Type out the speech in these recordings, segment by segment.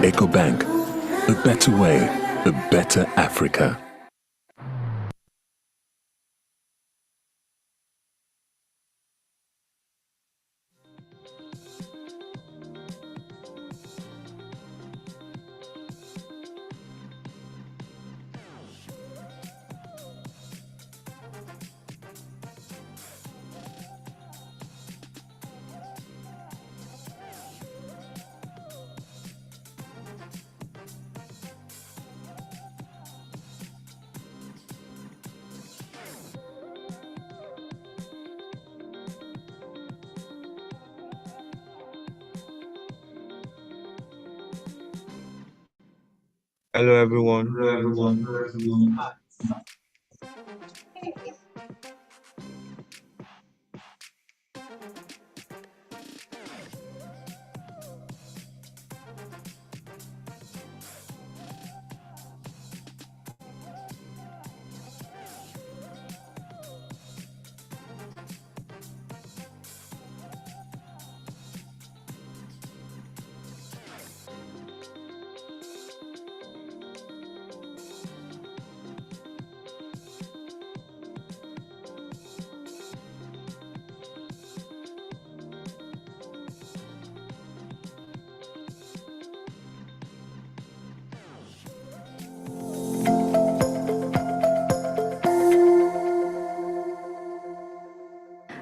EcoBank, a better way, a better Africa. Hello everyone.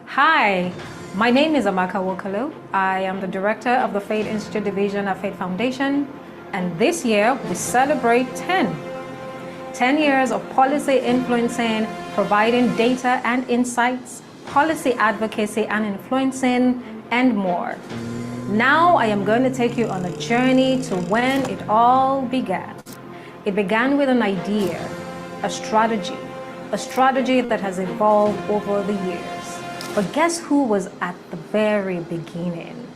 Hi, my name is Amaka Wokalo. I am the director of the Faith Institute Division at Faith Foundation, and this year we celebrate 10 years of policy influencing, providing data and insights, policy advocacy and influencing, and more. Now I am going to take you on a journey to when it all began. It began with an idea, a strategy that has evolved over the years. But guess who was at the very beginning?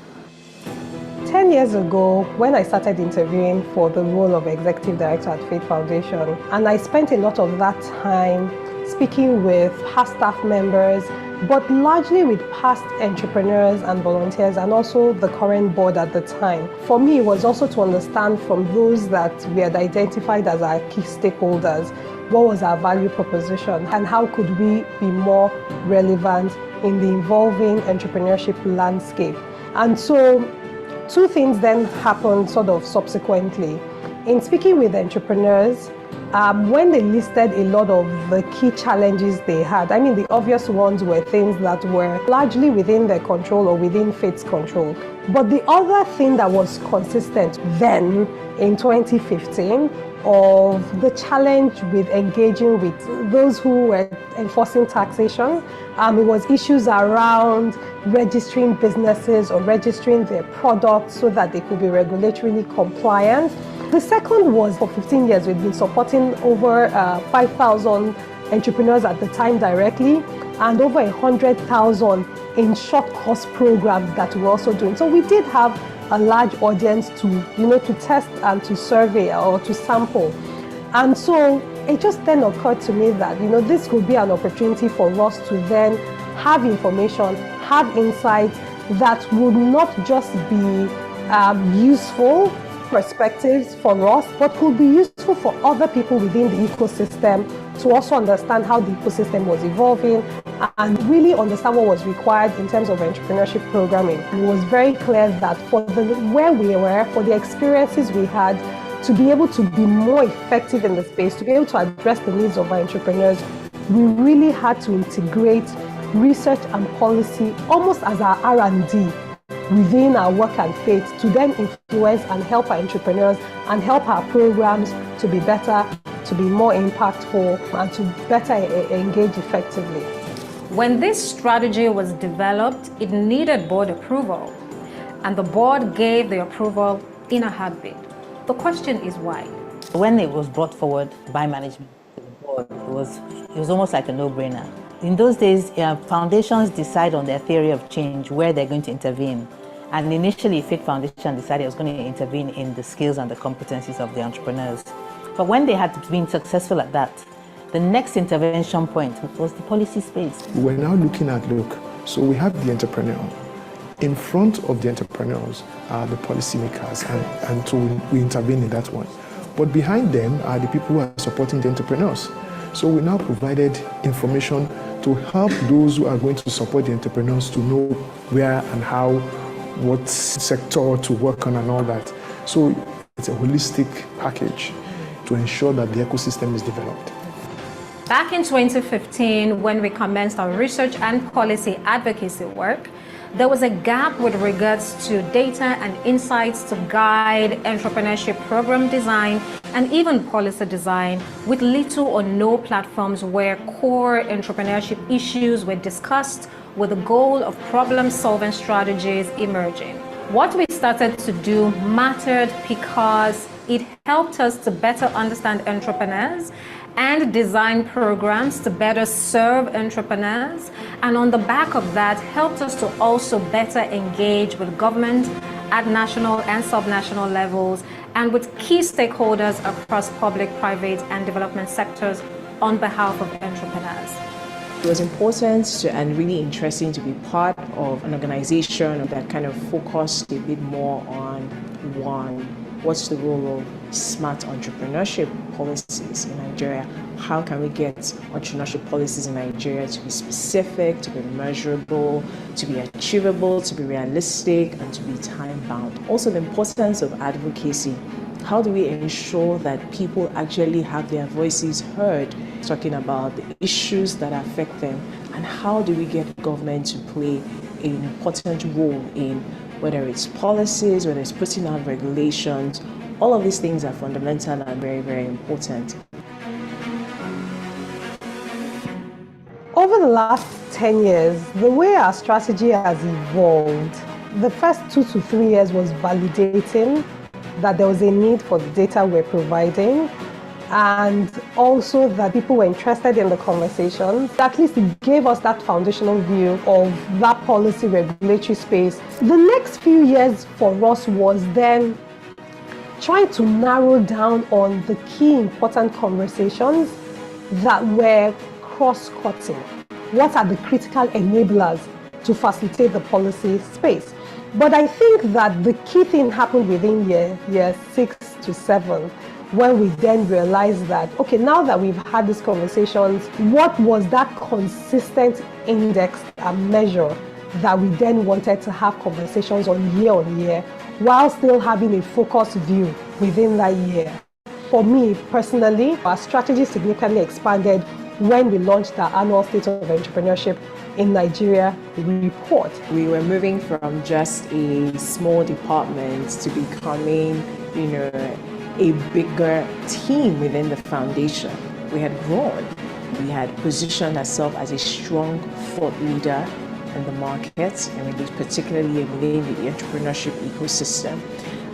10 years ago, when I started interviewing for the role of Executive Director at Faith Foundation, and I spent a lot of that time speaking with past staff members, but largely with past entrepreneurs and volunteers, and also the current board at the time. For me, it was also to understand from those that we had identified as our key stakeholders, what was our value proposition, and how could we be more relevant in the evolving entrepreneurship landscape. And so two things then happened sort of subsequently. In speaking with entrepreneurs, when they listed a lot of the key challenges they had, I mean, the obvious ones were things that were largely within their control or within Faith's control. But the other thing that was consistent then in 2015 of the challenge with engaging with those who were enforcing taxation. It was issues around registering businesses or registering their products so that they could be regulatorily compliant. The second was, for 15 years, we've been supporting over 5,000 entrepreneurs at the time directly, and over 100,000 in short course programs that we're also doing. So we did have a large audience to test and to survey or to sample. And so it just then occurred to me that, this could be an opportunity for us to then have information, have insights that would not just be useful perspectives for us, but could be useful for other people within the ecosystem to also understand how the ecosystem was evolving and really understand what was required in terms of entrepreneurship programming. It was very clear that for where we were, for the experiences we had, to be able to be more effective in the space, to be able to address the needs of our entrepreneurs, we really had to integrate research and policy almost as our R&D within our work and faith to then influence and help our entrepreneurs and help our programs to be better, to be more impactful, and to better engage effectively. When this strategy was developed, it needed board approval, and the board gave the approval in a heartbeat. The question is why? When it was brought forward by management to the board, it was almost like a no-brainer. In those days, foundations decide on their theory of change, where they're going to intervene. And initially, Faith Foundation decided it was going to intervene in the skills and the competencies of the entrepreneurs. But when they had been successful at that, the next intervention point was the policy space. We're now looking at, so we have the entrepreneurial, in front of the entrepreneurs are the policymakers, and so we intervene in that one. But behind them are the people who are supporting the entrepreneurs. So we now provided information to help those who are going to support the entrepreneurs to know where and how, what sector to work on and all that. So it's a holistic package to ensure that the ecosystem is developed. Back in 2015, when we commenced our research and policy advocacy work, there was a gap with regards to data and insights to guide entrepreneurship program design and even policy design, with little or no platforms where core entrepreneurship issues were discussed with the goal of problem-solving strategies emerging. What we started to do mattered because it helped us to better understand entrepreneurs and design programs to better serve entrepreneurs, and on the back of that helped us to also better engage with government at national and subnational levels and with key stakeholders across public, private and development sectors on behalf of entrepreneurs. It was important and really interesting to be part of an organization that kind of focused a bit more on what's the role of smart entrepreneurship policies in Nigeria? How can we get entrepreneurship policies in Nigeria to be specific, to be measurable, to be achievable, to be realistic, and to be time-bound? Also, the importance of advocacy. How do we ensure that people actually have their voices heard, talking about the issues that affect them? And how do we get government to play an important role in whether it's policies, whether it's putting out regulations? All of these things are fundamental and very, very important. Over the last 10 years, the way our strategy has evolved, the first 2 to 3 years was validating that there was a need for the data we're providing, and also that people were interested in the conversations. At least it gave us that foundational view of that policy regulatory space. The next few years for us was then trying to narrow down on the key important conversations that were cross-cutting. What are the critical enablers to facilitate the policy space? But I think that the key thing happened within year 6 to 7, when we then realized that, okay, now that we've had these conversations, what was that consistent index and measure that we then wanted to have conversations on year, while still having a focused view within that year? For me personally, our strategy significantly expanded when we launched our annual State of Entrepreneurship in Nigeria report. We were moving from just a small department to becoming, a bigger team within the foundation. We had grown. We had positioned ourselves as a strong thought leader in the market, and particularly within the entrepreneurship ecosystem.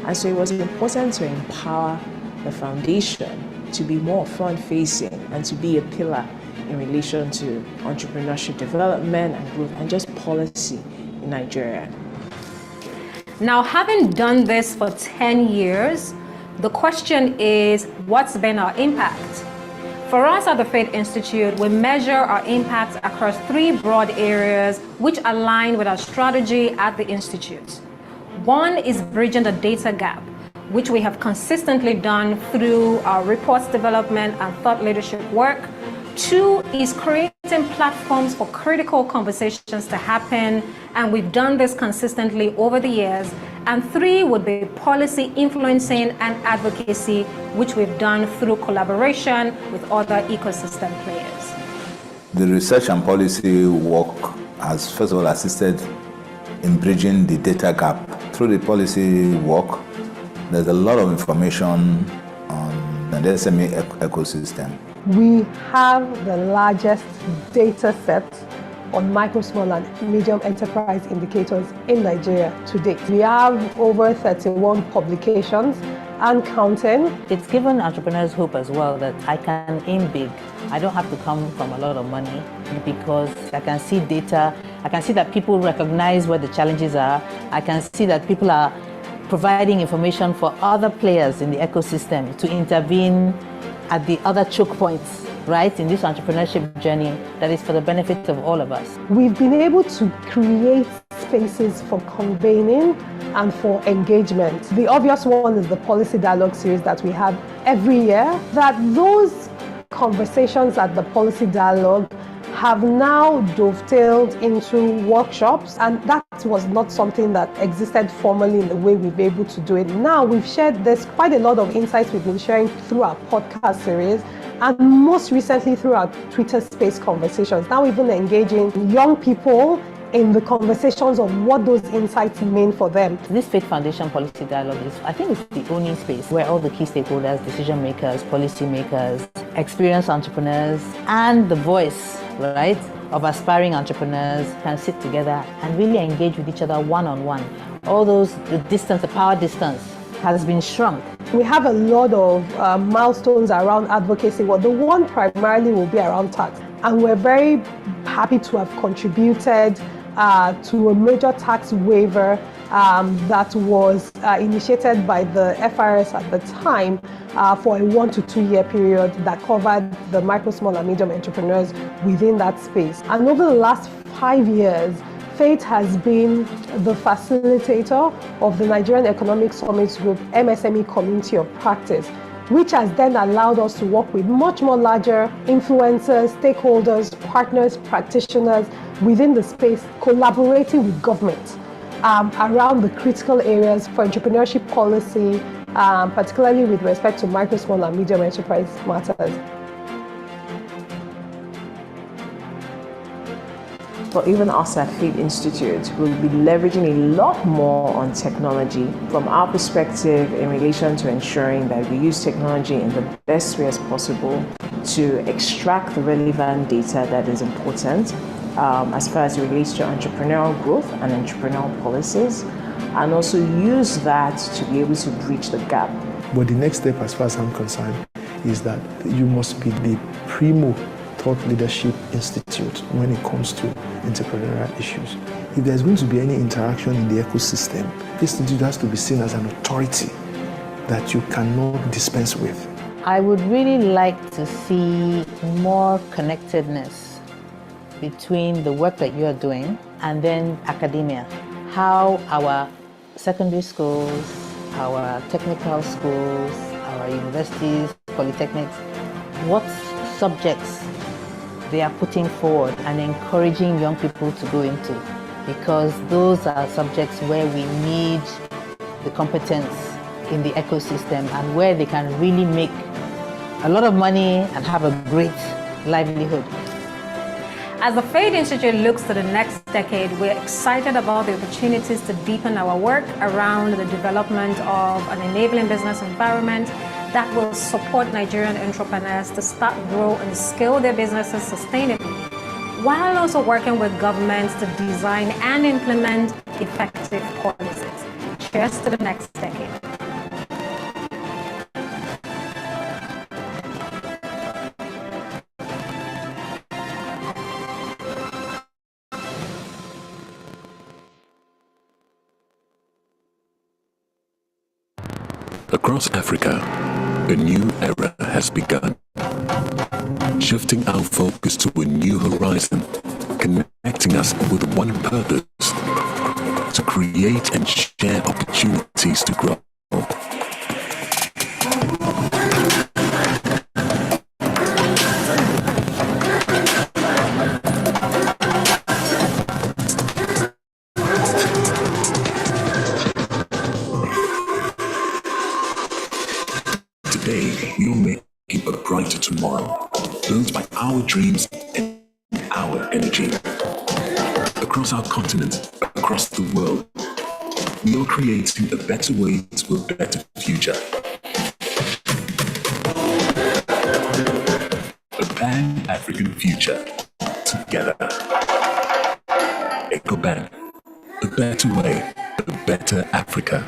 And so it was important to empower the foundation to be more front-facing and to be a pillar in relation to entrepreneurship development and growth and just policy in Nigeria. Now, having done this for 10 years, the question is, what's been our impact? For us at the Fate Institute, we measure our impact across 3 broad areas which align with our strategy at the Institute. One is bridging the data gap, which we have consistently done through our reports development and thought leadership work. 2 is creating platforms for critical conversations to happen, and we've done this consistently over the years. And 3 would be policy influencing and advocacy, which we've done through collaboration with other ecosystem players. The research and policy work has first of all assisted in bridging the data gap. Through the policy work, there's a lot of information on the SME ecosystem. We have the largest data set on micro, small and medium enterprise indicators in Nigeria to date. We have over 31 publications and counting. It's given entrepreneurs hope as well that I can aim big. I don't have to come from a lot of money, because I can see data. I can see that people recognize what the challenges are. I can see that people are providing information for other players in the ecosystem to intervene at the other choke points right, in this entrepreneurship journey that is for the benefit of all of us. We've been able to create spaces for convening and for engagement. The obvious one is the policy dialogue series that we have every year. That those conversations at the policy dialogue have now dovetailed into workshops, and that was not something that existed formally in the way we've been able to do it. Now we've shared, there's quite a lot of insights we've been sharing through our podcast series, and most recently through our Twitter space conversations, now even engaging young people in the conversations of what those insights mean for them. This Faith Foundation Policy Dialogue is, I think, it's the only space where all the key stakeholders, decision makers, policy makers, experienced entrepreneurs, and the voice, right, of aspiring entrepreneurs can sit together and really engage with each other one-on-one. All those, the distance, the power distance has been shrunk. We have a lot of milestones around advocacy. Well, the one primarily will be around tax. And we're very happy to have contributed to a major tax waiver that was initiated by the FRS at the time for a 1 to 2 year period that covered the micro, small and medium entrepreneurs within that space. And over the last 5 years, Faith has been the facilitator of the Nigerian Economic Summit Group MSME Community of Practice, which has then allowed us to work with much more larger influencers, stakeholders, partners, practitioners within the space, collaborating with government around the critical areas for entrepreneurship policy, particularly with respect to micro, small and medium enterprise matters. But even us at Faith Institute will be leveraging a lot more on technology from our perspective in relation to ensuring that we use technology in the best way as possible to extract the relevant data that is important as far as it relates to entrepreneurial growth and entrepreneurial policies, and also use that to be able to bridge the gap. But the next step, as far as I'm concerned, is that you must be the primo thought leadership institute when it comes to entrepreneurial issues. If there's going to be any interaction in the ecosystem, this institute has to be seen as an authority that you cannot dispense with. I would really like to see more connectedness between the work that you are doing and then academia. How our secondary schools, our technical schools, our universities, polytechnics, what subjects they are putting forward and encouraging young people to go into, because those are subjects where we need the competence in the ecosystem and where they can really make a lot of money and have a great livelihood. As the Faith Institute looks to the next decade, we're excited about the opportunities to deepen our work around the development of an enabling business environment that will support Nigerian entrepreneurs to start, grow, and scale their businesses sustainably, while also working with governments to design and implement effective policies. Cheers to the next decade. Across Africa, a new era has begun, shifting our focus to a new horizon, connecting us with one purpose: to create and share opportunities to grow. Today, we'll make a brighter tomorrow, built by our dreams and our energy. Across our continent, across the world, we are creating a better way to a better future. A Pan-African future. Together. EcoBank. A better way, a better Africa.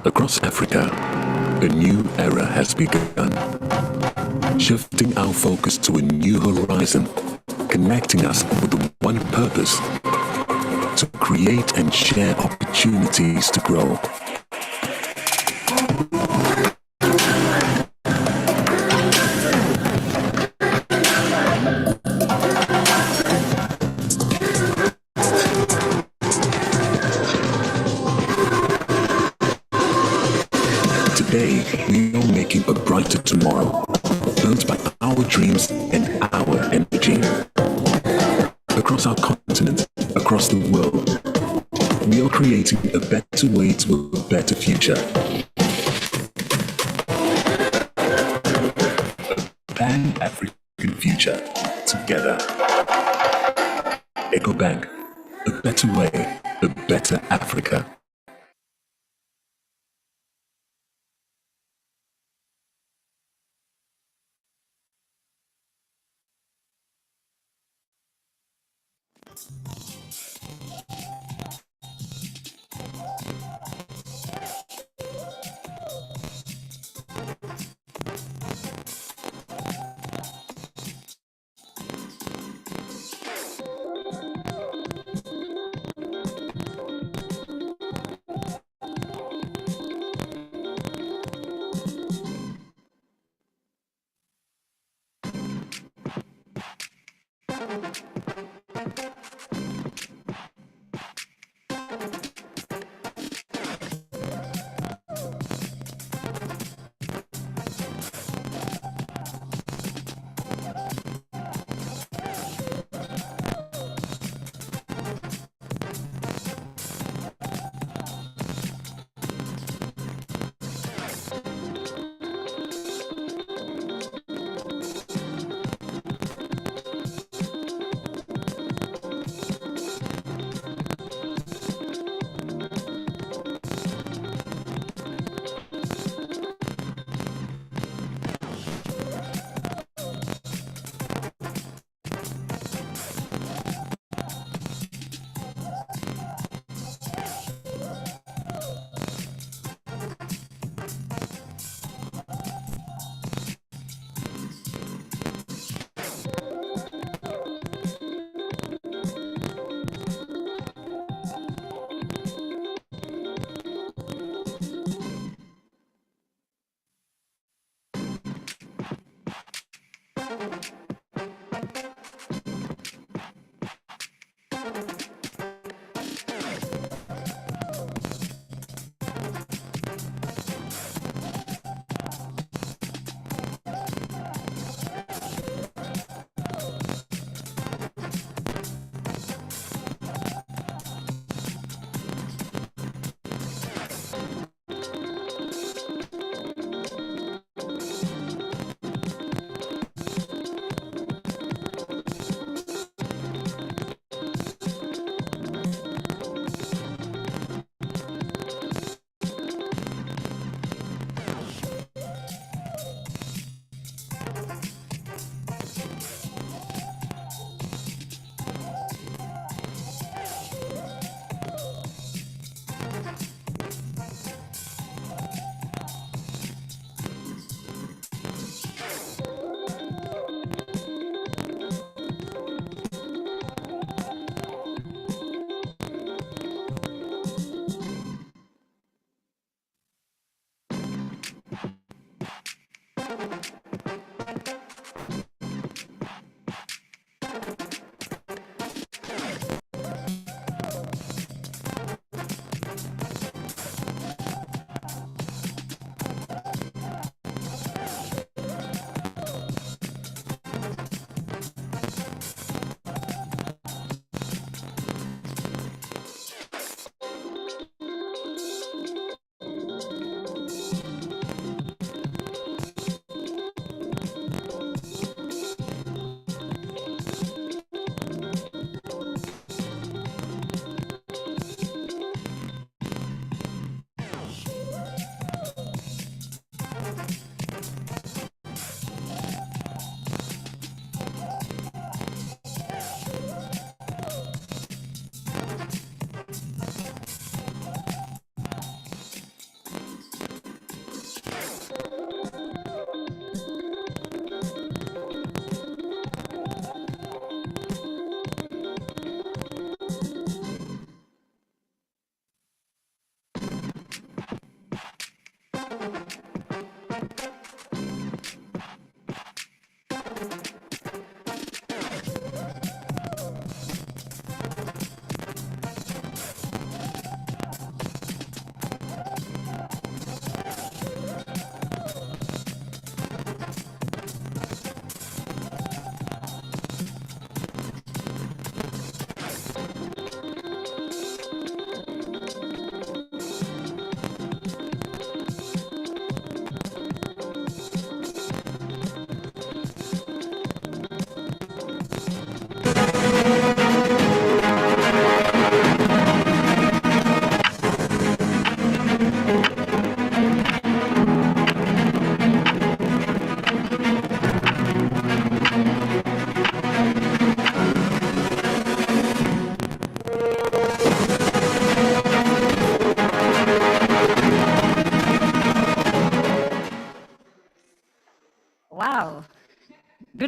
Across Africa, a new era has begun, shifting our focus to a new horizon, connecting us with one purpose: to create and share opportunities to grow. Today, we are making a brighter tomorrow, built by our dreams and our energy. Across our continent, across the world, we are creating a better way to a better future. A Pan-African future, together. EcoBank, a better way, a better Africa.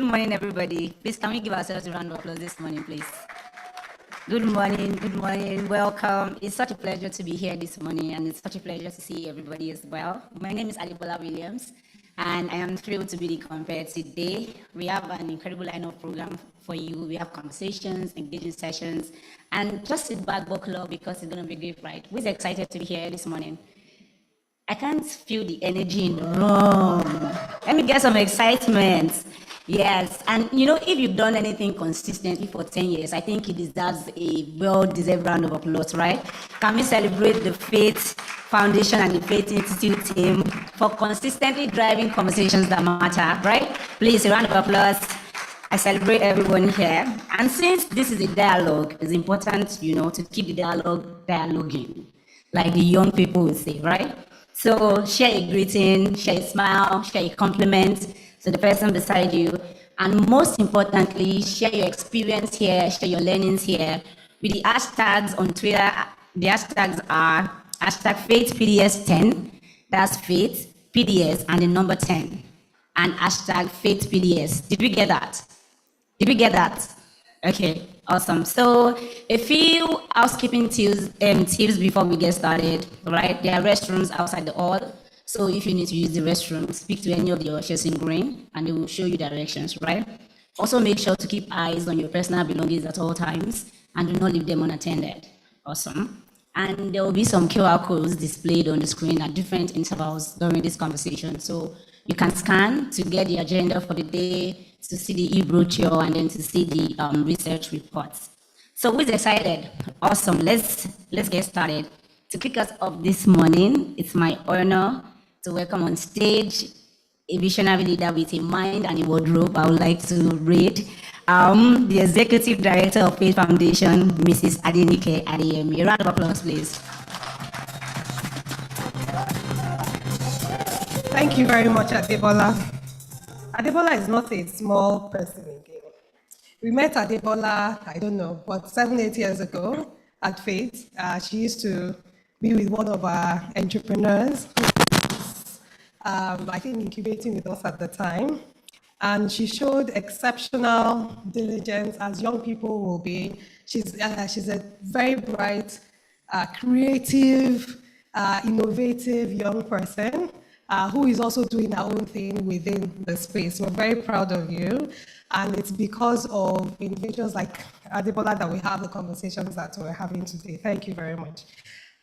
morning, everybody. Please, can we give ourselves a round of applause this morning, please? Good morning, welcome. It's such a pleasure to be here this morning, and it's such a pleasure to see everybody as well. My name is Oduwole Williams, and I am thrilled to be the convener today. We have an incredible lineup program for you. We have conversations, engaging sessions, and just sit back, buckle up, because it's going to be a great ride. Who's excited to be here this morning? I can't feel the energy in the room. Let me get some excitement. Yes, and you know, if you've done anything consistently for 10 years, I think it deserves a well-deserved round of applause, right? Can we celebrate the Faith Foundation and the Faith Institute team for consistently driving conversations that matter, right? Please, a round of applause. I celebrate everyone here. And since this is a dialogue, it's important, you know, to keep the dialoguing, like the young people would say, right? So share a greeting, share a smile, share a compliment to the person beside you. And most importantly, share your experience here, share your learnings here. With the hashtags on Twitter, the hashtags are hashtag FaithPDS10, that's Faith, PDS, and the number 10. And hashtag FaithPDS. Did we get that? Did we get that? Okay, awesome. So a few housekeeping tips before we get started, right? There are restrooms outside the hall. So if you need to use the restroom, speak to any of the ushers in green and they will show you directions, right? Also make sure to keep eyes on your personal belongings at all times and do not leave them unattended. Awesome. And there will be some QR codes displayed on the screen at different intervals during this conversation. So you can scan to get the agenda for the day, to see the e-brochure, and then to see the research reports. So who's excited? Awesome, let's get started. To kick us off this morning, it's my honor to welcome on stage a visionary leader with a mind and a wardrobe. I would like to read the Executive Director of Faith Foundation, Mrs. Adenike Adeyemi. A round of applause, please. Thank you very much, Adebola. Adebola is not a small person again. We met Adebola, I don't know, what, 7-8 years ago at Faith. She used to be with one of our entrepreneurs, I think incubating with us at the time. And she showed exceptional diligence, as young people will be. She's a very bright, creative, innovative young person who is also doing her own thing within the space. We're very proud of you. And it's because of individuals like Adebola that we have the conversations that we're having today. Thank you very much.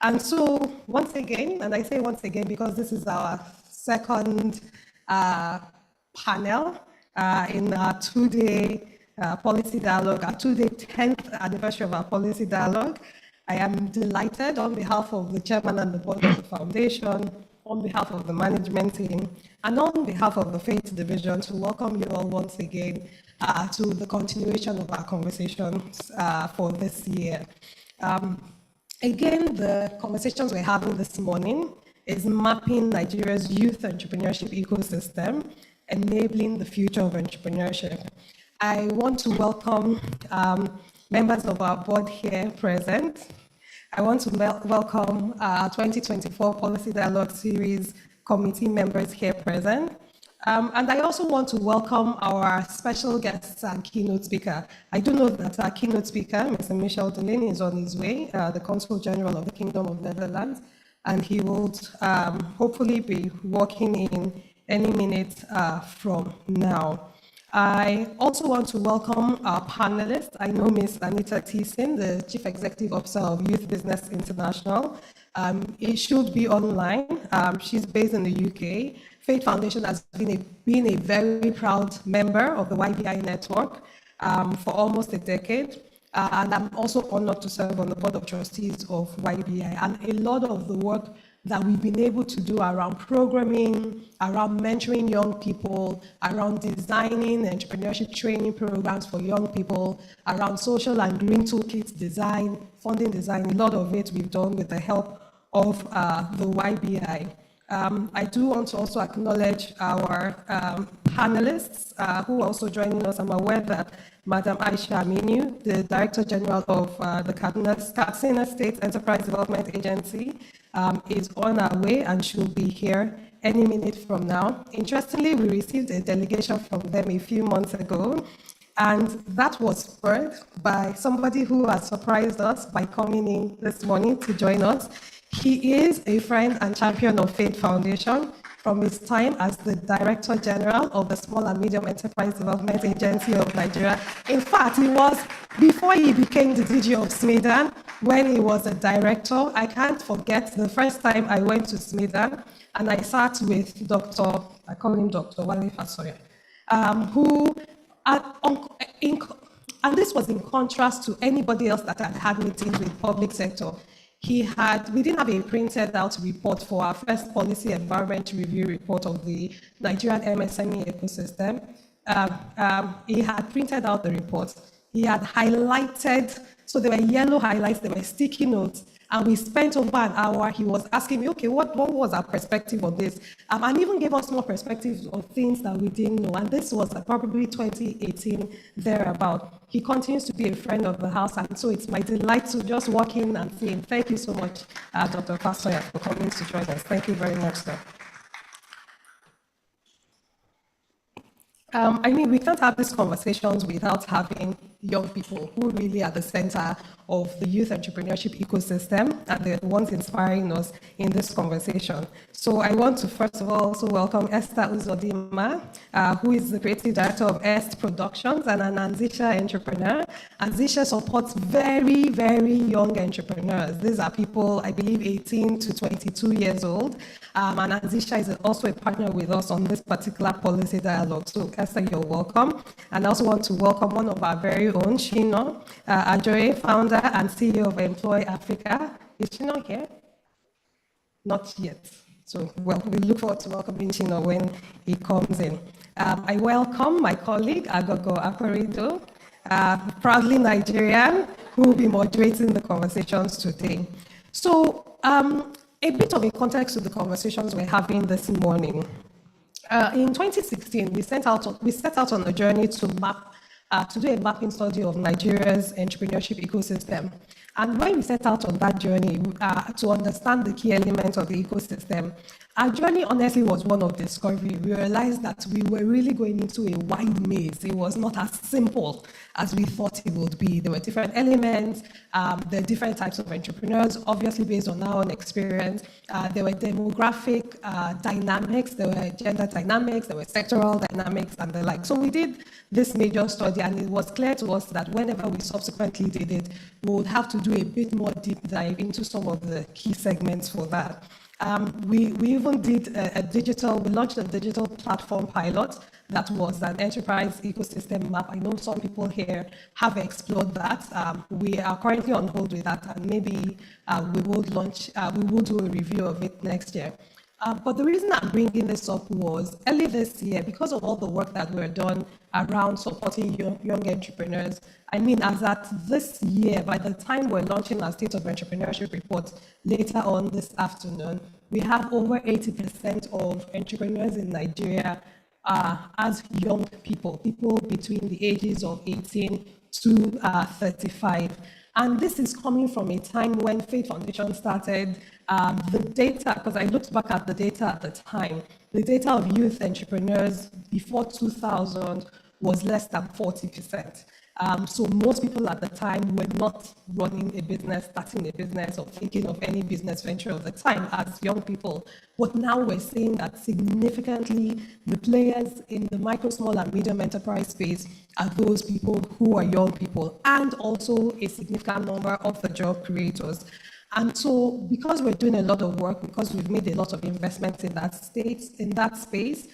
And so once again, and I say once again because this is our second panel in our two-day policy dialogue, our two-day 10th anniversary of our policy dialogue. I am delighted on behalf of the chairman and the board of the foundation, on behalf of the management team, and on behalf of the Faith Division to welcome you all once again to the continuation of our conversations for this year. Again, the conversations we're having this morning is mapping Nigeria's youth entrepreneurship ecosystem, enabling the future of entrepreneurship. I want to welcome members of our board here present. I want to welcome our 2024 Policy Dialogue Series committee members here present. And I also want to welcome our special guests and keynote speaker. I do know that our keynote speaker, Mr. Michel Delaney, is on his way, the Consul General of the Kingdom of Netherlands, and he will hopefully be walking in any minute from now. I also want to welcome our panelists. I know Ms. Anita Thiessen, the Chief Executive Officer of Youth Business International. It should be online. She's based in the UK. Faith Foundation has been a very proud member of the YBI network for almost a decade. And I'm also honored to serve on the board of trustees of YBI. And a lot of the work that we've been able to do around programming, around mentoring young people, around designing entrepreneurship training programs for young people, around social and green toolkit design, funding design, a lot of it we've done with the help of the YBI. I do want to also acknowledge our panelists who are also joining us. I'm aware that Madam Aisha Aminu, the Director General of the Katsina State Enterprise Development Agency, is on our way and she'll be here any minute from now. Interestingly, we received a delegation from them a few months ago, and that was spurred by somebody who has surprised us by coming in this morning to join us. He is a friend and champion of Faith Foundation from his time as the Director General of the Small and Medium Enterprise Development Agency of Nigeria. In fact, he was, before he became the DG of Smedan, when he was a director. I can't forget the first time I went to Smedan, and I sat with I call him Dr. Wale Fasoya, who, and this was in contrast to anybody else that had had meetings with public sector. We didn't have a printed out report for our first policy environment review report of the Nigerian MSME ecosystem. He had printed out the report. He had highlighted, so there were yellow highlights, there were sticky notes, and we spent over an hour. He was asking me, okay, what was our perspective on this? And even gave us more perspectives of things that we didn't know. And this was probably 2018, thereabout. He continues to be a friend of the house, and so it's my delight to just walk in and see him. Thank you so much, Dr. Fasoya, for coming to join us. Thank you very much, sir. We can't have these conversations without having young people who really are the center of the youth entrepreneurship ecosystem, and they're the ones inspiring us in this conversation. So I want to first of all also welcome Esther Uzodima, who is the creative director of Est Productions and an Anzisha entrepreneur. Anzisha supports very, very young entrepreneurs. These are people, I believe, 18 to 22 years old. And Anzisha is also a partner with us on this particular policy dialogue. So Esther, you're welcome. And I also want to welcome one of our very own, Shino Ajoye, founder and CEO of Employ Africa. Is Shino here? Not yet. So we look forward to welcoming Shino when he comes in. I welcome my colleague, Agogo Akorido, proudly Nigerian, who will be moderating the conversations today. So a bit of a context to the conversations we're having this morning. In 2016, we set out on a journey to do a mapping study of Nigeria's entrepreneurship ecosystem. And when we set out on that journey to understand the key elements of the ecosystem, our journey honestly was one of discovery. We realized that we were really going into a wide maze. It was not as simple as we thought it would be. There were different elements, there are different types of entrepreneurs, obviously based on our own experience. There were demographic dynamics, there were gender dynamics, there were sectoral dynamics and the like. So we did this major study, and it was clear to us that whenever we subsequently did it, we would have to do a bit more deep dive into some of the key segments for that. We even did we launched a digital platform pilot that was an enterprise ecosystem map. I know some people here have explored that. We are currently on hold with that, and maybe we will do a review of it next year. But the reason I'm bringing this up was early this year, because of all the work that we're done around supporting young entrepreneurs. As at this year, by the time we're launching our State of Entrepreneurship report later on this afternoon, we have over 80% of entrepreneurs in Nigeria as young people between the ages of 18 to 35. And this is coming from a time when Faith Foundation started. The data, because I looked back at the data at the time, the data of youth entrepreneurs before 2000 was less than 40%. So most people at the time were not running a business, starting a business, or thinking of any business venture at the time as young people. But now we're seeing that significantly the players in the micro, small, and medium enterprise space are those people who are young people, and also a significant number of the job creators. And so because we're doing a lot of work, because we've made a lot of investments in that space,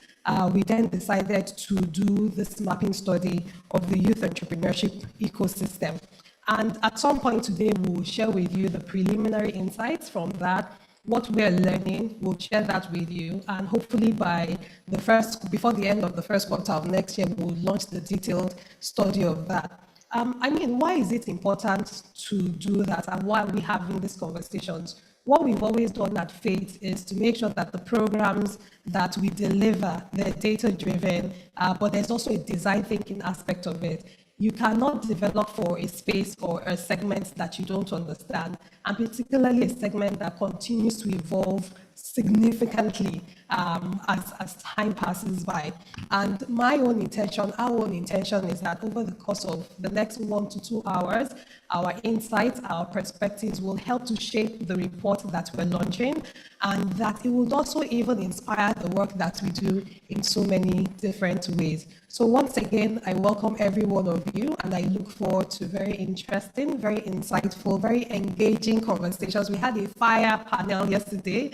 we then decided to do this mapping study of the youth entrepreneurship ecosystem. And at some point today, we'll share with you the preliminary insights from that, what we're learning. We'll share that with you, and hopefully before the end of the first quarter of next year, we'll launch the detailed study of that. Why is it important to do that, and why are we having these conversations? What we've always done at Faith is to make sure that the programs that we deliver, they're data-driven, but there's also a design thinking aspect of it. You cannot develop for a space or a segment that you don't understand, and particularly a segment that continues to evolve significantly as time passes by. And my own intention, our own intention is that over the course of the next 1 to 2 hours, our insights, our perspectives will help to shape the report that we're launching, and that it will also even inspire the work that we do in so many different ways. So once again, I welcome every one of you, and I look forward to very interesting, very insightful, very engaging conversations. We had a fire panel yesterday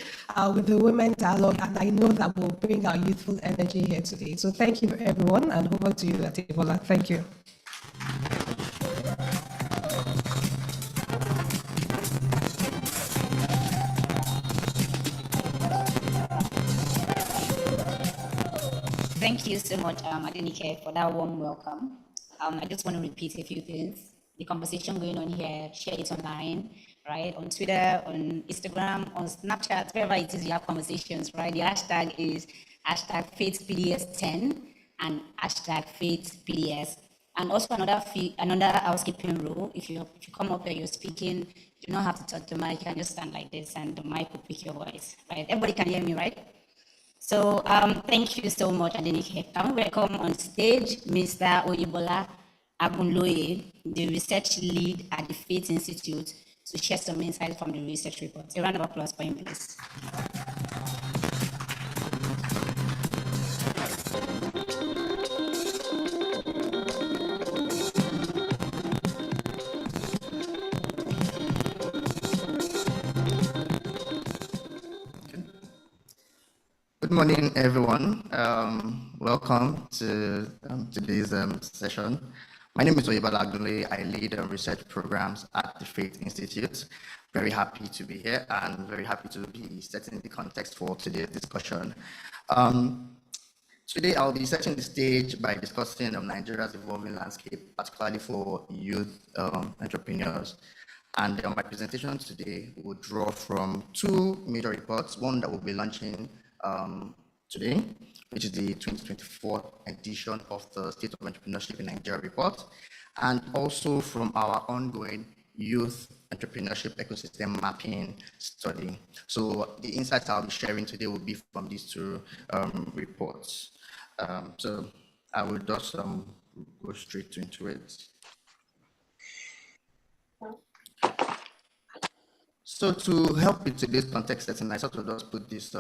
with the Women Dialogue, and I know that will bring our youthful energy here today. So thank you, everyone, and over to you, Latibola. Thank you. Thank you so much, Adenike, for that warm welcome. I just want to repeat a few things. The conversation going on here, share it online, right? On Twitter, on Instagram, on Snapchat, wherever it is you have conversations, right? The hashtag is hashtag FaithPDS10 and hashtag FaithPDS. And also another housekeeping rule, if you come up here, you're speaking, you do not have to touch the mic, you can just stand like this and the mic will pick your voice, right? Everybody can hear me, right? So thank you so much, Adenike. Can we welcome on stage Mr. Oyebola Agunloye, the research lead at the Faith Institute, to share some insights from the research report. A round of applause for him, please. Good morning, everyone. Welcome to today's session. My name is Oyebola Agunloye. I lead research programs at the Faith Institute. Very happy to be here and very happy to be setting the context for today's discussion. Today, I'll be setting the stage by discussing Nigeria's evolving landscape, particularly for youth entrepreneurs. And my presentation today will draw from two major reports, one that we'll be launching today, which is the 2024 edition of the State of Entrepreneurship in Nigeria report, and also from our ongoing youth entrepreneurship ecosystem mapping study. So the insights I'll be sharing today will be from these two reports. So I will just go straight into it. So to help with today's context setting, I sort of just put this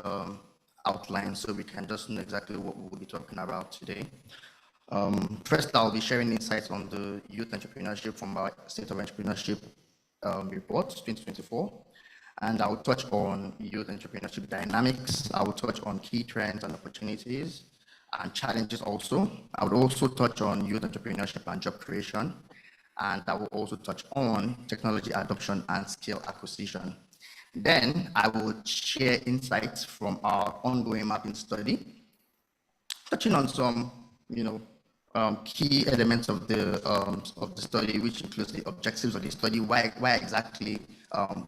outline so we can just know exactly what we will be talking about today. First, I'll be sharing insights on the youth entrepreneurship from our State of Entrepreneurship report 2024. And I will touch on youth entrepreneurship dynamics. I will touch on key trends and opportunities and challenges also. I would also touch on youth entrepreneurship and job creation. And I will also touch on technology adoption and skill acquisition. Then I will share insights from our ongoing mapping study, touching on some, key elements of the study, which includes the objectives of the study, why exactly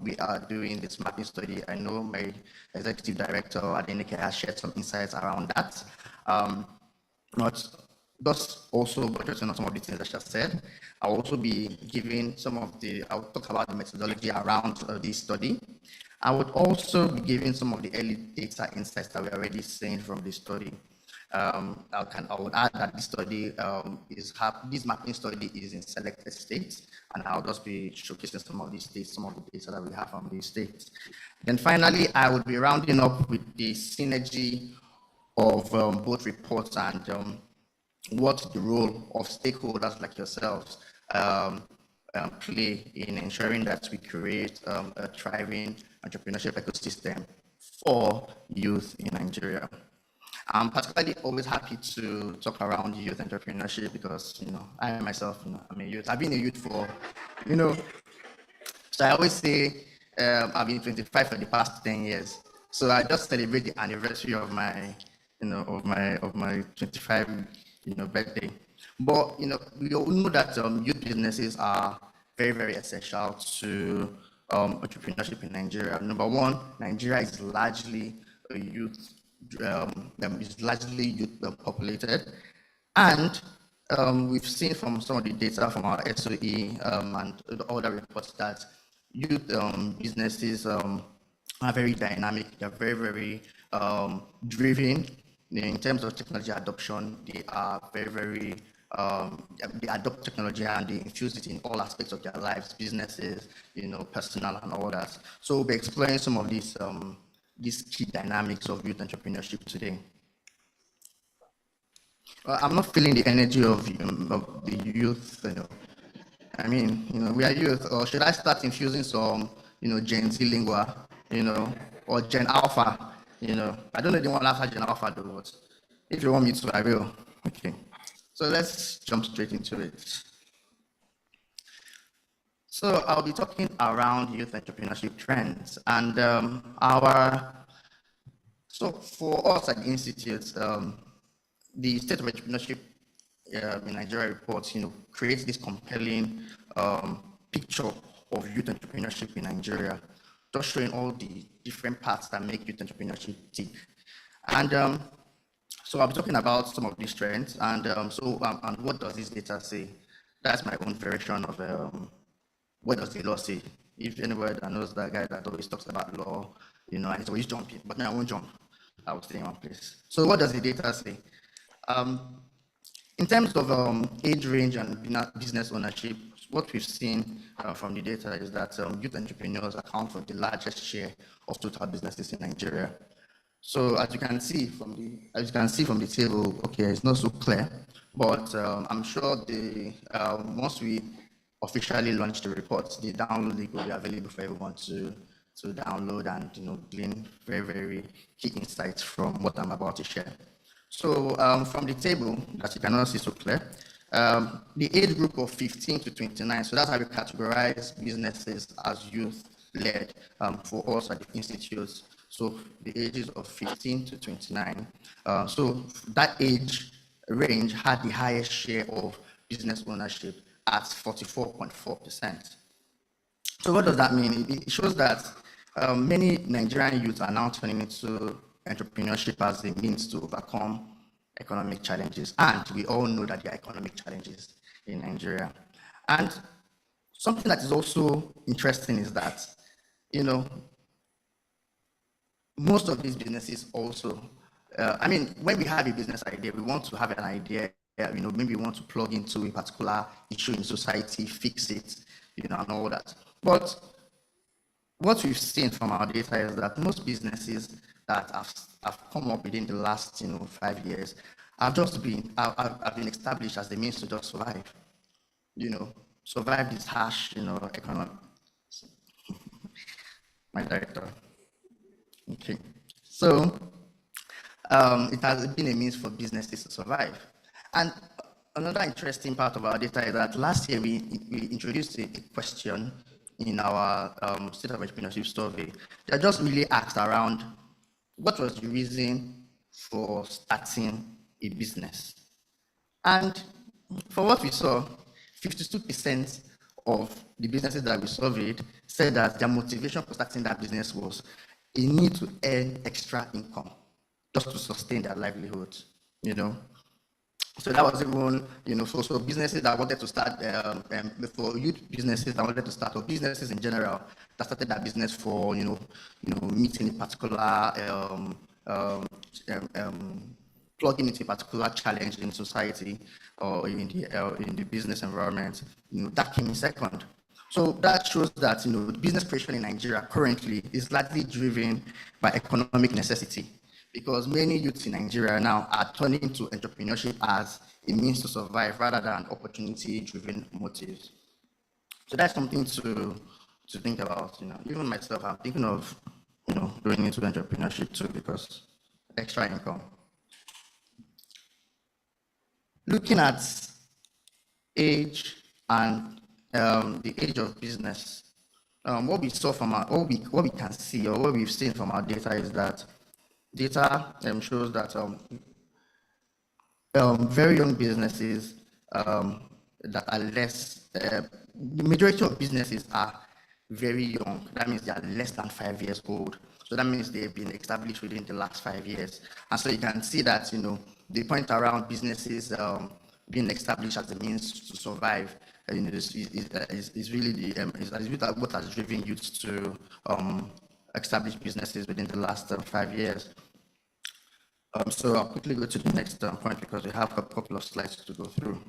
we are doing this mapping study. I know my executive director, Adenike, has shared some insights around that. Not just also addressing on some of the things that she has said. I'll also be giving I'll talk about the methodology around this study. I would also be giving some of the early data insights that we're already seeing from this study. I would add that this study this mapping study is in selected states, and I'll just be showcasing some of these states, some of the data that we have from these states. Then finally, I would be rounding up with the synergy of both reports and what the role of stakeholders like yourselves play in ensuring that we create a thriving entrepreneurship ecosystem for youth in Nigeria. I'm particularly always happy to talk around youth entrepreneurship because, I myself, I'm a youth. I've been a youth for, so I always say I've been 25 for the past 10 years. So I just celebrate the anniversary of my, of my 25 birthday. But we all know that youth businesses are very, very essential to entrepreneurship in Nigeria. Number one, Nigeria is largely a youth populated, and we've seen from some of the data from our SOE and the other reports that youth businesses are very dynamic. They're very, very driven in terms of technology adoption. They are very, very they adopt technology and they infuse it in all aspects of their lives, businesses, personal and all that. So we'll be exploring some of these key dynamics of youth entrepreneurship today. I'm not feeling the energy of the youth. I mean, we are youth. Or should I start infusing some, Gen Z lingua, or Gen Alpha? I don't know the one after Gen Alpha though. But if you want me to, I will. Okay. So let's jump straight into it. So I'll be talking around youth entrepreneurship trends, and so for us at the Institute, the State of Entrepreneurship in Nigeria report, creates this compelling picture of youth entrepreneurship in Nigeria, just showing all the different parts that make youth entrepreneurship tick. And so I'll be talking about some of these trends, and and what does this data say? That's my own version of what does the law say. If anybody that knows that guy that always talks about law, and he's always jumping, but no, I won't jump. I will stay in one place. So what does the data say? In terms of age range and business ownership, what we've seen from the data is that youth entrepreneurs account for the largest share of total businesses in Nigeria. So as you can see from the table, okay, it's not so clear, but I'm sure once we officially launch the report, the download link will be available for everyone to download and glean very, very key insights from what I'm about to share. So from the table, that you cannot see so clear, the age group of 15 to 29, so that's how we categorize businesses as youth-led for us at the Institute. So the ages of 15 to 29. So that age range had the highest share of business ownership at 44.4%. So what does that mean? It shows that many Nigerian youth are now turning into entrepreneurship as a means to overcome economic challenges. And we all know that there are economic challenges in Nigeria. And something that is also interesting is that, most of these businesses also, when we have a business idea, we want to have an idea, maybe we want to plug into a particular issue in society, fix it, and all that. But what we've seen from our data is that most businesses that have come up within the last 5 years have been established as the means to just survive. Survive this harsh economic. My director. Okay. So it has been a means for businesses to survive. And another interesting part of our data is that last year we introduced a question in our State of Entrepreneurship survey that just really asked around what was the reason for starting a business. And for what we saw, 52% of the businesses that we surveyed said that their motivation for starting that business was a need to earn extra income just to sustain their livelihood, So that was even, for businesses that wanted to start, for youth businesses that wanted to start, or businesses in general that started that business for, meeting a particular, plugging into a particular challenge in society or in the business environment, that came in second. So that shows that business creation in Nigeria currently is largely driven by economic necessity, because many youths in Nigeria now are turning to entrepreneurship as a means to survive rather than opportunity-driven motives. So that's something to think about. Even myself, I'm thinking of going into entrepreneurship too, because extra income. Looking at age and the age of business, what we saw from what we can see, or what we've seen from our data is that data shows that very young businesses that are less, the majority of businesses are very young. That means they are less than 5 years old. So that means they've been established within the last 5 years. And so you can see that, the point around businesses being established as a means to survive is really what has driven youth to established businesses within the last 5 years. So I'll quickly go to the next point because we have a couple of slides to go through.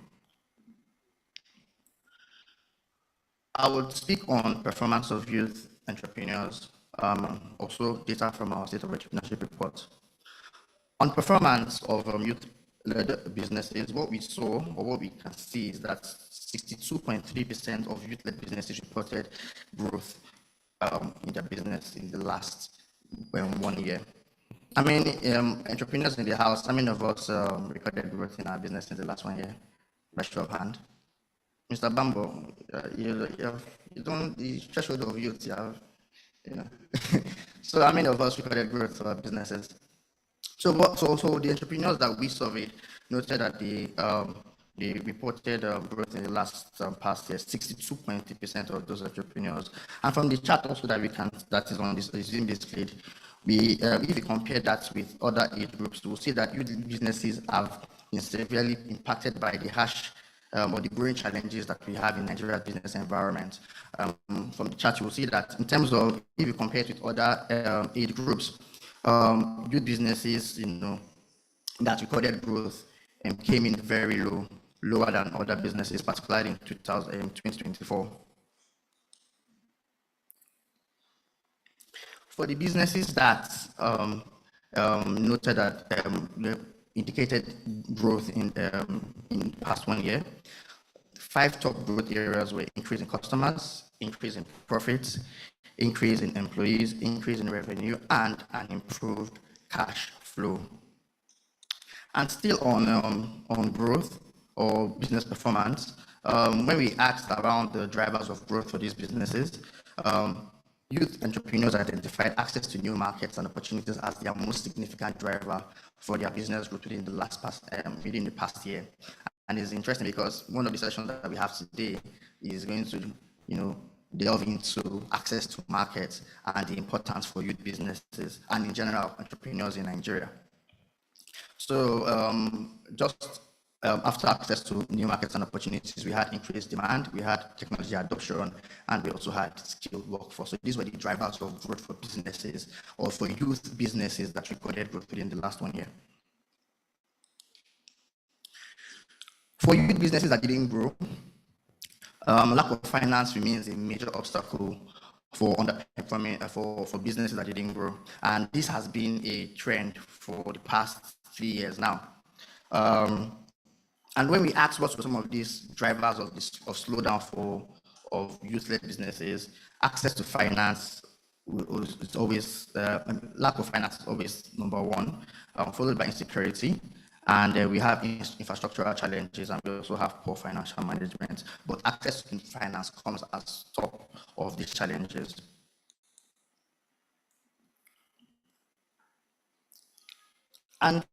I would speak on performance of youth entrepreneurs, also data from our State of Entrepreneurship report. On performance of youth-led businesses, what we saw or what we can see is that 62.3% of youth-led businesses reported growth in their business in the last 1 year. How many entrepreneurs in the house, how many of us recorded growth in our business in the last 1 year? By show of hand. Mr. Bambo, you don't, the threshold of youth, you have, you know. So how many of us recorded growth for our businesses? So the entrepreneurs that we surveyed noted that they reported growth in the last past year, 62.3% of those entrepreneurs. And from the chart also that is on this, is in this slide, if we compare that with other age groups, we'll see that youth businesses have been severely impacted by the harsh or the growing challenges that we have in Nigeria's business environment. From the chart, you will see that in terms of, if you compare it with other age groups, youth businesses, that recorded growth came in very low, lower than other businesses, particularly in 2024. For the businesses that noted that indicated growth in the past 1 year, 5 top growth areas were increase in customers, increase in profits, increase in employees, increase in revenue, and an improved cash flow. And still on growth or business performance, when we asked around the drivers of growth for these businesses, youth entrepreneurs identified access to new markets and opportunities as their most significant driver for their business growth within the past year. And it's interesting because one of the sessions that we have today is going to, delve into access to markets and the importance for youth businesses and in general entrepreneurs in Nigeria. So after access to new markets and opportunities, we had increased demand, we had technology adoption, and we also had skilled workforce. So these were the drivers of growth for businesses or for youth businesses that recorded growth within the last 1 year. For youth businesses that didn't grow, lack of finance remains a major obstacle for underperforming for businesses that didn't grow, and this has been a trend for the past 3 years now. And when we ask what were some of these drivers of slowdown of youth-led businesses, access to finance is always lack of finance is always number one, followed by insecurity. And we have infrastructural challenges, and we also have poor financial management. But access to finance comes as top of these challenges. And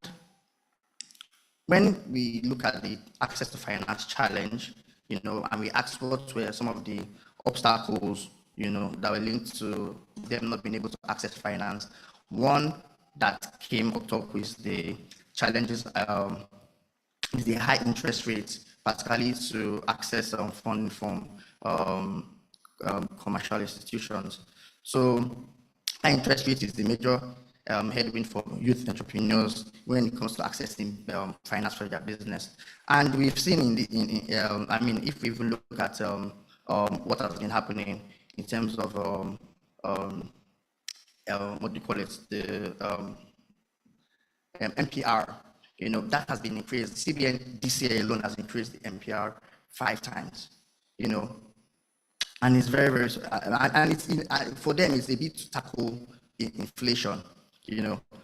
when we look at the access to finance challenge, and we ask what were some of the obstacles, that were linked to them not being able to access finance, one that came up top with the challenges is the high interest rates, particularly to access funding from commercial institutions. So high interest rate is the major headwind for youth entrepreneurs when it comes to accessing finance for their business. And we've seen if we even look at what has been happening in terms of what do you call it, the MPR, that has been increased. CBN this year alone has increased the MPR 5 times, and it's very, very, and it's for them it's a bit to tackle inflation,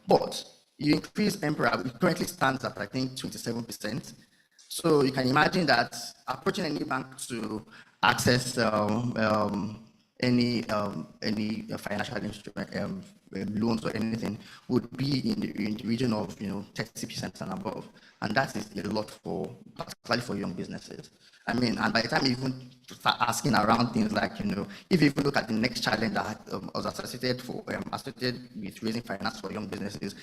but you increase MPR, it currently stands at I think 27%. So you can imagine that approaching any bank to access any financial instrument, loans or anything would be in the region of 30% and above, and that is a lot particularly for young businesses. And by the time you even start asking around things like if you even look at the next challenge that was associated with raising finance for young businesses,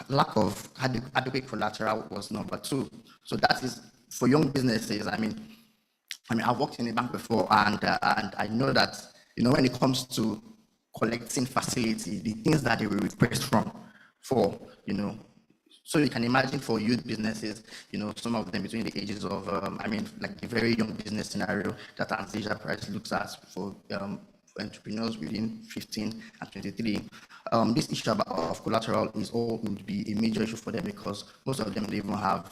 lack of adequate collateral was number 2. So that is for young businesses. I've worked in a bank before, and I know that when it comes to collecting facility, the things that they will request for, So you can imagine for youth businesses, some of them between the ages of, like the very young business scenario that Anastasia Price looks at for entrepreneurs within 15 and 23. This issue of collateral would be a major issue for them because most of them don't even have,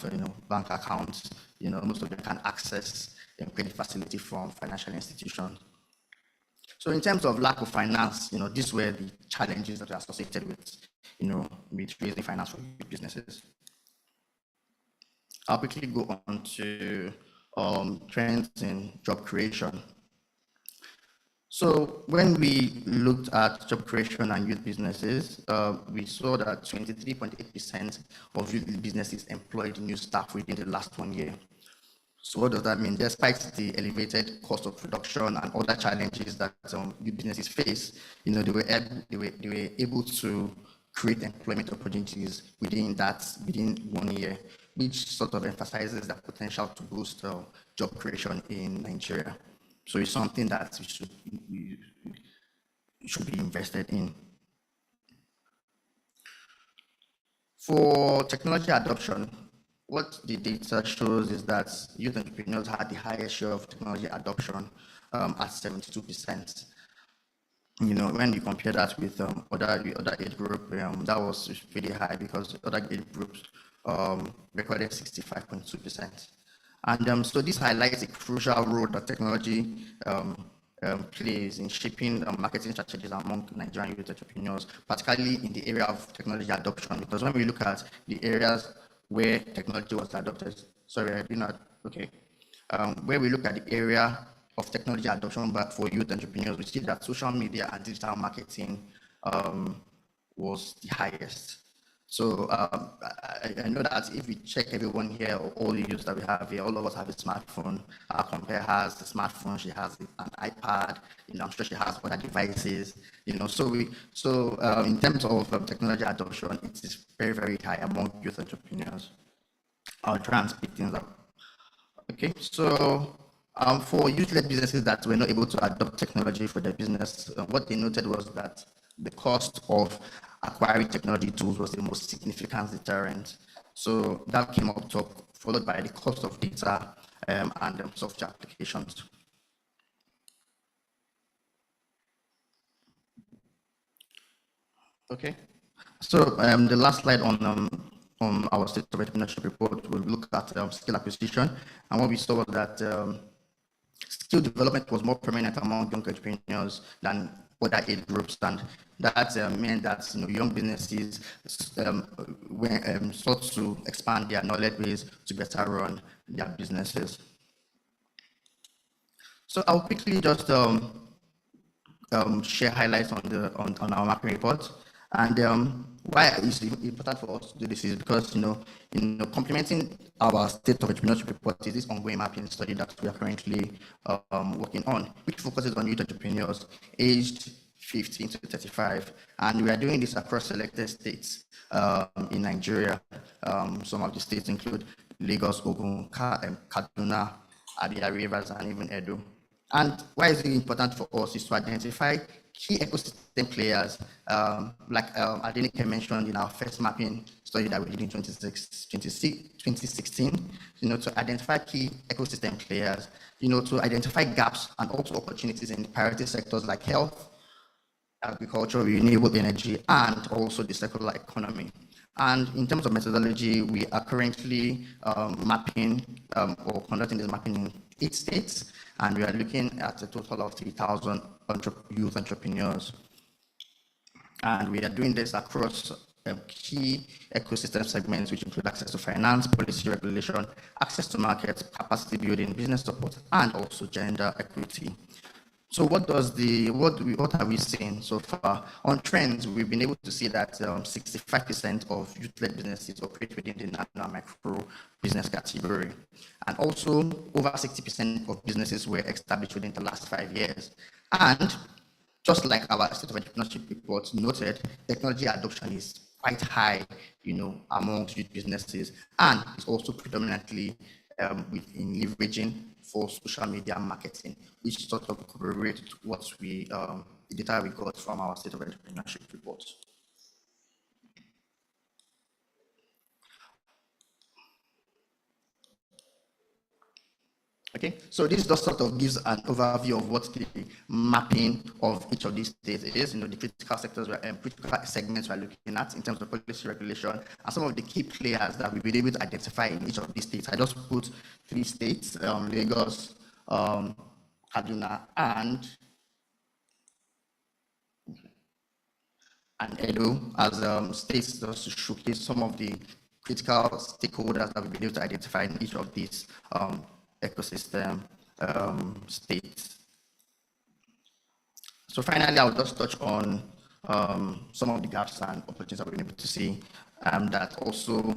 bank accounts. Most of them can access credit facility from financial institutions. So in terms of lack of finance, these were the challenges that are associated with, with raising finance for businesses. I'll quickly go on to trends in job creation. So when we looked at job creation and youth businesses, we saw that 23.8% of youth businesses employed new staff within the last 1 year. So what does that mean? Despite the elevated cost of production and other challenges that youth businesses face, they were able to create employment opportunities within 1 year, which sort of emphasizes the potential to boost job creation in Nigeria. So it's something that we should be invested in. For technology adoption, what the data shows is that youth entrepreneurs had the highest share of technology adoption at 72%. When you compare that with other age group, that was pretty high because other age groups recorded 65.2%. And so this highlights a crucial role that technology plays in shaping marketing strategies among Nigerian youth entrepreneurs, particularly in the area of technology adoption. Because when we look at the areas where technology was adopted, where we look at the area of technology adoption but for youth entrepreneurs, we see that social media and digital marketing was the highest. So I know that if we check everyone here, all the youths that we have here, all of us have a smartphone. Our compare has a smartphone, she has an iPad, I'm sure she has other devices, So in terms of technology adoption, it is very, very high among youth entrepreneurs. I'll try and speed things up. Okay, so for youth-led businesses that were not able to adopt technology for their business, what they noted was that the cost of acquiring technology tools was the most significant deterrent. So that came up top, followed by the cost of data and software applications. Okay, so the last slide on our state of entrepreneurship report, we'll look at skill acquisition, and what we saw was that skill development was more prominent among young entrepreneurs than other age groups, and that meant that young businesses sought to expand their knowledge base to better run their businesses. So I'll quickly just share highlights on our marketing report. And why it's important for us to do this is because complementing our state of entrepreneurship report is this ongoing mapping study that we are currently working on, which focuses on youth entrepreneurs aged 15 to 35, and we are doing this across selected states in Nigeria. Some of the states include Lagos, Ogun, Kaduna, Abia Rivers, and even Edo. And why is it important for us is to identify key ecosystem players, like Adenike mentioned in our first mapping study that we did in 2016, to identify key ecosystem players, to identify gaps and also opportunities in priority sectors like health, agriculture, renewable energy, and also the circular economy. And in terms of methodology, we are currently mapping or conducting this mapping in 8 states, and we are looking at a total of 3,000 youth entrepreneurs. And we are doing this across key ecosystem segments, which include access to finance, policy regulation, access to markets, capacity building, business support, and also gender equity. So what have we seen so far? On trends, we've been able to see that 65% of youth-led businesses operate within the nano and micro business category. And also over 60% of businesses were established within the last 5 years. And just like our state of entrepreneurship report noted, technology adoption is quite high, amongst youth businesses, and it's also predominantly in leveraging for social media marketing, which sort of corroborates what we, the data we got from our State of Entrepreneurship report. Okay, so this just sort of gives an overview of what the mapping of each of these states is, the critical sectors, critical segments we're looking at in terms of policy regulation, and some of the key players that we've been able to identify in each of these states. I just put 3 states, Lagos, Kaduna, and Edo, as states, just to showcase some of the critical stakeholders that we've been able to identify in each of these ecosystem states. So finally, I'll just touch on some of the gaps and opportunities that we've been able to see that also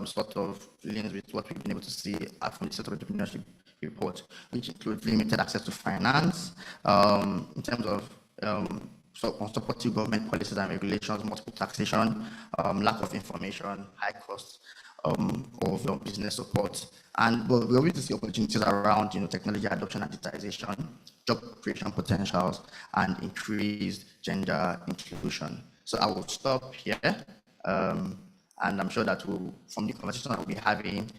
sort of links with what we've been able to see from the State of Entrepreneurship report, which includes limited access to finance in terms of unsupportive government policies and regulations, multiple taxation, lack of information, high costs of business support. And we always see opportunities around technology adoption and digitization, job creation potentials, and increased gender inclusion. So I will stop here, and I'm sure that from the conversation that we'll be having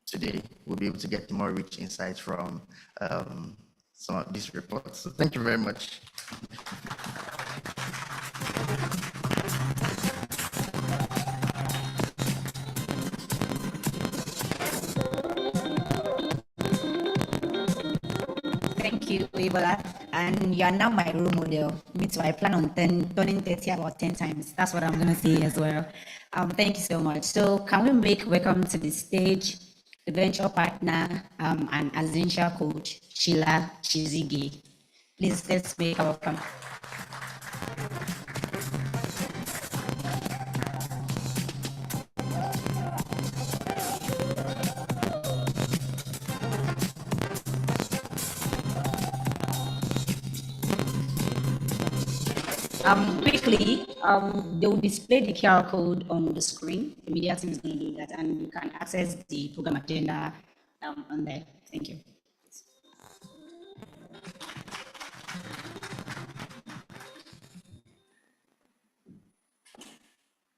today, we'll be able to get more rich insights from some of these reports. So thank you very much. Thank you, Ebola. And you are now my role model. Me too. I plan on turning 30 about 10 times. That's what I'm going to say as well. Thank you so much. So can we make welcome to the stage the venture partner and essential coach, Sheila Chizige. Please, let's make our welcome. Quickly, they will display the QR code on the screen. The media team is going to do that, and you can access the program agenda on there. Thank you.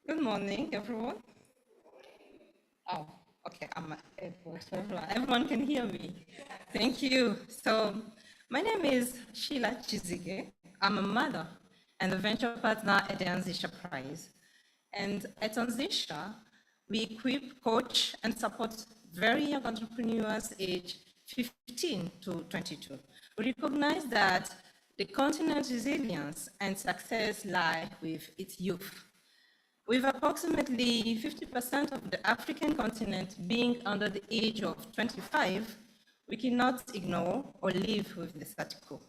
Good morning, everyone. Oh, okay, I'm for everyone. Everyone can hear me. Thank you. So, my name is Sheila Chizige. I'm a mother and a venture partner at the Anzisha Prize. And at Anzisha, we equip, coach, and support very young entrepreneurs aged 15 to 22. We recognize that the continent's resilience and success lie with its youth. With approximately 50% of the African continent being under the age of 25, we cannot ignore or live with the status quo.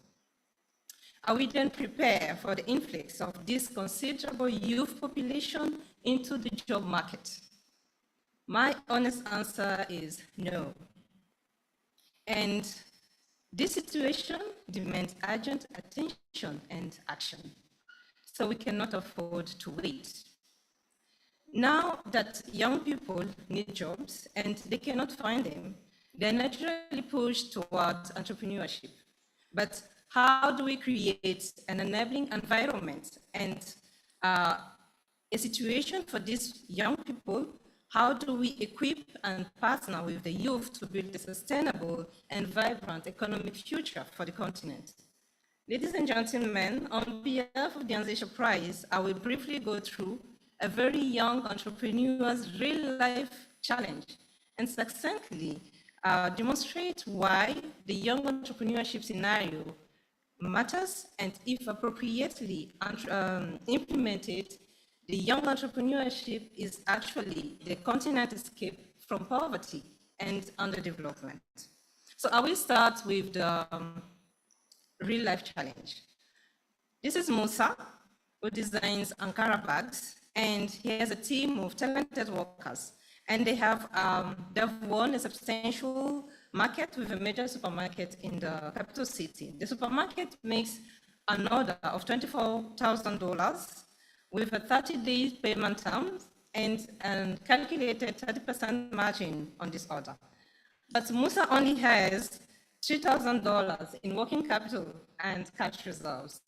Are we then prepared for the influx of this considerable youth population into the job market? My honest answer is no. And this situation demands urgent attention and action. So we cannot afford to wait. Now that young people need jobs and they cannot find them, they're naturally pushed towards entrepreneurship. But how do we create an enabling environment and a situation for these young people? How do we equip and partner with the youth to build a sustainable and vibrant economic future for the continent? Ladies and gentlemen, on behalf of the Anzisha Prize, I will briefly go through a very young entrepreneur's real-life challenge and succinctly demonstrate why the young entrepreneurship scenario matters, and if appropriately implemented, the young entrepreneurship is actually the continent escape from poverty and underdevelopment. So I will start with the real-life challenge. This is Musa, who designs Ankara bags, and he has a team of talented workers, and they've won a substantial market with a major supermarket in the capital city. The supermarket makes an order of $24,000 with a 30-day payment term and calculated 30% margin on this order. But Musa only has $3,000 in working capital and cash reserves.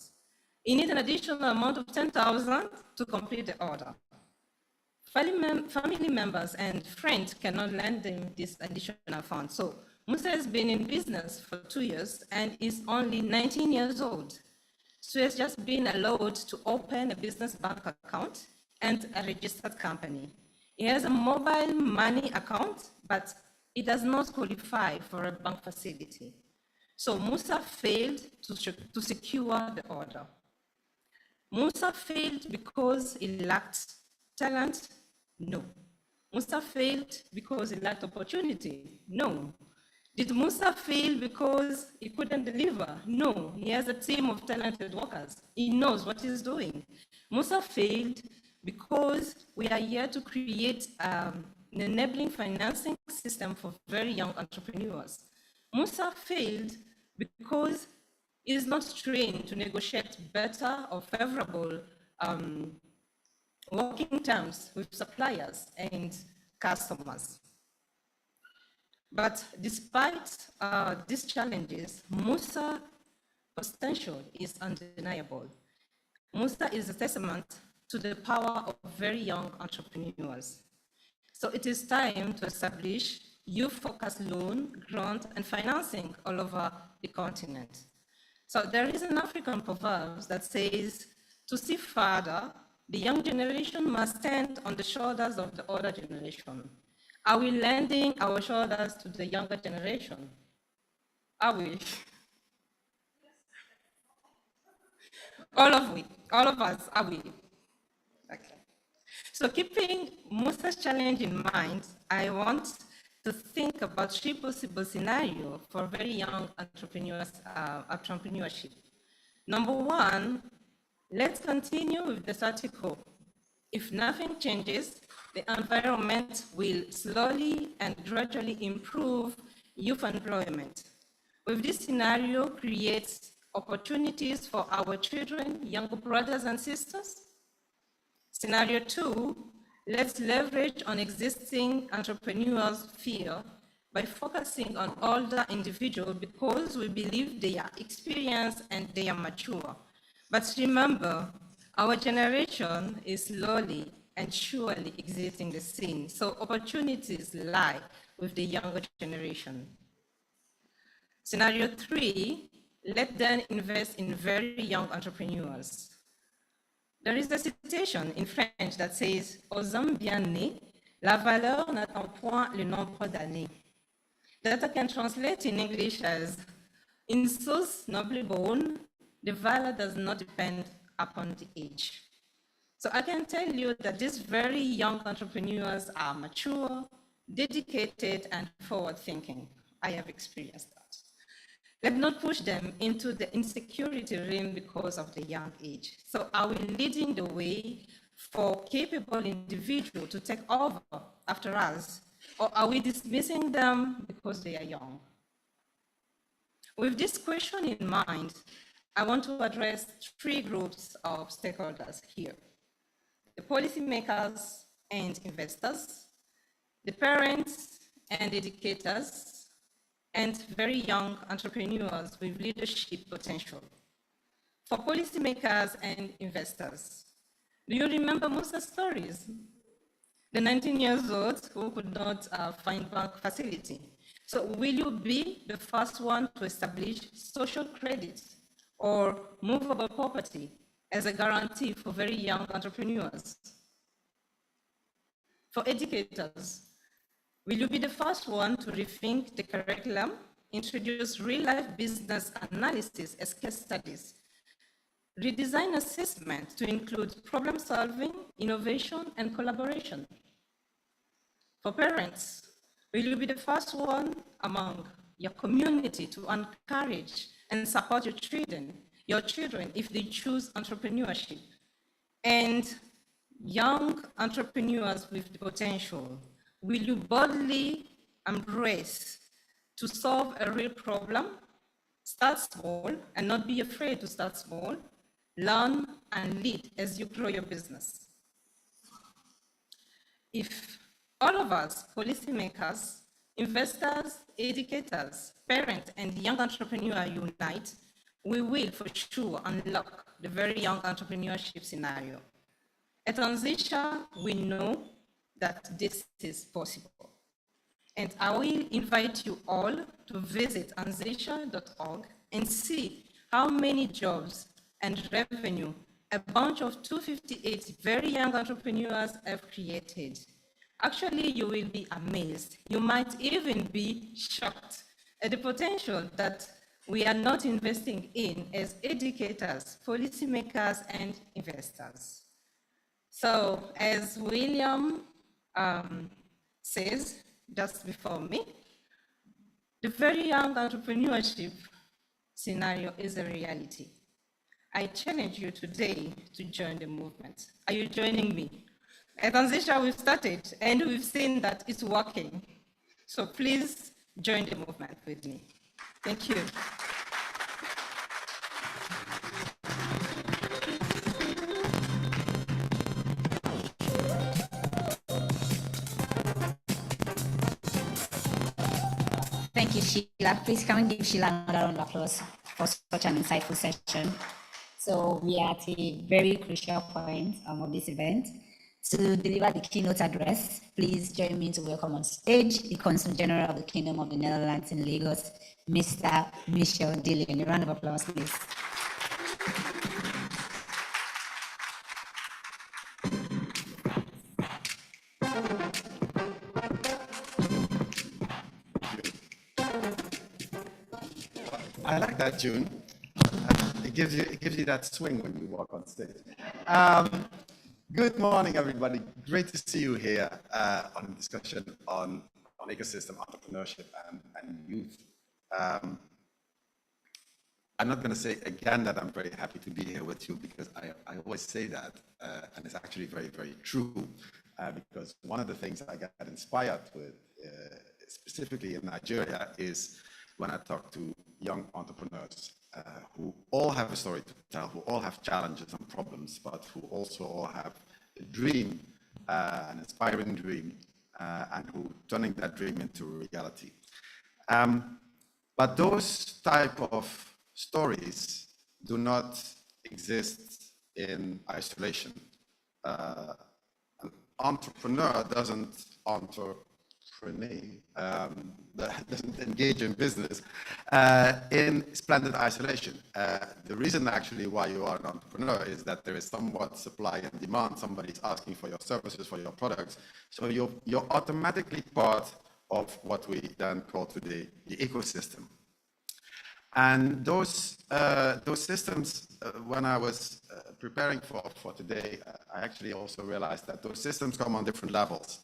He needs an additional amount of $10,000 to complete the order. Family members and friends cannot lend him this additional fund. So Musa has been in business for 2 years and is only 19 years old. So he has just been allowed to open a business bank account and a registered company. He has a mobile money account, but it does not qualify for a bank facility. So Musa failed to secure the order. Musa failed because he lacked talent? No. Musa failed because he lacked opportunity? No. Did Musa fail because he couldn't deliver? No. He has a team of talented workers. He knows what he's doing. Musa failed because we are here to create an enabling financing system for very young entrepreneurs. Musa failed because he is not trained to negotiate better or favorable working terms with suppliers and customers. But despite these challenges, Musa's potential is undeniable. Musa is a testament to the power of very young entrepreneurs. So it is time to establish youth-focused loan, grant, and financing all over the continent. So there is an African proverb that says, to see further, the young generation must stand on the shoulders of the older generation. Are we lending our shoulders to the younger generation? Are we? All of us, are we? Okay. So keeping Musa's challenge in mind, I want to think about 3 possible scenarios for very young entrepreneurship. Number 1, let's continue with the status quo. If nothing changes, the environment will slowly and gradually improve youth employment. With this scenario creates opportunities for our children, younger brothers and sisters. Scenario 2, let's leverage on existing entrepreneurs' fear by focusing on older individuals because we believe they are experienced and they are mature. But remember, our generation is slowly and surely exiting the scene, so opportunities lie with the younger generation. Scenario 3, let them invest in very young entrepreneurs. There is a citation in French that says, aux hommes bien nés, la valeur n'attend point le nombre d'années. That I can translate in English as, in souls nobly born, the value does not depend upon the age. So I can tell you that these very young entrepreneurs are mature, dedicated, and forward-thinking. I have experienced that. Let's not push them into the insecurity realm because of the young age. So are we leading the way for capable individuals to take over after us, or are we dismissing them because they are young? With this question in mind, I want to address 3 groups of stakeholders here: the policymakers and investors, the parents and educators, and very young entrepreneurs with leadership potential. For policymakers and investors, do you remember Musa's stories? The 19 years old who could not find bank facility. So will you be the first one to establish social credit or movable property as a guarantee for very young entrepreneurs? For educators, will you be the first one to rethink the curriculum, introduce real-life business analysis as case studies, redesign assessment to include problem-solving, innovation, and collaboration? For parents, will you be the first one among your community to encourage and support your children if they choose entrepreneurship? And young entrepreneurs with the potential, will you boldly embrace to solve a real problem? Start small and not be afraid to start small. Learn and lead as you grow your business. If all of us, policymakers, investors, educators, parents, and young entrepreneurs unite, we will for sure unlock the very young entrepreneurship scenario. At Transition, we know that this is possible. And I will invite you all to visit anzisha.org and see how many jobs and revenue a bunch of 258 very young entrepreneurs have created. Actually, you will be amazed. You might even be shocked at the potential that we are not investing in as educators, policymakers, and investors. So, as William says just before me, the very young entrepreneurship scenario is a reality. I challenge you today to join the movement. Are you joining me? At Transition, we've started and we've seen that it's working. So please join the movement with me. Thank you. Thank you, Sheila. Please can we give Sheila another round of applause for such an insightful session. So we are at a very crucial point of this event. To deliver the keynote address, please join me to welcome on stage the Consul General of the Kingdom of the Netherlands in Lagos, Mr. Michel Dillion. A round of applause, please. I like that tune. It gives you that swing when you walk on stage. Good morning, everybody. Great to see you here on a discussion on ecosystem entrepreneurship and youth. I'm not going to say again that I'm very happy to be here with you, because I always say that, and it's actually very, very true, because one of the things I got inspired with, specifically in Nigeria, is when I talk to young entrepreneurs who all have a story to tell, who all have challenges and problems, but who also all have a dream, an inspiring dream, and who turning that dream into reality. But those type of stories do not exist in isolation. An entrepreneur doesn't doesn't engage in business in splendid isolation. The reason actually why you are an entrepreneur is that there is somewhat supply and demand. Somebody's asking for your services, for your products. So you're automatically part of what we then call today the ecosystem. And those systems, when I was preparing for today, I actually also realized that those systems come on different levels.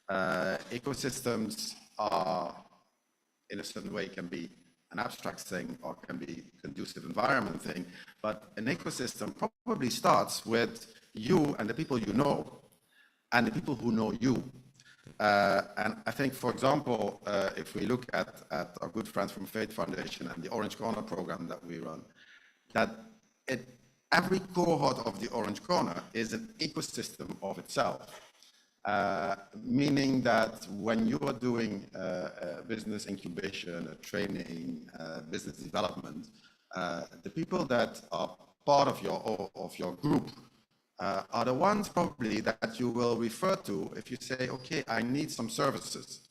Ecosystems are, in a certain way, can be an abstract thing or can be a conducive environment thing, but an ecosystem probably starts with you and the people you know and the people who know you. And I think, for example, if we look at our good friends from Faith Foundation and the Orange Corner program that we run, that every cohort of the Orange Corner is an ecosystem of itself. Meaning that when you are doing business incubation, training, business development, the people that are part of your group are the ones probably that you will refer to if you say, okay, I need some services,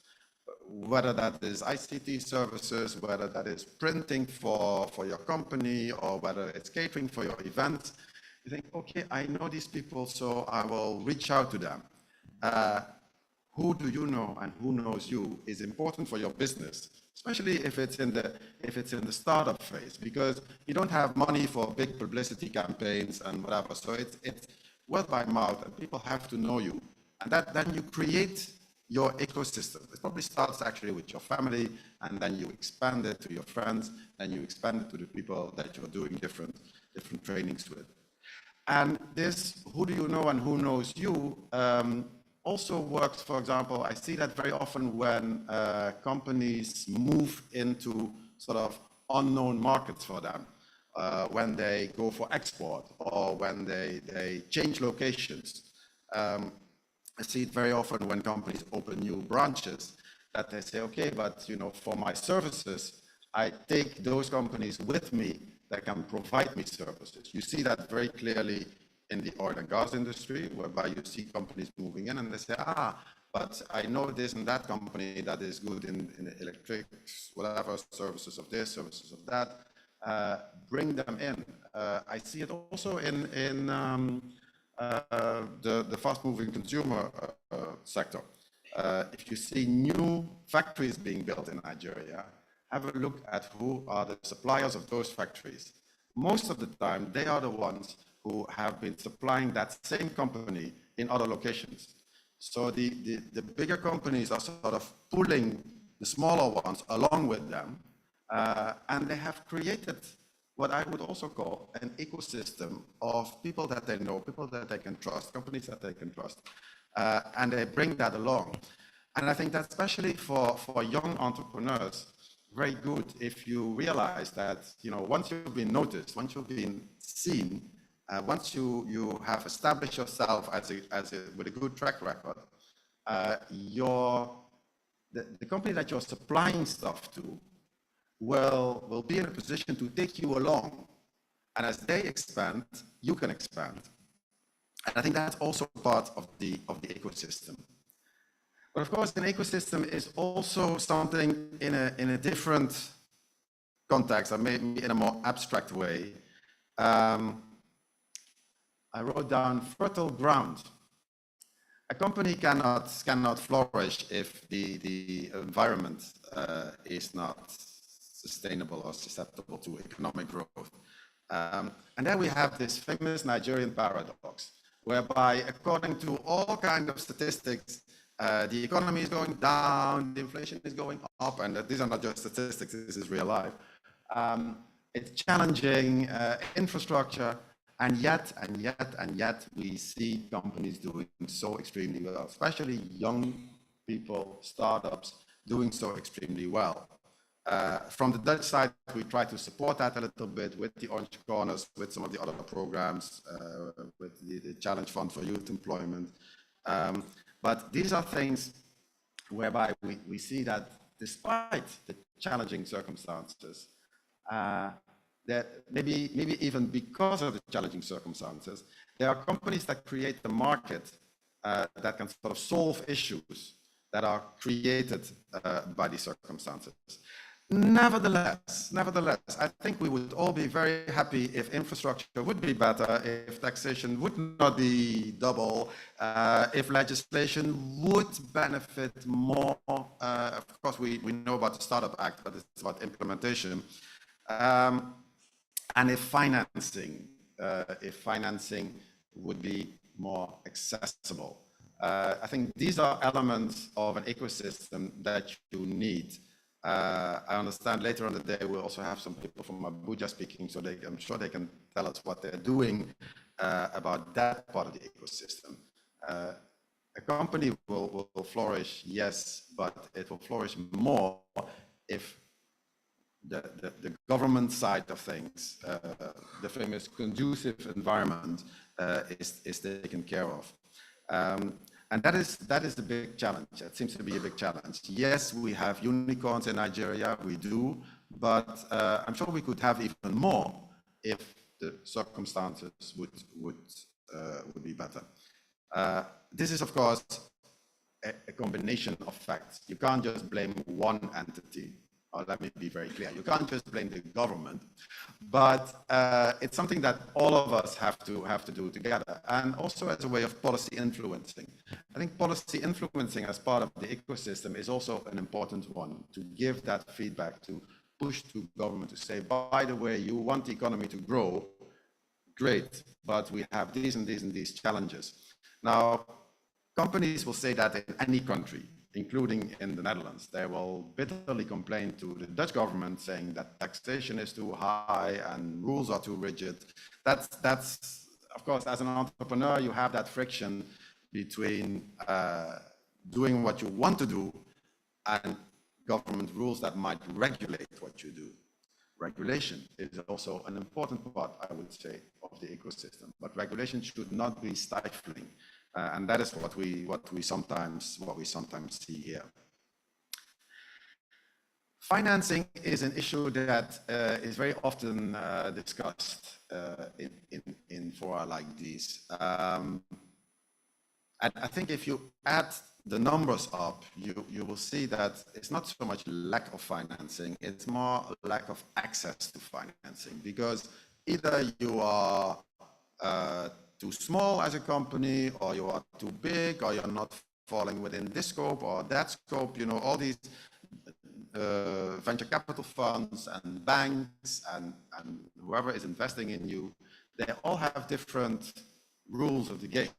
whether that is ICT services, whether that is printing for your company, or whether it's catering for your event. You think, okay, I know these people, so I will reach out to them. Who do you know and who knows you is important for your business, especially if it's in the startup phase, because you don't have money for big publicity campaigns and whatever. So it's word by mouth, and people have to know you, and then you create your ecosystem. It probably starts actually with your family, and then you expand it to your friends, and you expand it to the people that you're doing different trainings with. And this who do you know and who knows you also works. For example, I see that very often when companies move into sort of unknown markets for them, when they go for export or when they change locations. I see it very often when companies open new branches. that they say, okay, but for my services, I take those companies with me that can provide me services. You see that very clearly in the oil and gas industry, whereby you see companies moving in and they say, but I know this and that company that is good in electrics, whatever, services of this, services of that. Bring them in. I see it also in the fast-moving consumer sector. If you see new factories being built in Nigeria, have a look at who are the suppliers of those factories. Most of the time, they are the ones who have been supplying that same company in other locations. So the bigger companies are sort of pulling the smaller ones along with them, and they have created what I would also call an ecosystem of people that they know, people that they can trust, companies that they can trust, and they bring that along. And I think that's especially for young entrepreneurs, very good if you realize that, once you've been noticed, once you've been seen, once you have established yourself with a good track record, the company that you're supplying stuff to will be in a position to take you along. And as they expand, you can expand. And I think that's also part of the ecosystem. But of course, an ecosystem is also something in a different context, or maybe in a more abstract way. I wrote down fertile ground. A company cannot flourish if the environment is not sustainable or susceptible to economic growth. And then we have this famous Nigerian paradox, whereby according to all kinds of statistics, the economy is going down, the inflation is going up, and these are not just statistics, this is real life. It's challenging infrastructure, and yet we see companies doing so extremely well, especially young people, startups, doing so extremely well. From the Dutch side, we try to support that a little bit with the Orange Corners, with some of the other programs, with the Challenge Fund for Youth Employment. But these are things whereby we see that despite the challenging circumstances, that maybe even because of the challenging circumstances, there are companies that create the market that can sort of solve issues that are created by these circumstances. Nevertheless, I think we would all be very happy if infrastructure would be better, if taxation would not be double, if legislation would benefit more. Of course, we know about the Startup Act, but it's about implementation. And if financing would be more accessible. I think these are elements of an ecosystem that you need. I understand later on the day we'll also have some people from Abuja speaking, so I'm sure they can tell us what they're doing about that part of the ecosystem. A company will flourish, yes, but it will flourish more if the government side of things, the famous conducive environment, is taken care of. And that is the big challenge. It seems to be a big challenge. Yes, we have unicorns in Nigeria, we do, but I'm sure we could have even more if the circumstances would be better. This is, of course, a combination of facts. You can't just blame one entity. Or let me be very clear, you can't just blame the government, but it's something that all of us have to do together, and also as a way of policy influencing. I think policy influencing as part of the ecosystem is also an important one, to give that feedback, to push to government to say, by the way, you want the economy to grow, great, but we have these and these and these challenges. Now, companies will say that in any country, including in the Netherlands. They will bitterly complain to the Dutch government saying that taxation is too high and rules are too rigid. That's of course, as an entrepreneur, you have that friction between doing what you want to do and government rules that might regulate what you do. Regulation is also an important part, I would say, of the ecosystem, but regulation should not be stifling. And that is what we sometimes see here. Financing is an issue that is very often discussed in fora like these. And I think if you add the numbers up, you will see that it's not so much lack of financing, it's more lack of access to financing, because either you are too small as a company, or you are too big, or you're not falling within this scope or that scope. You know, all these venture capital funds and banks and whoever is investing in you, they all have different rules of the game.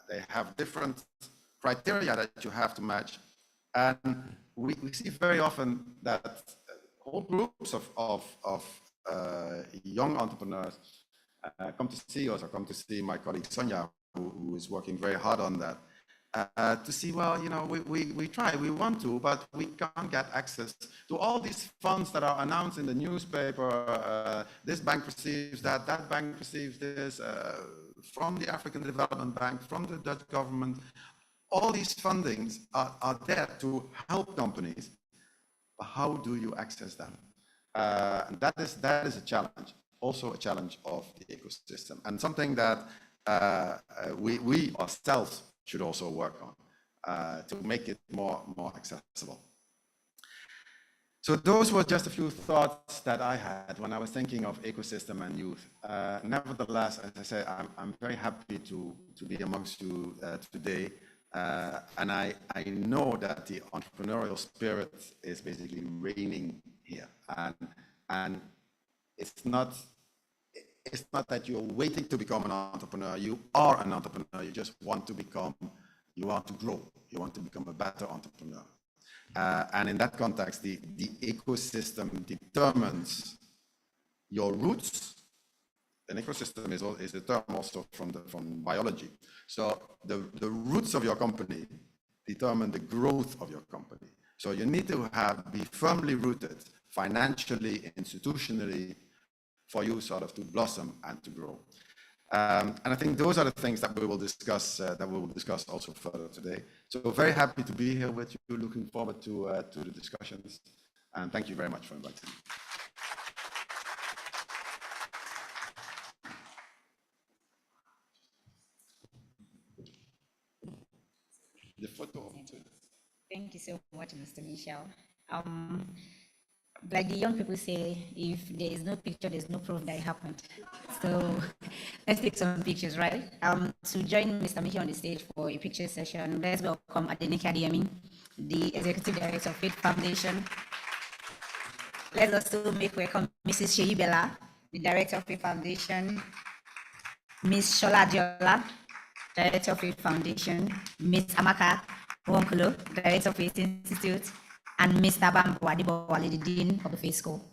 They have different criteria that you have to match. And we see very often that whole groups of young entrepreneurs come to see us, or come to see my colleague Sonia, who is working very hard on that, to see, well, you know, we try, we want to, but we can't get access to all these funds that are announced in the newspaper. This bank receives that, that bank receives this, from the African Development Bank, from the Dutch government. All these fundings are there to help companies, but how do you access them? And that is a challenge, also a challenge of the ecosystem, and something that we ourselves should also work on to make it more accessible. So those were just a few thoughts that I had when I was thinking of ecosystem and youth. Nevertheless, as I say, I'm very happy to be amongst you today. And I know that the entrepreneurial spirit is basically reigning here. And it's not that you're waiting to become an entrepreneur. You are an entrepreneur. You just want to become, you want to grow. You want to become a better entrepreneur. And in that context, the ecosystem determines your roots. An ecosystem is a term also from biology. So the roots of your company determine the growth of your company. So you need to be firmly rooted financially, institutionally, for you sort of to blossom and to grow. And I think those are the things that we will discuss also further today. So very happy to be here with you, looking forward to the discussions, and thank you very much for inviting me. The photo. Thank you so much, Mr. Michel. Like the young people say, if there is no picture, there's no proof that it happened. So let's take some pictures, right? To join Mr. Michel on the stage for a picture session, let's welcome Adenike Adeyemi, the Executive Director of Faith Foundation. Let's also make welcome Mrs. Sheyi Bella, the Director of Faith Foundation, Ms. Shola Diola, Director of Faith Foundation, Ms. Amaka Wonkolo, Director of Faith Institute, and Mr. Bambo Adibowale, the Dean of the Faith School.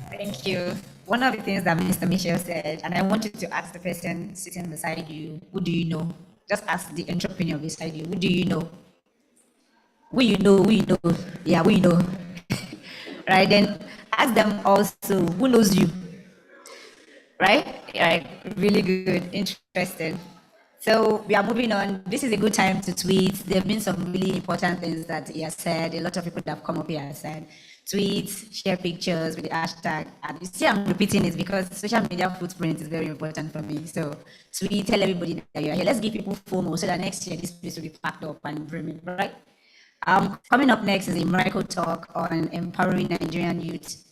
Thank you. One of the things that Mr. Michel said, and I want you to ask the person sitting beside you, who do you know? Just ask the entrepreneur beside you, who do you know? Who you know, yeah, who you know. Right, then ask them also, who knows you? Right, really good, interesting. So we are moving on. This is a good time to tweet. There have been some really important things that he has said. A lot of people that have come up here have said. Tweet, share pictures with the hashtag. And you see, I'm repeating it because social media footprint is very important for me. So tweet, tell everybody that you're here. Let's give people FOMO so that next year this place will be packed up and brimming, right? Coming up next is a miracle talk on empowering Nigerian youth.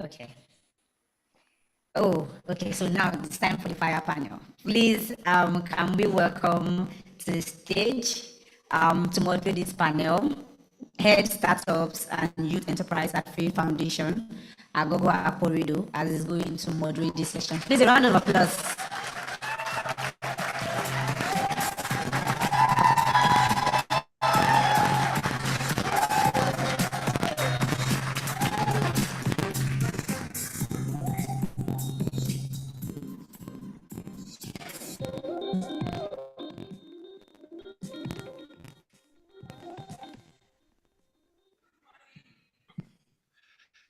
Okay. Oh, okay. So now it's time for the fire panel. Please, can we welcome to the stage to moderate this panel, Head Startups and Youth Enterprise at Faith Foundation, Agogo Aporido, as is going to moderate this session. Please, a round of applause.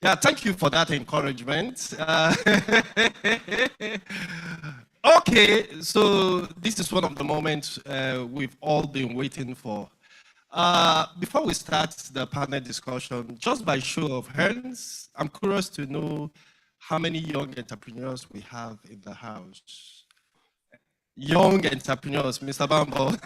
Yeah, thank you for that encouragement. Okay, so this is one of the moments we've all been waiting for. Before we start the panel discussion, just by show of hands, I'm curious to know how many young entrepreneurs we have in the house. Young entrepreneurs, Mr. Bambo.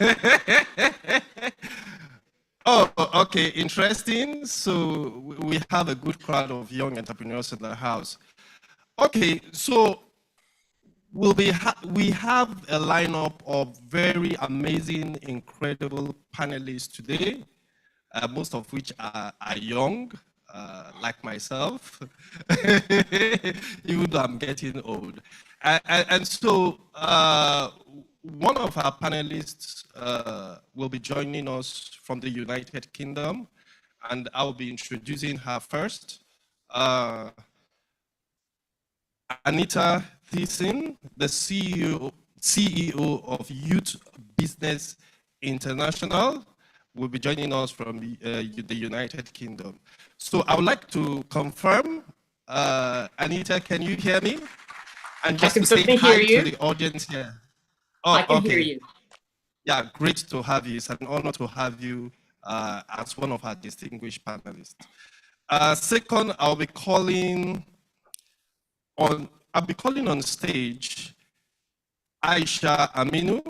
Oh, okay, interesting. So we have a good crowd of young entrepreneurs in the house. Okay, so we have a lineup of very amazing, incredible panelists today, most of which are young, like myself, even though I'm getting old. And so one of our panelists will be joining us from the United Kingdom, and I'll be introducing her first. Anita Thiessen, the CEO of Youth Business International, will be joining us from the United Kingdom. So I would like to confirm, Anita, can you hear me? And just to say hi to the audience here. Oh, I can okay. hear you. Yeah, great to have you. It's an honor to have you as one of our distinguished panelists. Second, I'll be calling on stage Aisha Aminu,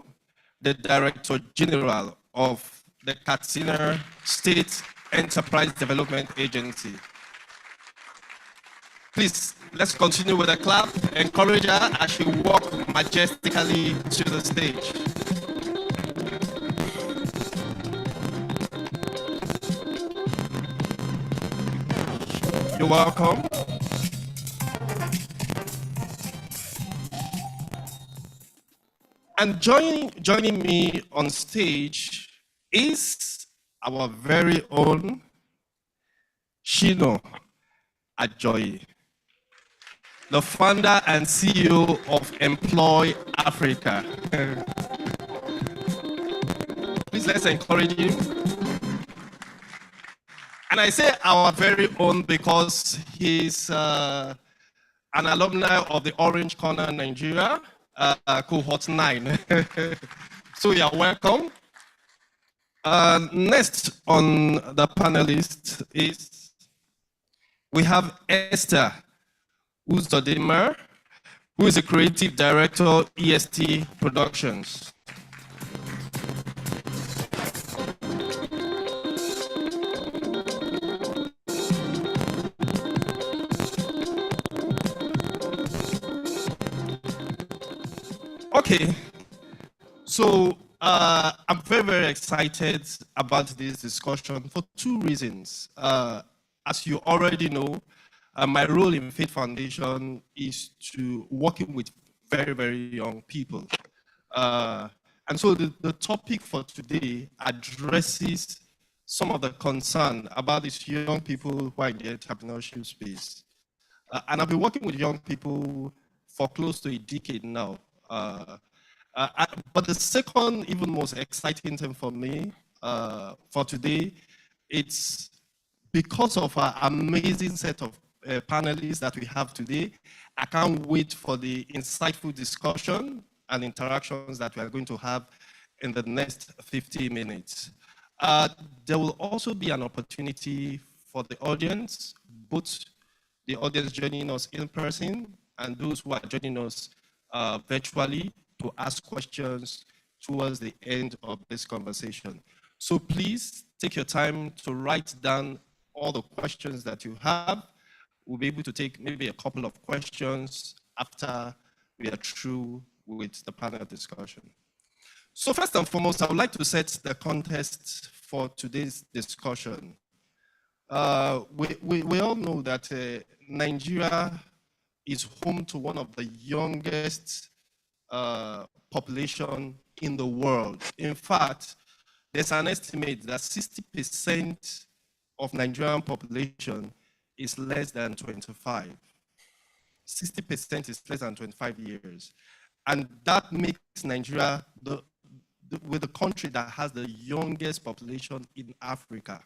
the Director General of the Katsina State Enterprise Development Agency. Please, let's continue with a clap. Encourage her as she walks majestically to the stage. You're welcome. And joining me on stage is our very own Shino Ajoyi, the founder and CEO of Employ Africa. Please let's encourage him. And I say our very own because he's an alumni of the Orange Corner Nigeria, cohort 9. So you're welcome. Next on the panelist is, we have Esther Uzodimmer, who is the Creative Director, EST Productions. Okay, so I'm very, very excited about this discussion for two reasons. As you already know, my role in Faith Foundation is to working with very, very young people. And so the topic for today addresses some of the concern about these young people who are in the entrepreneurship space. And I've been working with young people for close to a decade now. But the second, even most exciting thing for me for today, it's because of our amazing set of panelists that we have today. I can't wait for the insightful discussion and interactions that we are going to have in the next 50 minutes. There will also be an opportunity for the audience, both the audience joining us in person and those who are joining us virtually, to ask questions towards the end of this conversation. So please take your time to write down all the questions that you have. we'll be able to take maybe a couple of questions after we are through with the panel discussion. So first and foremost, I would like to set the context for today's discussion. We all know that Nigeria is home to one of the youngest population in the world. In fact, there's an estimate that 60% of Nigerian population is less than 25. 60% is less than 25 years. And that makes Nigeria with the country that has the youngest population in Africa.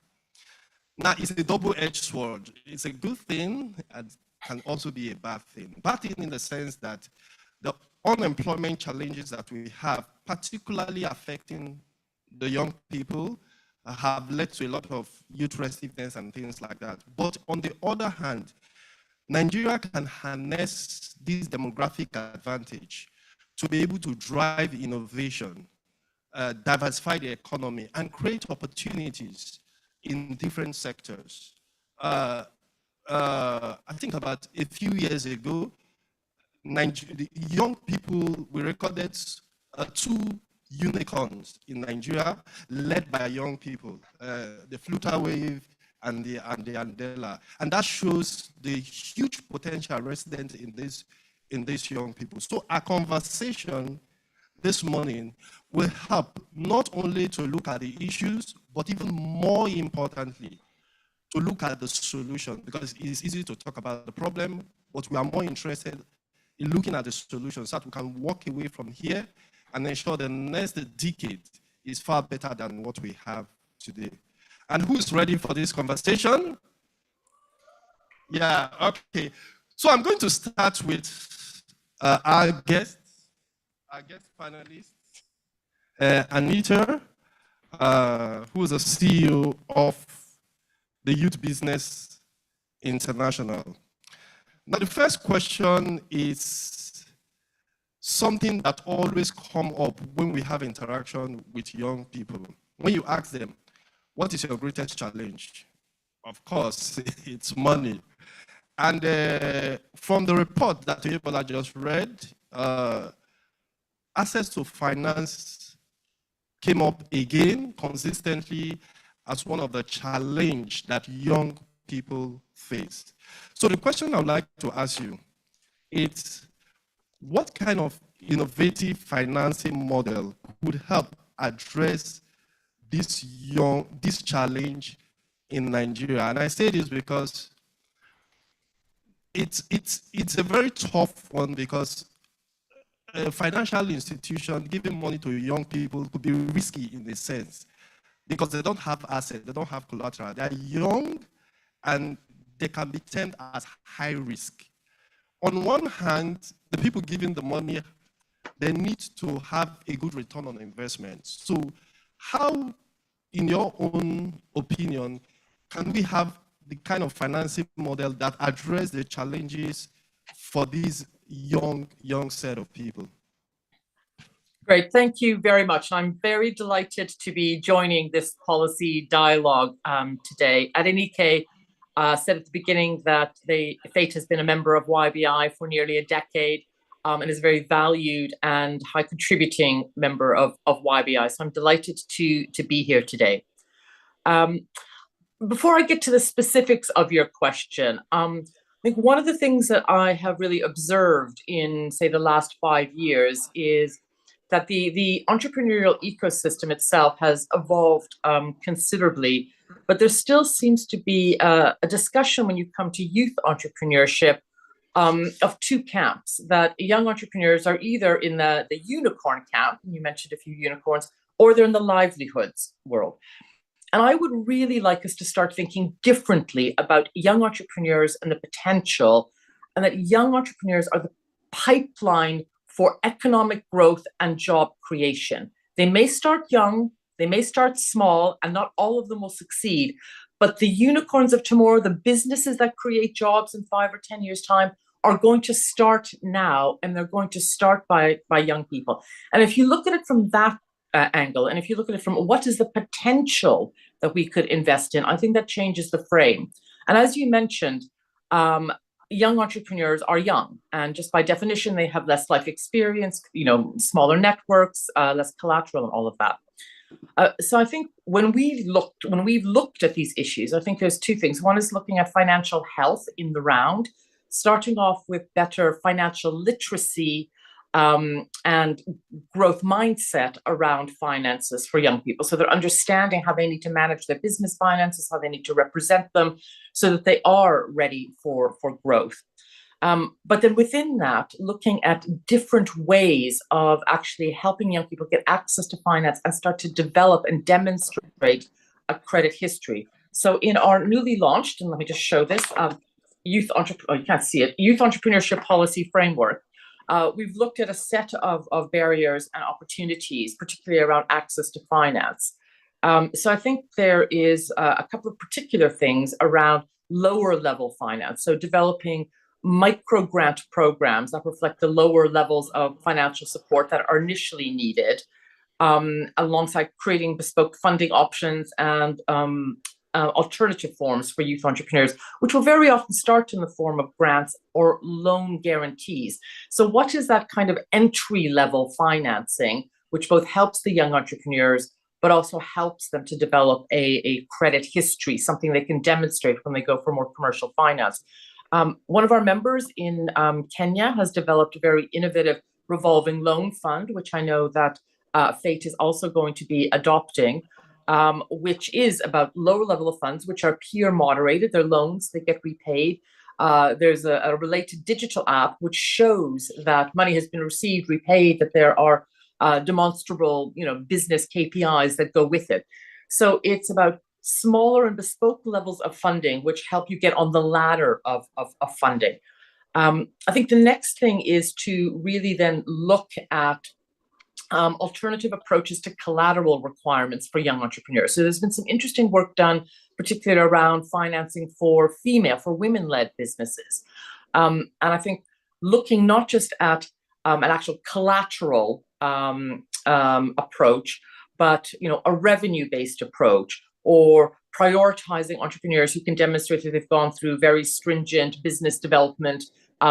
Now, it's a double-edged sword. It's a good thing and can also be a bad thing. Bad thing in the sense that the unemployment challenges that we have, particularly affecting the young people, have led to a lot of youth restiveness and things like that. But on the other hand, Nigeria can harness this demographic advantage to be able to drive innovation, diversify the economy, and create opportunities in different sectors. I think about a few years ago, the young people, we recorded 2 unicorns in Nigeria led by young people, the Flutter Wave and the Andela. And that shows the huge potential resident in these young people. So our conversation this morning will help not only to look at the issues, but even more importantly, to look at the solution, because it is easy to talk about the problem, but we are more interested in looking at the solution so that we can walk away from here and ensure the next decade is far better than what we have today. And who's ready for this conversation? Yeah, okay. So I'm going to start with our guest panelist, Anita, who is the CEO of the Youth Business International. Now, the first question is something that always comes up when we have interaction with young people. When you ask them, what is your greatest challenge? Of course, it's money. And from the report that Oduwole just read, access to finance came up again consistently as one of the challenges that young people face. So the question I would like to ask you is, what kind of innovative financing model would help address this challenge in Nigeria? And I say this because it's a very tough one, because a financial institution giving money to young people could be risky in a sense, because they don't have assets, they don't have collateral. They're young and they can be termed as high risk. On one hand, the people giving the money, they need to have a good return on investment. So how, in your own opinion, can we have the kind of financing model that address the challenges for these young set of people? Great, thank you very much. I'm very delighted to be joining this policy dialogue today. Adenike said at the beginning that FATE has been a member of YBI for nearly a decade and is a very valued and high contributing member of YBI. So I'm delighted to be here today. Before I get to the specifics of your question, I think one of the things that I have really observed in, say, the last 5 years is that the entrepreneurial ecosystem itself has evolved considerably, but there still seems to be a discussion when you come to youth entrepreneurship of 2 camps, that young entrepreneurs are either in the unicorn camp, and you mentioned a few unicorns, or they're in the livelihoods world. And I would really like us to start thinking differently about young entrepreneurs and the potential, and that young entrepreneurs are the pipeline for economic growth and job creation. They may start young, they may start small, and not all of them will succeed, but the unicorns of tomorrow, the businesses that create jobs in 5 or 10 years' time, are going to start now, and they're going to start by young people. And if you look at it from that angle, and if you look at it from what is the potential that we could invest in, I think that changes the frame. And as you mentioned, young entrepreneurs are young, and just by definition, they have less life experience, smaller networks, less collateral, and all of that. So I think when we've looked at these issues, I think there's two things. One is looking at financial health in the round, starting off with better financial literacy and growth mindset around finances for young people. So they're understanding how they need to manage their business finances, how they need to represent them so that they are ready for growth. But then within that, looking at different ways of actually helping young people get access to finance and start to develop and demonstrate a credit history. So in our newly launched, and let me just show this, you can't see it, Youth Entrepreneurship Policy Framework, we've looked at a set of barriers and opportunities, particularly around access to finance. So I think there is a couple of particular things around lower level finance. So developing micro grant programs that reflect the lower levels of financial support that are initially needed, alongside creating bespoke funding options and alternative forms for youth entrepreneurs, which will very often start in the form of grants or loan guarantees. So what is that kind of entry-level financing, which both helps the young entrepreneurs, but also helps them to develop a credit history, something they can demonstrate when they go for more commercial finance. One of our members in Kenya has developed a very innovative revolving loan fund, which I know that FATE is also going to be adopting, which is about lower level of funds, which are peer moderated. They're loans, they get repaid. There's a related digital app which shows that money has been received, repaid, that there are demonstrable, business KPIs that go with it. So it's about smaller and bespoke levels of funding, which help you get on the ladder of funding. I think the next thing is to really then look at alternative approaches to collateral requirements for young entrepreneurs. So there's been some interesting work done, particularly around financing for women-led businesses. And I think looking not just at an actual collateral approach, but a revenue-based approach, or prioritizing entrepreneurs who can demonstrate that they've gone through very stringent business development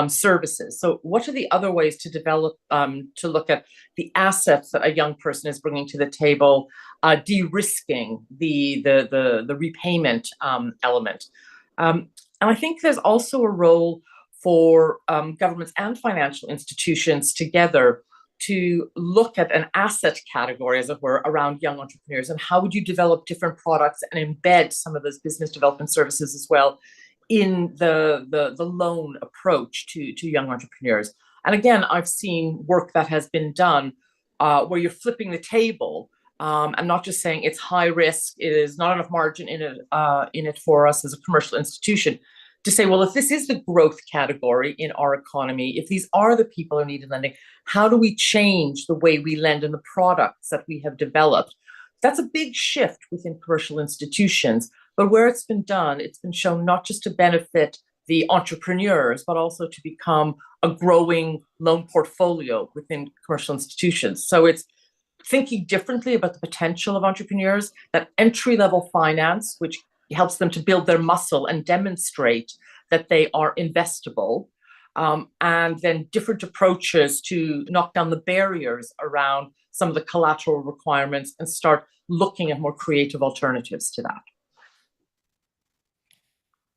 services. So what are the other ways to develop, to look at the assets that a young person is bringing to the table, de-risking the repayment element. And I think there's also a role for governments and financial institutions together to look at an asset category, as it were, around young entrepreneurs, and how would you develop different products and embed some of those business development services as well in the loan approach to young entrepreneurs. And again, I've seen work that has been done where you're flipping the table and not just saying it's high risk, it is not enough margin in it for us as a commercial institution, to say, well, if this is the growth category in our economy, if these are the people who need lending, how do we change the way we lend and the products that we have developed? That's a big shift within commercial institutions, but where it's been done, it's been shown not just to benefit the entrepreneurs, but also to become a growing loan portfolio within commercial institutions. So it's thinking differently about the potential of entrepreneurs, that entry-level finance, which helps them to build their muscle and demonstrate that they are investable, and then different approaches to knock down the barriers around some of the collateral requirements and start looking at more creative alternatives to that.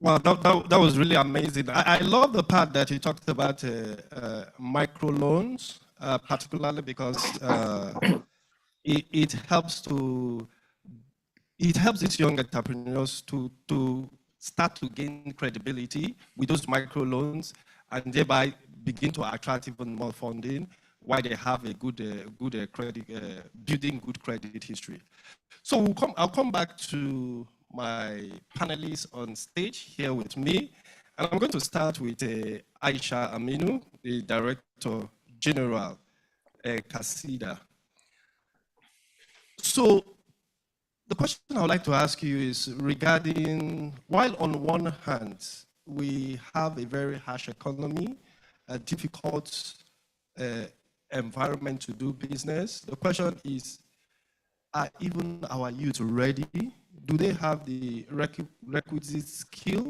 Well, that was really amazing. I love the part that you talked about microloans, particularly because it helps these young entrepreneurs to start to gain credibility with those microloans, and thereby begin to attract even more funding while they have a good credit, building good credit history. So I'll come back to my panelists on stage here with me, and I'm going to start with Aisha Aminu, the Director General, CASIDA. So the question I would like to ask you is regarding, while on one hand, we have a very harsh economy, a difficult environment to do business, the question is, are even our youth ready? Do they have the requisite skill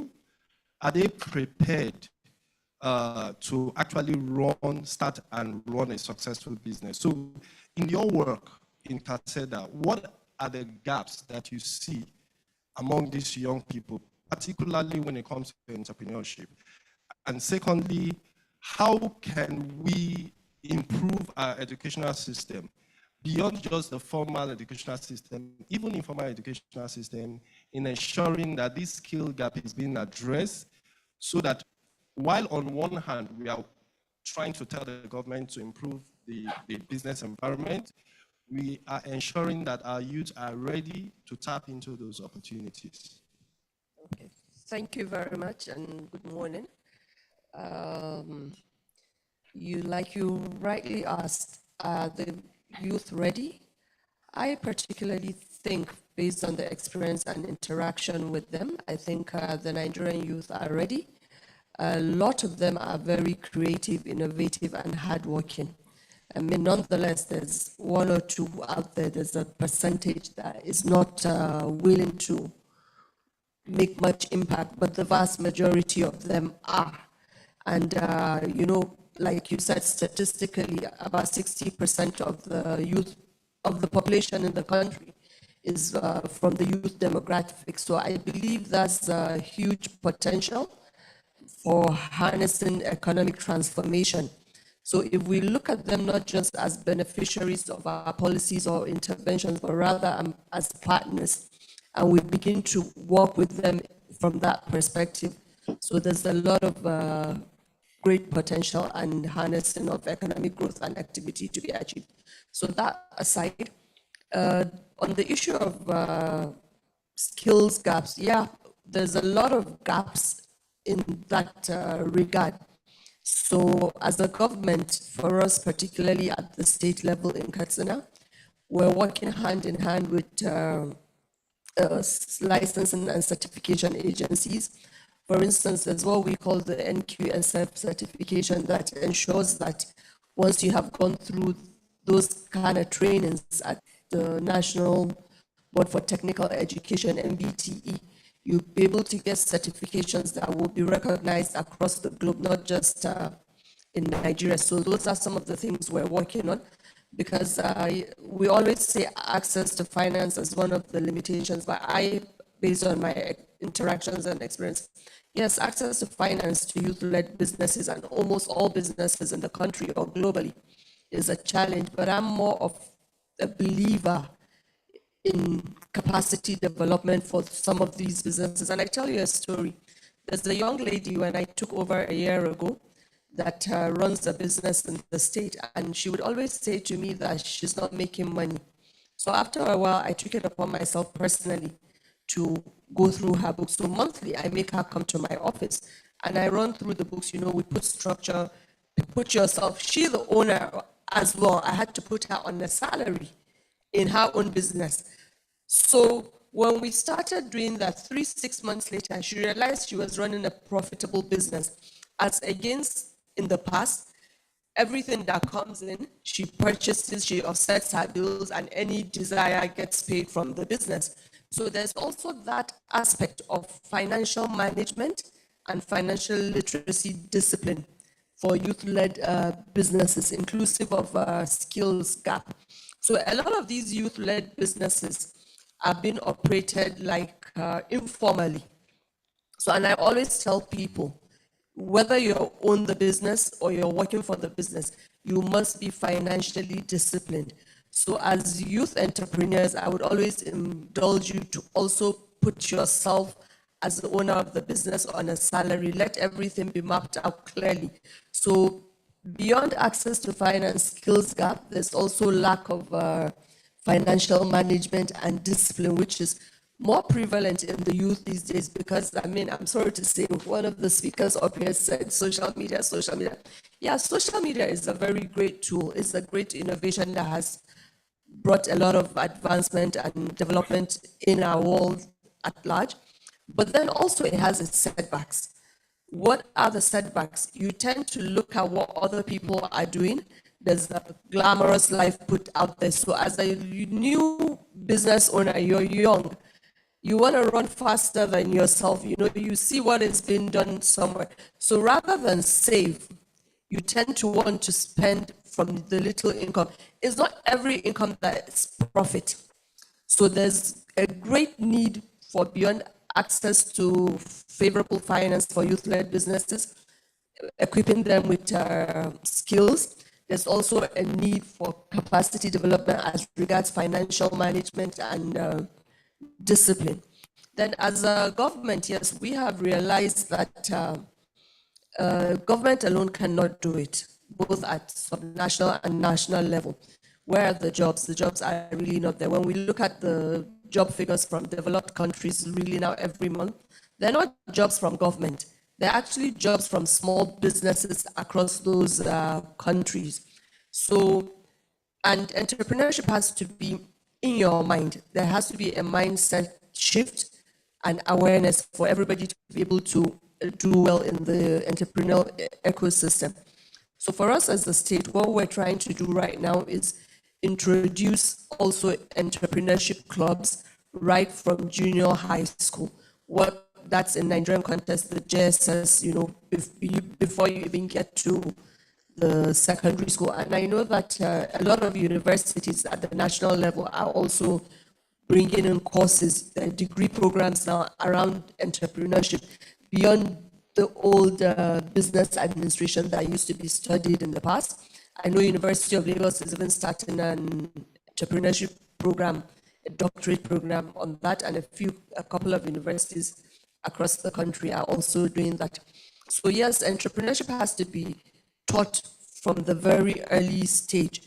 are they prepared to actually start and run a successful business? So in your work in Kaseda, what are the gaps that you see among these young people, particularly when it comes to entrepreneurship? And secondly, how can we improve our educational system beyond just the formal educational system, even informal educational system, in ensuring that this skill gap is being addressed, so that while on one hand we are trying to tell the government to improve the business environment, we are ensuring that our youth are ready to tap into those opportunities. Okay, thank you very much and good morning. Like you rightly asked, are the youth ready? I particularly think, based on the experience and interaction with them, I think the Nigerian youth are ready. A lot of them are very creative, innovative, and hardworking. I mean, nonetheless, there's one or two out there, there's a percentage that is not willing to make much impact, but the vast majority of them are. And, you know, like you said, statistically, about 60% of the youth, of the population in the country is from the youth demographic. So I believe that's a huge potential for harnessing economic transformation. So if we look at them not just as beneficiaries of our policies or interventions, but rather as partners, and we begin to work with them from that perspective. So there's a lot of great potential and harnessing of economic growth and activity to be achieved. So that aside, on the issue of skills gaps, yeah, there's a lot of gaps in that regard. So as a government, for us, particularly at the state level in Katsina, we're working hand in hand with licensing and certification agencies. For instance, there's what we call the NQSF certification that ensures that once you have gone through those kind of trainings at the National Board for Technical Education, MBTE, you'll be able to get certifications that will be recognized across the globe, not just in Nigeria. So those are some of the things we're working on, because we always say access to finance is one of the limitations, but based on my interactions and experience, yes, access to finance to youth-led businesses and almost all businesses in the country or globally is a challenge, but I'm more of a believer in capacity development for some of these businesses. And I tell you a story. There's a young lady when I took over a year ago that runs a business in the state, and she would always say to me that she's not making money. So after a while, I took it upon myself personally to go through her books. So monthly, I make her come to my office and I run through the books. You know, we put structure, put yourself, she's the owner as well. I had to put her on a salary in her own business. So when we started doing that, 6 months later, she realized she was running a profitable business. As against in the past, everything that comes in, she purchases, she offsets her bills, and any desire gets paid from the business. So there's also that aspect of financial management and financial literacy discipline for youth-led businesses, inclusive of skills gap. So a lot of these youth-led businesses are being operated like informally. So, and I always tell people, whether you own the business or you're working for the business, you must be financially disciplined. So as youth entrepreneurs, I would always indulge you to also put yourself as the owner of the business on a salary. Let everything be mapped out clearly. So beyond access to finance skills gap, there's also lack of financial management and discipline, which is more prevalent in the youth these days, because, I mean, I'm sorry to say, one of the speakers up here said social media. Yeah, social media is a very great tool. It's a great innovation that has brought a lot of advancement and development in our world at large. But then also it has its setbacks. What are the setbacks? You tend to look at what other people are doing. There's a glamorous life put out there. So as a new business owner, you're young, You want to run faster than yourself. You know, you see what is being done somewhere. So rather than save, you tend to want to spend from the little income. It's not every income that's profit. So there's a great need for beyond access to favorable finance for youth-led businesses, equipping them with skills. There's also a need for capacity development as regards financial management and discipline. Then as a government, yes, we have realized that government alone cannot do it, both at subnational and national level. Where are the jobs? The jobs are really not there. When we look at the job figures from developed countries, really now every month, they're not jobs from government. They're actually jobs from small businesses across those countries. So, and entrepreneurship has to be in your mind. There has to be a mindset shift and awareness for everybody to be able to do well in the entrepreneurial ecosystem. So for us as a state, what we're trying to do right now is introduce also entrepreneurship clubs right from junior high school. What that's in Nigerian context, the JSS, you know, before you even get to the secondary school. And I know that a lot of universities at the national level are also bringing in courses, degree programs now around entrepreneurship beyond the old business administration that used to be studied in the past. I know University of Lagos is even starting an entrepreneurship program, a doctorate program on that, and a couple of universities across the country are also doing that. So yes, entrepreneurship has to be taught from the very early stage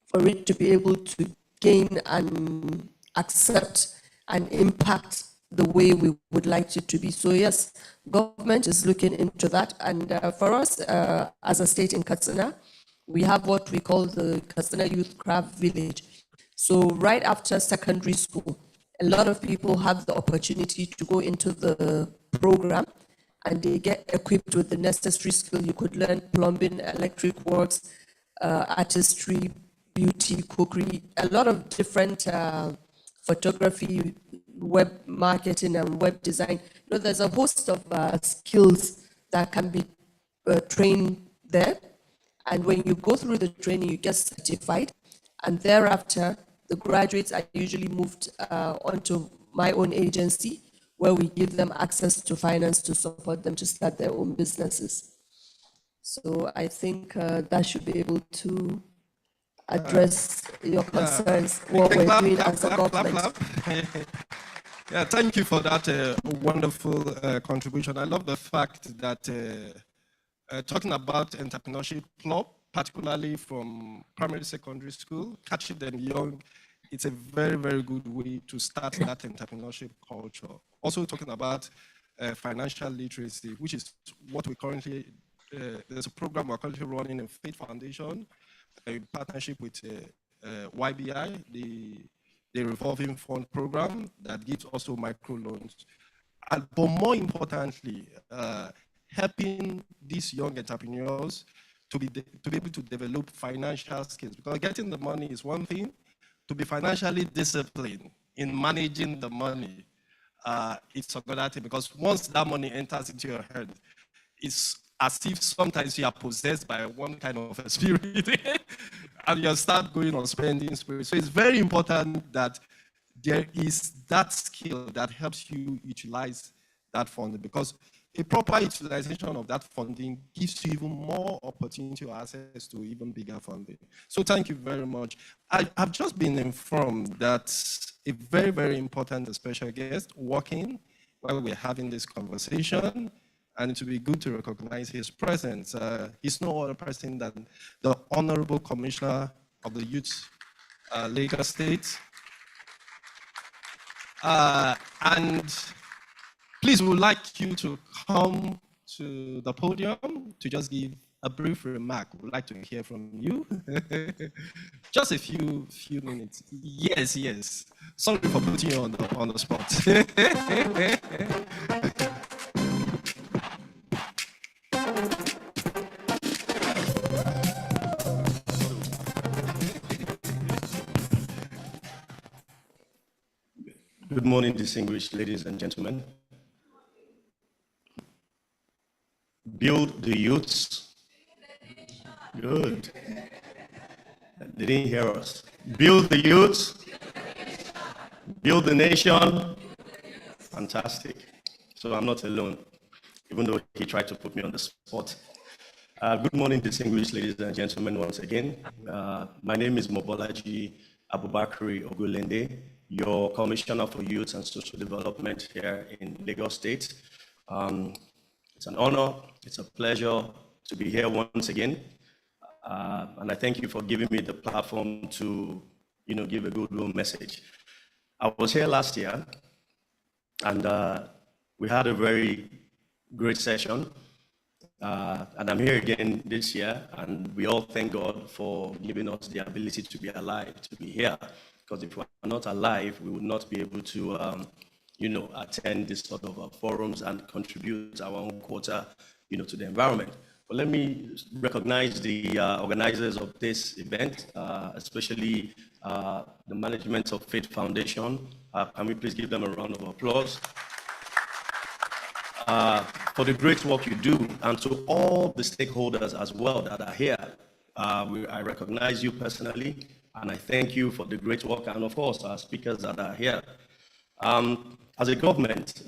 for it to be able to gain and accept and impact the way we would like it to be. So yes, government is looking into that. And for us, as a state in Katsina, we have what we call the Katsina Youth Craft Village. So right after secondary school, a lot of people have the opportunity to go into the program and they get equipped with the necessary skill. You could learn plumbing, electric works, artistry, beauty, cookery, a lot of different photography, web marketing, and web design. You know, there's a host of skills that can be trained there. And when you go through the training, you get certified. And thereafter, the graduates are usually moved onto my own agency, where we give them access to finance to support them to start their own businesses. So I think that should be able to address your concerns, what we're doing as a government. Yeah, thank you for that wonderful contribution. I love the fact that talking about entrepreneurship club, particularly from primary, secondary school, catching them young, it's a very, very good way to start that entrepreneurship culture. Also talking about financial literacy, which is what we currently, there's a program we're currently running in Faith Foundation, in partnership with YBI, the revolving fund program that gives also microloans. But more importantly, helping these young entrepreneurs to be able to develop financial skills. Because getting the money is one thing, to be financially disciplined in managing the money, it's another thing. Because once that money enters into your head, it's as if sometimes you are possessed by one kind of a spirit and you start going on spending spirit. So it's very important that there is that skill that helps you utilize that funding, because a proper utilization of that funding gives you even more opportunity or access to even bigger funding. So thank you very much. I've just been informed that a very, very important special guest working while we're having this conversation, and it would be good to recognize his presence. He's no other person than the Honourable Commissioner of the Youth, Lagos State. And please, we would like you to come to the podium to just give a brief remark. We'd like to hear from you. Just a few minutes. Yes, yes. Sorry for putting you on the spot. Good morning, distinguished ladies and gentlemen. Build the youths. Good. They didn't hear us. Build the youths. Build the nation. Fantastic. So I'm not alone, even though he tried to put me on the spot. Good morning, distinguished ladies and gentlemen, once again. My name is Mobolaji Abubakari Ogulende, your Commissioner for Youth and Social Development here in Lagos State. It's an honor, it's a pleasure to be here once again. And I thank you for giving me the platform to, give a goodwill message. I was here last year, and we had a very great session. And I'm here again this year, and we all thank God for giving us the ability to be alive, to be here. Because if we're not alive, we would not be able to, attend this sort of forums and contribute our own quota, to the environment. But let me recognize the organizers of this event, especially the management of Faith Foundation. Can we please give them a round of applause? For the great work you do, and to all the stakeholders as well that are here. I recognize you personally, and I thank you for the great work, and of course, our speakers that are here. As a government,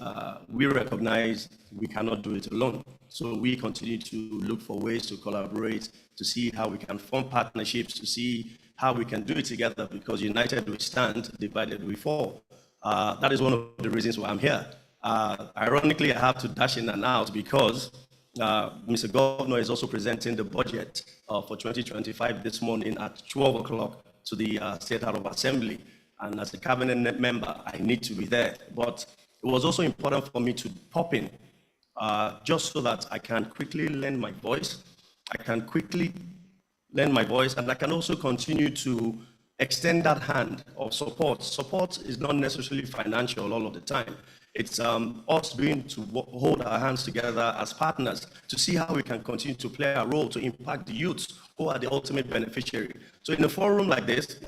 we recognize we cannot do it alone. So we continue to look for ways to collaborate, to see how we can form partnerships, to see how we can do it together, because united we stand, divided we fall. That is one of the reasons why I'm here. Ironically, I have to dash in and out because Mr. Governor is also presenting the budget for 2025 this morning at 12 o'clock to the State House of Assembly. And as a cabinet member, I need to be there. But it was also important for me to pop in just so that I can quickly lend my voice. And I can also continue to extend that hand of support. Support is not necessarily financial all of the time. It's us being to hold our hands together as partners to see how we can continue to play a role to impact the youths who are the ultimate beneficiary. So in a forum like this,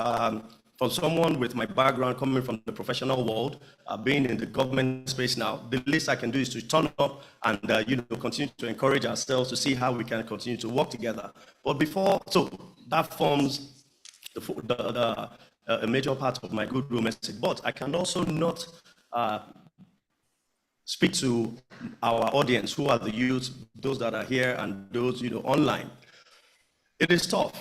for someone with my background coming from the professional world, being in the government space now, the least I can do is to turn up and continue to encourage ourselves to see how we can continue to work together. But so that forms a major part of my goodwill message. But I can also not speak to our audience, who are the youth, those that are here and those online. It is tough.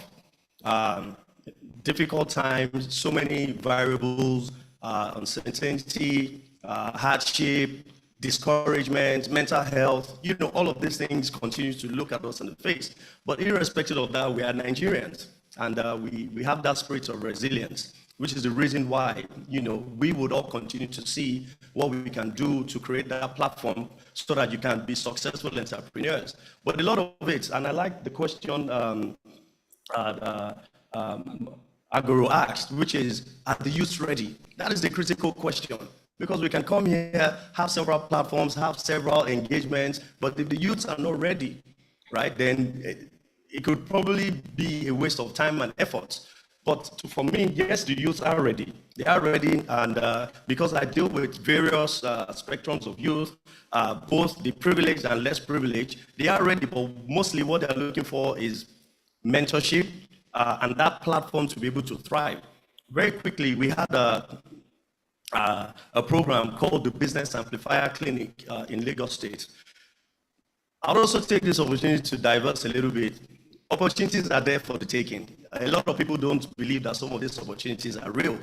Difficult times, so many variables, uncertainty, hardship, discouragement, mental health, all of these things continue to look at us in the face. But irrespective of that, we are Nigerians, and we have that spirit of resilience, which is the reason why, we would all continue to see what we can do to create that platform so that you can be successful entrepreneurs. But a lot of it, and I like the question Agoro asked, which is, are the youth ready? That is the critical question, because we can come here, have several platforms, have several engagements, but if the youths are not ready, right, then it could probably be a waste of time and effort. But for me, yes, the youth are ready. They are ready, and because I deal with various spectrums of youth, both the privileged and less privileged, they are ready, but mostly what they're looking for is mentorship and that platform to be able to thrive. Very quickly, we had a program called the Business Amplifier Clinic in Lagos State. I'll also take this opportunity to diverse a little bit. Opportunities are there for the taking. A lot of people don't believe that some of these opportunities are real.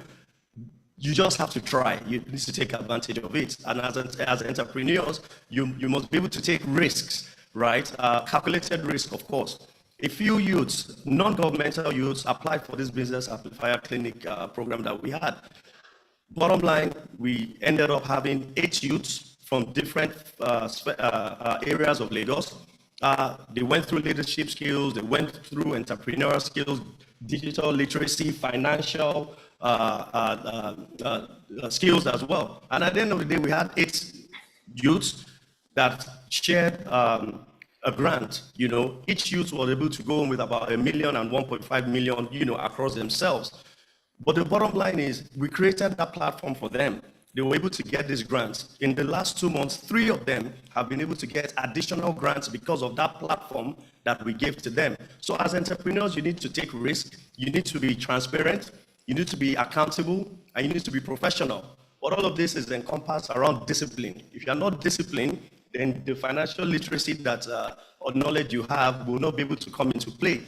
You just have to try. You need to take advantage of it. And as entrepreneurs, you must be able to take risks, right? Calculated risk, of course. A few youths, non-governmental youths, applied for this Business Amplifier Clinic program that we had. Bottom line, we ended up having 8 youths from different areas of Lagos. They went through leadership skills, they went through entrepreneurial skills, digital literacy, financial skills as well. And at the end of the day, we had 8 youths that shared a grant. Each youth was able to go in with about $1 million and 1.5 million, across themselves. But the bottom line is, we created that platform for them. they were able to get these grants. In the last 2 months, 3 of them have been able to get additional grants because of that platform that we gave to them. So as entrepreneurs, you need to take risk, you need to be transparent, you need to be accountable, and you need to be professional. But all of this is encompassed around discipline. If you're not disciplined, then the financial literacy that or knowledge you have will not be able to come into play.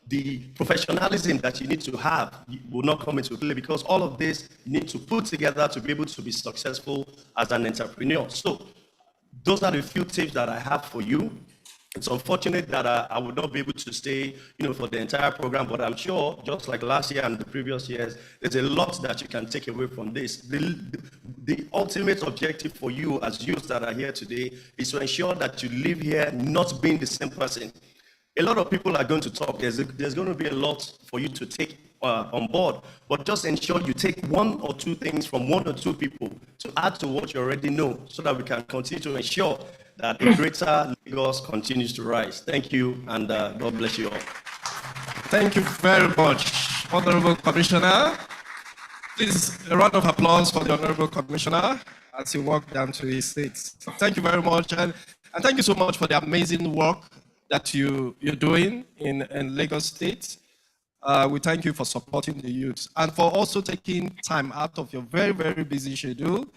The professionalism that you need to have will not come into play, because all of this need to put together to be able to be successful as an entrepreneur. So those are the few tips that I have for you. It's unfortunate that I would not be able to stay, for the entire program, but I'm sure, just like last year and the previous years, there's a lot that you can take away from this. The ultimate objective for you as youths that are here today is to ensure that you live here not being the same person. A lot of people are going to talk. There's going to be a lot for you to take on board, but just ensure you take 1 or 2 things from 1 or 2 people to add to what you already know, so that we can continue to ensure that the greater Lagos continues to rise. Thank you, and God bless you all. Thank you very much, Honourable Commissioner. Please, a round of applause for the Honourable Commissioner as he walked down to his seat. Thank you very much, and thank you so much for the amazing work that you're doing in Lagos State. We thank you for supporting the youth and for also taking time out of your very, very busy schedule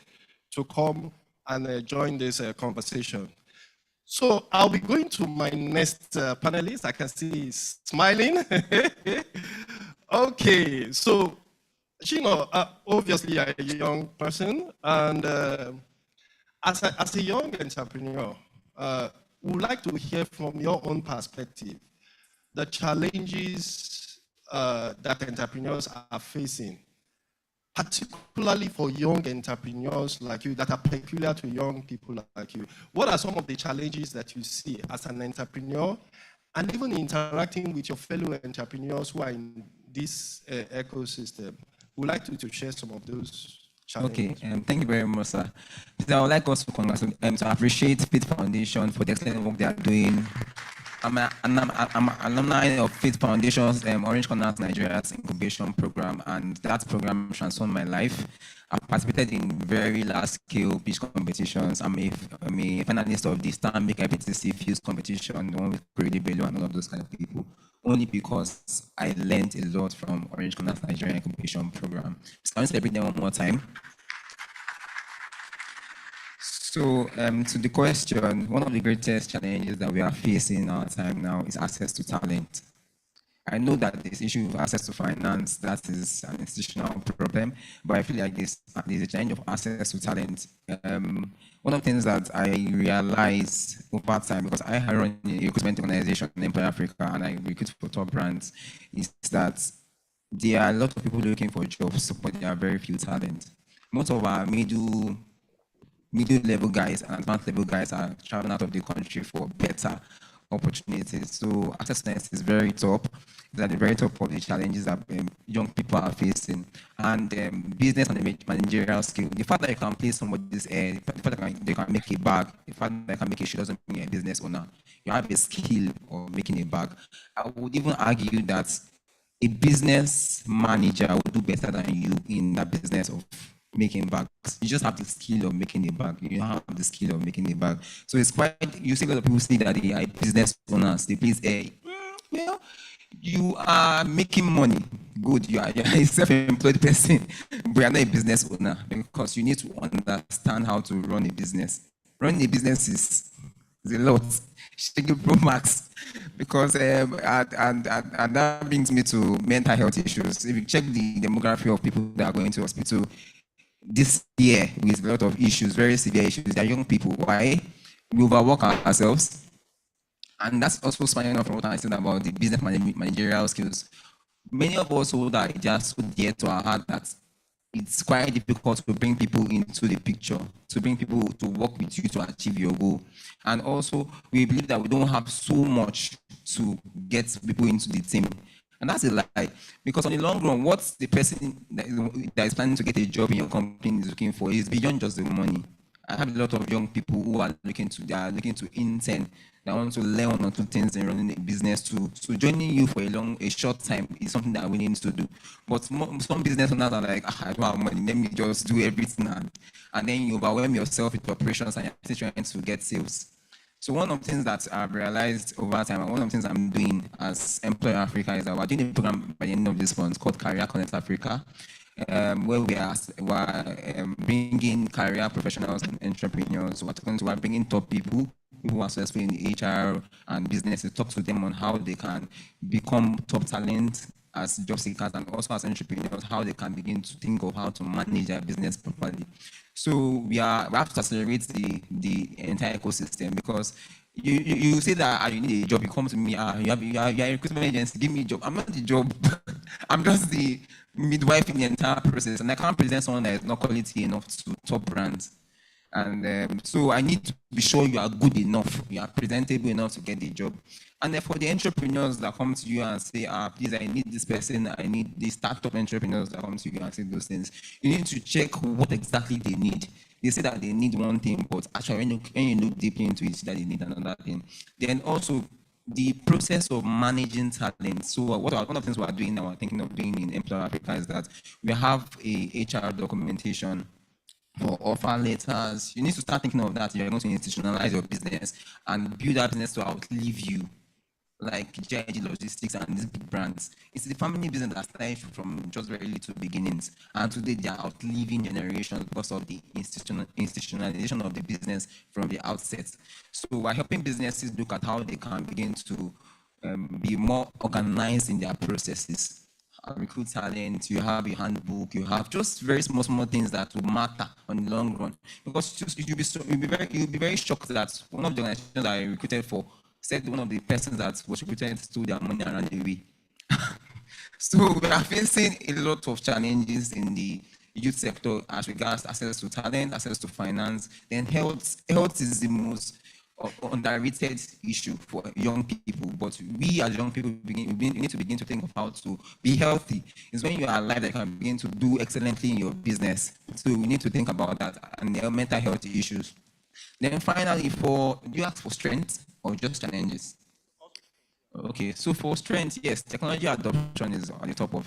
to come and join this conversation. So I'll be going to my next panelist. I can see he's smiling. Okay, so Shino, obviously you're a young person, and as a young entrepreneur, we would like to hear from your own perspective the challenges that entrepreneurs are facing, particularly for young entrepreneurs like you, that are peculiar to young people like you. What are some of the challenges that you see as an entrepreneur, and even interacting with your fellow entrepreneurs who are in this ecosystem? We'd like to share some of those challenges. Okay, thank you very much, sir. I would like us to appreciate Faith Foundation for the excellent work they are doing. I'm an alumni of Faith Foundation's Orange Corners Nigeria's incubation program, and that program transformed my life. I've participated in very large-scale pitch competitions. I'm a finalist of the Stanbic IPTC Fuse competition, the one with Brady Bello and all of those kind of people, only because I learned a lot from Orange Corners Nigeria incubation program. So can we celebrate them one more time? So to the question, one of the greatest challenges that we are facing in our time now is access to talent. I know that this issue of access to finance, that is an institutional problem, but I feel like there's a challenge of access to talent. One of the things that I realized over time, because I run a recruitment organization in Employer Africa and I recruit for top brands, is that there are a lot of people looking for jobs, but there are very few talent. Most of our middle-level guys and advanced level guys are traveling out of the country for better opportunities. So access to talent is very top. It's at the very top of the challenges that young people are facing. And business on the managerial skill, the fact that you can play somebody's the fact that they can make a bag, the fact that they can make a shoe doesn't mean you're a business owner. You have a skill of making a bag. I would even argue that a business manager will do better than you in that business of making bags. You just have the skill of making a bag. You don't have the skill of making a bag. So it's quite, you see a lot of people say that they are business owners. They please, well, you are making money. Good, you are a self-employed person, but you're not a business owner, because you need to understand how to run a business. Running a business is a lot. Shake Pro Max, because and that brings me to mental health issues. If you check the demography of people that are going to hospital this year with a lot of issues, very severe issues, they are young people. Why? We overwork ourselves. And that's also spinning off from what I said about the business managerial skills. Many of us hold that just so dear to our heart that it's quite difficult to bring people into the picture, to bring people to work with you to achieve your goal. And also, we believe that we don't have so much to get people into the team. And that's a lie, because on the long run, what the person that is planning to get a job in your company is looking for is beyond just the money. I have a lot of young people who are looking to intern. that want to learn one or two things in running a business too. So joining you for a short time is something that we need to do. But some business owners are like, I don't have money, let me just do everything, and then you overwhelm yourself with operations and you're still trying to get sales. So one of the things that I've realized over time, and one of the things I'm doing as Employer Africa is that we're doing a program by the end of this month called Career Connect Africa, where we're bringing career professionals and entrepreneurs. We're bringing top people who are successful in HR and business to talk to them on how they can become top talent as job seekers and also as entrepreneurs, how they can begin to think of how to manage their business properly. So we have to accelerate the entire ecosystem, because you say that you need a job, you come to me, you're a recruitment agency, give me a job. I'm not the job, I'm just the midwife in the entire process, and I can't present someone that is not quality enough to top brands. And so I need to be sure you are good enough, you are presentable enough to get the job. And then for the entrepreneurs that come to you and say, please, I need this person, I need the startup entrepreneurs that come to you and say those things, you need to check what exactly they need. They say that they need one thing, but actually when you look deeply into it, that they need another thing. Then also the process of managing talent. So one of the things we're doing now, we're thinking of doing in Employer Africa, is that we have a HR documentation for offer letters. You need to start thinking of that. You're going to institutionalize your business and build that business to outlive you, like GIG Logistics and these big brands. It's the family business that started from just very little beginnings, and today they are outliving generations because of the institutionalization of the business from the outset. So we're helping businesses look at how they can begin to be more organized in their processes. Recruit talent, you have a handbook, you have just very small things that will matter on the long run. Because you'll be very shocked that one of the organizations that I recruited for said one of the persons that was recruited stole their money and ran away. So we are facing a lot of challenges in the youth sector as regards access to talent, access to finance. Then health is the most underrated issue for young people, but we as young people we need to begin to think of how to be healthy. It's when you are alive that you can begin to do excellently in your business. So we need to think about that and the mental health issues. Then finally, do you ask for strength or just challenges? Okay, so for strength, yes, technology adoption is on the top of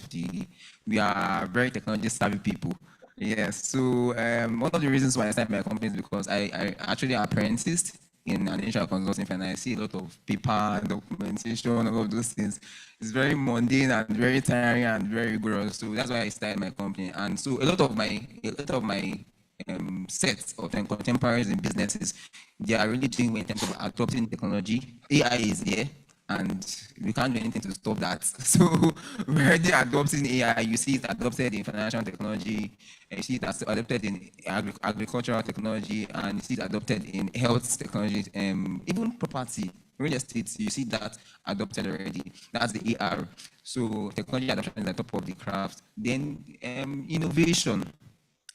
we are very technology savvy people. Yes, so one of the reasons why I started my company is because I actually apprenticed in an HR consulting firm, and I see a lot of paper, documentation, all of those things. It's very mundane and very tiring and very rigorous. So that's why I started my company. And so a lot of my sets of contemporaries in businesses, they are really doing well in terms of adopting technology. AI is there, and we can't do anything to stop that. So we're already adopting AI. You see it adopted in financial technology, you see it adopted in agricultural technology, and you see it adopted in health technology, even property, real estate, you see that adopted already. That's the AR. So technology adoption is at the top of the craft. Then innovation.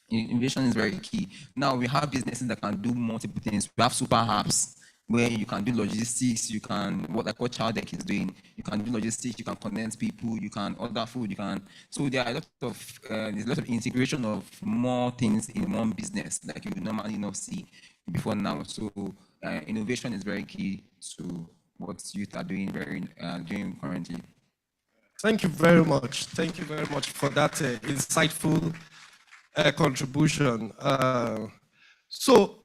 Innovation is very key. Now we have businesses that can do multiple things. We have super apps where you can do logistics, you can, what Childek is doing, you can do logistics, you can connect people, you can order food, you can, so there are there's a lot of integration of more things in one business like you would normally not see before now. So innovation is very key to what youth are doing doing currently. Thank you very much. Thank you very much for that insightful contribution. So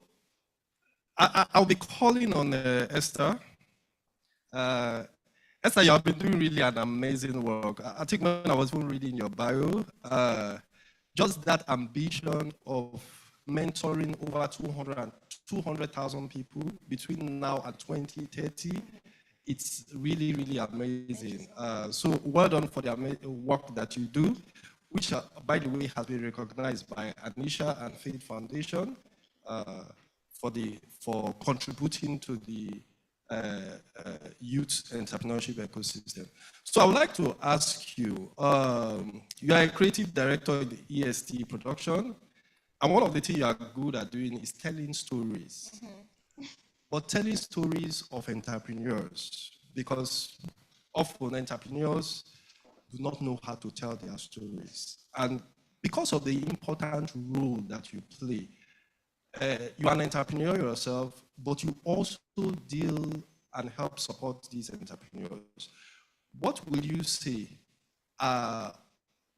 I'll be calling on Esther. Esther, you have been doing really an amazing work. I think when I was even reading your bio, just that ambition of mentoring over 200,000 people between now and 2030, it's really, really amazing. So well done for the work that you do, which, by the way, has been recognized by Anisha and Faith Foundation for contributing to the youth entrepreneurship ecosystem. So I would like to ask you, you are a creative director in the EST production, and one of the things you are good at doing is telling stories. Mm-hmm. But telling stories of entrepreneurs, because often entrepreneurs do not know how to tell their stories. And because of the important role that you play, you are an entrepreneur yourself, but you also deal and help support these entrepreneurs, what will you say are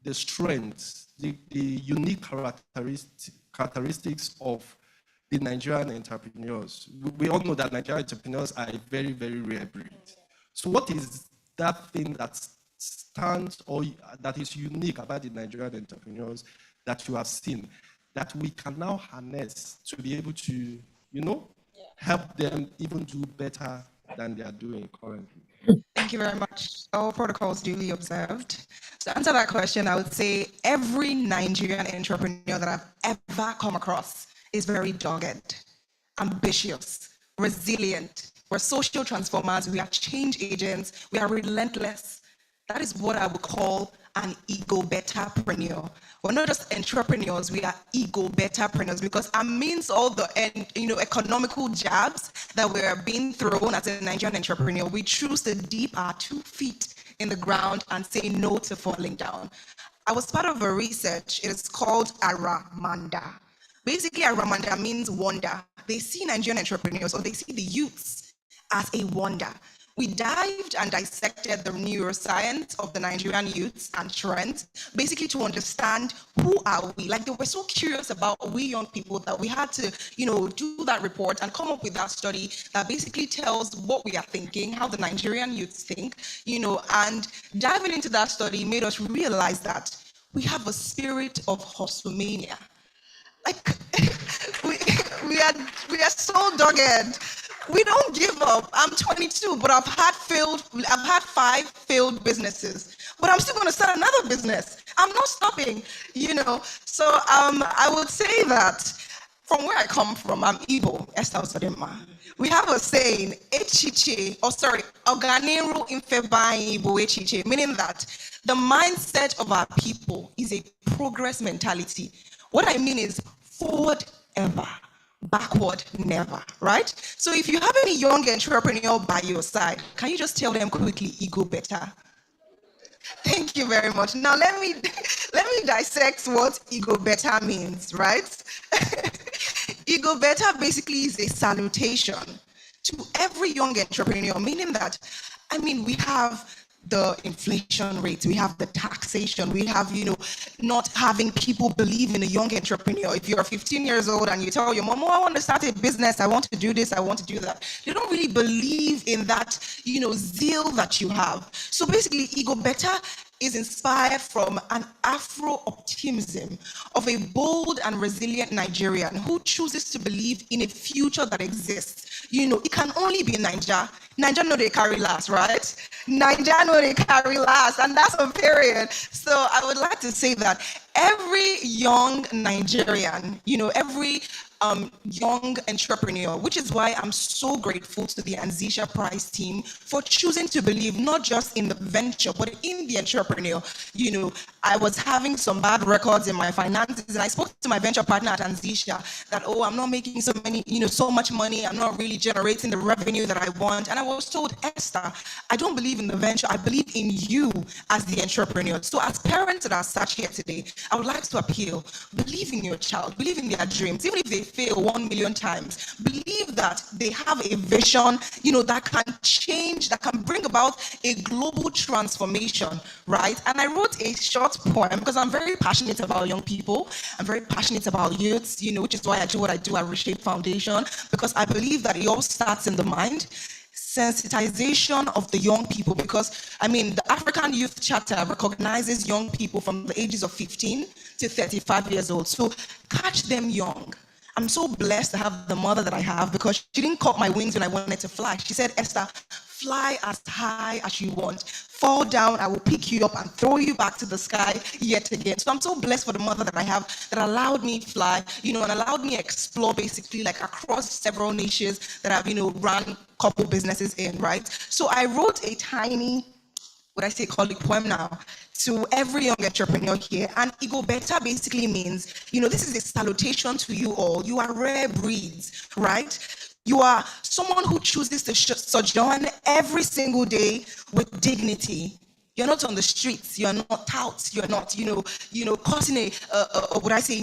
the strengths, the unique characteristics of the Nigerian entrepreneurs? We all know that Nigerian entrepreneurs are a very, very rare breed. So what is that thing that stands or that is unique about the Nigerian entrepreneurs that you have seen that we can now harness to be able to, help them even do better than they are doing currently? Thank you very much. All protocols duly observed. To answer that question, I would say every Nigerian entrepreneur that I've ever come across is very dogged, ambitious, resilient. We're social transformers, we are change agents, we are relentless. That is what I would call an ego-betterpreneur. We're not just entrepreneurs, we are ego-betterpreneurs, because amidst all the economical jabs that we're being thrown as a Nigerian entrepreneur, we choose to dip our 2 feet in the ground and say no to falling down. I was part of a research, it is called Aramanda. Basically, Aramanda means wonder. They see Nigerian entrepreneurs, or they see the youths as a wonder. We dived and dissected the neuroscience of the Nigerian youths and trends, basically to understand who are we. Like, they were so curious about we young people that we had to, do that report and come up with that study that basically tells what we are thinking, how the Nigerian youths think, and diving into that study made us realize that we have a spirit of hustlemania. Like, we are so dogged. We don't give up. I'm 22, but I've had 5 failed businesses, but I'm still going to start another business. I'm not stopping, So I would say that from where I come from, I'm Igbo, Esther Osodema. We have a saying, Oganiru Infebai Igbo Echiche, meaning that the mindset of our people is a progress mentality. What I mean is forward ever, backward never, right? So if you have any young entrepreneur by your side, can you just tell them quickly, ego better? Thank you very much. Now let me dissect what ego better means, right? Ego better basically is a salutation to every young entrepreneur, meaning that, we have the inflation rate, we have the taxation, we have, not having people believe in a young entrepreneur. If you're 15 years old and you tell your mom, I want to start a business, I want to do this, I want to do that, they don't really believe in that, zeal that you have. So basically, ego better is inspired from an Afro-optimism of a bold and resilient Nigerian who chooses to believe in a future that exists. It can only be Niger. Niger know they carry last, right? Niger know they carry last, and that's a period. So I would like to say that every young Nigerian, every young entrepreneur, which is why I'm so grateful to the Anzisha Prize team for choosing to believe not just in the venture, but in the entrepreneur. I was having some bad records in my finances, and I spoke to my venture partner at Anzisha that, I'm not making so much money, I'm not really generating the revenue that I want. And I was told, Esther, I don't believe in the venture, I believe in you as the entrepreneur. So as parents that are sat here today, I would like to appeal, believe in your child, believe in their dreams, even if they fail 1 million times, believe that they have a vision, that can change, that can bring about a global transformation, right? And I wrote a short poem because I'm very passionate about young people. I'm very passionate about youths, which is why I do what I do at Reshape Foundation, because I believe that it all starts in the mind. Sensitization of the young people, because the African Youth Charter recognizes young people from the ages of 15 to 35 years old. So catch them young. I'm so blessed to have the mother that I have, because she didn't cut my wings when I wanted to fly. She said, Esther, fly as high as you want. Fall down, I will pick you up and throw you back to the sky yet again. So I'm so blessed for the mother that I have that allowed me fly, and allowed me explore basically like across several niches that I've, run a couple businesses in, right? So I wrote a tiny, call it poem now, to every young entrepreneur here. And ego better basically means, this is a salutation to you all. You are rare breeds, right? You are someone who chooses to sojourn every single day with dignity, You're not on the streets. You're not touts. You're not, causing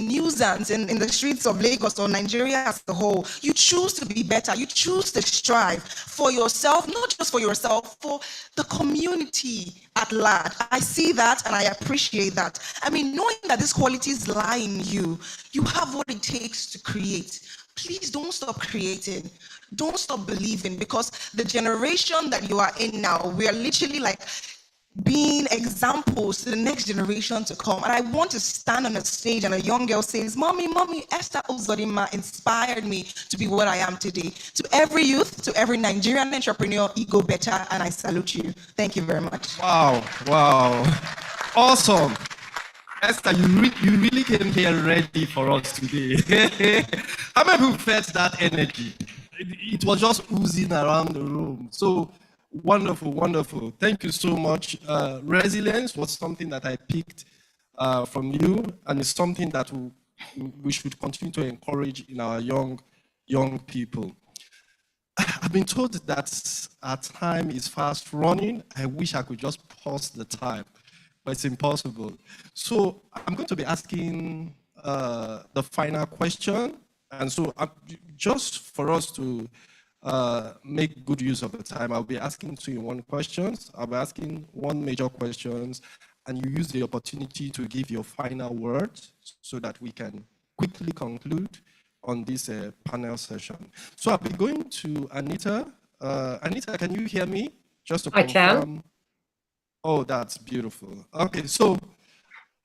nuisance in the streets of Lagos or Nigeria as a whole. You choose to be better. You choose to strive for yourself, not just for yourself, for the community at large. I see that and I appreciate that. I mean, knowing that these qualities lie in you, you have what it takes to create. Please don't stop creating. Don't stop believing, because the generation that you are in now, we are literally like being examples to the next generation to come. And I want to stand on a stage and a young girl says, Mommy, Esther Uzodinma inspired me to be what I am today. To every youth, to every Nigerian entrepreneur, you go better, and I salute you. Thank you very much. Wow. Awesome. Esther, you really came here ready for us today. How many people felt that energy? It was just oozing around the room. So wonderful. Thank you so much. Resilience was something that I picked from you, and it's something that we should continue to encourage in our young people. I've been told that our time is fast running. I wish I could just pause the time, but it's impossible. So I'm going to be asking the final question. And so just for us to make good use of the time, I'll be asking 2-in-1 questions. I'll be asking one major questions, and you use the opportunity to give your final words so that we can quickly conclude on this panel session. So I'll be going to Anita. Anita, can you hear me? Just to confirm. I can. Oh, that's beautiful. Okay, so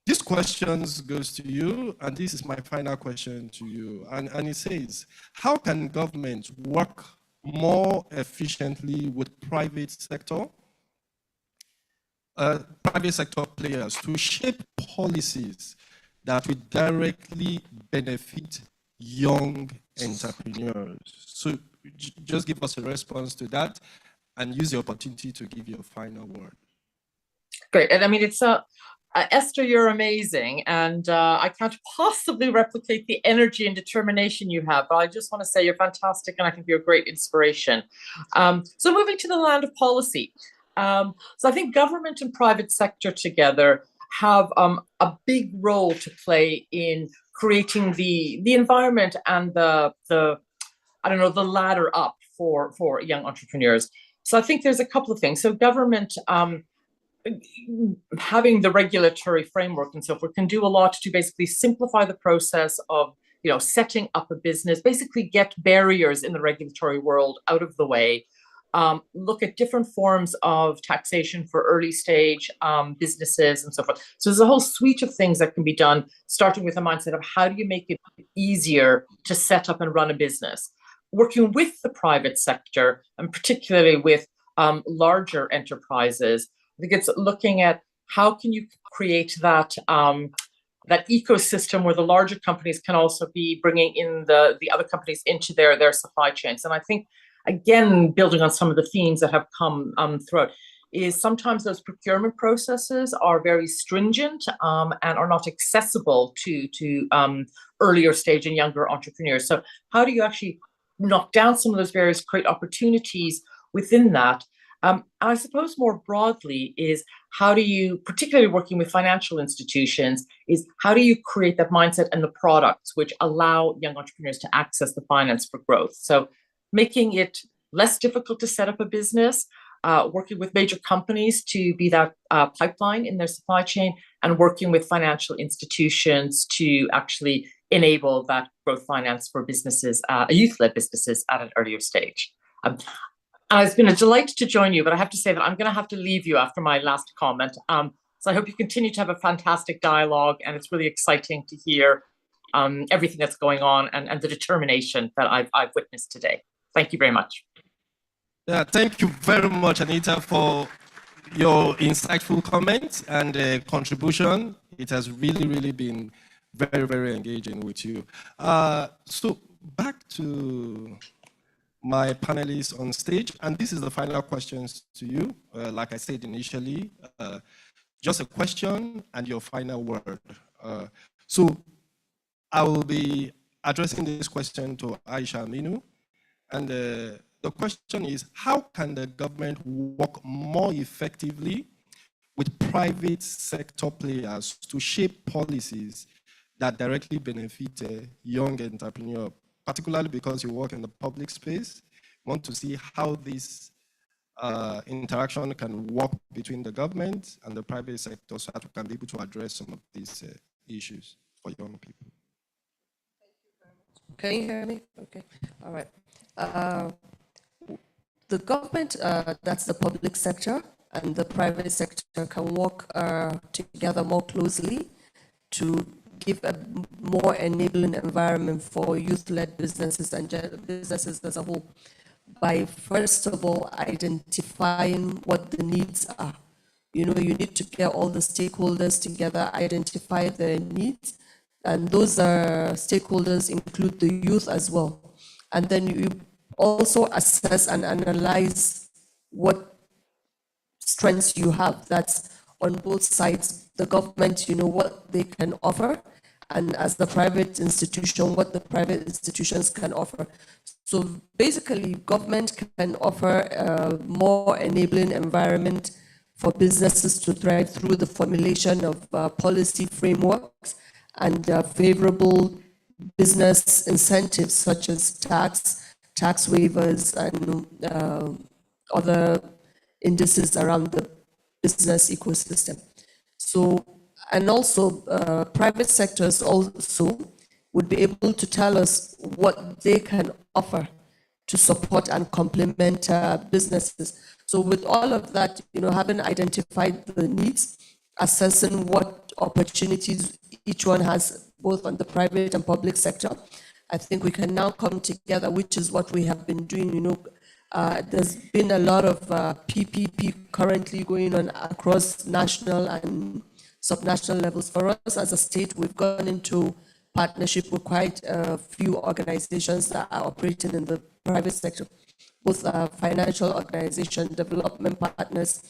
this question goes to you, and this is my final question to you. And it says, how can government work more efficiently with private sector players to shape policies that will directly benefit young entrepreneurs? So just give us a response to that and use the opportunity to give your final word. Great. And I mean, it's Esther, you're amazing, and I can't possibly replicate the energy and determination you have, but I just want to say you're fantastic, and I think you're a great inspiration. So moving to the land of policy. So I think government and private sector together have a big role to play in creating the environment and the ladder up for young entrepreneurs. So I think there's a couple of things. So government, having the regulatory framework and so forth, can do a lot to basically simplify the process of setting up a business, basically get barriers in the regulatory world out of the way, look at different forms of taxation for early stage businesses and so forth. So there's a whole suite of things that can be done, starting with a mindset of how do you make it easier to set up and run a business, working with the private sector, and particularly with larger enterprises. I think it's looking at how can you create that that ecosystem where the larger companies can also be bringing in the other companies into their supply chains. And I think, again, building on some of the themes that have come throughout, is sometimes those procurement processes are very stringent and are not accessible to earlier stage and younger entrepreneurs. So how do you actually knock down some of those barriers, create opportunities within that? And I suppose more broadly is how do you, particularly working with financial institutions, is how do you create that mindset and the products which allow young entrepreneurs to access the finance for growth? So making it less difficult to set up a business, working with major companies to be that pipeline in their supply chain, and working with financial institutions to actually enable that growth finance for businesses, youth-led businesses at an earlier stage. It's been a delight to join you, but I have to say that I'm going to have to leave you after my last comment. So I hope you continue to have a fantastic dialogue, and it's really exciting to hear everything that's going on and the determination that I've witnessed today. Thank you very much. Yeah, thank you very much, Anita, for your insightful comments and contribution. It has really been very engaging with you. So back to my panelists on stage, and this is the final questions to you. Like I said initially, just a question and your final word. So I will be addressing this question to Aisha Aminu, and the question is, how can the government work more effectively with private sector players to shape policies that directly benefit a young entrepreneur, particularly because you work in the public space. Want to see how this interaction can work between the government and the private sector so that we can be able to address some of these issues for young people. Can you hear me? Okay, all right. The government, that's the public sector, and the private sector can work together more closely to give a more enabling environment for youth-led businesses and businesses as a whole, by first of all identifying what the needs are. You know, you need to get all the stakeholders together, identify their needs, and those stakeholders include the youth as well. And then you also assess and analyze what strengths you have. That's on both sides. The government, you know, what they can offer, and as the private institution, what the private institutions can offer. So basically, government can offer a more enabling environment for businesses to thrive through the formulation of policy frameworks and favorable business incentives such as tax waivers, and other indices around the business ecosystem. So, and also private sectors also would be able to tell us what they can offer to support and complement businesses. So with all of that, you know, having identified the needs, assessing what opportunities each one has, both on the private and public sector, I think we can now come together, which is what we have been doing. You know, there's been a lot of PPP currently going on across national and subnational levels. For us as a state, we've gone into partnership with quite a few organizations that are operating in the private sector, both financial organizations, development partners,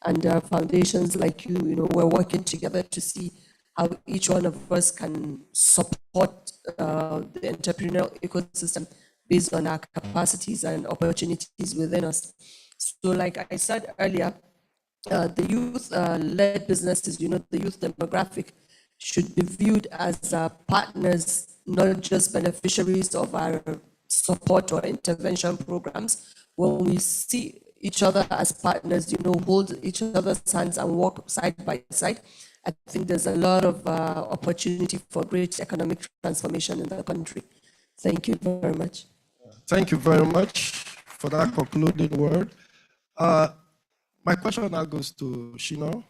and foundations like you. You know, we're working together to see how each one of us can support the entrepreneurial ecosystem based on our capacities and opportunities within us. So like I said earlier, the youth-led businesses, you know, the youth demographic should be viewed as partners, not just beneficiaries of our support or intervention programs. When we see each other as partners, you know, hold each other's hands and walk side by side, I think there's a lot of opportunity for great economic transformation in the country. Thank you very much. Thank you very much for that concluding word. My question now goes to Shino.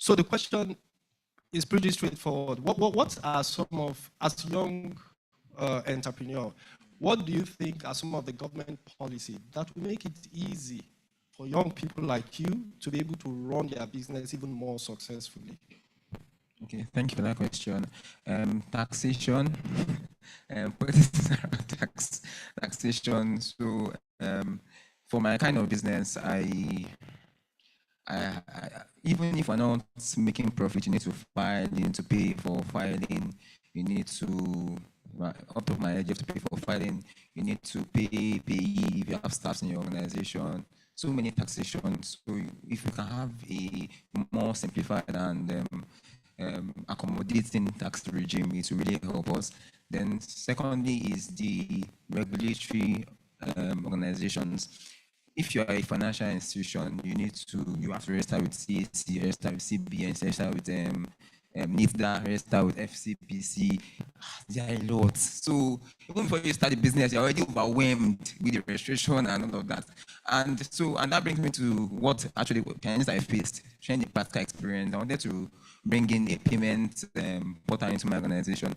So the question is pretty straightforward. What are some of, as young entrepreneur, what do you think are some of the government policy that will make it easy for young people like you to be able to run their business even more successfully? Okay, thank you for that question. Taxation, policies around taxation. So for my kind of business, I even if we're not making profit, you need to file, you need to pay for filing, you need to, up to my age, you have to pay for filing, you need to pay if you have staff in your organization. So many taxations. So if you can have a more simplified and accommodating tax regime, it will really help us. Then secondly is the regulatory organizations. If you are a financial institution, you have to register with CAC, register with CBN, register with NIFDA, register with FCPC. There are a lot. So even before you start the business, you're already overwhelmed with the registration and all of that. And that brings me to what actually challenges I faced, sharing the practical experience. I wanted to bring in a payment portal into my organization,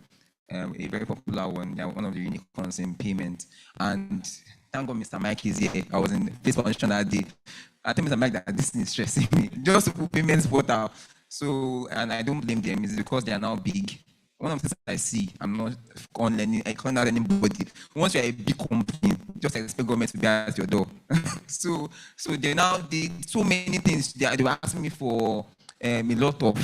a very popular one. They are one of the unicorns in payment. And thank God Mr. Mike is here. I was in the face foundation that day. I think Mr. Mike that this is stressing me. Just to put payments portal. So, and I don't blame them. It's because they are now big. One of the things I see, I'm not on any, I can't let anybody. Once you're a big company, just expect government to be at your door. so they so many things. They were asking me for a lot of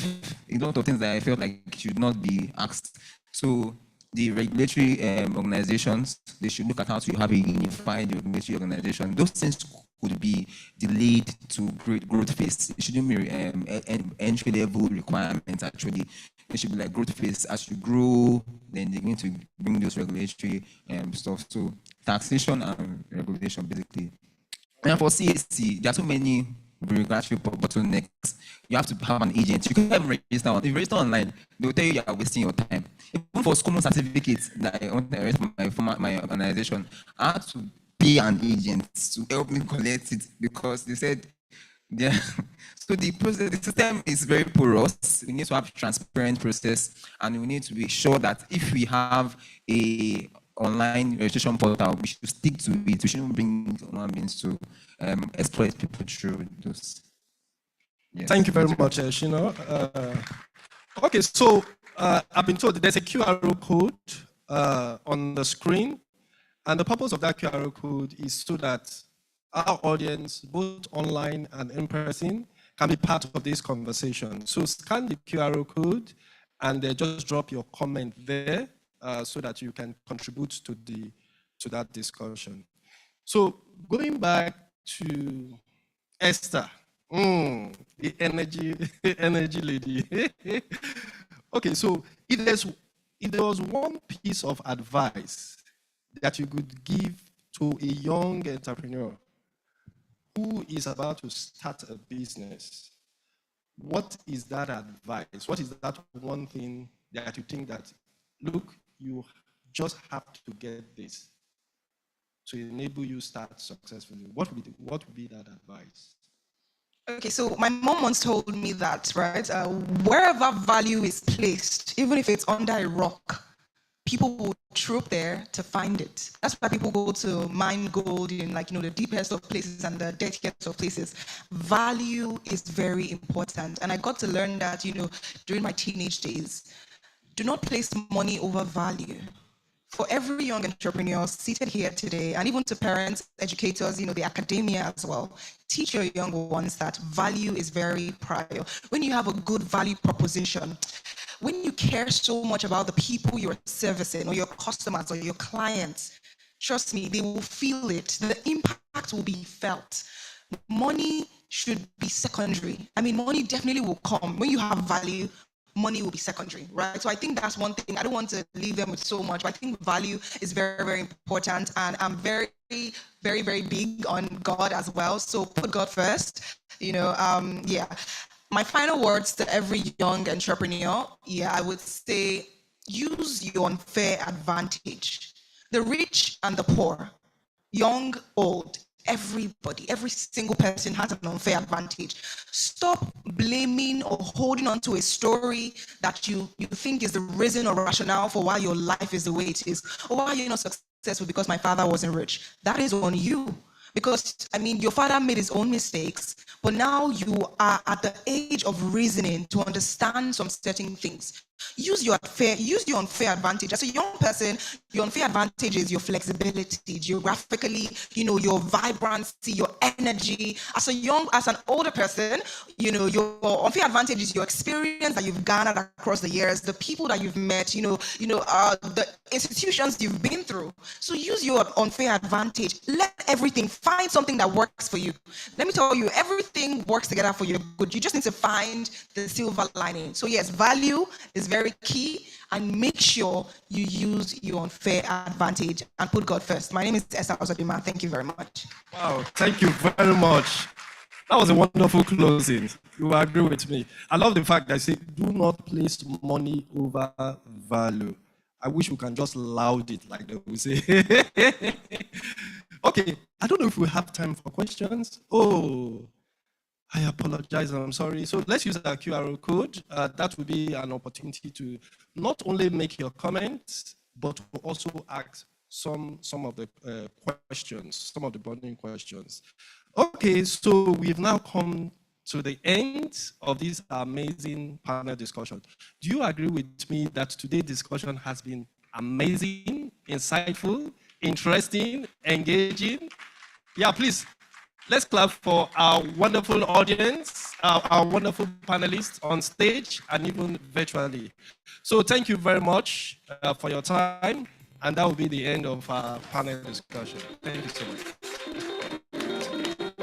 things that I felt like should not be asked. So the regulatory organizations, they should look at how to have a unified regulatory organization. Those things would be delayed to growth phase. It shouldn't be entry level requirements actually. It should be like growth phase. As you grow, then they're going to bring those regulatory stuff. So taxation and regulation basically. And for CAC, there are so many bureaucratic bottlenecks. You have to have an agent. You can even register if you register online, they'll tell you are wasting your time. Even for school certificates that I want to register for my organization, I had to pay an agent to help me collect it because they said, yeah. So the system is very porous. We need to have a transparent process, and we need to be sure that if we have a online registration portal, we should stick to it. We shouldn't bring human beings to exploit people through those. Yes. Thank you very much, Shino. Okay, so I've been told that there's a QR code on the screen, and the purpose of that QR code is so that our audience, both online and in person, can be part of this conversation. So scan the QR code and just drop your comment there so that you can contribute to that discussion. So going back to Esther, the energy lady. Okay, so if there was one piece of advice that you could give to a young entrepreneur who is about to start a business, what is that advice? What is that one thing that you think that, look, you just have to get this to enable you start successfully? What would be that advice? Okay, so my mom once told me that, right, wherever value is placed, even if it's under a rock, people will troop there to find it. That's why people go to mine gold in, like, the deepest of places and the dirtiest of places. Value is very important. And I got to learn that, during my teenage days. Do not place money over value. For every young entrepreneur seated here today, and even to parents, educators, the academia as well, teach your young ones that value is very prior. When you have a good value proposition, when you care so much about the people you're servicing or your customers or your clients, trust me, they will feel it. The impact will be felt. Money should be secondary. I mean, money definitely will come. When you have value, money will be secondary, right? So I think that's one thing. I don't want to leave them with so much, but I think value is very, very important. And I'm very, very, very big on God as well. So put God first, yeah. My final words to every young entrepreneur, I would say, use your unfair advantage. The rich and the poor, young, old, everybody, every single person has an unfair advantage. Stop blaming or holding on to a story that you think is the reason or rationale for why your life is the way it is, or why you're not successful because my father wasn't rich. That is on you. Because, your father made his own mistakes, but now you are at the age of reasoning to understand some certain things. Use your unfair advantage. As a young person, your unfair advantage is your flexibility, geographically, your vibrancy, your energy. As an older person, your unfair advantage is your experience that you've garnered across the years, the people that you've met, the institutions you've been through. So use your unfair advantage. Let everything, find something that works for you. Let me tell you, everything works together for your good. You just need to find the silver lining. So yes, value is very key, and make sure you use your unfair advantage and put God first. My name is Esther Ozodima. Thank you very much. Wow, thank you very much. That was a wonderful closing. You agree with me. I love the fact that I say, do not place money over value. I wish we can just loud it like that we say. Okay, I don't know if we have time for questions. Oh, I apologize, I'm sorry. So let's use our QR code. That will be an opportunity to not only make your comments, but to also ask some of the questions, some of the burning questions. Okay, so we've now come to the end of this amazing panel discussion. Do you agree with me that today's discussion has been amazing, insightful, interesting, engaging? Yeah, please. Let's clap for our wonderful audience, our wonderful panelists on stage and even virtually. So thank you very much for your time. And that will be the end of our panel discussion. Thank you so much.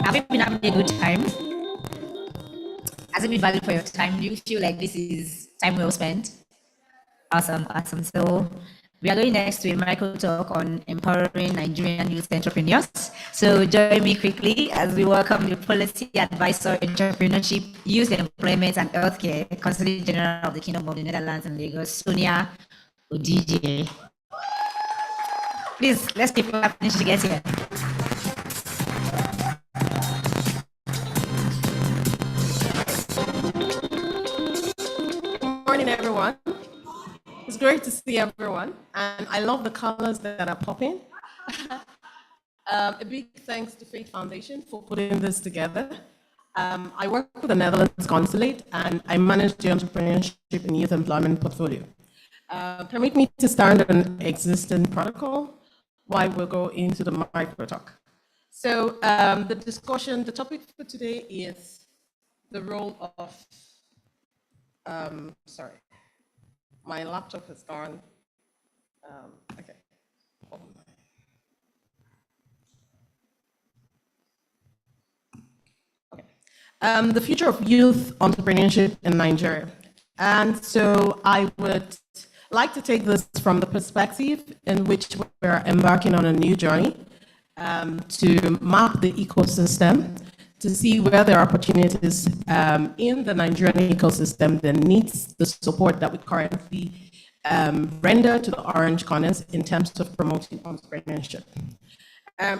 Have you been having a good time? Has it been valued for your time? Do you feel like this is time well spent? Awesome, awesome. So we are going next to a micro talk on empowering Nigerian youth entrepreneurs. So join me quickly as we welcome the Policy Advisor, Entrepreneurship, Youth Employment and Healthcare, Consul General of the Kingdom of the Netherlands and Lagos, Sonia Odije. Please, let's keep happening to get here. Good morning, everyone. It's great to see everyone, and I love the colors that are popping. A big thanks to Faith Foundation for putting this together. I work with the Netherlands Consulate, and I manage the entrepreneurship and youth employment portfolio. Permit me to start an existing protocol while we go into the micro talk. So the topic for today is the role of, sorry, my laptop has gone, okay. The future of youth entrepreneurship in Nigeria. And so I would like to take this from the perspective in which we're embarking on a new journey to map the ecosystem, to see where there are opportunities in the Nigerian ecosystem that needs the support that we currently render to the orange corners in terms of promoting entrepreneurship.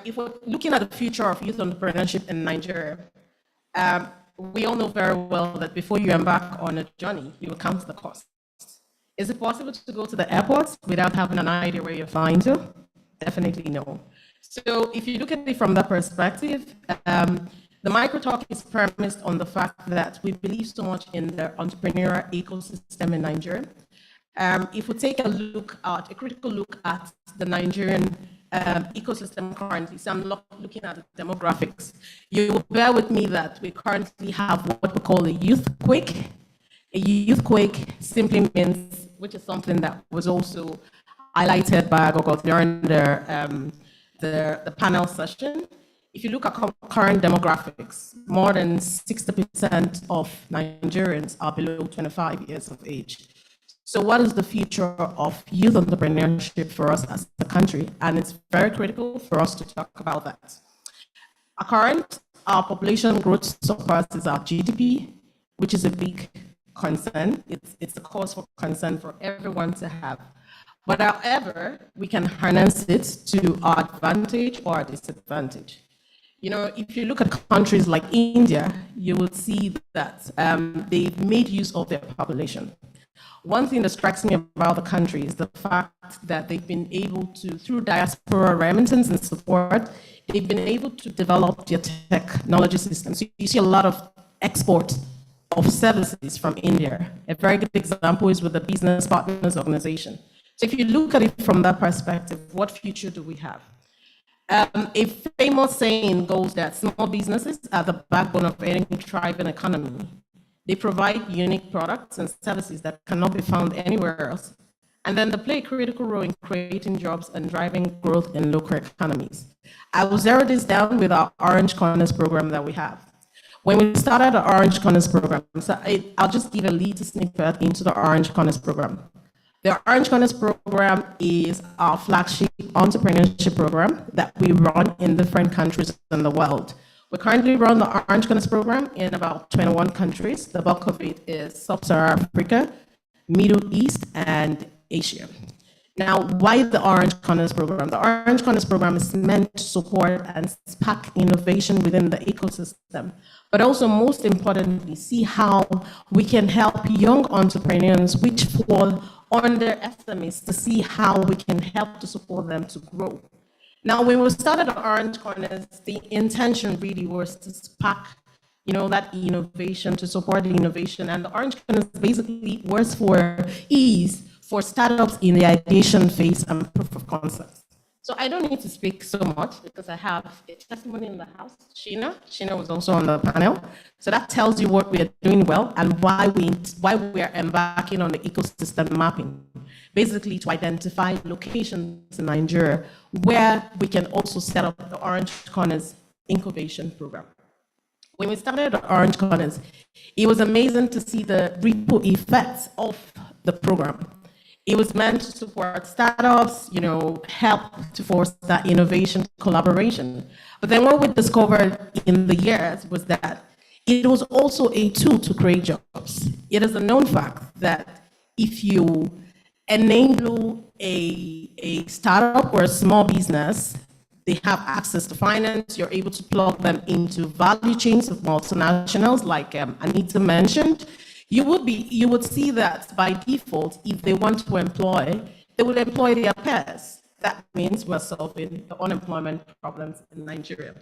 If we're looking at the future of youth entrepreneurship in Nigeria, we all know very well that before you embark on a journey, you will count the cost. Is it possible to go to the airport without having an idea where you're flying to? Definitely no. So if you look at it from that perspective, the micro talk is premised on the fact that we believe so much in the entrepreneurial ecosystem in Nigeria. If we take a critical look at the Nigerian ecosystem currently, so I'm looking at the demographics, you will bear with me that we currently have what we call a youth quake. A youth quake simply means, which is something that was also highlighted by Agogo during the panel session. If you look at current demographics, more than 60% of Nigerians are below 25 years of age. So what is the future of youth entrepreneurship for us as a country? And it's very critical for us to talk about that. Our population growth surpasses our GDP, which is a big concern. It's a cause for concern for everyone to have. But however, we can harness it to our advantage or our disadvantage. You know, if you look at countries like India, you will see that they've made use of their population. One thing that strikes me about the country is the fact that they've been able to, through diaspora remittance and support, they've been able to develop their technology systems. So you see a lot of export of services from India. A very good example is with the Business Partners Organization. So if you look at it from that perspective, what future do we have? A famous saying goes that small businesses are the backbone of any thriving economy. They provide unique products and services that cannot be found anywhere else. And then they play a critical role in creating jobs and driving growth in local economies. I will zero this down with our Orange Corners program that we have. When we started the Orange Corners program, so I'll just give a little snippet into the Orange Corners program. The Orange Corners program is our flagship entrepreneurship program that we run in different countries in the world. We currently run the Orange Corners program in about 21 countries. The bulk of it is Sub-Saharan Africa, Middle East, and Asia. Now, why the Orange Corners program? The Orange Corners program is meant to support and spark innovation within the ecosystem, but also most importantly, see how we can help young entrepreneurs which fall under SMEs to see how we can help to support them to grow. Now, when we started the Orange Corners, the intention really was to spark, that innovation, to support the innovation. And the Orange Corners basically was for startups in the ideation phase and proof of concept. So I don't need to speak so much because I have a testimony in the house. Sheena was also on the panel. So that tells you what we are doing well and why we are embarking on the ecosystem mapping, basically to identify locations in Nigeria where we can also set up the Orange Corners incubation program. When we started Orange Corners, it was amazing to see the ripple effects of the program. It was meant to support startups, help to foster innovation, collaboration. But then what we discovered in the years was that it was also a tool to create jobs. It is a known fact that if you enable a startup or a small business, they have access to finance, you're able to plug them into value chains of multinationals, like Anita mentioned. You would see that by default, if they want to employ, they would employ their peers. That means we're solving the unemployment problems in Nigeria.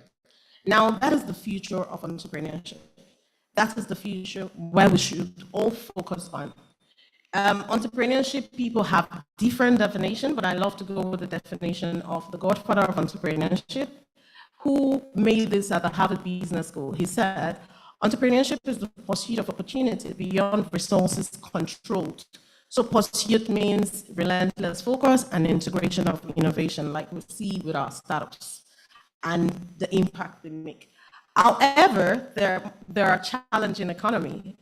Now, that is the future of entrepreneurship. That is the future where we should all focus on. Entrepreneurship, people have different definition, but I love to go with the definition of the godfather of entrepreneurship, who made this at the Harvard Business School. He said, entrepreneurship is the pursuit of opportunity beyond resources controlled. So pursuit means relentless focus and integration of innovation, like we see with our startups and the impact they make. However, there are challenging economy.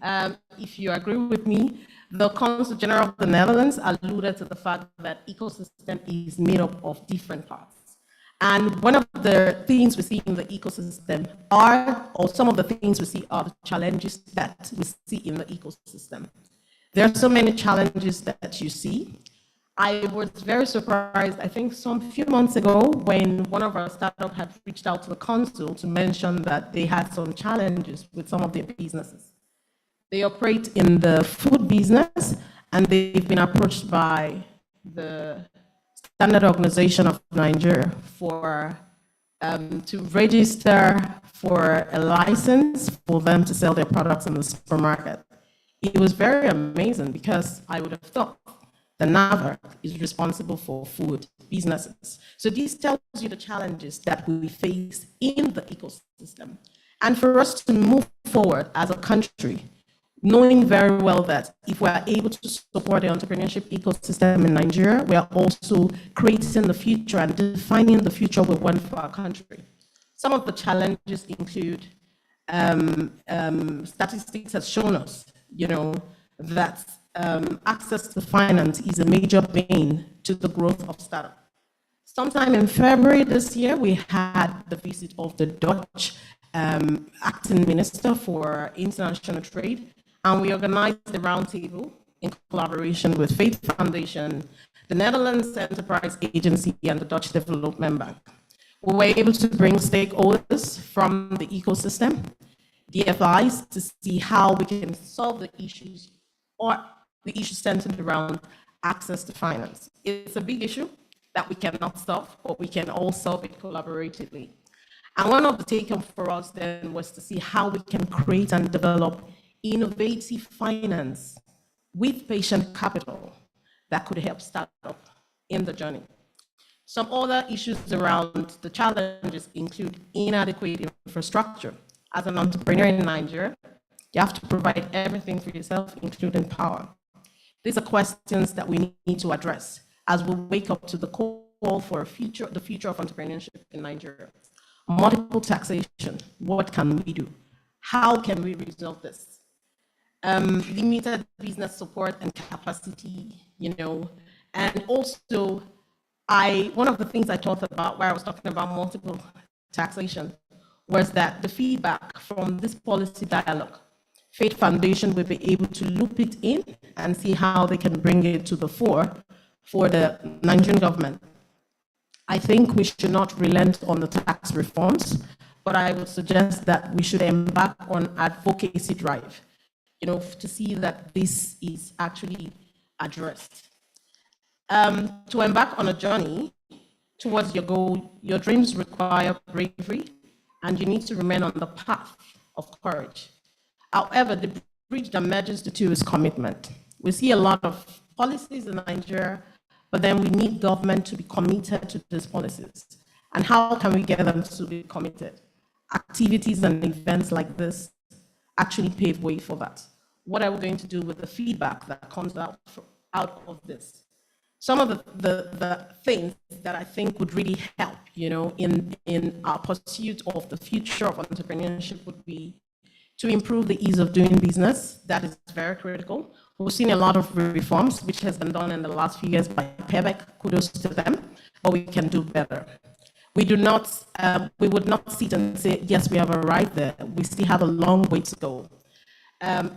If you agree with me, the Consul General of the Netherlands alluded to the fact that ecosystem is made up of different parts. And one of the things we see in the ecosystem or some of the things we see are the challenges that we see in the ecosystem. There are so many challenges that you see. I was very surprised, I think some few months ago, when one of our startups had reached out to the council to mention that they had some challenges with some of their businesses. They operate in the food business, and they've been approached by the Standard Organization of Nigeria for to register for a license for them to sell their products in the supermarket. It was very amazing because I would have thought the NAVAC is responsible for food businesses. So this tells you the challenges that we face in the ecosystem. And for us to move forward as a country, knowing very well that if we are able to support the entrepreneurship ecosystem in Nigeria, we are also creating the future and defining the future we want for our country. Some of the challenges include statistics has shown us, that access to finance is a major bane to the growth of startups. Sometime in February this year, we had the visit of the Dutch acting minister for international trade, and we organized the roundtable in collaboration with Faith Foundation, the Netherlands Enterprise Agency, and the Dutch Development Bank. We were able to bring stakeholders from the ecosystem, DFIs, to see how we can solve the issues or the issue centered around access to finance. It's a big issue that we cannot solve, but we can all solve it collaboratively. And one of the take-home for us then was to see how we can create and develop innovative finance with patient capital that could help start up in the journey. Some other issues around the challenges include inadequate infrastructure. As an entrepreneur in Nigeria, you have to provide everything for yourself, including power. These are questions that we need to address as we wake up to the call for the future of entrepreneurship in Nigeria. Multiple taxation, what can we do? How can we resolve this? Limited business support and capacity, and also one of the things I talked about where I was talking about multiple taxation was that the feedback from this policy dialogue, Faith Foundation will be able to loop it in and see how they can bring it to the fore for the Nigerian government. I think we should not relent on the tax reforms, but I would suggest that we should embark on advocacy drive, to see that this is actually addressed. To embark on a journey towards your goal, your dreams require bravery, and you need to remain on the path of courage. However, the bridge that merges the two is commitment. We see a lot of policies in Nigeria, but then we need government to be committed to these policies. And how can we get them to be committed? Activities and events like this actually pave way for that. What are we going to do with the feedback that comes out of this? Some of the things that I think would really help, in our pursuit of the future of entrepreneurship would be to improve the ease of doing business. That is very critical. We've seen a lot of reforms, which has been done in the last few years by PEBEC. Kudos to them, but we can do better. We would not sit and say, yes, we have arrived there. We still have a long way to go.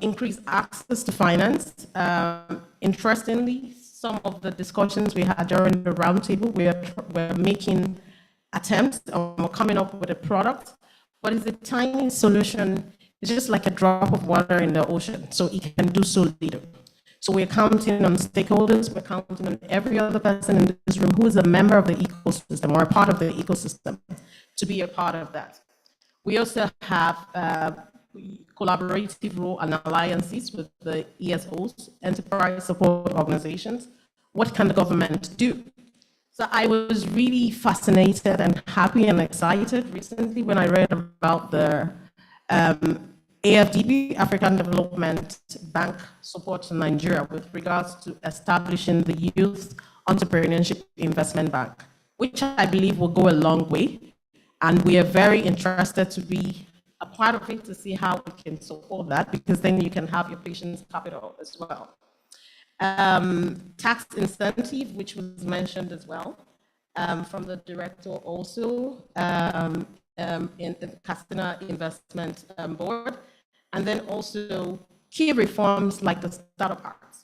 Increase access to finance. Interestingly, some of the discussions we had during the roundtable, we're making attempts, or we're coming up with a product, but it's a tiny solution. It's just like a drop of water in the ocean, so it can do so little. So we're counting on stakeholders, we're counting on every other person in this room who is a member of the ecosystem or a part of the ecosystem to be a part of that. We also have collaborative role and alliances with the ESOs, enterprise support organizations. What can the government do? So I was really fascinated and happy and excited recently when I read about the AFDB, African Development Bank support to Nigeria with regards to establishing the Youth Entrepreneurship Investment Bank, which I believe will go a long way. And we are very interested to be a part of it to see how we can support that, because then you can have your patient's capital as well. Tax incentive, which was mentioned as well from the director also, in the Castina Investment Board, and then also key reforms like the Startup Act.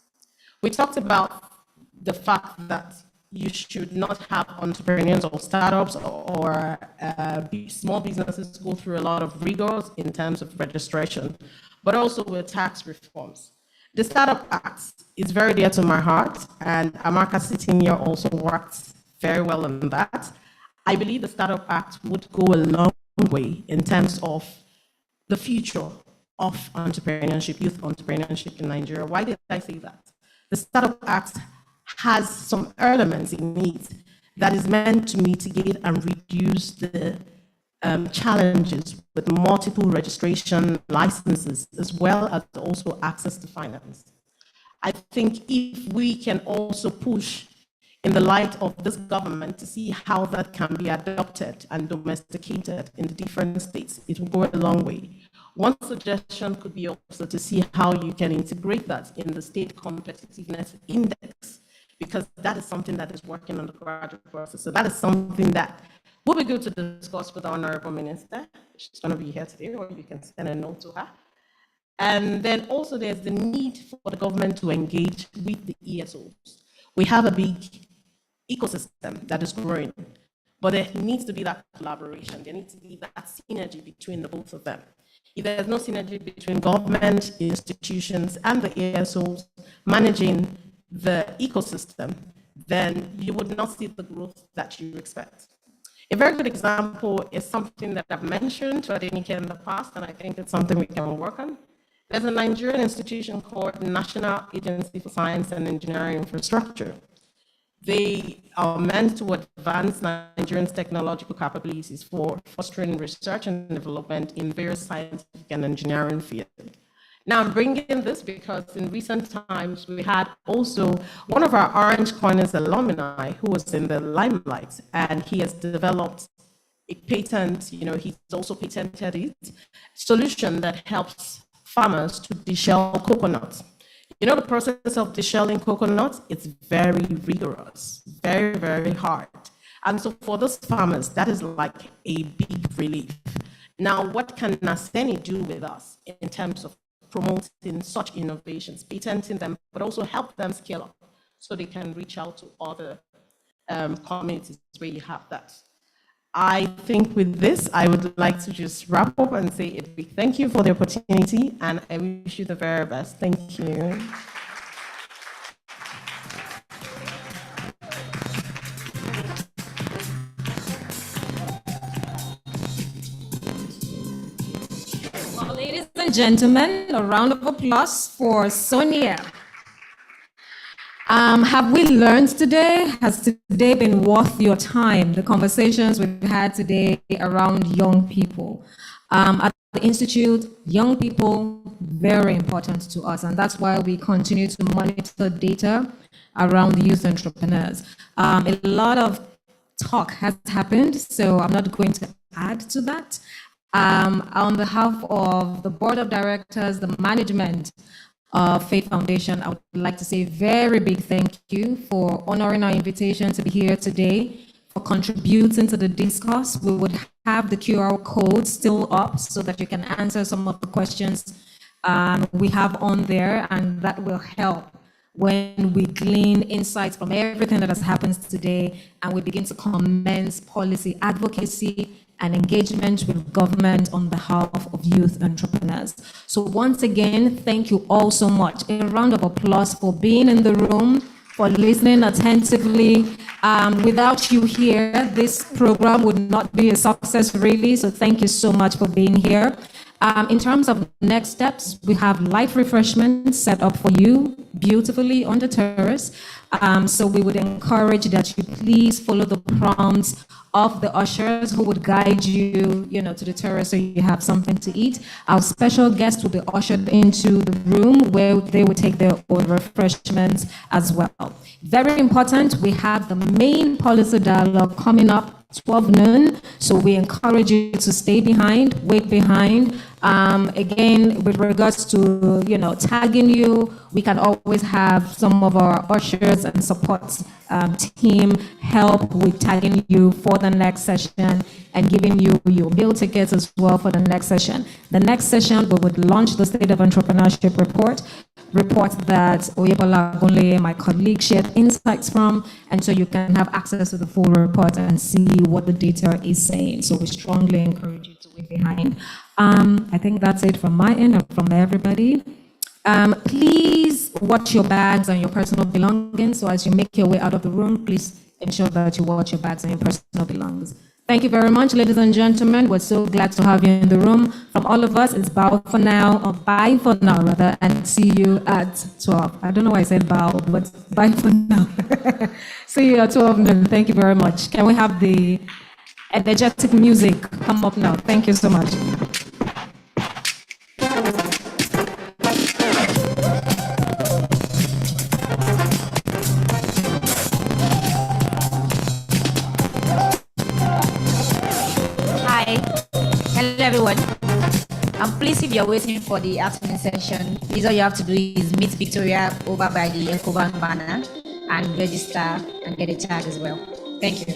We talked about the fact that you should not have entrepreneurs or startups or small businesses go through a lot of rigors in terms of registration, but also with tax reforms. The Startup Act is very dear to my heart, and Amaka sitting here also worked very well on that. I believe the Startup Act would go a long way in terms of the future of entrepreneurship, youth entrepreneurship in Nigeria. Why did I say that? The Startup Act has some elements in it that is meant to mitigate and reduce the challenges with multiple registration licenses, as well as also access to finance. I think if we can also push in the light of this government to see how that can be adopted and domesticated in the different states, it will go a long way. One suggestion could be also to see how you can integrate that in the state competitiveness index, because that is something that is working on the graduate process. So that is something that will be good to discuss with the Honourable Minister. She's going to be here today, or you can send a note to her. And then also there's the need for the government to engage with the ESOs. We have a big ecosystem that is growing, but there needs to be that collaboration. There needs to be that synergy between the both of them. If there's no synergy between government, institutions, and the ESOs managing the ecosystem, then you would not see the growth that you expect. A very good example is something that I've mentioned to Adenike in the past, and I think it's something we can work on. There's a Nigerian institution called the National Agency for Science and Engineering Infrastructure. They are meant to advance Nigerians' technological capabilities for fostering research and development in various scientific and engineering fields. Now, I'm bringing this because in recent times, we had also one of our Orange Corners alumni who was in the limelight, and he has developed a patent, he's also patented it, solution that helps farmers to deshell coconuts. The process of deshelling coconuts, it's very rigorous, very, very hard. And so for those farmers, that is like a big relief. Now, what can Naseni do with us in terms of promoting such innovations, patenting them, but also help them scale up so they can reach out to other communities where you have that? I think with this, I would like to just wrap up and say a big thank you for the opportunity, and I wish you the very best. Thank you. Well, ladies and gentlemen, a round of applause for Sonia. Have we learned today? Has today been worth your time? The conversations we've had today around young people. At the Institute, young people, very important to us, and that's why we continue to monitor data around youth entrepreneurs. A lot of talk has happened, so I'm not going to add to that. On behalf of the board of directors, the management of Faith Foundation, I would like to say a very big thank you for honoring our invitation to be here today, for contributing to the discourse. We would have the QR code still up so that you can answer some of the questions we have on there, and that will help when we glean insights from everything that has happened today and we begin to commence policy advocacy and engagement with government on behalf of youth entrepreneurs. So once again, thank you all so much. A round of applause for being in the room, for listening attentively. Without you here, this program would not be a success really, so thank you so much for being here. In terms of next steps, we have light refreshments set up for you beautifully on the terrace. So we would encourage that you please follow the prompts of the ushers who would guide you, to the terrace so you have something to eat. Our special guests will be ushered into the room where they will take their own refreshments as well. Very important, we have the main policy dialogue coming up 12 noon. So we encourage you to stay behind, wait behind. Again, with regards to, tagging you, we can always have some of our ushers and support team help with tagging you for the next session and giving you your meal tickets as well for the next session. The next session, we would launch the State of Entrepreneurship report that Oyebola Agunle, my colleague, shared insights from, and so you can have access to the full report and see what the data is saying. So we strongly encourage you to wait behind. I think that's it from my end and from everybody. Please watch your bags and your personal belongings. So as you make your way out of the room, please ensure that you watch your bags and your personal belongings. Thank you very much, ladies and gentlemen. We're so glad to have you in the room. From all of us, it's bow for now, or bye for now, rather, and see you at 12. I don't know why I said bow, but bye for now. See you at 12 noon. Thank you very much. Can we have the energetic music come up now? Thank you so much. Everyone, please, if you're waiting for the afternoon session, please all you have to do is meet Victoria over by the Ecobank banner and register and get a tag as well. Thank you.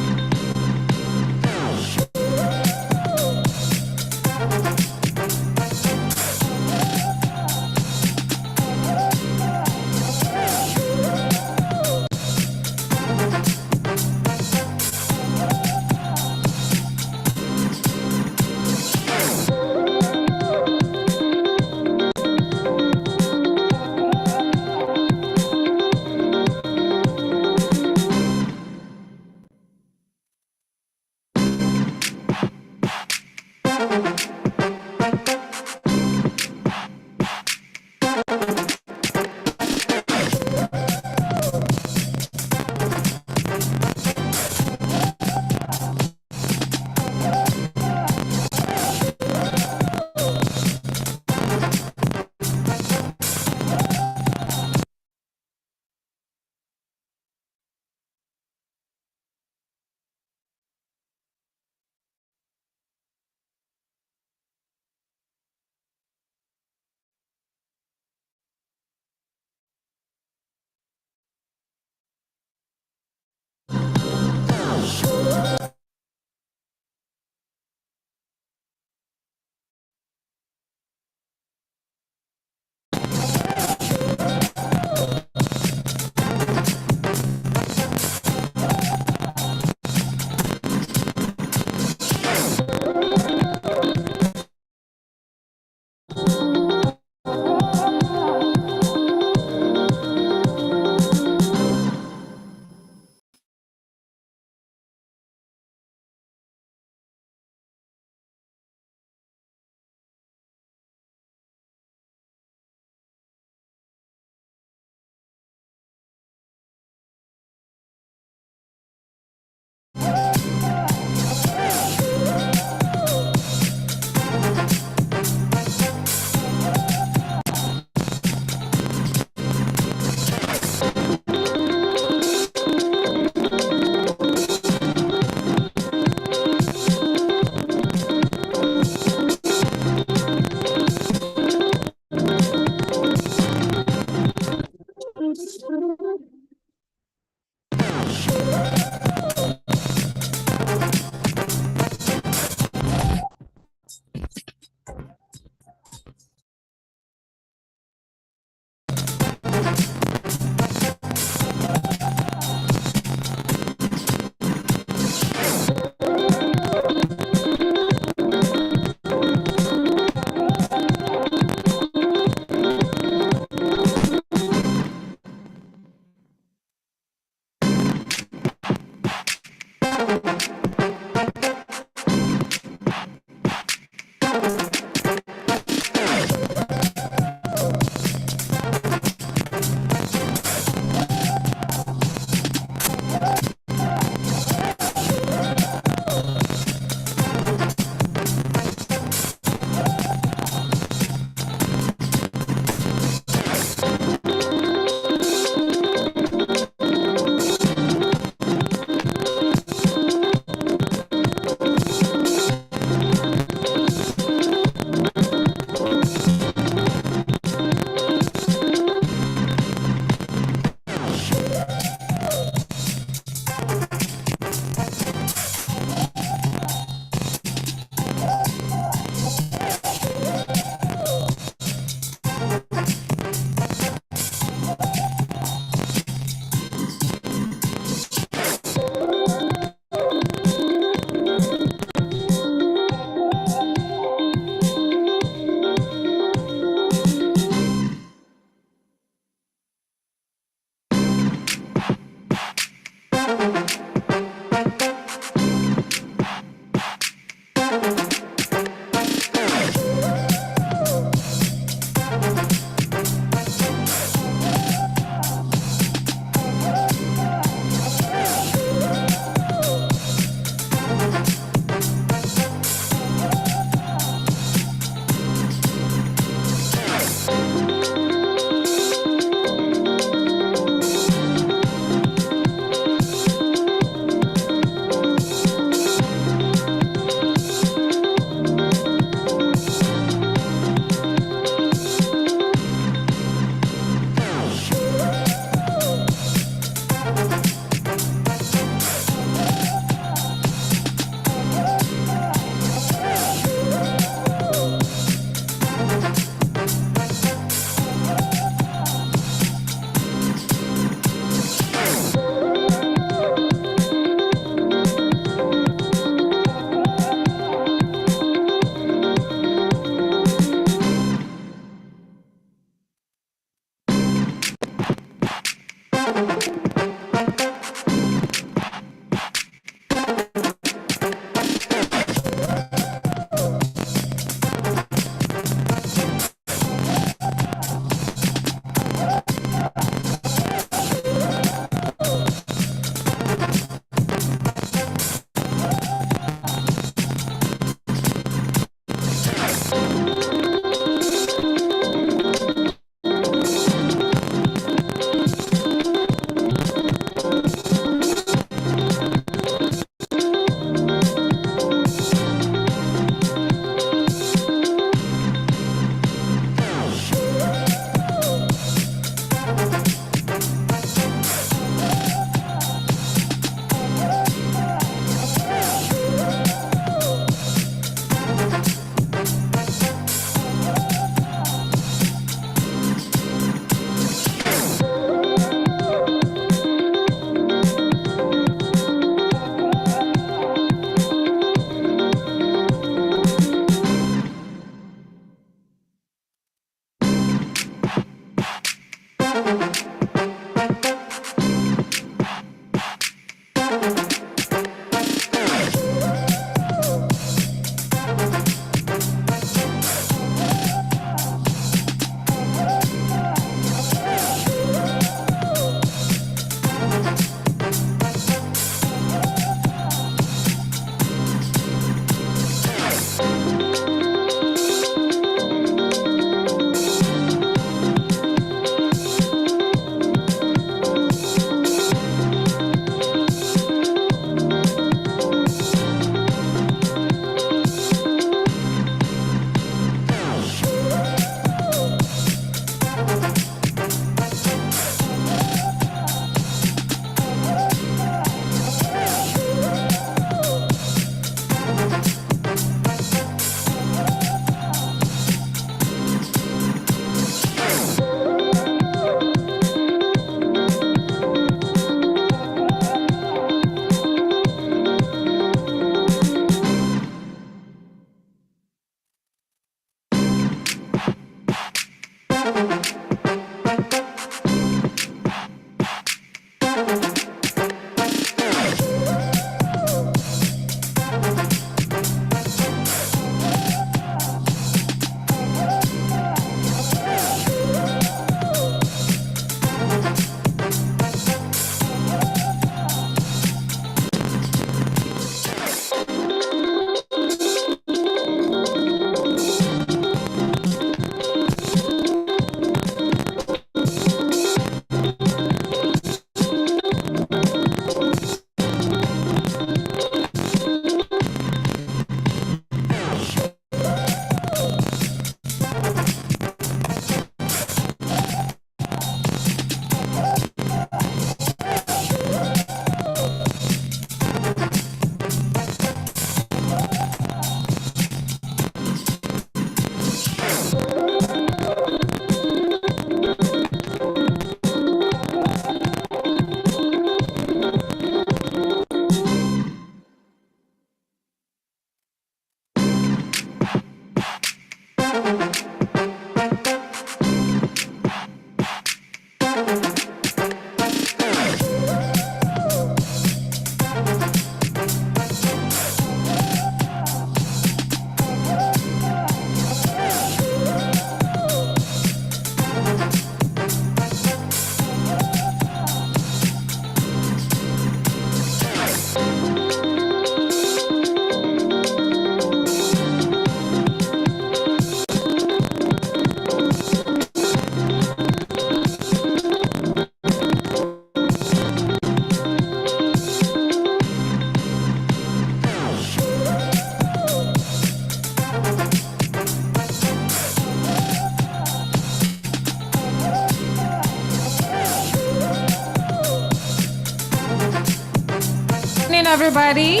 everybody.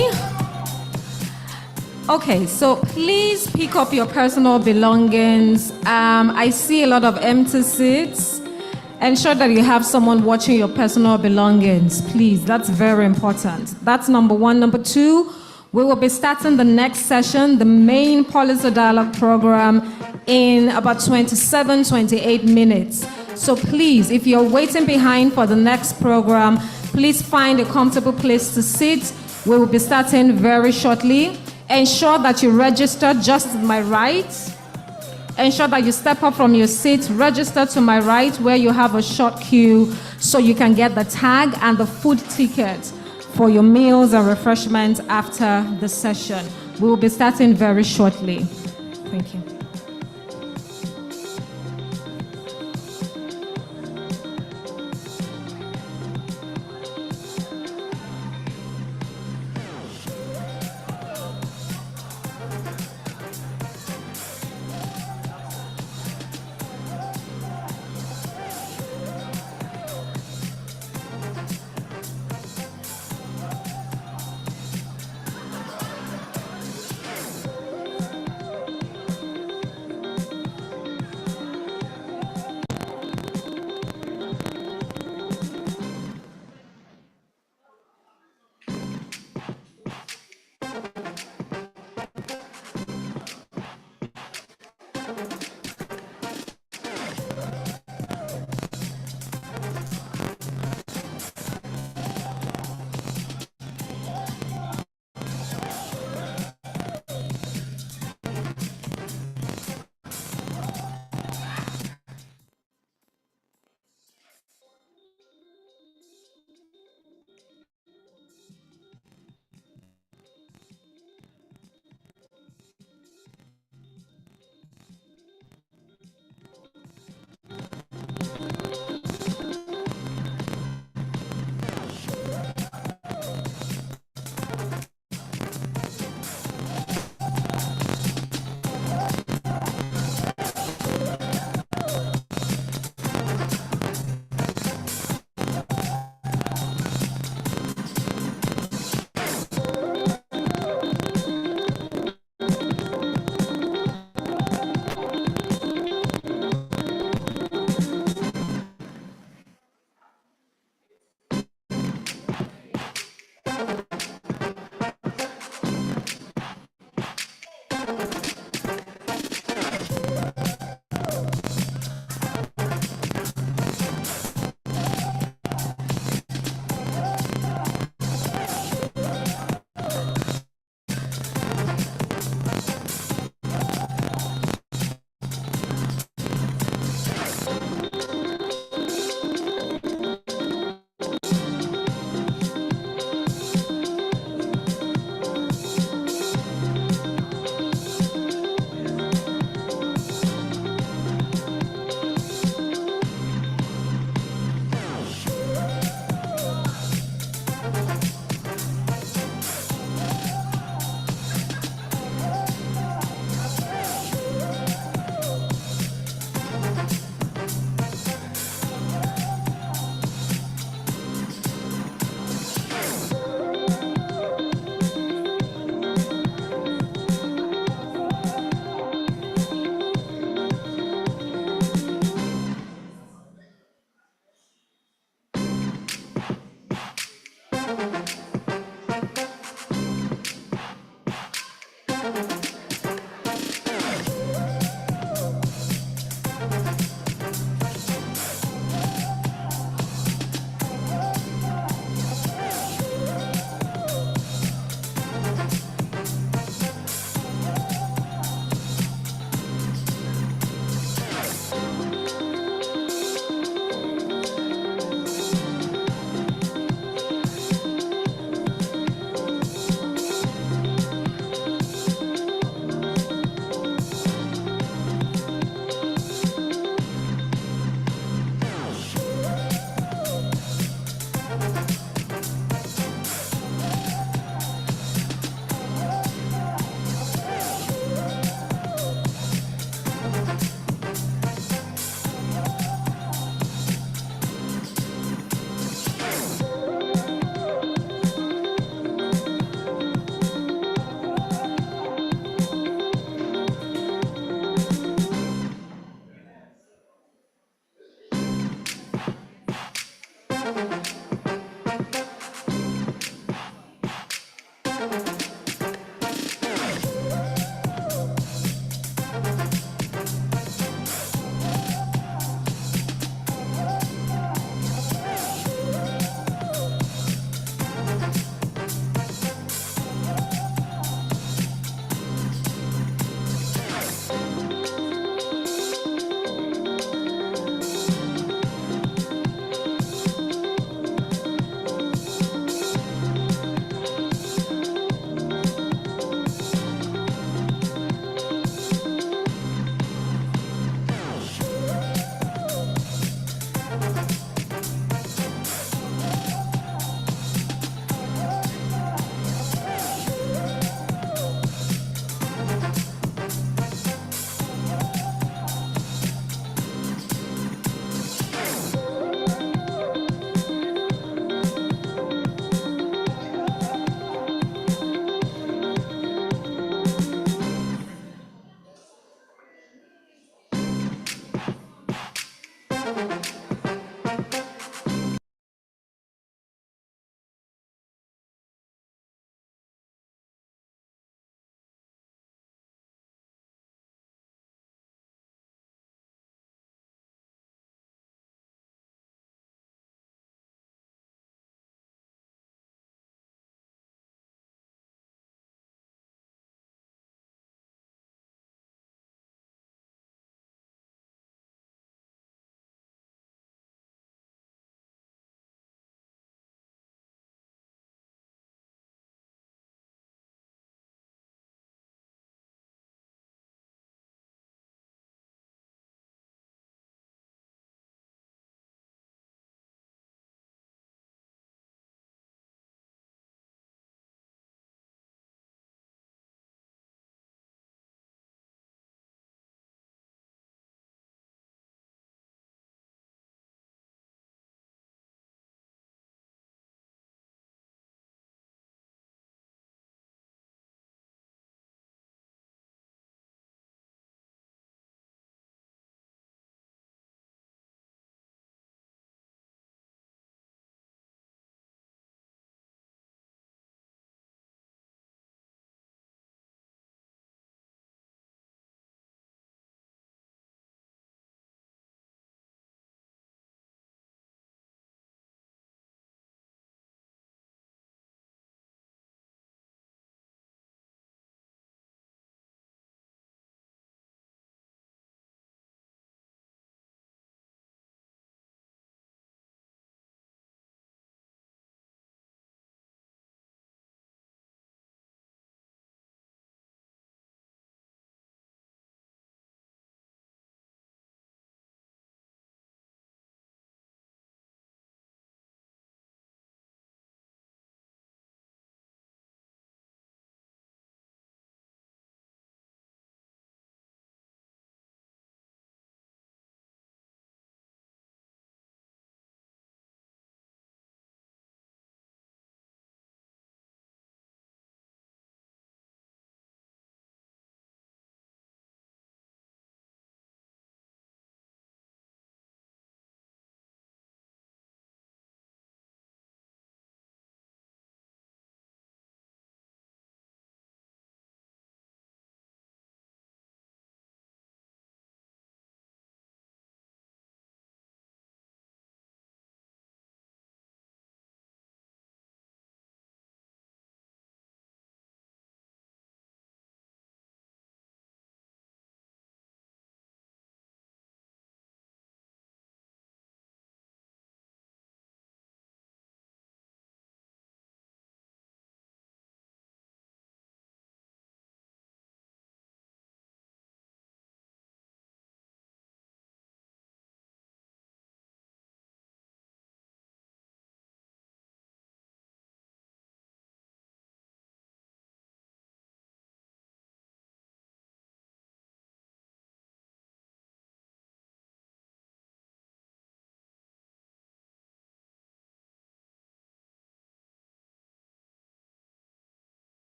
Okay, so please pick up your personal belongings. I see a lot of empty seats. Ensure that you have someone watching your personal belongings, please. That's very important. That's number one. Number two, we will be starting the next session, the main policy dialogue program, in about 27, 28 minutes. So please, if you're waiting behind for the next program, please find a comfortable place to sit. We will be starting very shortly. Ensure that you register just to my right. Ensure that you step up from your seat, register to my right where you have a short queue so you can get the tag and the food ticket for your meals and refreshments after the session. We will be starting very shortly. Thank you.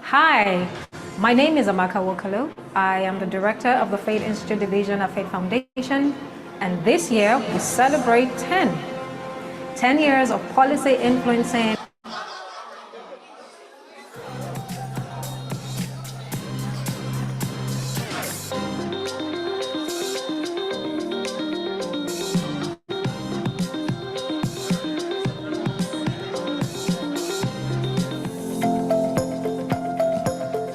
Hi, my name is Oduwole. I am the director of the Faith Institute Division of Faith Foundation, and this year we celebrate 10 years of policy influencing.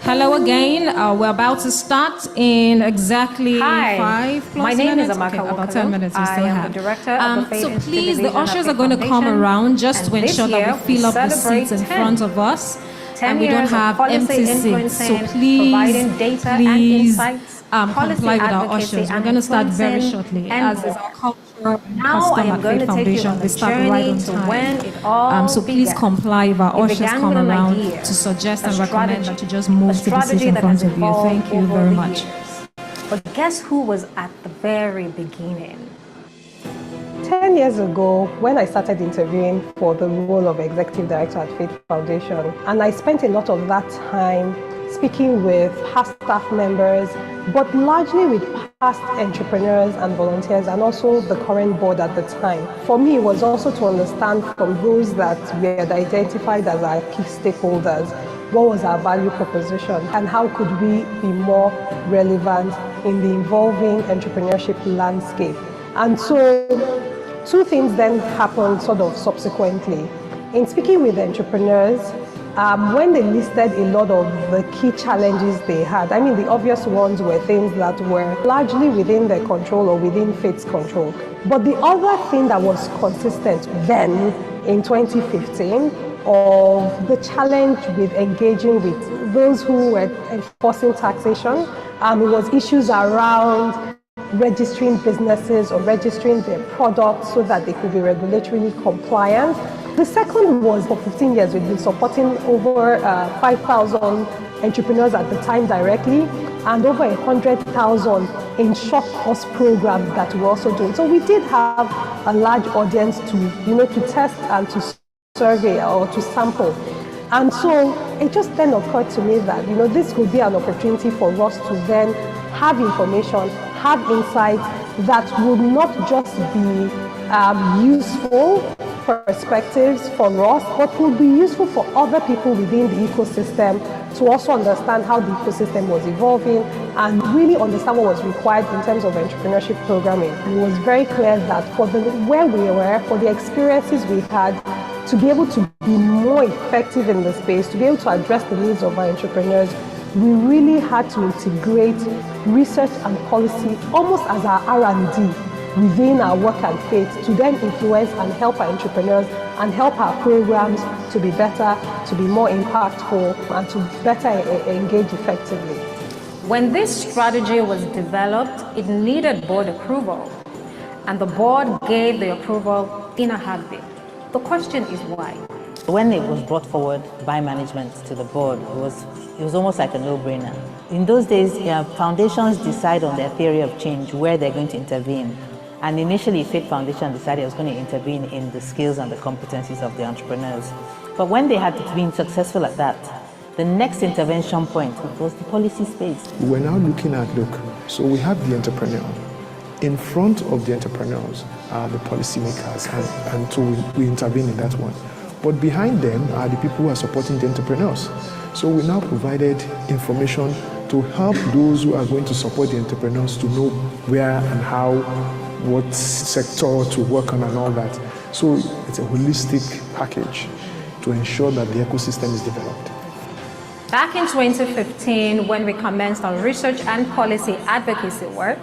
Hello again. We're about to start in exactly Hi, 5+ my name minutes. is Okay, Oduwole. about 10 minutes we still I am have. the director of the Faith So Institute please, the Division of ushers Faith are going to come Foundation, around just to and this ensure that year we fill up the celebrate seats in 10 front of us 10 and we don't years of have policy empty seats. So influencing, please, providing data and please insights, comply with our advocacy ushers. We're and going to start very influencing, shortly. and As is more. our culture and Now I custom am at going Faith to take you Foundation, on we a start right journey on to time. when it all So please began. comply if our It ushers began come with an around idea, to suggest a and recommend strategy, that you just a move to the strategy seat in that has front of you. evolved Thank you over very the much. years. But guess who was at the very beginning? 10 years ago, when I started interviewing for the role of Executive Director at Faith Foundation, and I spent a lot of that time speaking with past staff members, but largely with past entrepreneurs and volunteers, and also the current board at the time. For me, it was also to understand from those that we had identified as our key stakeholders, what was our value proposition, and how could we be more relevant in the evolving entrepreneurship landscape. And so, two things then happened sort of subsequently. In speaking with entrepreneurs, when they listed a lot of the key challenges they had, I mean, the obvious ones were things that were largely within their control or within Faith's control. But the other thing that was consistent then in 2015 of the challenge with engaging with those who were enforcing taxation, it was issues around registering businesses or registering their products so that they could be regulatorily compliant. The second was for 15 years we've been supporting over 5,000 entrepreneurs at the time directly and over 100,000 in short course programs that we're also doing. So we did have a large audience to test and to survey or to sample. And so it just then occurred to me that, this could be an opportunity for us to then have information, have insights that would not just be useful perspectives for us, but would be useful for other people within the ecosystem to also understand how the ecosystem was evolving and really understand what was required in terms of entrepreneurship programming. It was very clear that for where we were, for the experiences we had, to be able to be more effective in the space, to be able to address the needs of our entrepreneurs, we really had to integrate research and policy almost as our R&D within our work and faith to then influence and help our entrepreneurs and help our programs to be better, to be more impactful, and to better engage effectively. When this strategy was developed, it needed board approval, and the board gave the approval in a heartbeat. The question is why? When it was brought forward by management to the board, it was almost like a no-brainer. In those days, foundations decide on their theory of change, where they're going to intervene. And initially, Faith Foundation decided it was going to intervene in the skills and the competencies of the entrepreneurs. But when they had been successful at that, the next intervention point was the policy space. We're now looking at, so we have the entrepreneur. In front of the entrepreneurs are the policymakers, and so we intervene in that one. But behind them are the people who are supporting the entrepreneurs. So we now provided information to help those who are going to support the entrepreneurs to know where and how, what sector to work on and all that. So it's a holistic package to ensure that the ecosystem is developed. Back in 2015, when we commenced our research and policy advocacy work,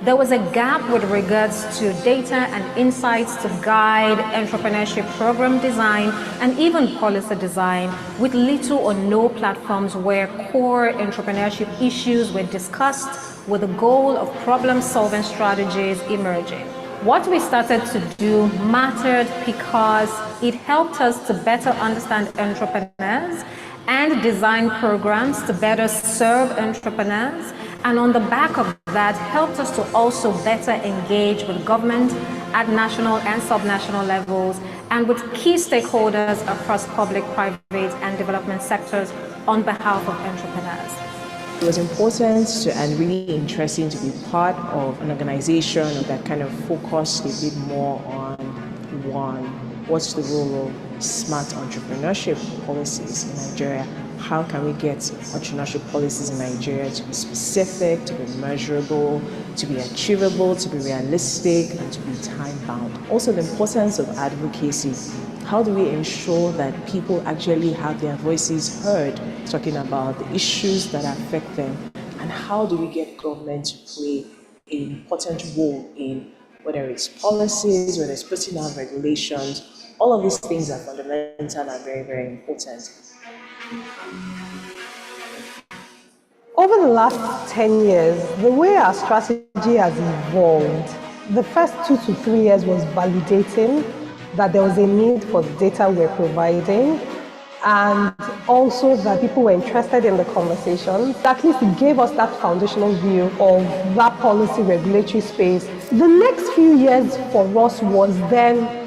there was a gap with regards to data and insights to guide entrepreneurship program design and even policy design, with little or no platforms where core entrepreneurship issues were discussed with the goal of problem-solving strategies emerging. What we started to do mattered because it helped us to better understand entrepreneurs and design programs to better serve entrepreneurs, and on the back of that helped us to also better engage with government at national and subnational levels and with key stakeholders across public, private, and development sectors on behalf of entrepreneurs. It was important and really interesting to be part of an organization that kind of focused a bit more on what's the role of smart entrepreneurship policies in Nigeria? How can we get entrepreneurship policies in Nigeria to be specific, to be measurable, to be achievable, to be realistic, and to be time-bound? Also, the importance of advocacy. How do we ensure that people actually have their voices heard, talking about the issues that affect them, and how do we get government to play an important role in whether it's policies, whether it's putting out regulations? All of these things are fundamental and very, very important. Over the last 10 years, the way our strategy has evolved, the first 2 to 3 years was validating that there was a need for the data we're providing, and also that people were interested in the conversations. At least it gave us that foundational view of that policy regulatory space. The next few years for us was then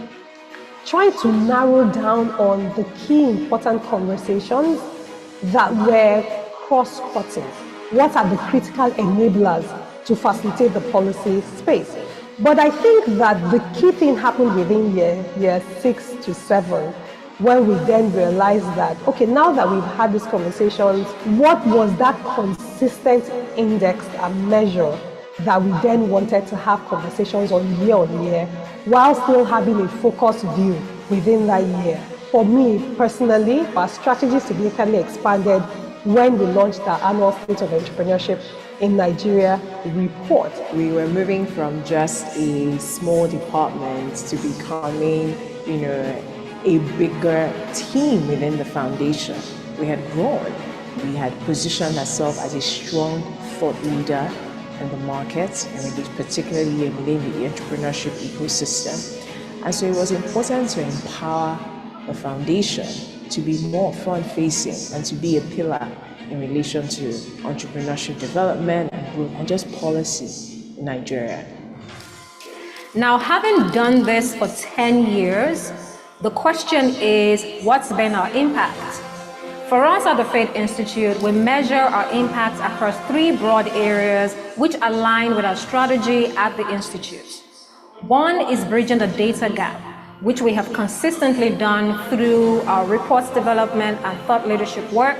trying to narrow down on the key important conversations that were cross-cutting. What are the critical enablers to facilitate the policy space? But I think that the key thing happened within year 6 to 7, when we then realized that, okay, now that we've had these conversations, what was that consistent index and measure that we then wanted to have conversations on year, while still having a focused view within that year? For me personally, our strategy significantly expanded when we launched our annual State of Entrepreneurship in Nigeria report. We were moving from just a small department to becoming, a bigger team within the foundation. We had grown. We had positioned ourselves as a strong thought leader in the market, and particularly within the entrepreneurship ecosystem. And so it was important to empower the foundation to be more front-facing and to be a pillar in relation to entrepreneurship development and growth and just policy in Nigeria. Now, having done this for 10 years, the question is, what's been our impact? For us at the Faith Institute, we measure our impact across 3 broad areas which align with our strategy at the Institute. One is bridging the data gap, which we have consistently done through our reports development and thought leadership work.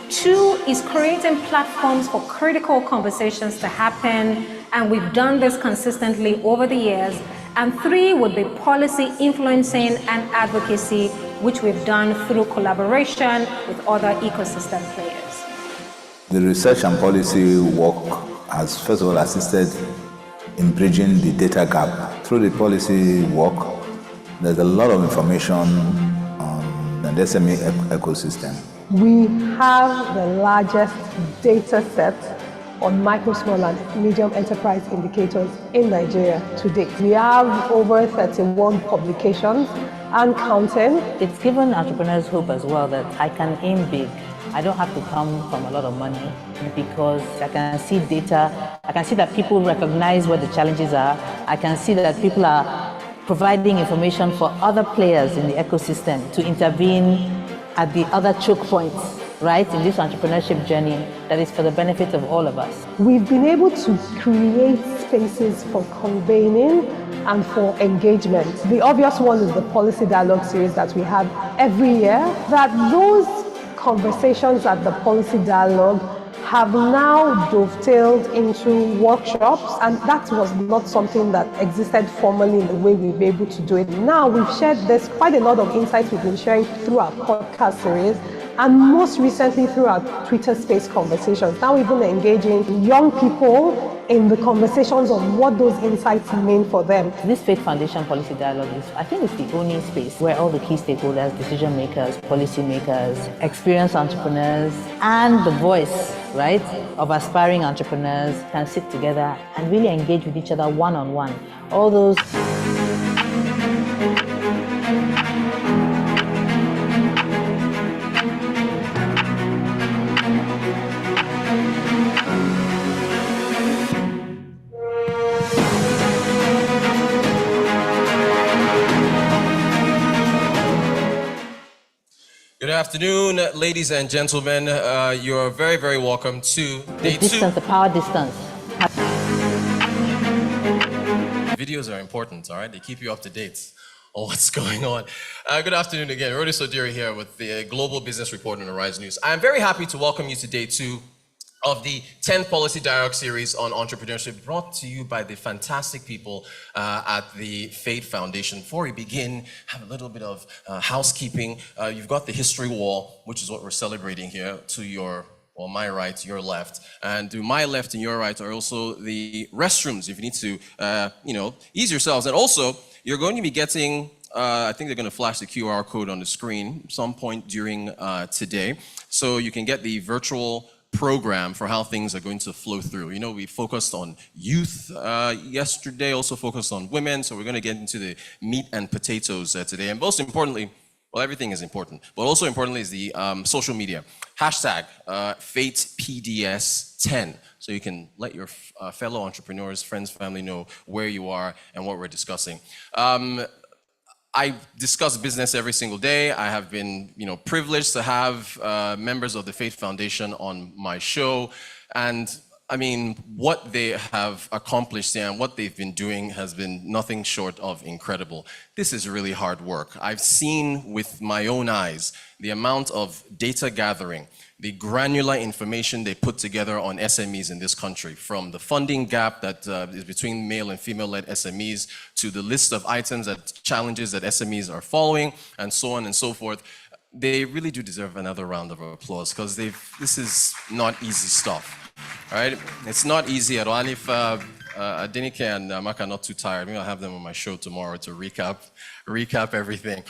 2 is creating platforms for critical conversations to happen, and we've done this consistently over the years. And 3 would be policy influencing and advocacy, which we've done through collaboration with other ecosystem players. The research and policy work has first of all assisted in bridging the data gap. Through the policy work, there's a lot of information on the SME ecosystem. We have the largest data set on micro, small and medium enterprise indicators in Nigeria to date. We have over 31 publications and counting. It's given entrepreneurs hope as well that I can aim big. I don't have to come from a lot of money because I can see data. I can see that people recognize what the challenges are. I can see that people are providing information for other players in the ecosystem to intervene at the other choke points, right, in this entrepreneurship journey that is for the benefit of all of us. We've been able to create spaces for convening and for engagement. The obvious one is the policy dialogue series that we have every year, that those conversations at the policy dialogue have now dovetailed into workshops, and that was not something that existed formally in the way we were able to do it. Now we've shared, there's quite a lot of insights we've been sharing through our podcast series, and most recently through our Twitter space conversations. Now even engaging young people in the conversations on what those insights mean for them. This Faith Foundation Policy Dialogue is, I think it's the only space where all the key stakeholders, decision makers, policy makers, experienced entrepreneurs, and the voice, right, of aspiring entrepreneurs can sit together and really engage with each other one-on-one. All those Good afternoon, ladies and gentlemen. You're very, very welcome to day 2. Distance, the power distance. Videos are important, all right? They keep you up to date on what's going on. Good afternoon again. Rodi Sodiri here with the Global Business Report on Arise News. I'm very happy to welcome you to day 2 of the 10th Policy Dialogue series on entrepreneurship, brought to you by the fantastic people at the Faith Foundation. Before we begin, have a little bit of housekeeping. You've got the history wall, which is what we're celebrating here, to your, well, my right, your left. And to my left and your right are also the restrooms, if you need to, ease yourselves. And also, you're going to be getting, I think they're going to flash the QR code on the screen some point during today. So you can get the virtual program for how things are going to flow through. You know, we focused on youth yesterday, also focused on women, so we're going to get into the meat and potatoes today. And most importantly, well, everything is important, but also importantly is the social media. Hashtag FatePDS10, so you can let your fellow entrepreneurs, friends, family know where you are and what we're discussing. I discuss business every single day. I have been, privileged to have members of the Faith Foundation on my show. And I mean, what they have accomplished and what they've been doing has been nothing short of incredible. This is really hard work. I've seen with my own eyes the amount of data gathering, the granular information they put together on SMEs in this country, from the funding gap that is between male and female-led SMEs to the list of items that challenges that SMEs are following, and so on and so forth. They really do deserve another round of applause because this is not easy stuff. All right, it's not easy at all. And if Adenike and Amaka are not too tired, maybe I'll have them on my show tomorrow to recap everything.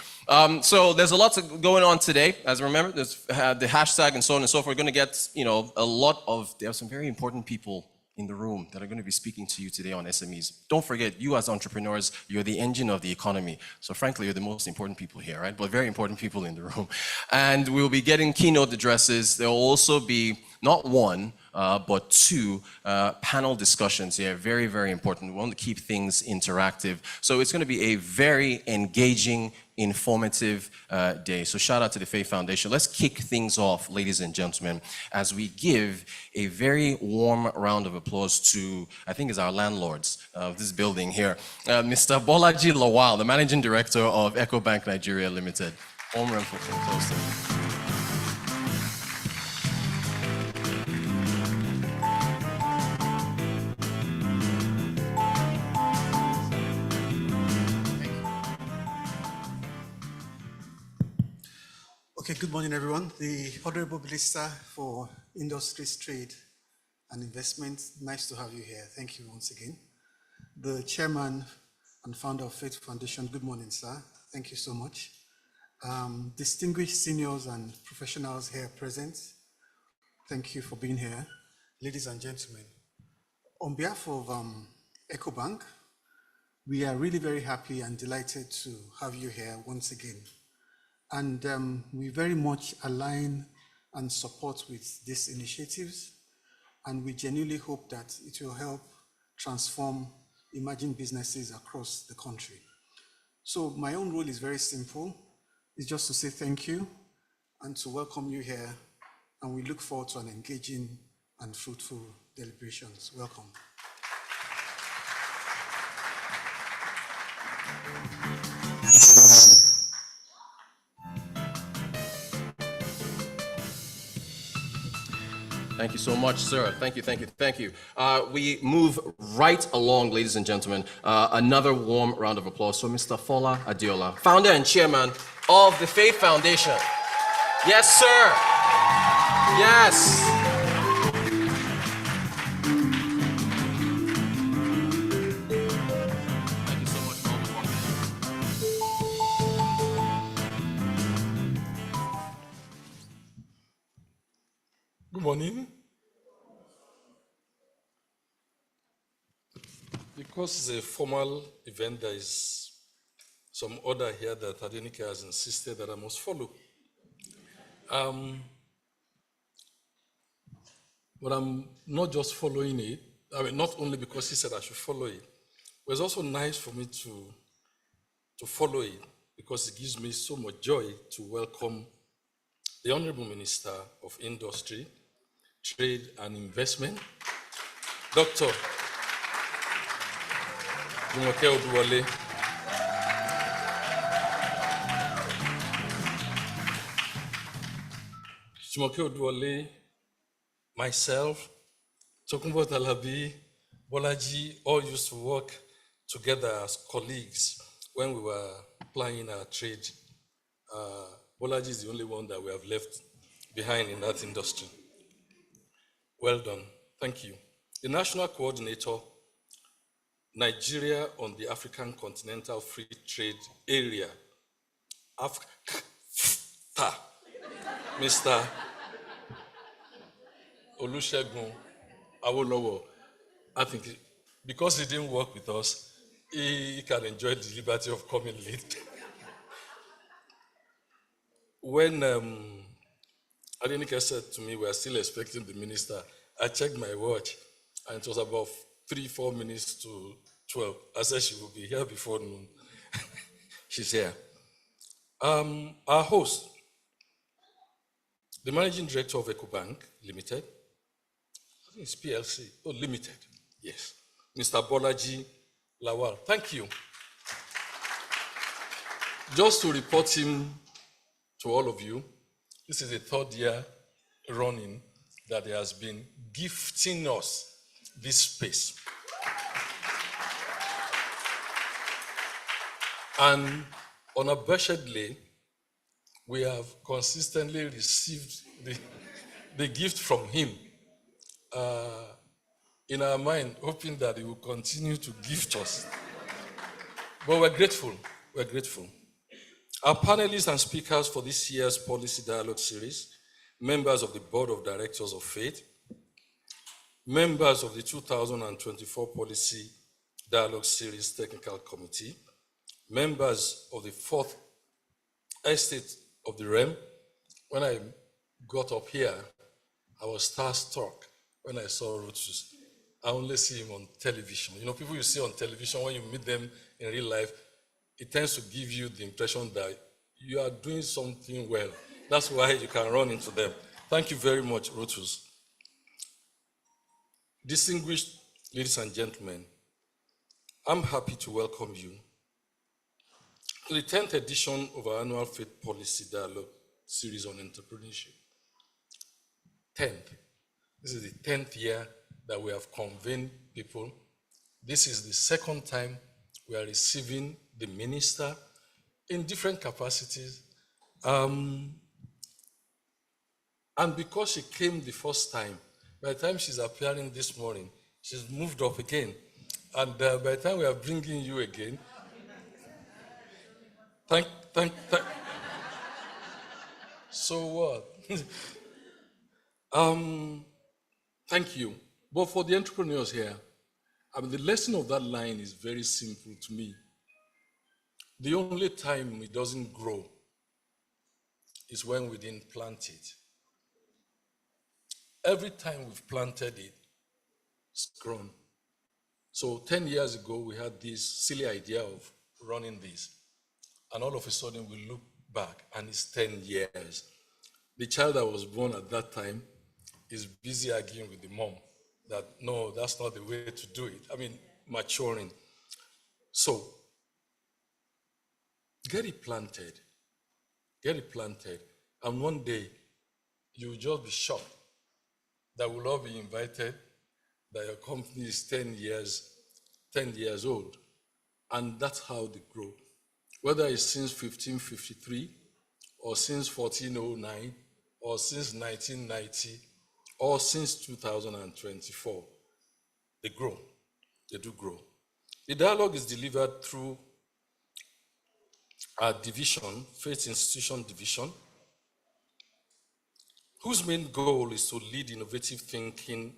So there's a lot going on today. As I remember, there's the hashtag and so on and so forth. We're going to get, there are some very important people in the room that are going to be speaking to you today on SMEs. Don't forget, you as entrepreneurs, you're the engine of the economy. So frankly, you're the most important people here, right? But very important people in the room. And we'll be getting keynote addresses. There will also be not one, but two, panel discussions here, very, very important. We want to keep things interactive. So it's going to be a very engaging, informative day. So shout out to the Faith Foundation. Let's kick things off, ladies and gentlemen, as we give a very warm round of applause to, I think it's our landlords of this building here, Mr. Bolaji Lawal, the Managing Director of EcoBank Nigeria Limited. Warm round of applause to him. Okay, good morning, everyone. The Honourable Minister for Industries, Trade and Investment, nice to have you here. Thank you once again. The Chairman and Founder of Faith Foundation, good morning, sir. Thank you so much. Distinguished seniors and professionals here present, thank you for being here. Ladies and gentlemen, on behalf of EcoBank, we are really very happy and delighted to have you here once again. And we very much align and support with these initiatives, and we genuinely hope that it will help transform emerging businesses across the country. So my own role is very simple. It's just to say thank you and to welcome you here, and we look forward to an engaging and fruitful deliberations. Welcome. Thank you so much, sir. Thank you, thank you, thank you. We move right along, ladies and gentlemen. Another warm round of applause for Mr. Fola Adiola, founder and chairman of the Faith Foundation. Yes, sir. Yes. Thank you so much for all the work. Good morning. Because it's a formal event, there is some order here that Adenike has insisted that I must follow. But I'm not just following it. I mean, not only because he said I should follow it, but it's also nice for me to follow it because it gives me so much joy to welcome the Honourable Minister of Industry, Trade and Investment, Dr. Jumoke Oduwole. Jumoke Oduwole, myself, Tokunbo Talabi, Bolaji, all used to work together as colleagues when we were applying our trade. Bolaji is the only one that we have left behind in that industry. Well done. Thank you. The National Coordinator, Nigeria on the African Continental Free Trade Area, AFCFTA, Mr. Olusegun Awolowo. I think because he didn't work with us, he can enjoy the liberty of coming late. When Adenike said to me, we are still expecting the minister, I checked my watch, and it was about 3-4 minutes to 12. I said she will be here before noon. She's here. Our host, the Managing Director of EcoBank Limited, I think it's PLC, Limited, yes, Mr. Bolaji Lawal. Thank you. Just to report him to all of you, this is the 3rd year running that he has been gifting us this space. And unabashedly, we have consistently received the gift from him. In our mind, hoping that he will continue to gift us. But we're grateful. We're grateful. Our panelists and speakers for this year's Policy Dialogue Series, members of the Board of Directors of Faith, members of the 2024 Policy Dialogue Series Technical Committee, members of the 4th Estate of the Realm. When I got up here, I was starstruck when I saw Rotus. I only see him on television. You know, people you see on television, when you meet them in real life, it tends to give you the impression that you are doing something well. That's why you can run into them. Thank you very much, Rotus. Distinguished ladies and gentlemen, I'm happy to welcome you to the 10th edition of our annual Faith Policy Dialogue series on entrepreneurship. 10th. This is the 10th year that we have convened people. This is the second time we are receiving the minister in different capacities. And because she came the first time, by the time she's appearing this morning, she's moved up again. And by the time we are bringing you again, thank. So what? Thank you. But for the entrepreneurs here, the lesson of that line is very simple to me. The only time it doesn't grow is when we didn't plant it. Every time we've planted it, it's grown. So 10 years ago, we had this silly idea of running this. And all of a sudden, we look back, and it's 10 years. The child that was born at that time is busy arguing with the mom that, no, that's not the way to do it. Maturing. So, get it planted. Get it planted. And one day, you'll just be shocked that we'll all be invited, that your company is 10 years old. And that's how they grow. Whether it's since 1553, or since 1409, or since 1990, or since 2024, they grow. They do grow. The dialogue is delivered through our division, Faith Institution Division, whose main goal is to lead innovative thinking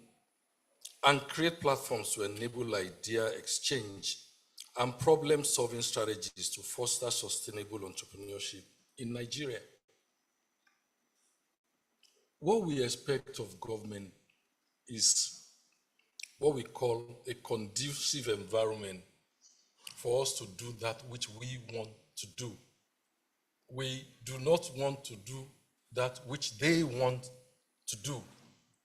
and create platforms to enable idea exchange and problem-solving strategies to foster sustainable entrepreneurship in Nigeria. What we expect of government is what we call a conducive environment for us to do that which we want to do. We do not want to do that which they want to do,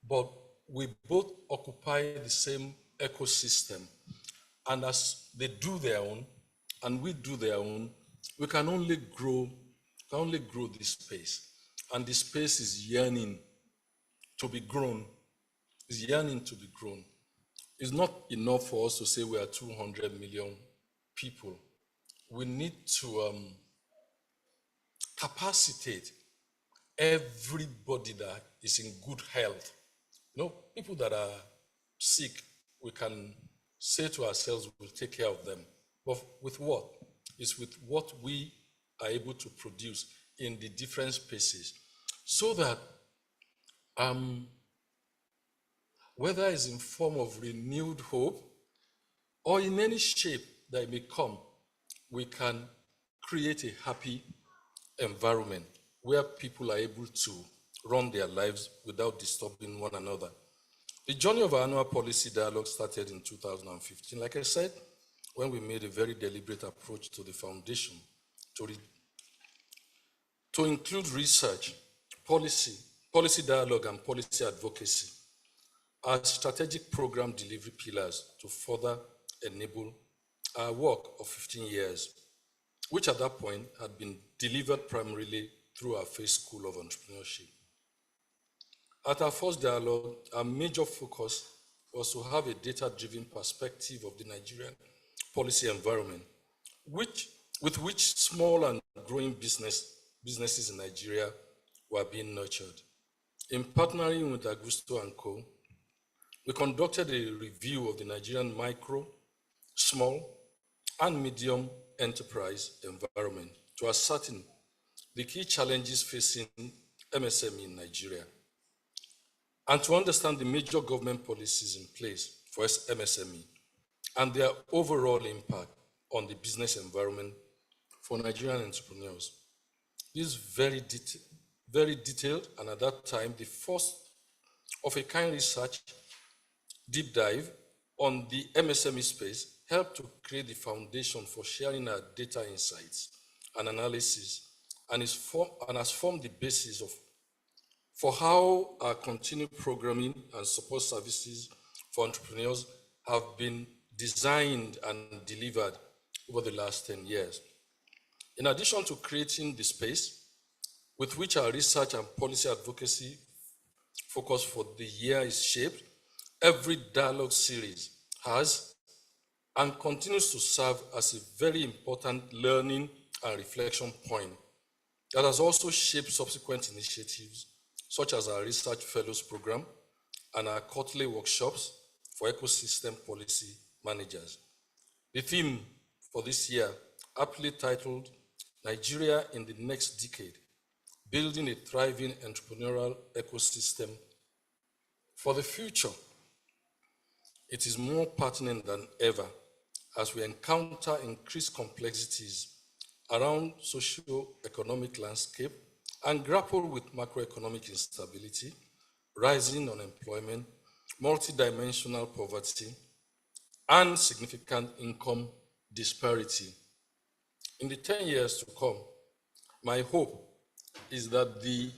but we both occupy the same ecosystem. And as they do their own, and we do their own, we can only grow this space. And the space is yearning to be grown. It's yearning to be grown. It's not enough for us to say we are 200 million people. We need to capacitate everybody that is in good health. People that are sick, we can say to ourselves, we'll take care of them. But with what? It's with what we are able to produce in the different spaces. So that whether it's in form of renewed hope or in any shape that it may come, we can create a happy environment where people are able to run their lives without disturbing one another. The journey of our annual policy dialogue started in 2015, like I said, when we made a very deliberate approach to the foundation to include research, policy dialogue, and policy advocacy as strategic program delivery pillars to further enable our work of 15 years, which at that point had been delivered primarily through our Faith School of Entrepreneurship. At our first dialogue, our major focus was to have a data-driven perspective of the Nigerian policy environment, with which small and growing businesses in Nigeria were being nurtured. In partnering with Augusto & Co., we conducted a review of the Nigerian micro, small, and medium enterprise environment to ascertain the key challenges facing MSME in Nigeria, and to understand the major government policies in place for MSME and their overall impact on the business environment for Nigerian entrepreneurs. This is very detailed, and at that time, the first of a kind research deep dive on the MSME space helped to create the foundation for sharing our data insights and analysis, and has formed the basis for how our continued programming and support services for entrepreneurs have been designed and delivered over the last 10 years. In addition to creating the space with which our research and policy advocacy focus for the year is shaped, every dialogue series has and continues to serve as a very important learning and reflection point that has also shaped subsequent initiatives, such as our Research Fellows Program and our quarterly workshops for ecosystem policy managers. The theme for this year, aptly titled Nigeria in the Next Decade, Building a Thriving Entrepreneurial Ecosystem for the Future. It is more pertinent than ever as we encounter increased complexities around socio-economic landscape and grapple with macroeconomic instability, rising unemployment, multidimensional poverty, and significant income disparity. In the 10 years to come, my hope is that the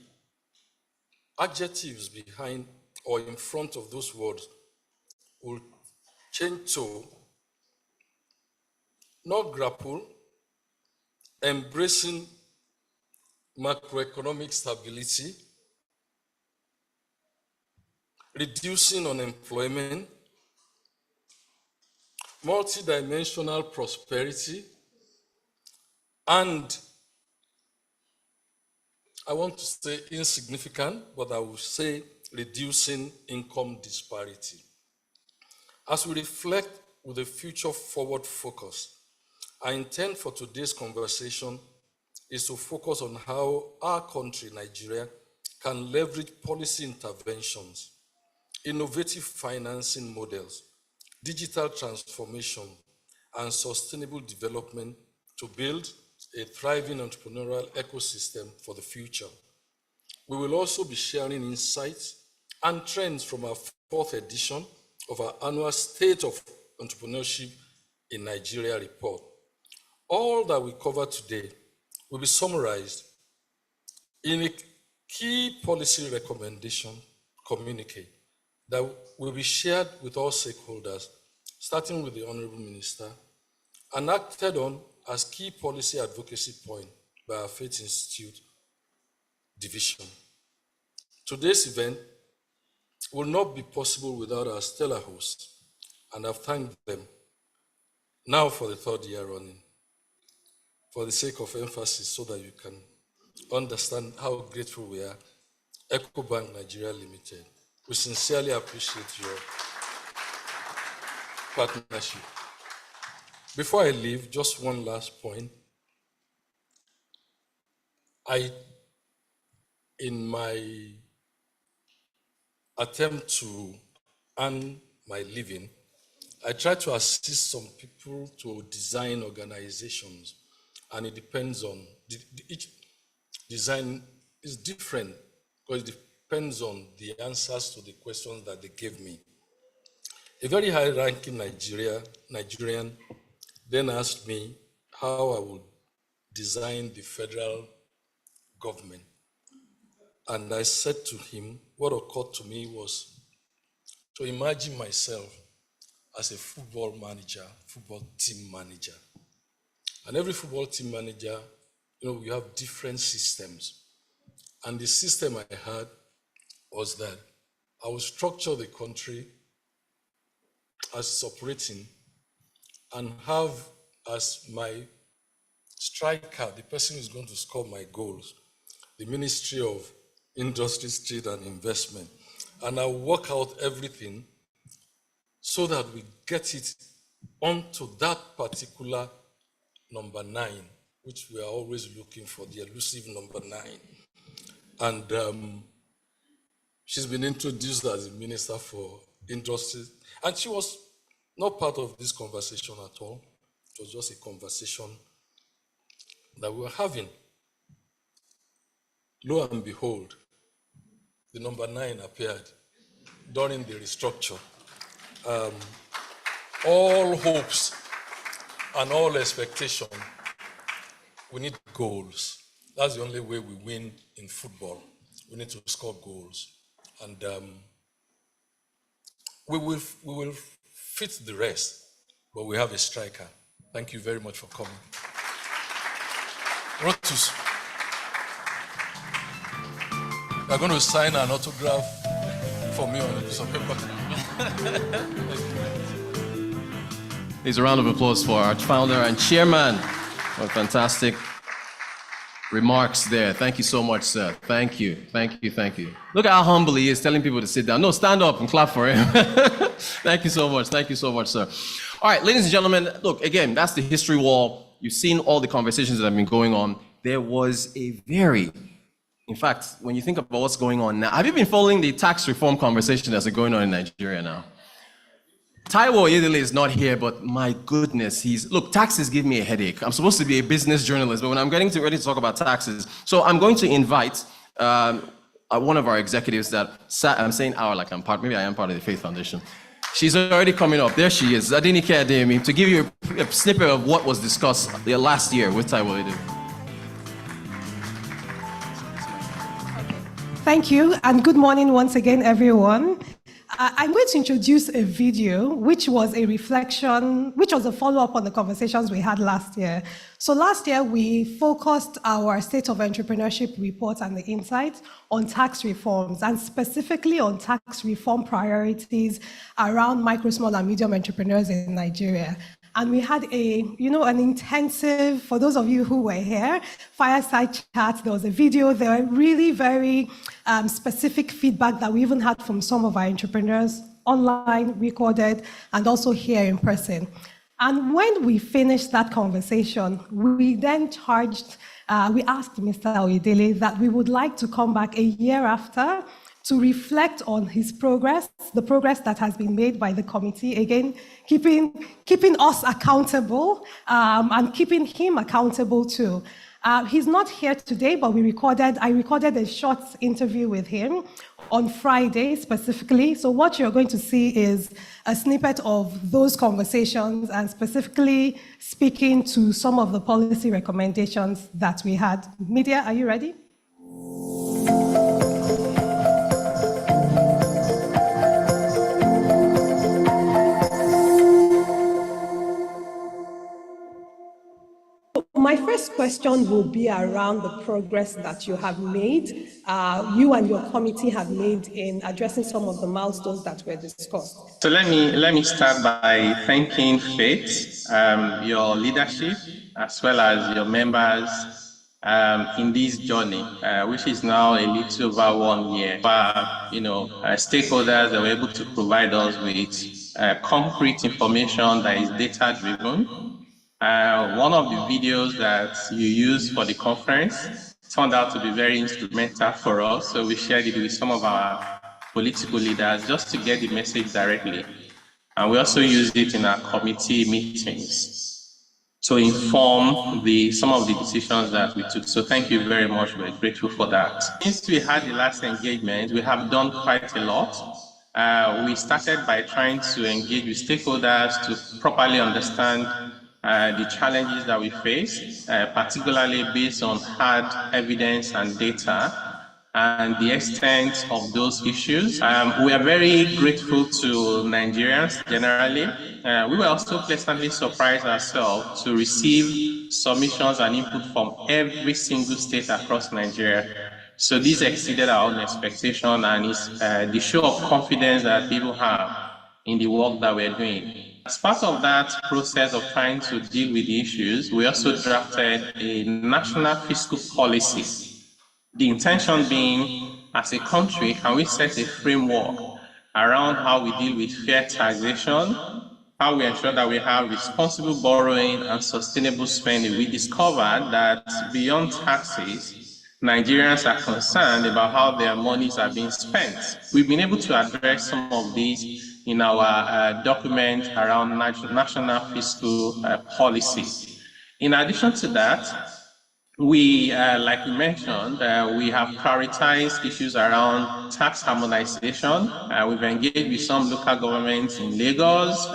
adjectives behind or in front of those words will change to not grapple, embracing macroeconomic stability, reducing unemployment, multidimensional prosperity, and I want to say insignificant, but I will say reducing income disparity. As we reflect with a future forward focus, our intent for today's conversation is to focus on how our country, Nigeria, can leverage policy interventions, innovative financing models, digital transformation, and sustainable development to build a thriving entrepreneurial ecosystem for the future. We will also be sharing insights and trends from our fourth edition of our annual State of Entrepreneurship in Nigeria report. All that we cover today will be summarized in a key policy recommendation communique that will be shared with all stakeholders, starting with the Honourable Minister, and acted on as key policy advocacy point by our Faith Institute division. Today's event will not be possible without our stellar hosts, and I've thanked them now for the third year running, for the sake of emphasis so that you can understand how grateful we are. EcoBank Nigeria Limited, we sincerely appreciate your partnership. Before I leave, just one last point. In my attempt to earn my living, I try to assist some people to design organizations, and it depends on, each design is different because it depends on the answers to the questions that they gave me. A very high-ranking Nigerian then asked me how I would design the federal government. And I said to him, what occurred to me was to imagine myself as a football manager, football team manager. And every football team manager, we have different systems. And the system I had was that I would structure the country as it's operating and have as my striker, the person who's going to score my goals, the Ministry of Industry, Trade and Investment. And I'll work out everything so that we get it onto that particular number 9, which we are always looking for, the elusive number 9. And she's been introduced as the Minister for Industry. And she was not part of this conversation at all. It was just a conversation that we were having. Lo and behold, the number 9 appeared during the restructure. all hopes and all expectation, we need goals. That's the only way we win in football. We need to score goals. And we will fit the rest, but we have a striker. Thank you very much for coming. Rotus, you're going to sign an autograph for me on a piece of paper. Please, a round of applause for our founder and chairman. What fantastic remarks there. Thank you so much, sir. Thank you, thank you, thank you. Look at how humble he is, telling people to sit down. No, stand up and clap for him. Thank you so much, sir. All right, ladies and gentlemen, look, again, that's the history wall. You've seen all the conversations that have been going on. There was a in fact, when you think about what's going on now, have you been following the tax reform conversation that's going on in Nigeria now? Taiwo Oyedele is not here, but my goodness, look, taxes give me a headache. I'm supposed to be a business journalist, but when I'm getting ready to talk about taxes, so I'm going to invite one of our executives that I'm saying our like I'm part, maybe I am part of the Faith Foundation. She's already coming up. There she is, Adenike Adeyemi, to give you a snippet of what was discussed last year with Taiwo Oyedele. Thank you, and good morning once again, everyone. I'm going to introduce a video which was a reflection, which was a follow-up on the conversations we had last year. So last year, we focused our State of Entrepreneurship report and the insights on tax reforms, and specifically on tax reform priorities around micro, small, and medium entrepreneurs in Nigeria. And we had an intensive, for those of you who were here, fireside chat. There was a video. There were really very specific feedback that we even had from some of our entrepreneurs online, recorded, and also here in person. And when we finished that conversation, we then we asked Mr. Oyedele that we would like to come back a year after to reflect on his progress, the progress that has been made by the committee, again, keeping us accountable and keeping him accountable too. He's not here today, but I recorded a short interview with him on Friday specifically. So what you're going to see is a snippet of those conversations and specifically speaking to some of the policy recommendations that we had. Media, are you ready? My first question will be around the progress that you have made, you and your committee have made in addressing some of the milestones that were discussed. So let me start by thanking Faith, your leadership, as well as your members in this journey, which is now a little over 1 year. Stakeholders that were able to provide us with concrete information that is data-driven. One of the videos that you used for the conference turned out to be very instrumental for us, so we shared it with some of our political leaders just to get the message directly. And we also used it in our committee meetings to inform some of the decisions that we took. So thank you very much, we're grateful for that. Since we had the last engagement, we have done quite a lot. We started by trying to engage with stakeholders to properly understand the challenges that we face, particularly based on hard evidence and data, and the extent of those issues. We are very grateful to Nigerians generally. We were also pleasantly surprised ourselves to receive submissions and input from every single state across Nigeria. So this exceeded our own expectation, and is the show of confidence that people have in the work that we're doing. As part of that process of trying to deal with the issues, we also drafted a national fiscal policy. The intention being, as a country, can we set a framework around how we deal with fair taxation, how we ensure that we have responsible borrowing and sustainable spending. We discovered that beyond taxes, Nigerians are concerned about how their monies are being spent. We've been able to address some of these in our document around national fiscal policy. In addition to that, We, like you mentioned, we have prioritized issues around tax harmonization. We've engaged with some local governments in Lagos,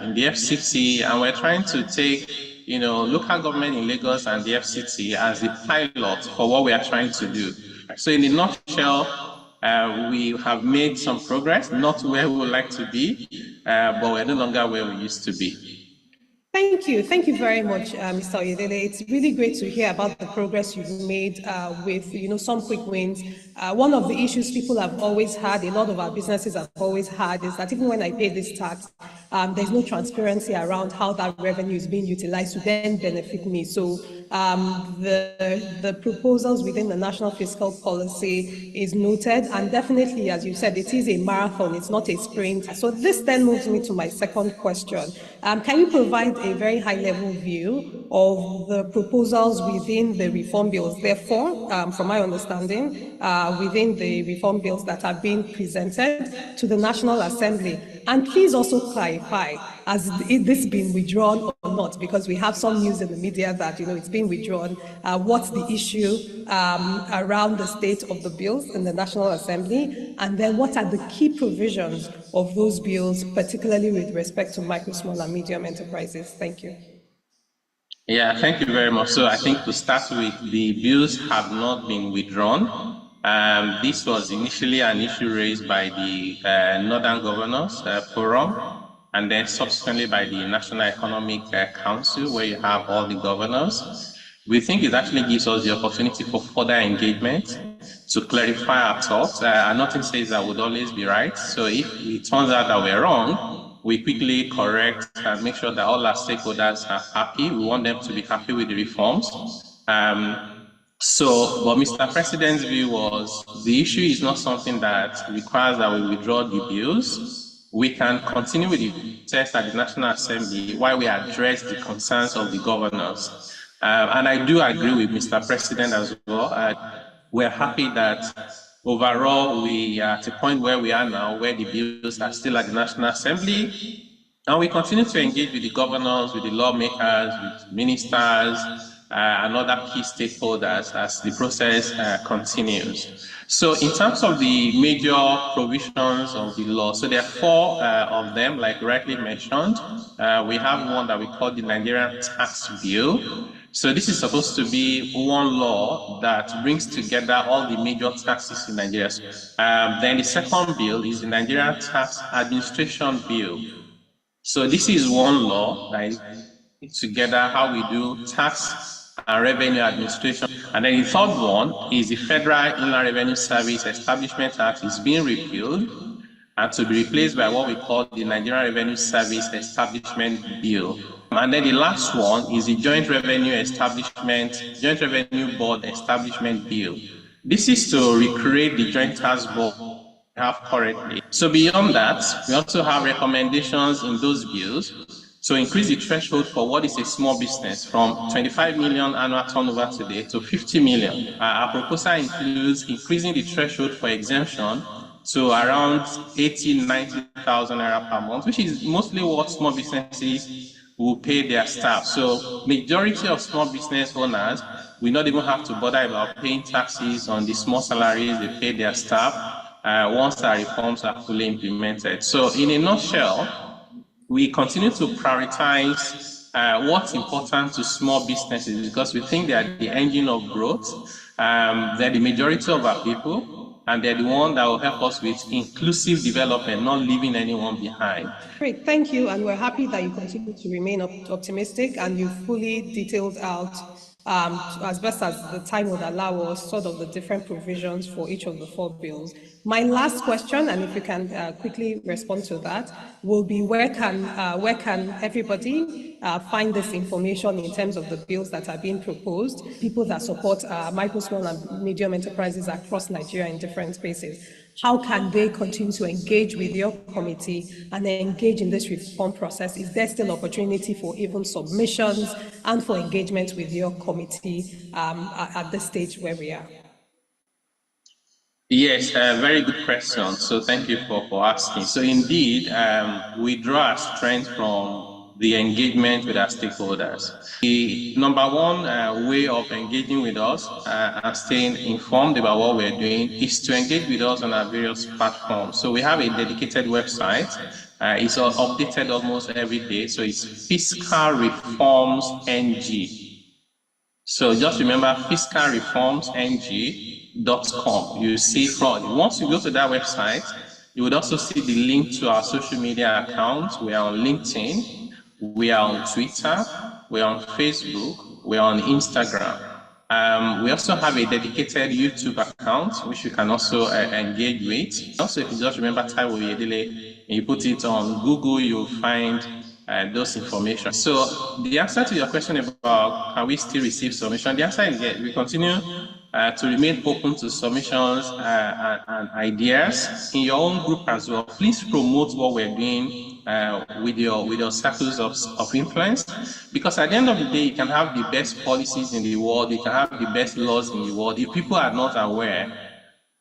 in the FCT, and we're trying to take, local government in Lagos and the FCT as the pilot for what we are trying to do. So in a nutshell, we have made some progress, not where we would like to be, but we're no longer where we used to be. Thank you. Thank you very much, Mr. Oyedele. It's really great to hear about the progress you've made with, some quick wins. One of the issues people have always had, a lot of our businesses have always had, is that even when I pay this tax, there's no transparency around how that revenue is being utilized to then benefit me. So the proposals within the National Fiscal Policy is noted, and definitely, as you said, it is a marathon, it's not a sprint. So this then moves me to my second question. Can you provide a very high-level view of the proposals within the reform bills? Therefore, from my understanding, within the reform bills that are being presented to the National Assembly. And please also clarify, has this been withdrawn or not? Because we have some news in the media that, it's been withdrawn. What's the issue around the state of the bills in the National Assembly? And then what are the key provisions of those bills, particularly with respect to micro, small, and medium enterprises? Thank you. Yeah, thank you very much. So I think to start with, the bills have not been withdrawn. This was initially an issue raised by the Northern Governors Forum, and then subsequently by the National Economic Council, where you have all the governors. We think it actually gives us the opportunity for further engagement to clarify our thoughts. And nothing says that would always be right. So if it turns out that we're wrong, we quickly correct and make sure that all our stakeholders are happy. We want them to be happy with the reforms. But Mr. President's view was the issue is not something that requires that we withdraw the bills. We can continue with the test at the National Assembly while we address the concerns of the governors. And I do agree with Mr. President as well. We're happy that overall we are at a point where we are now, where the bills are still at the National Assembly. And we continue to engage with the governors, with the lawmakers, with ministers, and other key stakeholders as the process continues. So in terms of the major provisions of the law, so there are four of them, like rightly mentioned. We have one that we call the Nigerian Tax Bill. So this is supposed to be one law that brings together all the major taxes in Nigeria. Then the second bill is the Nigerian Tax Administration Bill. So this is one law that is together how we do tax and revenue administration. And then the third one is the Federal Inland Revenue Service Establishment Act is being repealed and to be replaced by what we call the Nigerian Revenue Service Establishment Bill. And then the last one is the Joint Revenue Board Establishment Bill. This is to recreate the Joint Tax Board we have currently. So beyond that, we also have recommendations in those bills to increase the threshold for what is a small business from 25 million annual turnover today to 50 million. Our proposal includes increasing the threshold for exemption to around 80,000 to 90,000 naira per month, which is mostly what small businesses will pay their staff. So majority of small business owners will not even have to bother about paying taxes on the small salaries they pay their staff once our reforms are fully implemented. So in a nutshell, we continue to prioritize what's important to small businesses because we think they are the engine of growth. They're the majority of our people, and they're the one that will help us with inclusive development, not leaving anyone behind. Great, thank you, and we're happy that you continue to remain optimistic and you fully detailed out, as best as the time would allow us, sort of the different provisions for each of the four bills. My last question, and if you can quickly respond to that, will be where can everybody find this information in terms of the bills that are being proposed, people that support micro, small, and medium enterprises across Nigeria in different spaces? How can they continue to engage with your committee and engage in this reform process? Is there still opportunity for even submissions and for engagement with your committee at this stage where we are? Yes, very good question. So thank you for asking. So indeed, we draw our strength from the engagement with our stakeholders. The number one way of engaging with us and staying informed about what we're doing is to engage with us on our various platforms. So we have a dedicated website. It's updated almost every day. So it's Fiscal Reforms NG. So just remember fiscalreformsng.com. You see fraud. Once you go to that website, you would also see the link to our social media accounts. We are on LinkedIn, we are on Twitter, we are on Facebook, we are on Instagram. We also have a dedicated YouTube account, which you can also engage with. Also, if you just remember Taiwo Yedele, and you put it on Google, you'll find those information. So the answer to your question about can we still receive submission, the answer is yes. We continue to remain open to submissions and ideas in your own group as well. Please promote what we're doing with your circles of influence, because at the end of the day, you can have the best policies in the world, you can have the best laws in the world. If people are not aware,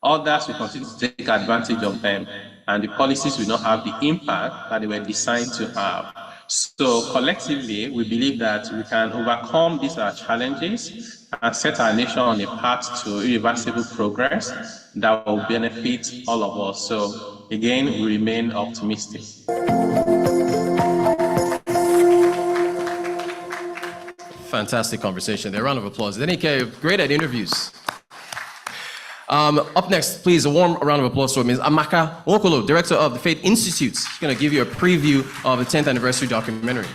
others will continue to take advantage of them, and the policies will not have the impact that they were designed to have. So collectively, we believe that we can overcome these challenges and set our nation on a path to irreversible progress that will benefit all of us. So again, we remain optimistic. Fantastic conversation there. Round of applause. Denike, great at interviews. Up next, please, a warm round of applause for Ms. Amaka Okolo, Director of the Faith Institute. She's going to give you a preview of the 10th anniversary documentary.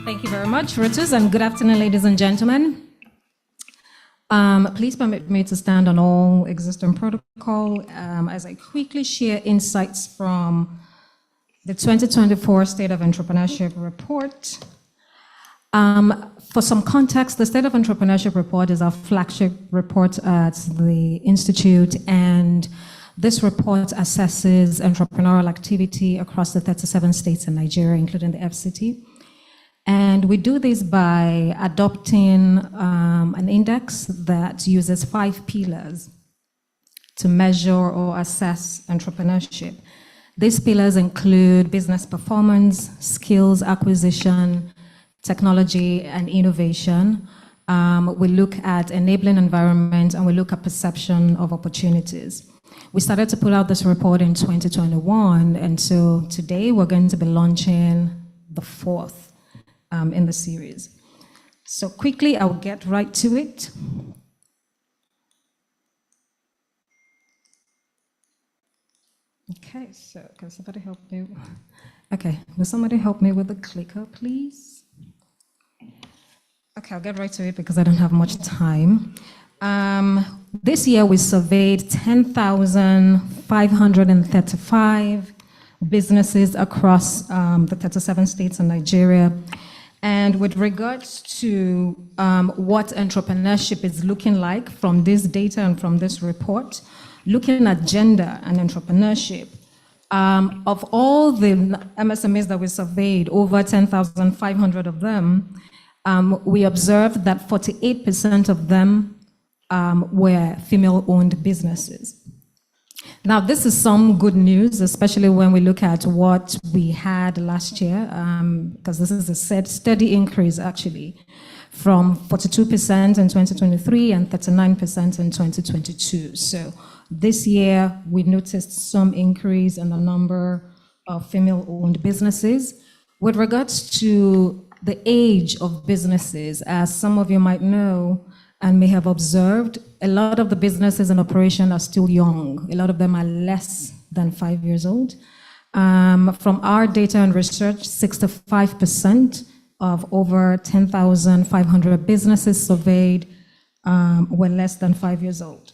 Thank you very much, Ritus, and good afternoon, ladies and gentlemen. Please permit me to stand on all existing protocol as I quickly share insights from the 2024 State of Entrepreneurship Report. For some context, the State of Entrepreneurship Report is our flagship report at the Institute, and this report assesses entrepreneurial activity across the 37 states in Nigeria, including the FCT. And we do this by adopting an index that uses 5 pillars to measure or assess entrepreneurship. These pillars include business performance, skills acquisition, technology and innovation. We look at enabling environment, and we look at perception of opportunities. We started to put out this report in 2021, and so today we're going to be launching the 4th in the series. So quickly, I'll get right to it. Okay, so can somebody help me? Okay, will somebody help me with the clicker, please? Okay, I'll get right to it because I don't have much time. This year we surveyed 10,535 businesses across the 37 states in Nigeria. And with regards to what entrepreneurship is looking like from this data and from this report, looking at gender and entrepreneurship, of all the MSMEs that we surveyed, over 10,500 of them, we observed that 48% of them were female-owned businesses. Now, this is some good news, especially when we look at what we had last year, because this is a steady increase, actually, from 42% in 2023 and 39% in 2022. So this year, we noticed some increase in the number of female-owned businesses. With regards to the age of businesses, as some of you might know and may have observed, a lot of the businesses in operation are still young. A lot of them are less than 5 years old. From our data and research, 65% of over 10,500 businesses surveyed were less than 5 years old.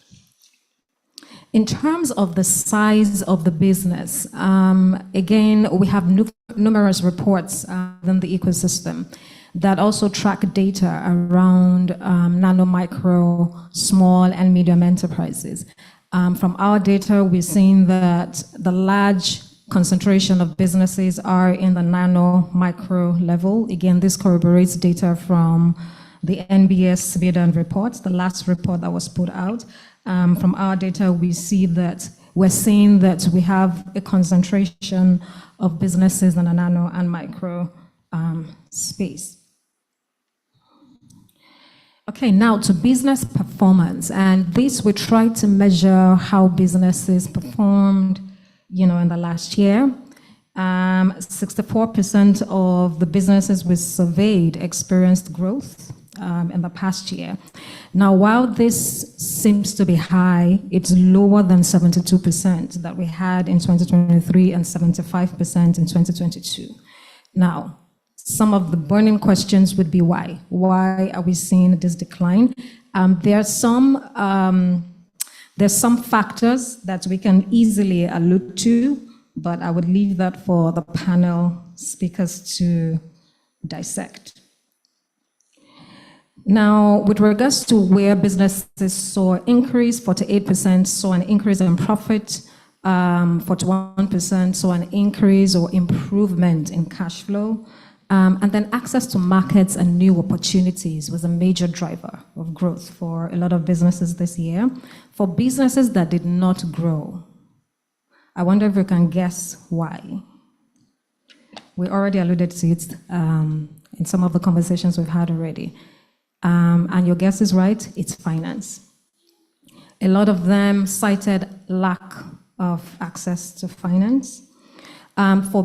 In terms of the size of the business, again, we have numerous reports within the ecosystem that also track data around nano, micro, small, and medium enterprises. From our data, we're seeing that the large concentration of businesses are in the nano, micro level. Again, this corroborates data from the NBS Bid and reports, the last report that was put out. From our data, we see that we're seeing that we have a concentration of businesses in the nano and micro space. Okay, now to business performance, and this we try to measure how businesses performed, in the last year. 64% of the businesses we surveyed experienced growth in the past year. Now, while this seems to be high, it's lower than 72% that we had in 2023 and 75% in 2022. Now, some of the burning questions would be why? Why are we seeing this decline? There's some factors that we can easily allude to, but I would leave that for the panel speakers to dissect. Now, with regards to where businesses saw increase, 48% saw an increase in profit, 41% saw an increase or improvement in cash flow, and then access to markets and new opportunities was a major driver of growth for a lot of businesses this year. For businesses that did not grow, I wonder if you can guess why. We already alluded to it in some of the conversations we've had already. And your guess is right, it's finance. A lot of them cited lack of access to finance. For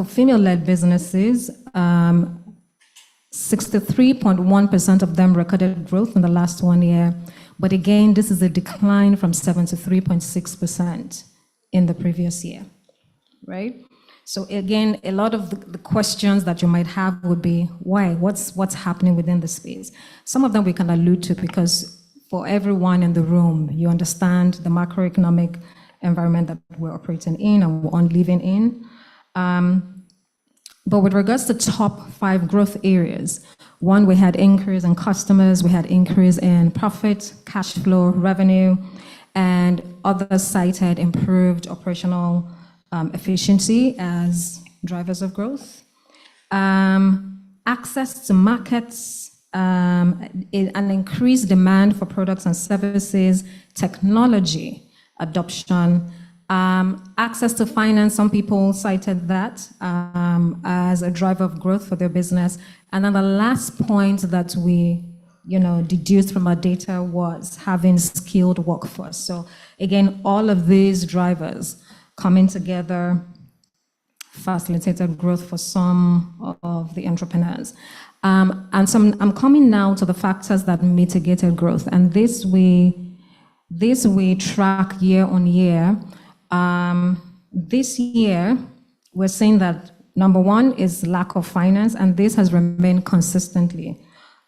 female-led businesses, 63.1% of them recorded growth in the last 1 year. But again, this is a decline from 73.6% in the previous year, right? So again, a lot of the questions that you might have would be, why? What's happening within the space? Some of them we can allude to because for everyone in the room, you understand the macroeconomic environment that we're operating in and we're on living in. But with regards to top 5 growth areas, one, we had increase in customers, we had increase in profit, cash flow, revenue, and others cited improved operational efficiency as drivers of growth. Access to markets, an increased demand for products and services, technology adoption, access to finance. Some people cited that as a driver of growth for their business. And then the last point that we deduced from our data was having skilled workforce. So again, all of these drivers coming together facilitated growth for some of the entrepreneurs. I'm coming now to the factors that mitigated growth. And this we track year on year. This year, we're saying that number one is lack of finance, and this has remained consistently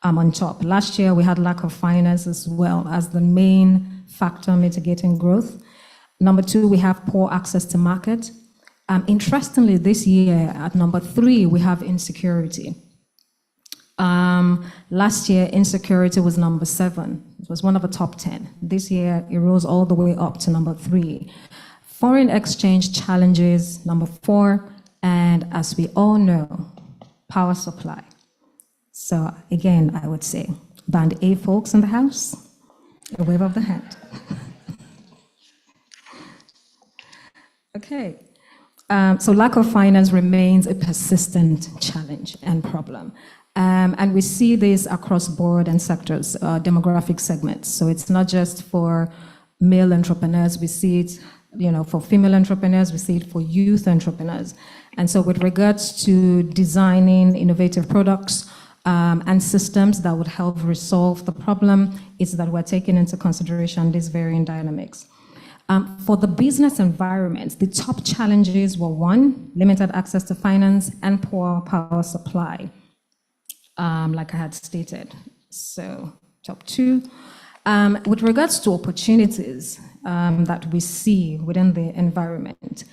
on top. Last year, we had lack of finance as well as the main factor mitigating growth. Number two, we have poor access to market. Interestingly, this year at number 3, we have insecurity. Last year, insecurity was number 7. It was one of the top 10. This year, it rose all the way up to number 3. Foreign exchange challenges, number 4. And as we all know, power supply. So again, I would say, Band A folks in the house, a wave of the hand. Okay. So lack of finance remains a persistent challenge and problem. And we see this across board and sectors, demographic segments. So it's not just for male entrepreneurs, we see it, for female entrepreneurs, we see it for youth entrepreneurs. And so with regards to designing innovative products and systems that would help resolve the problem, it's that we're taking into consideration these varying dynamics. For the business environment, the top challenges were 1, limited access to finance and poor power supply, like I had stated. So top 2. With regards to opportunities that we see within the environment,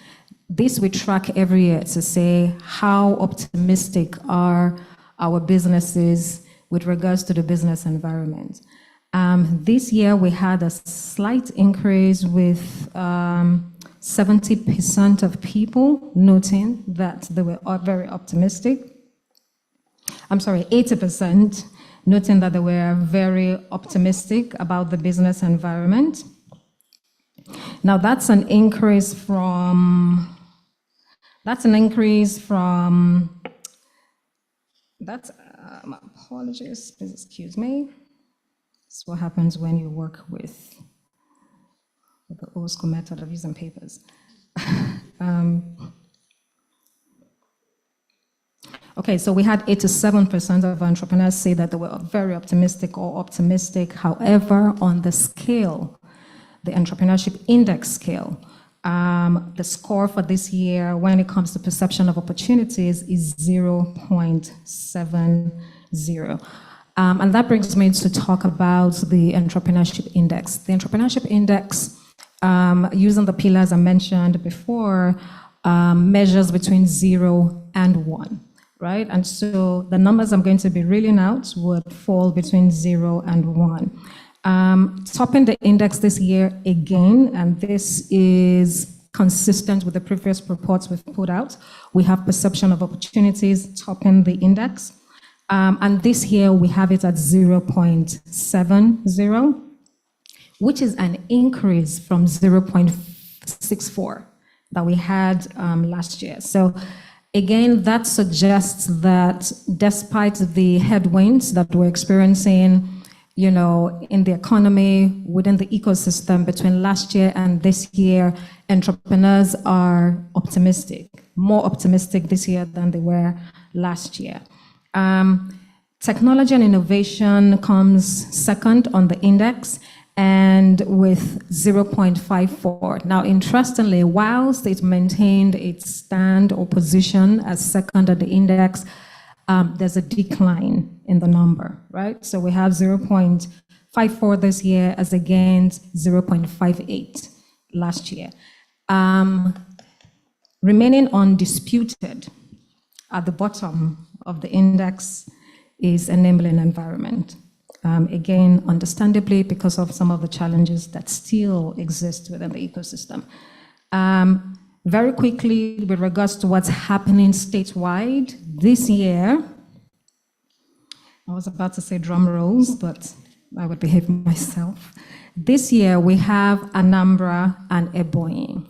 this we track every year to say how optimistic are our businesses with regards to the business environment. This year, we had a slight increase with 70% of people noting that they were very optimistic. 80% noting that they were very optimistic about the business environment. Now that's an increase from, apologies, please excuse me. That's what happens when you work with the old school method of using papers. Okay, so we had 87% of entrepreneurs say that they were very optimistic or optimistic. However, on the scale, the Entrepreneurship Index scale, the score for this year when it comes to perception of opportunities is 0.70. And that brings me to talk about the Entrepreneurship Index. The Entrepreneurship Index, using the pillars I mentioned before, measures between 0 and 1. Right? And so the numbers I'm going to be reading out would fall between 0 and 1. Topping the index this year again, and this is consistent with the previous reports we've put out, we have perception of opportunities topping the index. And this year we have it at 0.70, which is an increase from 0.64 that we had last year. So again, that suggests that despite the headwinds that we're experiencing, you know, in the economy, within the ecosystem between last year and this year, entrepreneurs are optimistic, more optimistic this year than they were last year. Technology and innovation comes second on the index, and with 0.54. Now, interestingly, whilst it maintained its stand or position as second at the index, there's a decline in the number, right? So we have 0.54 this year as against 0.58 last year. Remaining undisputed at the bottom of the index is enabling environment. Again, understandably, because of some of the challenges that still exist within the ecosystem. Very quickly, with regards to what's happening statewide, this year, I was about to say drum rolls, but I would behave myself. This year, we have Anambra and Ebonyi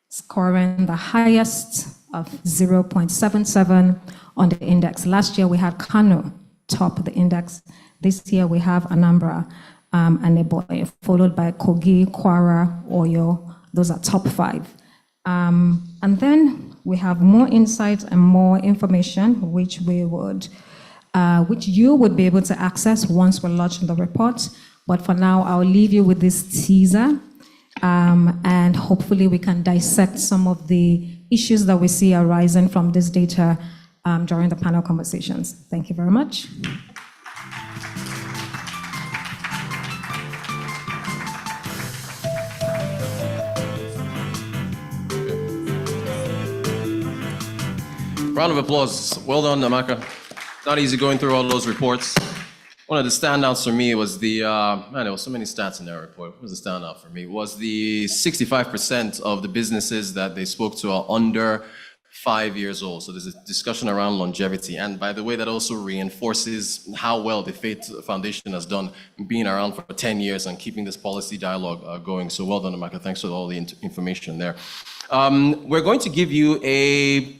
scoring the highest of 0.77 on the index. Last year, we had Kano top the index. This year we have Anambra and Ebonyi, followed by Kogi, Kwara, Oyo. Those are top 5. And then we have more insights and more information, which you would be able to access once we launch the report. But for now, I'll leave you with this teaser, and hopefully we can dissect some of the issues that we see arising from this data during the panel conversations. Thank you very much. Round of applause. Well done, Namaka. Not easy going through all those reports. One of the standouts for me was the, man, there were so many stats in that report. What was the standout for me? Was the 65% of the businesses that they spoke to are under 5 years old. So there's a discussion around longevity. And by the way, that also reinforces how well the Faith Foundation has done being around for 10 years and keeping this policy dialogue going. So well done, Namaka. Thanks for all the information there. We're going to give you a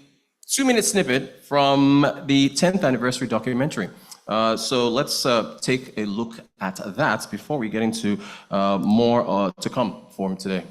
2-minute snippet from the 10th anniversary documentary. So let's take a look at that before we get into more to come for today.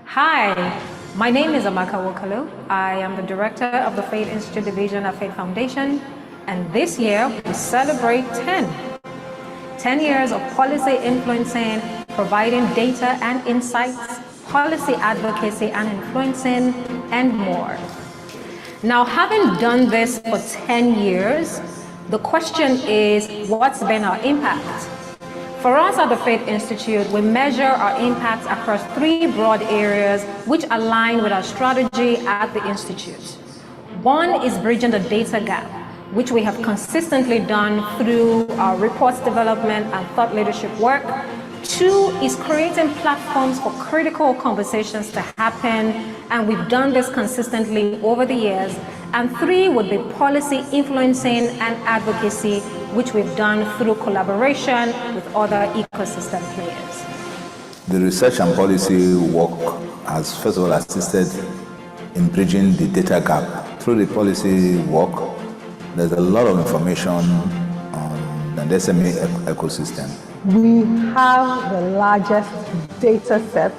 Hi, my name is Amaka Wokalo. I am the director of the Faith Institute Division at Faith Foundation, and this year we celebrate 10 years of policy influencing, providing data and insights, policy advocacy and influencing, and more. Now, having done this for 10 years, the question is, what's been our impact? For us at the Faith Institute, we measure our impact across 3 broad areas which align with our strategy at the Institute. One is bridging the data gap, which we have consistently done through our reports development and thought leadership work. 2 is creating platforms for critical conversations to happen, and we've done this consistently over the years. And 3 would be policy influencing and advocacy, which we've done through collaboration with other ecosystem players. The research and policy work has first of all assisted in bridging the data gap. Through the policy work, there's a lot of information on the SME ecosystem. We have the largest data set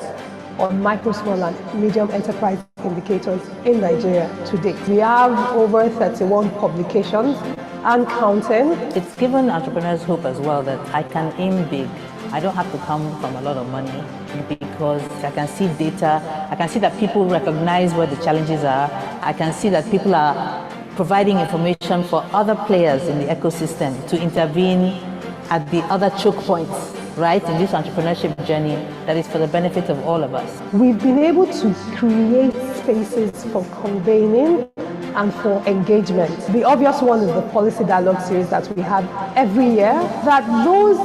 on micro, small and medium enterprise indicators in Nigeria to date. We have over 31 publications and counting. It's given entrepreneurs hope as well that I can aim big. I don't have to come from a lot of money because I can see data, I can see that people recognize where the challenges are, I can see that people are providing information for other players in the ecosystem to intervene at the other choke points, right, in this entrepreneurship journey that is for the benefit of all of us. We've been able to create spaces for convening and for engagement. The obvious one is the policy dialogue series that we have every year, that those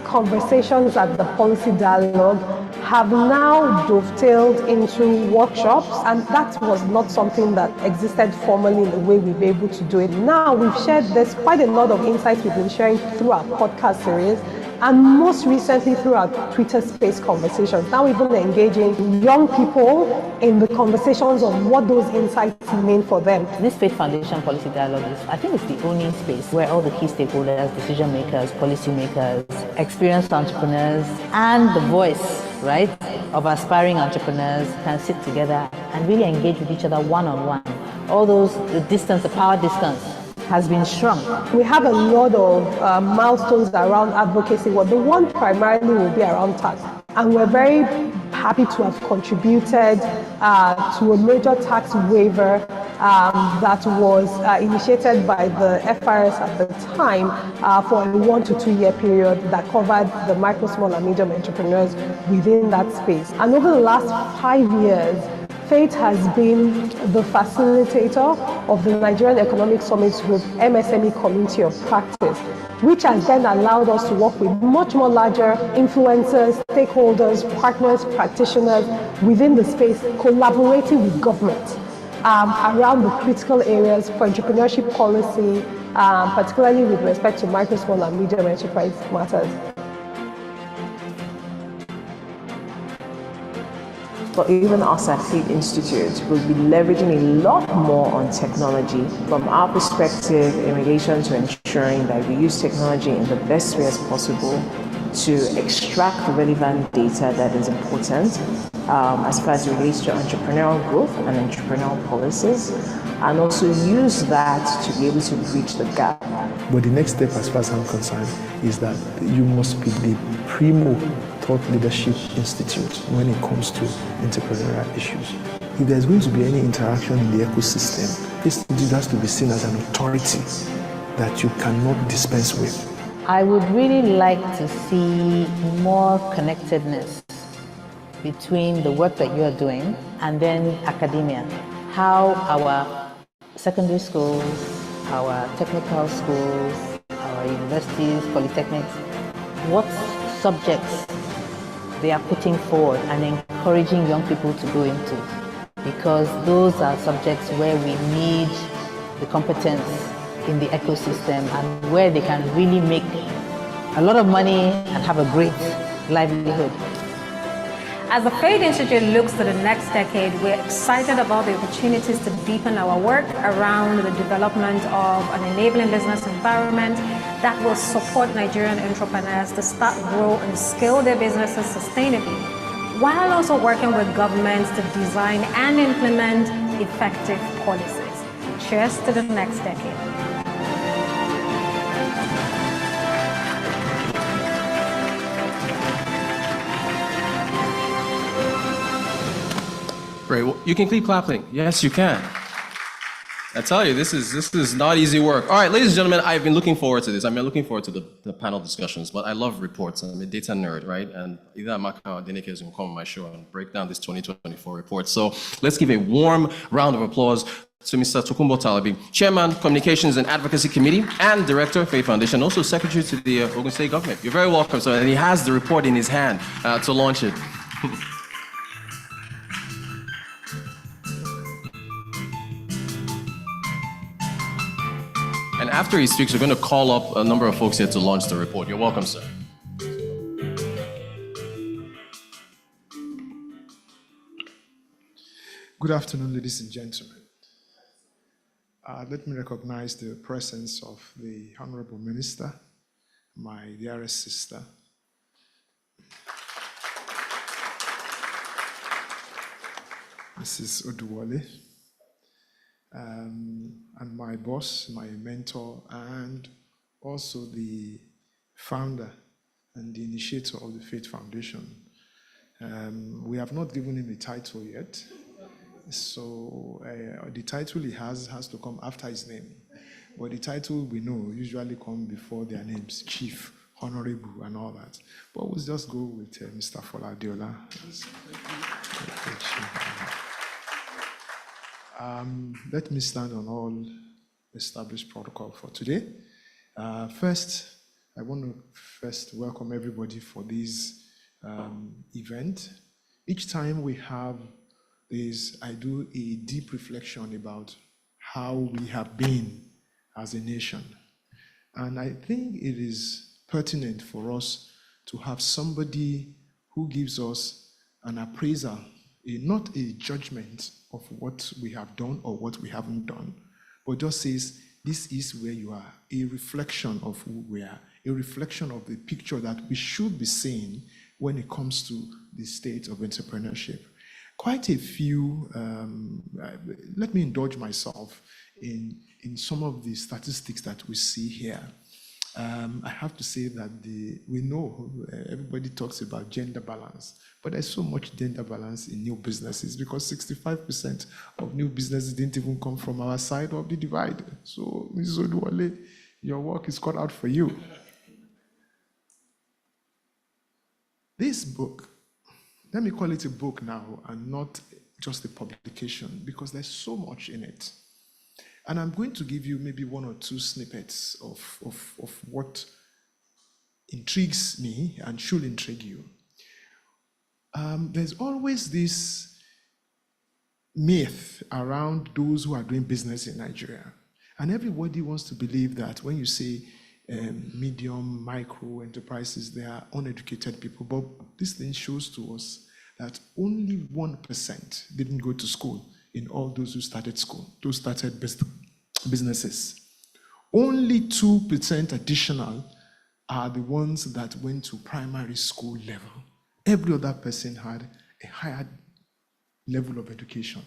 conversations at the policy dialogue have now dovetailed into workshops, and that was not something that existed formally in the way we've been able to do it. Now we've shared, there's quite a lot of insights we've been sharing through our podcast series, and most recently through our Twitter space conversations. Now even engaging young people in the conversations on what those insights mean for them. This Faith Foundation Policy Dialogue is, I think it's the only space where all the key stakeholders, decision makers, policy makers, experienced entrepreneurs, and the voice, right, of aspiring entrepreneurs can sit together and really engage with each other one-on-one. All those, the distance, the power distance, has been shrunk. We have a lot of milestones around advocacy. Well, the one primarily will be around tax. And we're very happy to have contributed to a major tax waiver that was initiated by the FRS at the time for a 1 to 2 year period that covered the micro, small and medium entrepreneurs within that space. And over the last 5 years, Faith has been the facilitator of the Nigerian Economic Summit Group MSME Community of Practice, which has then allowed us to work with much more larger influencers, stakeholders, partners, practitioners within the space, collaborating with government around the critical areas for entrepreneurship policy, particularly with respect to micro, small and medium enterprise matters. But even us at Faith Institute will be leveraging a lot more on technology from our perspective in relation to ensuring that we use technology in the best way as possible to extract the relevant data that is important as far as it relates to entrepreneurial growth and entrepreneurial policies, and also use that to be able to bridge the gap. But the next step, as far as I'm concerned, is that you must be the primo thought leadership institute when it comes to entrepreneurial issues. If there's going to be any interaction in the ecosystem, this institute has to be seen as an authority that you cannot dispense with. I would really like to see more connectedness between the work that you are doing and then academia. How our secondary schools, our technical schools, our universities, polytechnics, what subjects they are putting forward and encouraging young people to go into, because those are subjects where we need the competence in the ecosystem and where they can really make a lot of money and have a great livelihood. As the Faith Institute looks to the next decade, we're excited about the opportunities to deepen our work around the development of an enabling business environment that will support Nigerian entrepreneurs to start, grow, and scale their businesses sustainably, while also working with governments to design and implement effective policies. Cheers to the next decade. Great. Well, you can keep clapping. Yes, you can. I tell you, this is not easy work. All right, ladies and gentlemen, I've been looking forward to this. I'm looking forward to the panel discussions, but I love reports. I'm a data nerd, right? And either Amaka or Denike is going to come on my show and break down this 2024 report. So let's give a warm round of applause to Mr. Tokunbo Talabi, Chairman, Communications and Advocacy Committee, and Director, Faith Foundation, also Secretary to the Ogun State Government. You're very welcome, sir. And he has the report in his hand to launch it. And after he speaks, we're going to call up a number of folks here to launch the report. You're welcome, sir. Good afternoon, ladies and gentlemen. Let me recognize the presence of the Honourable Minister, my dearest sister, Mrs. Oduwole, and my boss, my mentor, and also the founder and the initiator of the Faith Foundation. We have not given him a title yet, so the title he has to come after his name. But the title we know usually come before their names, Chief, Honourable, and all that. But we'll just go with Mr. Foladiola. Let me stand on all established protocol for today. First, I want to welcome everybody for this event. Each time we have this, I do a deep reflection about how we have been as a nation. And I think it is pertinent for us to have somebody who gives us an appraisal, not a judgment of what we have done or what we haven't done, but just says, this is where you are, a reflection of who we are, a reflection of the picture that we should be seeing when it comes to the state of entrepreneurship. Quite a few, let me indulge myself in some of the statistics that we see here. I have to say that we know everybody talks about gender balance, but there's so much gender balance in new businesses because 65% of new businesses didn't even come from our side of the divide. So, Mrs. Oduwole, your work is cut out for you. This book, let me call it a book now and not just a publication because there's so much in it. And I'm going to give you maybe one or two snippets of what intrigues me and should intrigue you. There's always this myth around those who are doing business in Nigeria. And everybody wants to believe that when you say medium, micro enterprises, they are uneducated people. But this thing shows to us that only 1% didn't go to school in all those who started school, those started businesses. Only 2% additional are the ones that went to primary school level. Every other person had a higher level of education.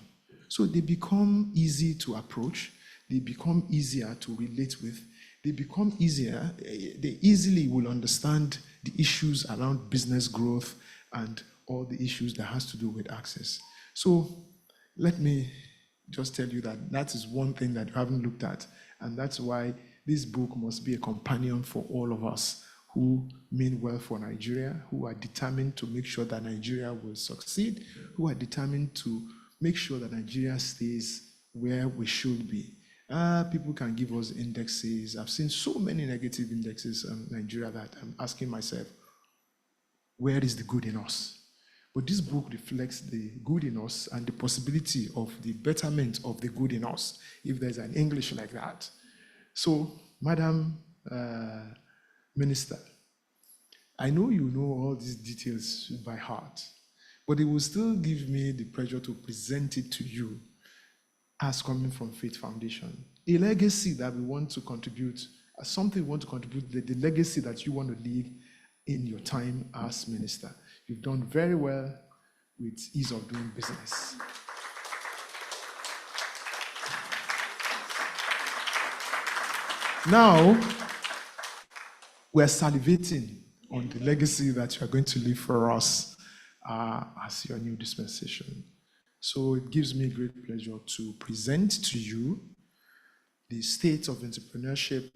So they become easy to approach, they become easier to relate with, they become easier, they easily will understand the issues around business growth and all the issues that has to do with access. So let me just tell you that that is one thing that you haven't looked at, and that's why this book must be a companion for all of us who mean well for Nigeria, who are determined to make sure that Nigeria will succeed, who are determined to make sure that Nigeria stays where we should be. People can give us indexes. I've seen so many negative indexes in Nigeria that I'm asking myself, where is the good in us? But this book reflects the good in us and the possibility of the betterment of the good in us, if there's an English like that. So, Madam Minister, I know you know all these details by heart, but it will still give me the pleasure to present it to you as coming from Faith Foundation. A legacy that we want to contribute, something we want to contribute, the legacy that you want to leave in your time as minister. You've done very well with ease of doing business. Now, we're salivating on the legacy that you are going to leave for us as your new dispensation. So it gives me great pleasure to present to you the State of Entrepreneurship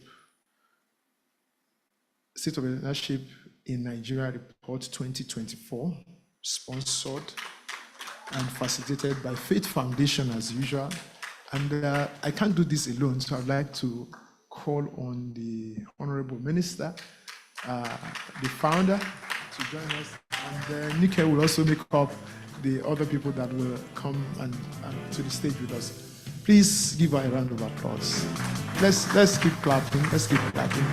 in Nigeria Report 2024, sponsored and facilitated by Faith Foundation as usual. And I can't do this alone, so I'd like to call on the Honourable Minister, the founder, to join us. And Nike will also make up the other people that will come and to the stage with us. Please give her a round of applause. Let's keep clapping. Let's keep clapping.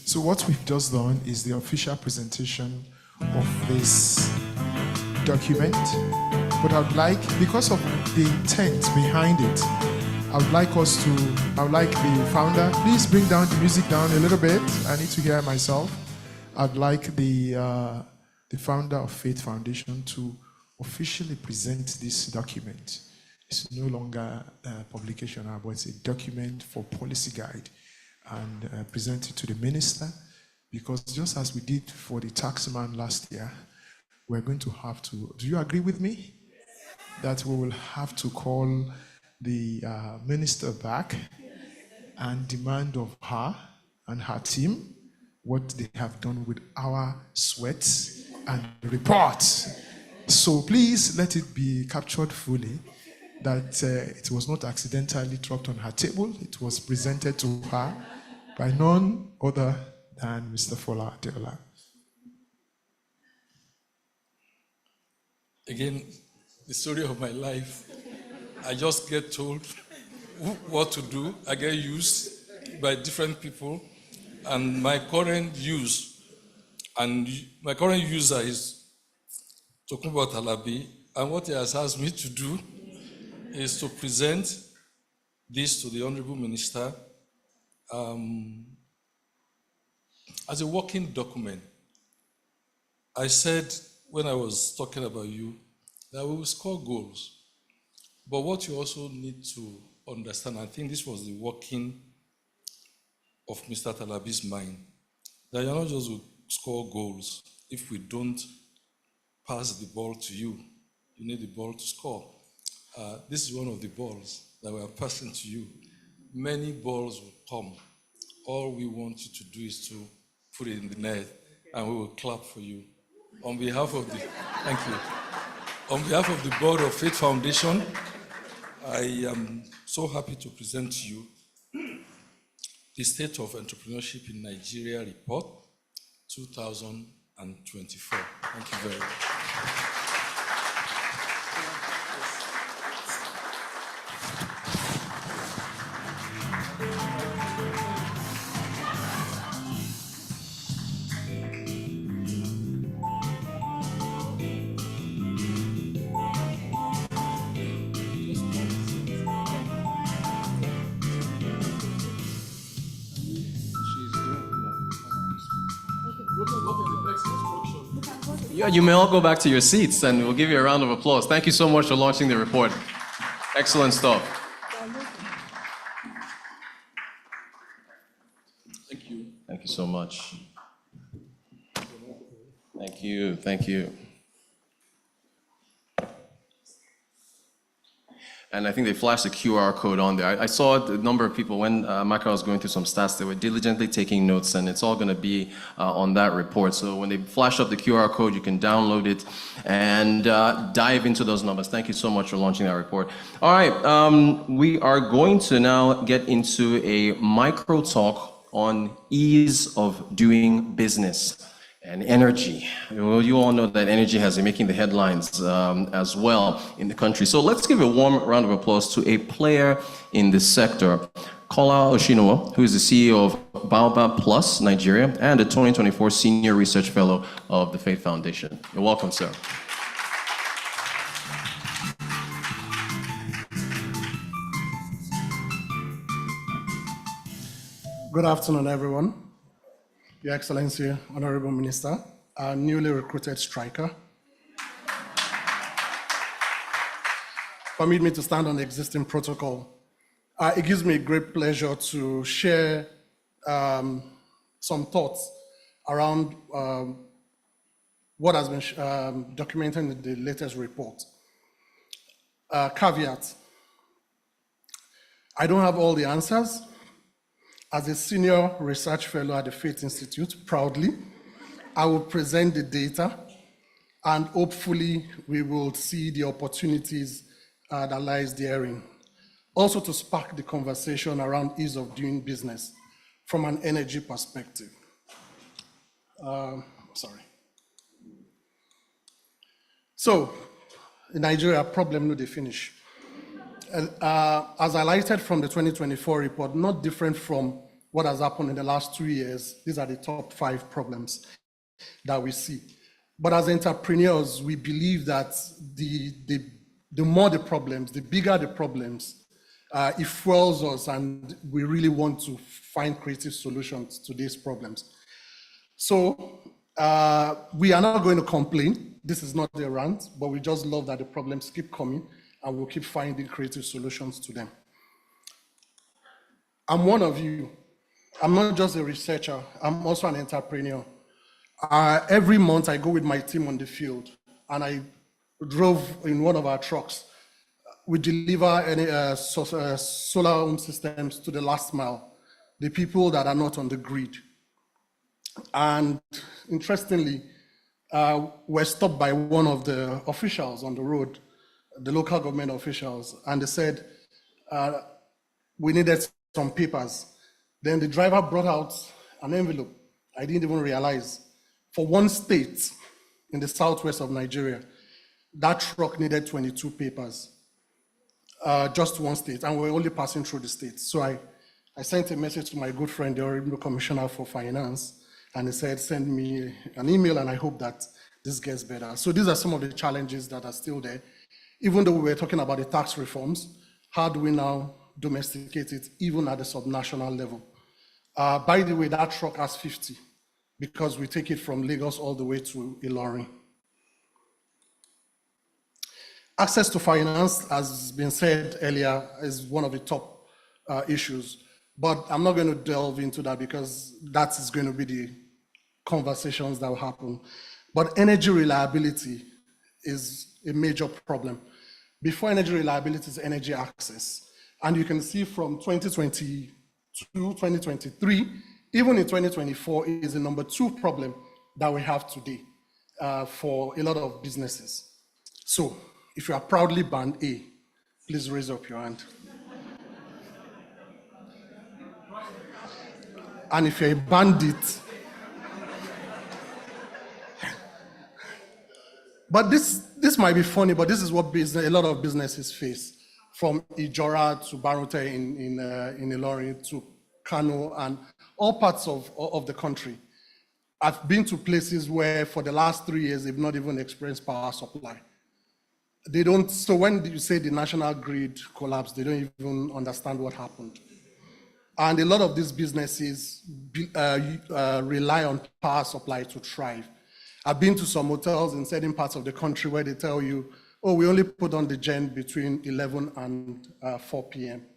So what we've just done is the official presentation of this document. But I would like, because of the intent behind it, I would like the founder, please bring down the music down a little bit. I need to hear myself. I'd like the founder of Faith Foundation to officially present this document. It's no longer a publication, but it's a document for policy guide, and present it to the minister, because just as we did for the taxman last year, we're going to have to, do you agree with me? That we will have to call the minister back and demand of her and her team what they have done with our sweats and reports. So please let it be captured fully that it was not accidentally dropped on her table. It was presented to her by none other than Mr. Fola Adeola. Again, the story of my life. I just get told what to do. I get used by different people, and my current user is Tokunbo Talabi, and what he has asked me to do is to present this to the Honourable Minister as a working document. I said when I was talking about you that we will score goals. But what you also need to understand, I think this was the working of Mr. Talabi's mind, that you're not just to score goals. If we don't pass the ball to you, you need the ball to score. This is one of the balls that we are passing to you. Many balls will come. All we want you to do is to put it in the net, and we will clap for you. On behalf of the, thank you. On behalf of the board of Faith Foundation, I am so happy to present to you the State of Entrepreneurship in Nigeria report 2024. Thank you very much. You may all go back to your seats and we'll give you a round of applause. Thank you so much for launching the report. Excellent stuff. Thank you. Thank you so much. Thank you. Thank you. And I think they flashed the QR code on there. I saw the number of people when Maka was going through some stats, they were diligently taking notes, and it's all going to be on that report. So when they flash up the QR code, you can download it and dive into those numbers. Thank you so much for launching that report. All right, we are going to now get into a micro talk on ease of doing business. And energy. Well, you all know that energy has been making the headlines as well in the country. So let's give a warm round of applause to a player in this sector, Kola Oshinowo, who is the CEO of Baobab Plus Nigeria and the 2024 Senior Research Fellow of the Faith Foundation. You're welcome, sir. Good afternoon, everyone. Your Excellency, Honourable Minister, our newly recruited striker. Permit me to stand on the existing protocol. It gives me great pleasure to share some thoughts around what has been documented in the latest report. Caveat, I don't have all the answers. As a senior research fellow at the Faith Institute, proudly, I will present the data, and hopefully we will see the opportunities that lies therein. Also to spark the conversation around ease of doing business from an energy perspective. So, in Nigeria, problem no dey finish. As highlighted from the 2024 report, not different from what has happened in the last 2 years, these are the top 5 problems that we see. But as entrepreneurs, we believe that the more the problems, the bigger the problems, it fuels us, and we really want to find creative solutions to these problems. So we are not going to complain. This is not a rant, but we just love that the problems keep coming, and we'll keep finding creative solutions to them. I'm one of you. I'm not just a researcher, I'm also an entrepreneur. Every month I go with my team on the field, and I drove in one of our trucks. We deliver solar home systems to the last mile, the people that are not on the grid. And interestingly, we're stopped by one of the officials on the road, the local government officials, and they said, we needed some papers. Then the driver brought out an envelope. I didn't even realize. For one state in the southwest of Nigeria, that truck needed 22 papers, just one state, and we're only passing through the state. So I sent a message to my good friend, the Honourable Commissioner for Finance, and he said, send me an email, and I hope that this gets better. So these are some of the challenges that are still there. Even though we were talking about the tax reforms, how do we now domesticate it even at the subnational level? By the way, that truck has 50 because we take it from Lagos all the way to Ilorin. Access to finance, as has been said earlier, is one of the top issues, but I'm not going to delve into that because that is going to be the conversations that will happen. But energy reliability is a major problem. Before energy reliability is energy access. And you can see from 2022, 2023, even in 2024, it is the number 2 problem that we have today for a lot of businesses. So if you are proudly band A, please raise up your hand. And if you're a bandit, but this might be funny, but this is what a lot of businesses face, from Ijora to Barute in Ilorin to Kano and all parts of the country. I've been to places where for the last 3 years, they've not even experienced power supply. They don't, so when you say the national grid collapsed, they don't even understand what happened. And a lot of these businesses rely on power supply to thrive. I've been to some hotels in certain parts of the country where they tell you, oh, we only put on the gen between 11 and 4 p.m.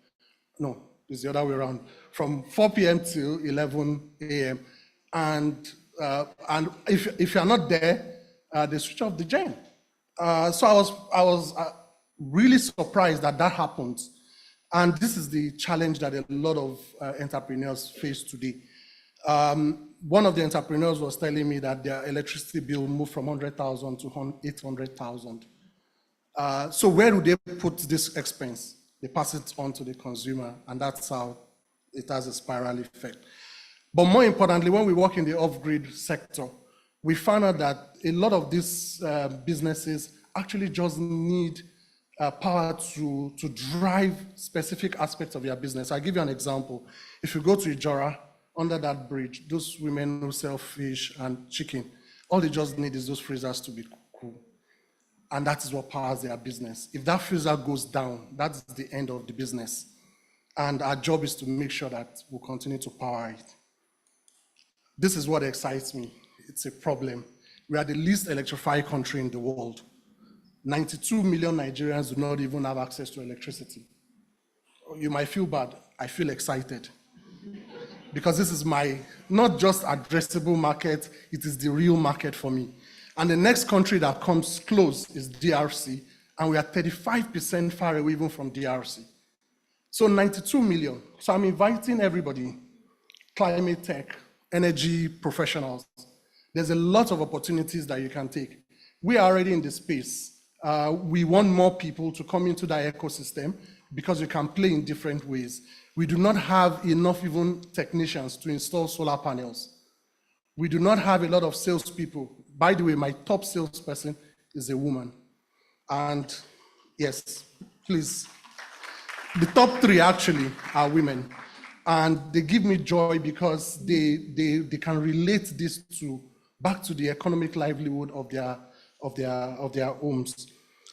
No, it's the other way around. From 4 p.m. till 11 a.m. And if you're not there, they switch off the gen. So I was really surprised that that happens. And this is the challenge that a lot of entrepreneurs face today. One of the entrepreneurs was telling me that their electricity bill moved from 100,000 to 800,000. So where do they put this expense? They pass it on to the consumer, and that's how it has a spiral effect. But more importantly, when we work in the off-grid sector, we found out that a lot of these businesses actually just need power to drive specific aspects of your business. I'll give you an example. If you go to Ijora, under that bridge, those women who sell fish and chicken, all they just need is those freezers to be cool. And that is what powers their business. If that freezer goes down, that's the end of the business. And our job is to make sure that we'll continue to power it. This is what excites me. It's a problem. We are the least electrified country in the world. 92 million Nigerians do not even have access to electricity. You might feel bad. I feel excited. Because this is my, not just addressable market, it is the real market for me. And the next country that comes close is DRC, and we are 35% far away even from DRC. So 92 million. So I'm inviting everybody, climate tech, energy professionals. There's a lot of opportunities that you can take. We are already in the space. We want more people to come into that ecosystem because you can play in different ways. We do not have enough even technicians to install solar panels. We do not have a lot of salespeople. By the way, my top salesperson is a woman. And yes, please. The top 3 actually are women. And they give me joy because they can relate this back to the economic livelihood of their homes.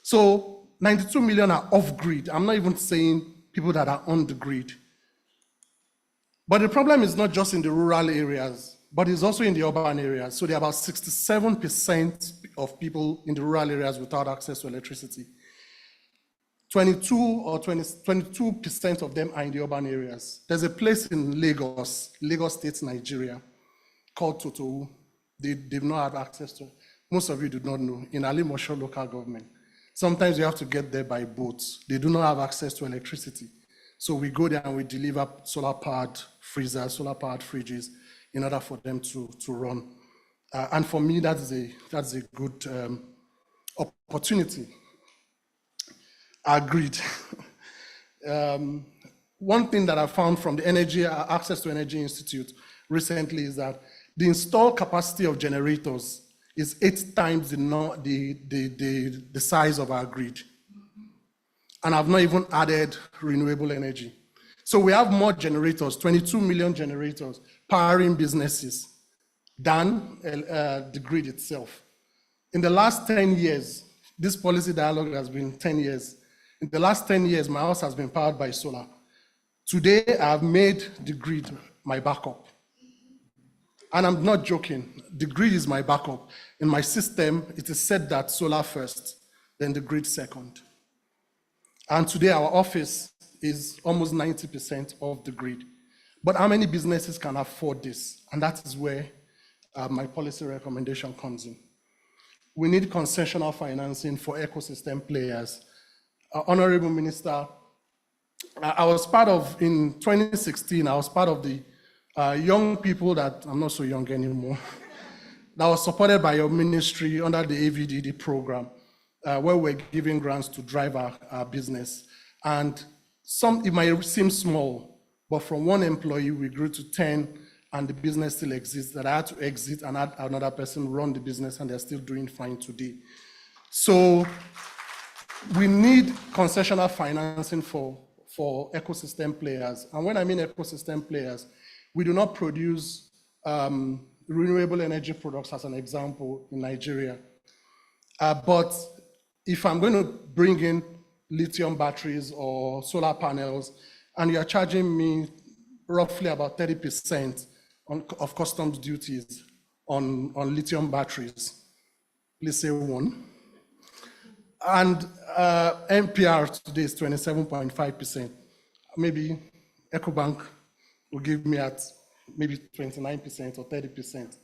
So 92 million are off grid. I'm not even saying people that are on the grid. But the problem is not just in the rural areas, but it's also in the urban areas. So there are about 67% of people in the rural areas without access to electricity. 22% of them are in the urban areas. There's a place in Lagos State, Nigeria, called Totowu. They've not had access to it. Most of you do not know, in Alimosho local government. Sometimes you have to get there by boat. They do not have access to electricity. So we go there and we deliver solar-powered freezers, solar-powered fridges in order for them to run. And for me, that's a good opportunity. Agreed. One thing that I found from the Access to Energy Institute recently is that the installed capacity of generators is 8 times the size of our grid. And I've not even added renewable energy. So we have more generators, 22 million generators, powering businesses than the grid itself. In the last 10 years, this policy dialogue has been 10 years. In the last 10 years, my house has been powered by solar. Today, I've made the grid my backup. And I'm not joking, the grid is my backup. In my system, it is said that solar first, then the grid second. And today, our office is almost 90% of the grid. But how many businesses can afford this? And that is where my policy recommendation comes in. We need concessional financing for ecosystem players. Honourable Minister, I was part of, in 2016, I was part of the young people that, I'm not so young anymore, that was supported by your ministry under the AVDD program, where we're giving grants to drive our business. And it might seem small, but from 1 employee, we grew to 10, and the business still exists, that I had to exit and had another person run the business, and they're still doing fine today. So we need concessional financing for ecosystem players. And when I mean ecosystem players, we do not produce renewable energy products, as an example, in Nigeria. But if I'm going to bring in lithium batteries or solar panels, and you're charging me roughly about 30% of customs duties on lithium batteries, Please say 1. And NPR today is 27.5%. Maybe EcoBank will give me at maybe 29% or 30%.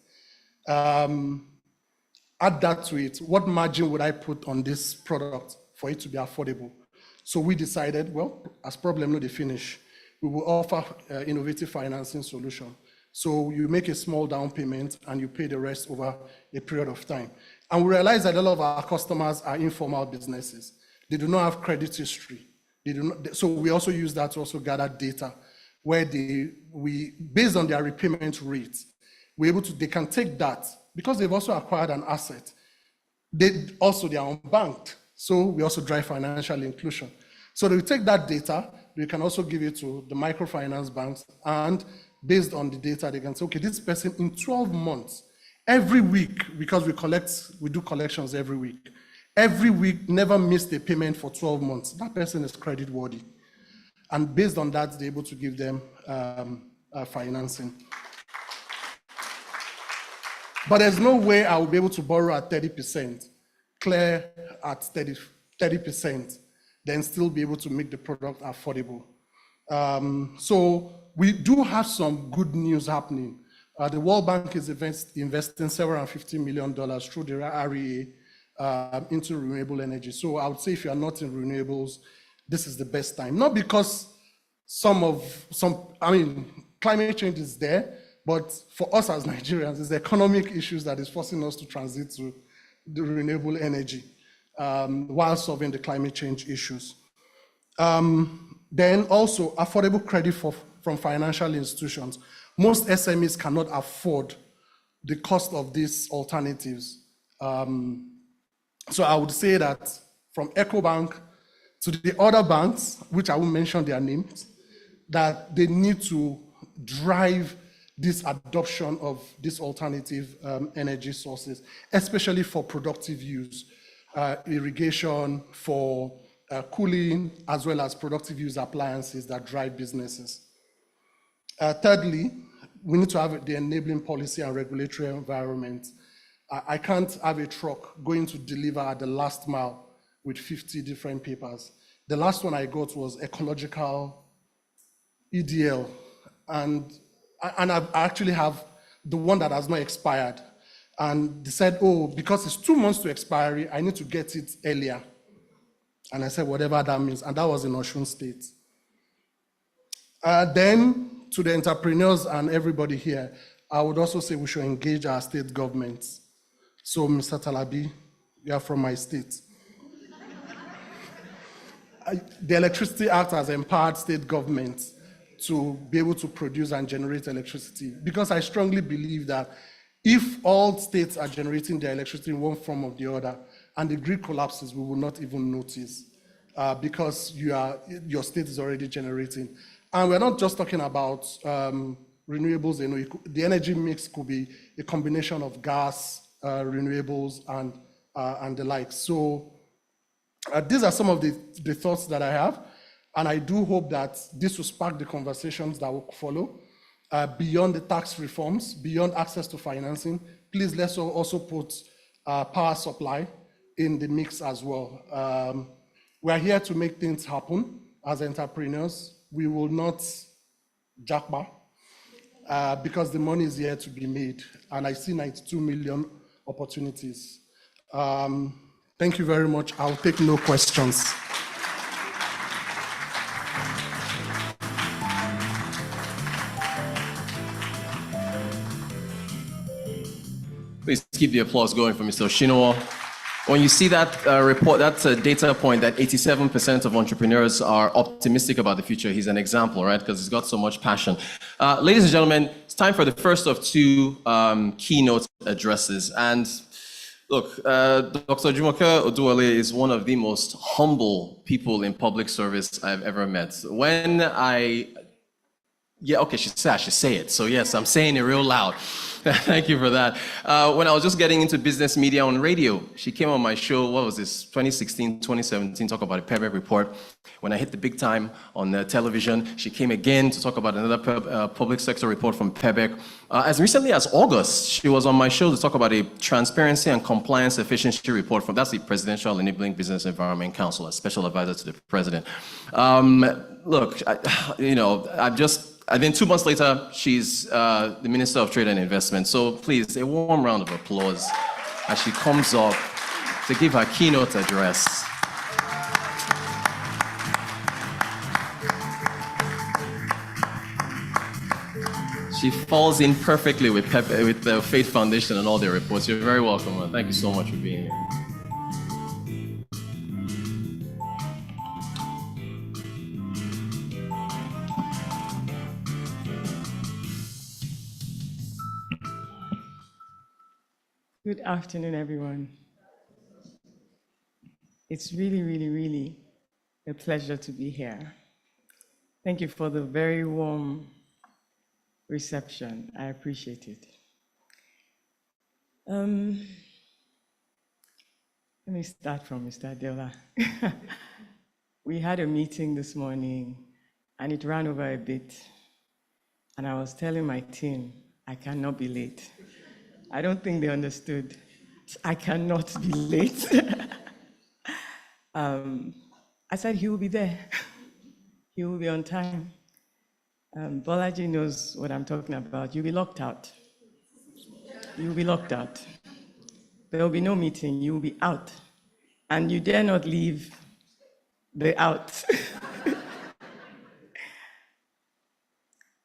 Add that to it, what margin would I put on this product for it to be affordable? So we decided, well, as problem no dey finish, we will offer innovative financing solution. So you make a small down payment and you pay the rest over a period of time. And we realize that a lot of our customers are informal businesses. They do not have credit history. They do not, so we also use that to also gather data where based on their repayment rates, they can take that because they've also acquired an asset. They are unbanked. So we also drive financial inclusion. So we take that data, we can also give it to the microfinance banks, and based on the data, they can say, okay, this person in 12 months, every week, because we do collections every week, never missed a payment for 12 months. That person is credit worthy. And based on that, they're able to give them financing. But there's no way I will be able to borrow at 30%, clear at 30%, then still be able to make the product affordable. So we do have some good news happening. The World Bank is investing $750 million through the REA into renewable energy. So I would say if you are not in renewables, this is the best time. Not because climate change is there, but for us as Nigerians, it's the economic issues that is forcing us to transit to the renewable energy while solving the climate change issues. Then also affordable credit from financial institutions. Most SMEs cannot afford the cost of these alternatives. So I would say that from EcoBank to the other banks, which I won't mention their names, that they need to drive this adoption of these alternative energy sources, especially for productive use, irrigation, for cooling, as well as productive use appliances that drive businesses. Thirdly, we need to have the enabling policy and regulatory environment. I can't have a truck going to deliver at the last mile with 50 different papers. The last one I got was ecological EDL, and I actually have the one that has not expired. And they said, oh, because it's 2 months to expiry, I need to get it earlier. And I said, whatever that means. And that was in Osun State. Then to the entrepreneurs and everybody here, I would also say we should engage our state governments. So Mr. Talabi, you are from my state. The Electricity Act has empowered state governments to be able to produce and generate electricity. Because I strongly believe that if all states are generating their electricity in one form or the other, and the grid collapses, we will not even notice because your state is already generating. And we're not just talking about renewables. You know, the energy mix could be a combination of gas, renewables, and the like. So these are some of the thoughts that I have. And I do hope that this will spark the conversations that will follow. Beyond the tax reforms, beyond access to financing, please let's also put power supply in the mix as well. We're here to make things happen as entrepreneurs. We will not jackpot because the money is here to be made. And I see 92 million opportunities. Thank you very much. I'll take no questions. Please keep the applause going for Mr. Oshinowo. When you see that report, that data point that 87% of entrepreneurs are optimistic about the future, he's an example, right? Because he's got so much passion. Ladies and gentlemen, it's time for the first of two keynote addresses. And look, Dr. Jumoke Oduwole is one of the most humble people in public service I've ever met. When I Yeah, okay, she said I should say it. So yes, I'm saying it real loud. Thank you for that. When I was just getting into business media on radio, she came on my show, what was this, 2016, 2017, talk about the PEBEC report. When I hit the big time on television, she came again to talk about another public sector report from PEBEC. As recently as August, she was on my show to talk about a transparency and compliance efficiency report from, that's the Presidential Enabling Business Environment Council, a special advisor to the president. Look, and then 2 months later, she's the Minister of Trade and Investment. So please, a warm round of applause as she comes up to give her keynote address. She falls in perfectly with the Faith Foundation and all their reports. You're very welcome, man. Thank you so much for being here. Good afternoon, everyone. It's really, really, really a pleasure to be here. Thank you for the very warm reception. I appreciate it. Let me start from Mr. Adeola. We had a meeting this morning and it ran over a bit. And I was telling my team, I cannot be late. I don't think they understood. I cannot be late. I said, he will be there. He will be on time. Bolaji knows what I'm talking about. You'll be locked out. You'll be locked out. There will be no meeting. You will be out. And you dare not leave the out.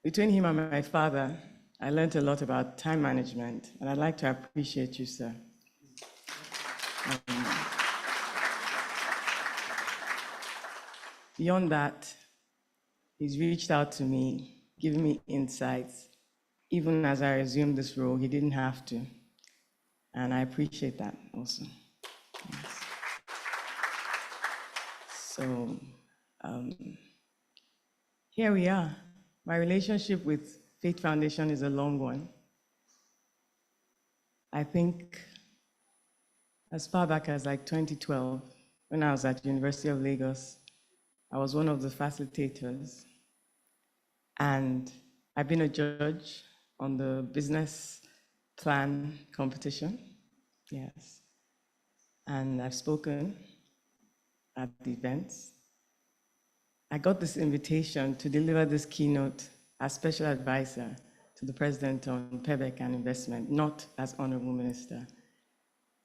Between him and my father, I learned a lot about time management, and I'd like to appreciate you, sir. Beyond that, he's reached out to me, giving me insights. Even as I resumed this role, he didn't have to. And I appreciate that also. Yes. So here we are. My relationship with Faith Foundation is a long one. I think as far back as like 2012, when I was at the University of Lagos, I was one of the facilitators. And I've been a judge on the business plan competition, yes. And I've spoken at the events. I got this invitation to deliver this keynote as special advisor to the president on PEBEC and investment, not as honorable minister.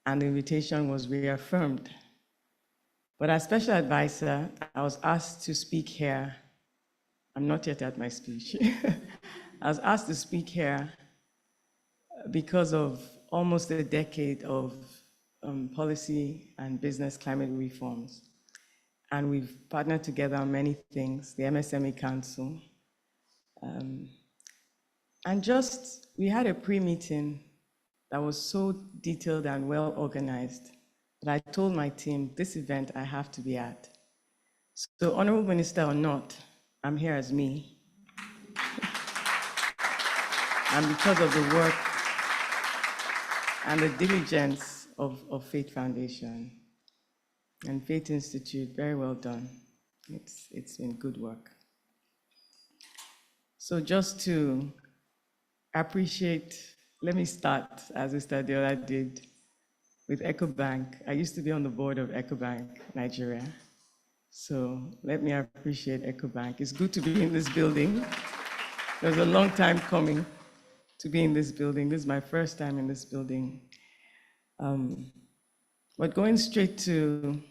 And the invitation was reaffirmed. But as special advisor, I was asked to speak here. I'm not yet at my speech. I was asked to speak here because of almost a decade of policy and business climate reforms. And we've partnered together on many things, the MSME Council. And just, we had a pre-meeting that was so detailed and well organized that I told my team, this event I have to be at. So honorable minister or not, I'm here as me. And because of the work and the diligence of Faith Foundation and Faith Institute, very well done. It's been good work. So just to appreciate, let me start, as Mr. Adeola did, with EcoBank. I used to be on the board of EcoBank Nigeria. So let me appreciate EcoBank. It's good to be in this building. It was a long time coming to be in this building. This is my first time in this building. But going straight to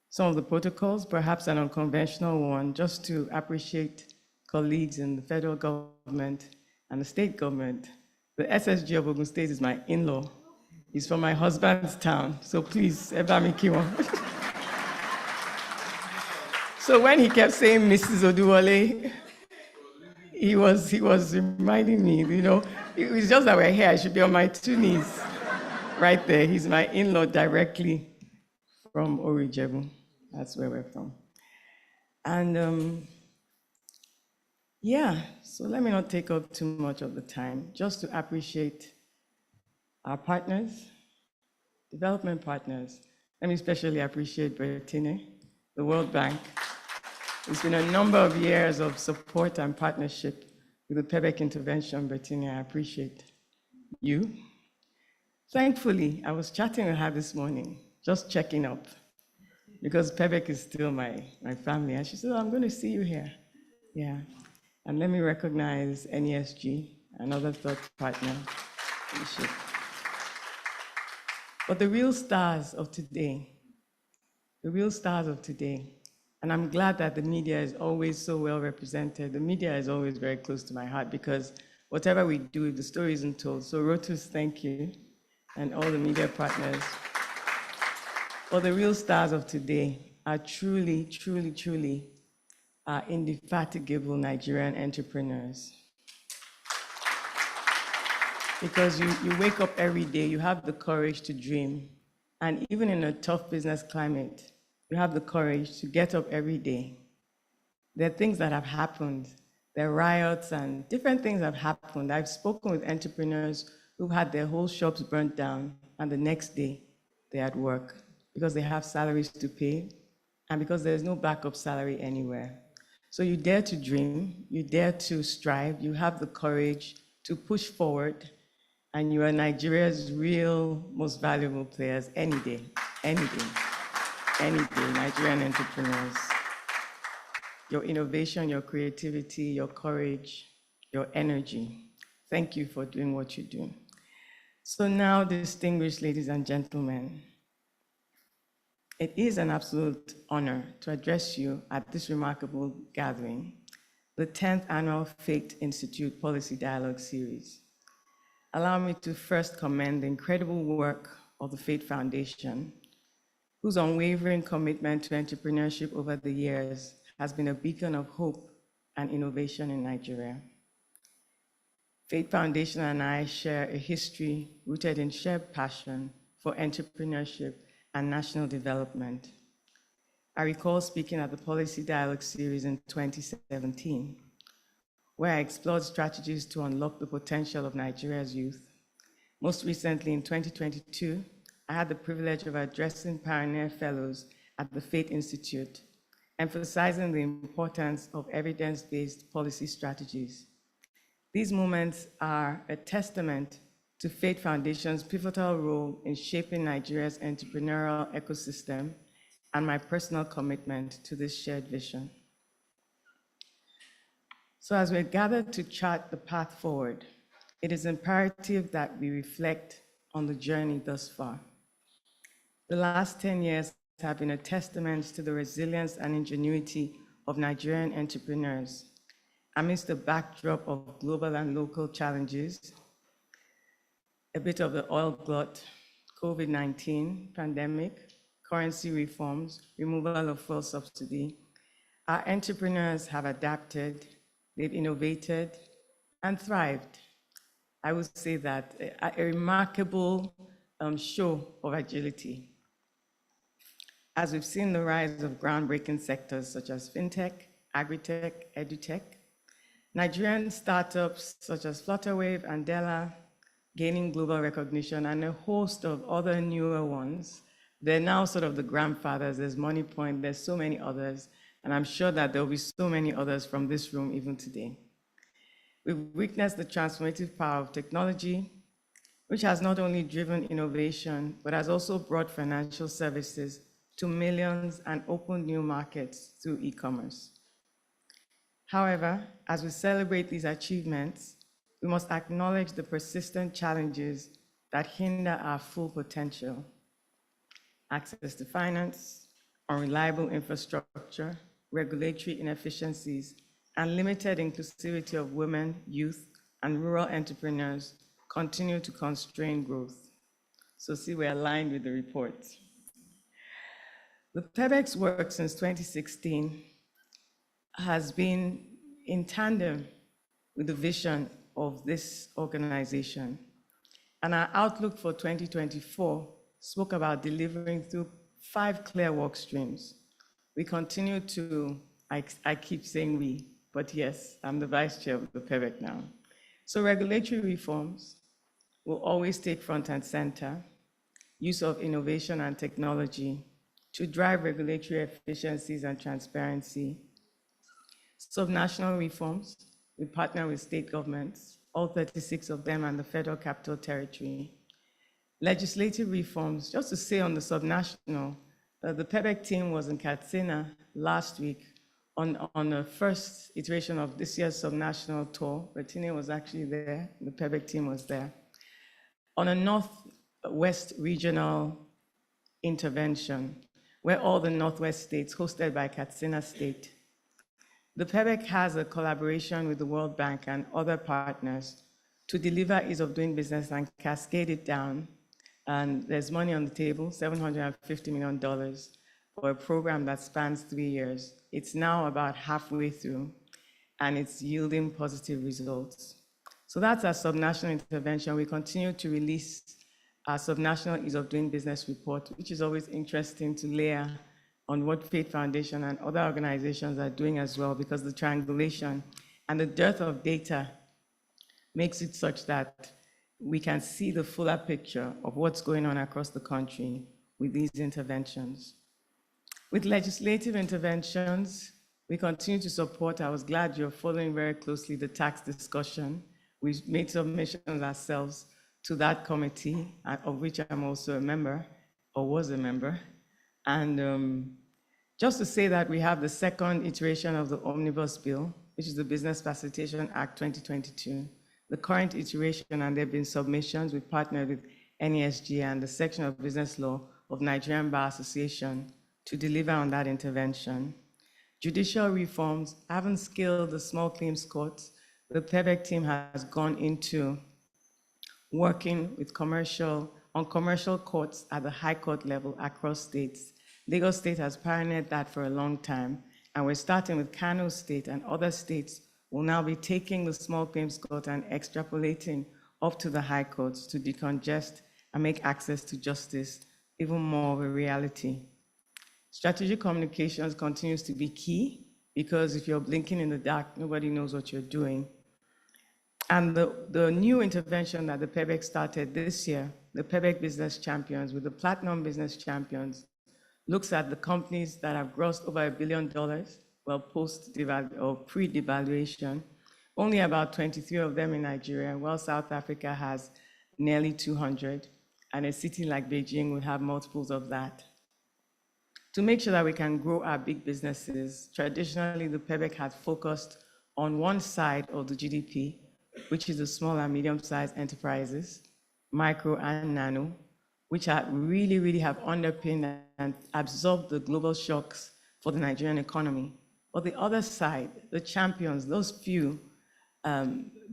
some of the protocols, perhaps an unconventional one, just to appreciate colleagues in the federal government and the state government. The SSG of Ogun State is my in-law. He's from my husband's town, so please, Ebami Kiwa. So when he kept saying Mrs. Oduwole, he was reminding me, you know, it was just that we're here, I should be on my two knees right there. He's my in-law directly from Orijebu. That's where we're from. And Yeah, so let me not take up too much of the time, just to appreciate our partners, development partners. Let me especially appreciate Bertine, the World Bank. It's been a number of years of support and partnership with the PEBEC intervention, Bertine. I appreciate you. Thankfully, I was chatting with her this morning, just checking up, because PEBEC is still my family. And she said, oh, I'm going to see you here. Yeah. And let me recognize NESG, another third partner. But the real stars of today, and I'm glad that the media is always so well represented. The media is always very close to my heart because whatever we do, the story isn't told. So Rotus, thank you, and all the media partners. But the real stars of today are truly, truly, truly indefatigable Nigerian entrepreneurs. Because you wake up every day, you have the courage to dream. And even in a tough business climate, you have the courage to get up every day. There are things that have happened. There are riots and different things have happened. I've spoken with entrepreneurs who've had their whole shops burnt down, and the next day they're at work because they have salaries to pay and because there's no backup salary anywhere. So you dare to dream, you dare to strive, you have the courage to push forward, and you are Nigeria's real most valuable players any day, Nigerian entrepreneurs. Your innovation, your creativity, your courage, your energy. Thank you for doing what you do. So now, distinguished ladies and gentlemen, it is an absolute honor to address you at this remarkable gathering, the 10th Annual Fate Institute Policy Dialogue Series. Allow me to first commend the incredible work of the Fate Foundation, whose unwavering commitment to entrepreneurship over the years has been a beacon of hope and innovation in Nigeria. Fate Foundation and I share a history rooted in shared passion for entrepreneurship and national development. I recall speaking at the Policy Dialogue Series in 2017, where I explored strategies to unlock the potential of Nigeria's youth. Most recently, in 2022, I had the privilege of addressing Pioneer Fellows at the Fate Institute, emphasizing the importance of evidence-based policy strategies. These moments are a testament to Fate Foundation's pivotal role in shaping Nigeria's entrepreneurial ecosystem and my personal commitment to this shared vision. So as we're gathered to chart the path forward, it is imperative that we reflect on the journey thus far. The last 10 years have been a testament to the resilience and ingenuity of Nigerian entrepreneurs amidst the backdrop of global and local challenges, a bit of the oil glut, COVID-19 pandemic, currency reforms, removal of fuel subsidy. Our entrepreneurs have adapted, they've innovated and thrived. I would say that a remarkable show of agility. As we've seen the rise of groundbreaking sectors such as fintech, agritech, edutech, Nigerian startups such as Flutterwave and Della gaining global recognition, and a host of other newer ones. They're now sort of the grandfathers. There's MoneyPoint, there's so many others, and I'm sure that there'll be so many others from this room even today. We've witnessed the transformative power of technology, which has not only driven innovation, but has also brought financial services to millions and opened new markets through e-commerce. However, as we celebrate these achievements, we must acknowledge the persistent challenges that hinder our full potential. Access to finance, unreliable infrastructure, regulatory inefficiencies, and limited inclusivity of women, youth, and rural entrepreneurs continue to constrain growth. So see, we're aligned with the report. The PEBEC's work since 2016 has been in tandem with the vision of this organization. And our outlook for 2024 spoke about delivering through 5 clear work streams. We continue to, I keep saying we, but yes, I'm the vice chair of the PEBEC now. So regulatory reforms will always take front and center, use of innovation and technology to drive regulatory efficiencies and transparency. Subnational reforms, we partner with state governments, all 36 of them, and the Federal Capital Territory. Legislative reforms, just to say on the subnational, the PEBEC team was in Katsina last week on the first iteration of this year's subnational tour. Bettina was actually there, the PEBEC team was there. On a Northwest regional intervention, where all the Northwest states, hosted by Katsina State. The PEBEC has a collaboration with the World Bank and other partners to deliver ease of doing business and cascade it down. And there's money on the table, $750 million for a program that spans 3 years. It's now about halfway through, and it's yielding positive results. So that's our subnational intervention. We continue to release our subnational ease of doing business report, which is always interesting to layer on what Faith Foundation and other organizations are doing as well, because the triangulation and the dearth of data makes it such that we can see the fuller picture of what's going on across the country with these interventions. With legislative interventions, we continue to support. I was glad you're following very closely the tax discussion. We've made submissions ourselves to that committee, of which I'm also a member, or was a member. And just to say that we have the second iteration of the Omnibus Bill, which is the Business Facilitation Act 2022. The current iteration, and there have been submissions, we partnered with NESG and the Section of Business Law of Nigerian Bar Association to deliver on that intervention. Judicial reforms haven't scaled the small claims courts. The PEBEC team has gone into working with commercial courts at the high court level across states. Lagos State has pioneered that for a long time, and we're starting with Kano State, and other states will now be taking the small claims court and extrapolating up to the high courts to decongest and make access to justice even more of a reality. Strategic communications continues to be key, because if you're blinking in the dark, nobody knows what you're doing. And the new intervention that the PEBEC started this year, the PEBEC Business Champions with the Platinum Business Champions, looks at the companies that have grossed over $1 billion, well, pre-devaluation. Only about 23 of them in Nigeria, while South Africa has nearly 200, and a city like Beijing will have multiples of that. To make sure that we can grow our big businesses, traditionally the PEBEC has focused on one side of the GDP, which is the small and medium-sized enterprises, micro and nano, which are really have underpinned and absorbed the global shocks for the Nigerian economy. But the other side, the champions, those few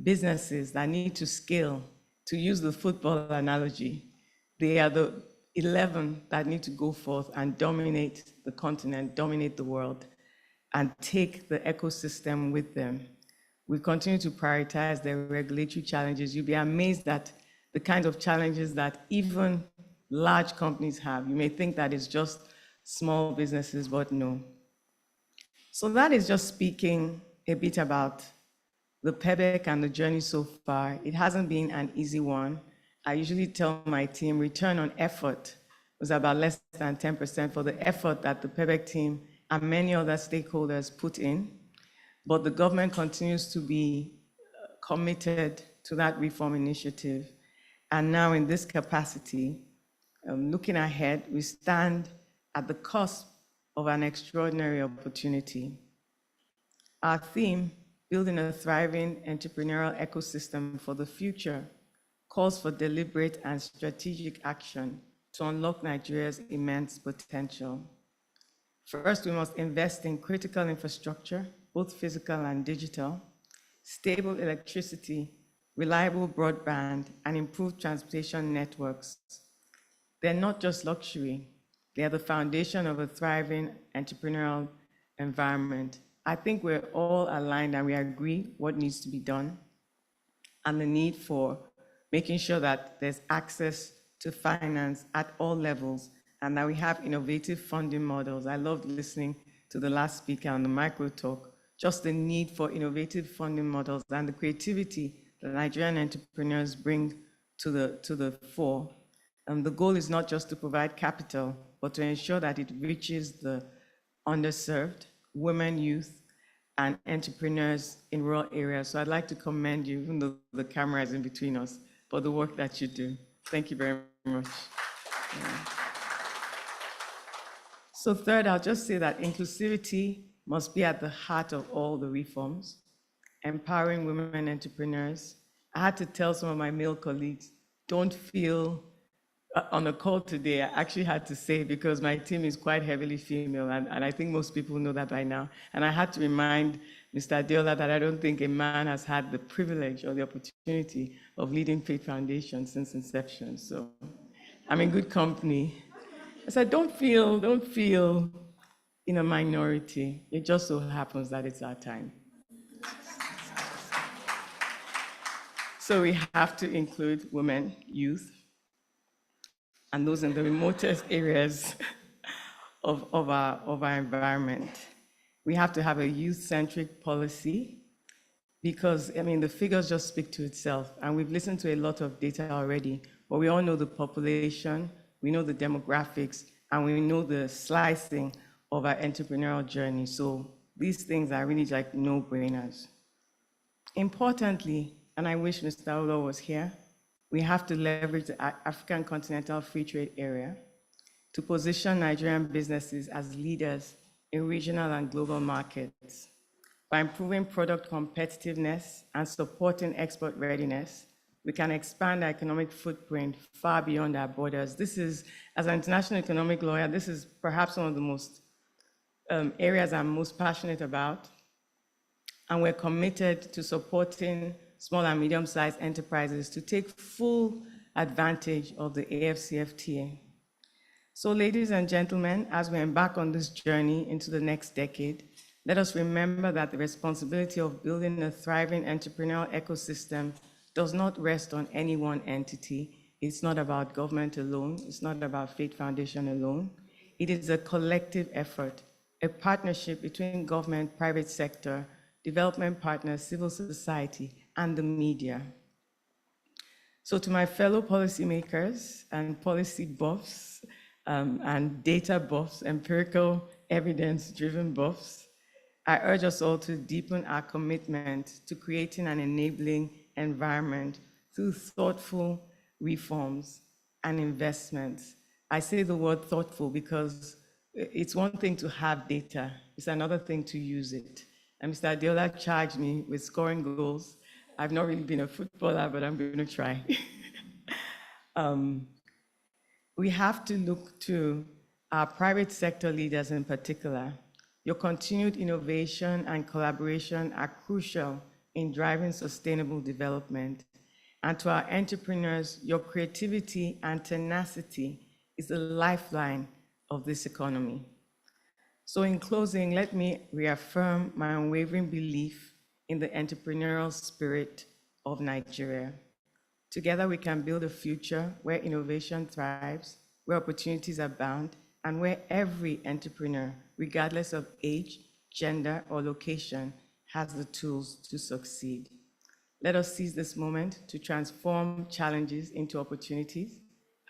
businesses that need to scale, to use the football analogy, they are the 11 that need to go forth and dominate the continent, dominate the world, and take the ecosystem with them. We continue to prioritize their regulatory challenges. You'll be amazed at the kinds of challenges that even large companies have. You may think that it's just small businesses, but no. So that is just speaking a bit about the PEBEC and the journey so far. It hasn't been an easy one. I usually tell my team return on effort was about less than 10% for the effort that the PEBEC team and many other stakeholders put in. But the government continues to be committed to that reform initiative. And now in this capacity, looking ahead, we stand at the cusp of an extraordinary opportunity. Our theme, building a thriving entrepreneurial ecosystem for the future, calls for deliberate and strategic action to unlock Nigeria's immense potential. First, we must invest in critical infrastructure, both physical and digital, stable electricity, reliable broadband, and improved transportation networks. They're not just luxury, they are the foundation of a thriving entrepreneurial environment. I think we're all aligned and we agree what needs to be done and the need for making sure that there's access to finance at all levels and that we have innovative funding models. I loved listening to the last speaker on the micro talk just the need for innovative funding models and the creativity that Nigerian entrepreneurs bring to the fore. And the goal is not just to provide capital, but to ensure that it reaches the underserved, women, youth, and entrepreneurs in rural areas. So I'd like to commend you, even though the camera is in between us, for the work that you do. Thank you very much. Yeah. So third, I'll just say that inclusivity must be at the heart of all the reforms, empowering women entrepreneurs. I had to tell some of my male colleagues, don't feel on the call today, I actually had to say, because my team is quite heavily female, and I think most people know that by now. And I had to remind Mr. Adeola that I don't think a man has had the privilege or the opportunity of leading Faith Foundation since inception. So I'm in good company. I said, don't feel in a minority. It just so happens that it's our time. So we have to include women, youth, and those in the remotest areas of our environment. We have to have a youth-centric policy because, I mean, the figures just speak to itself, and we've listened to a lot of data already, but we all know the population, we know the demographics, and we know the slicing of our entrepreneurial journey. So these things are really like no-brainers. Importantly, and I wish Mr. Oduwole was here, we have to leverage the African Continental Free Trade Area to position Nigerian businesses as leaders in regional and global markets. By improving product competitiveness and supporting export readiness, we can expand our economic footprint far beyond our borders. This is, as an international economic lawyer, this is perhaps one of the most areas I'm most passionate about. And we're committed to supporting small and medium-sized enterprises to take full advantage of the AFCFTA. So ladies and gentlemen, as we embark on this journey into the next decade, let us remember that the responsibility of building a thriving entrepreneurial ecosystem does not rest on any one entity. It's not about government alone. It's not about Faith Foundation alone. It is a collective effort, a partnership between government, private sector, development partners, civil society, and the media. So to my fellow policymakers and policy buffs and data buffs, empirical evidence-driven buffs, I urge us all to deepen our commitment to creating an enabling environment through thoughtful reforms and investments. I say the word thoughtful because it's one thing to have data, it's another thing to use it. And Mr. Adeola charged me with scoring goals. I've not really been a footballer, but I'm going to try. We have to look to our private sector leaders in particular. Your continued innovation and collaboration are crucial in driving sustainable development. And to our entrepreneurs, your creativity and tenacity is the lifeline of this economy. So in closing, let me reaffirm my unwavering belief in the entrepreneurial spirit of Nigeria. Together we can build a future where innovation thrives, where opportunities abound, and where every entrepreneur, regardless of age, gender, or location, has the tools to succeed. Let us seize this moment to transform challenges into opportunities,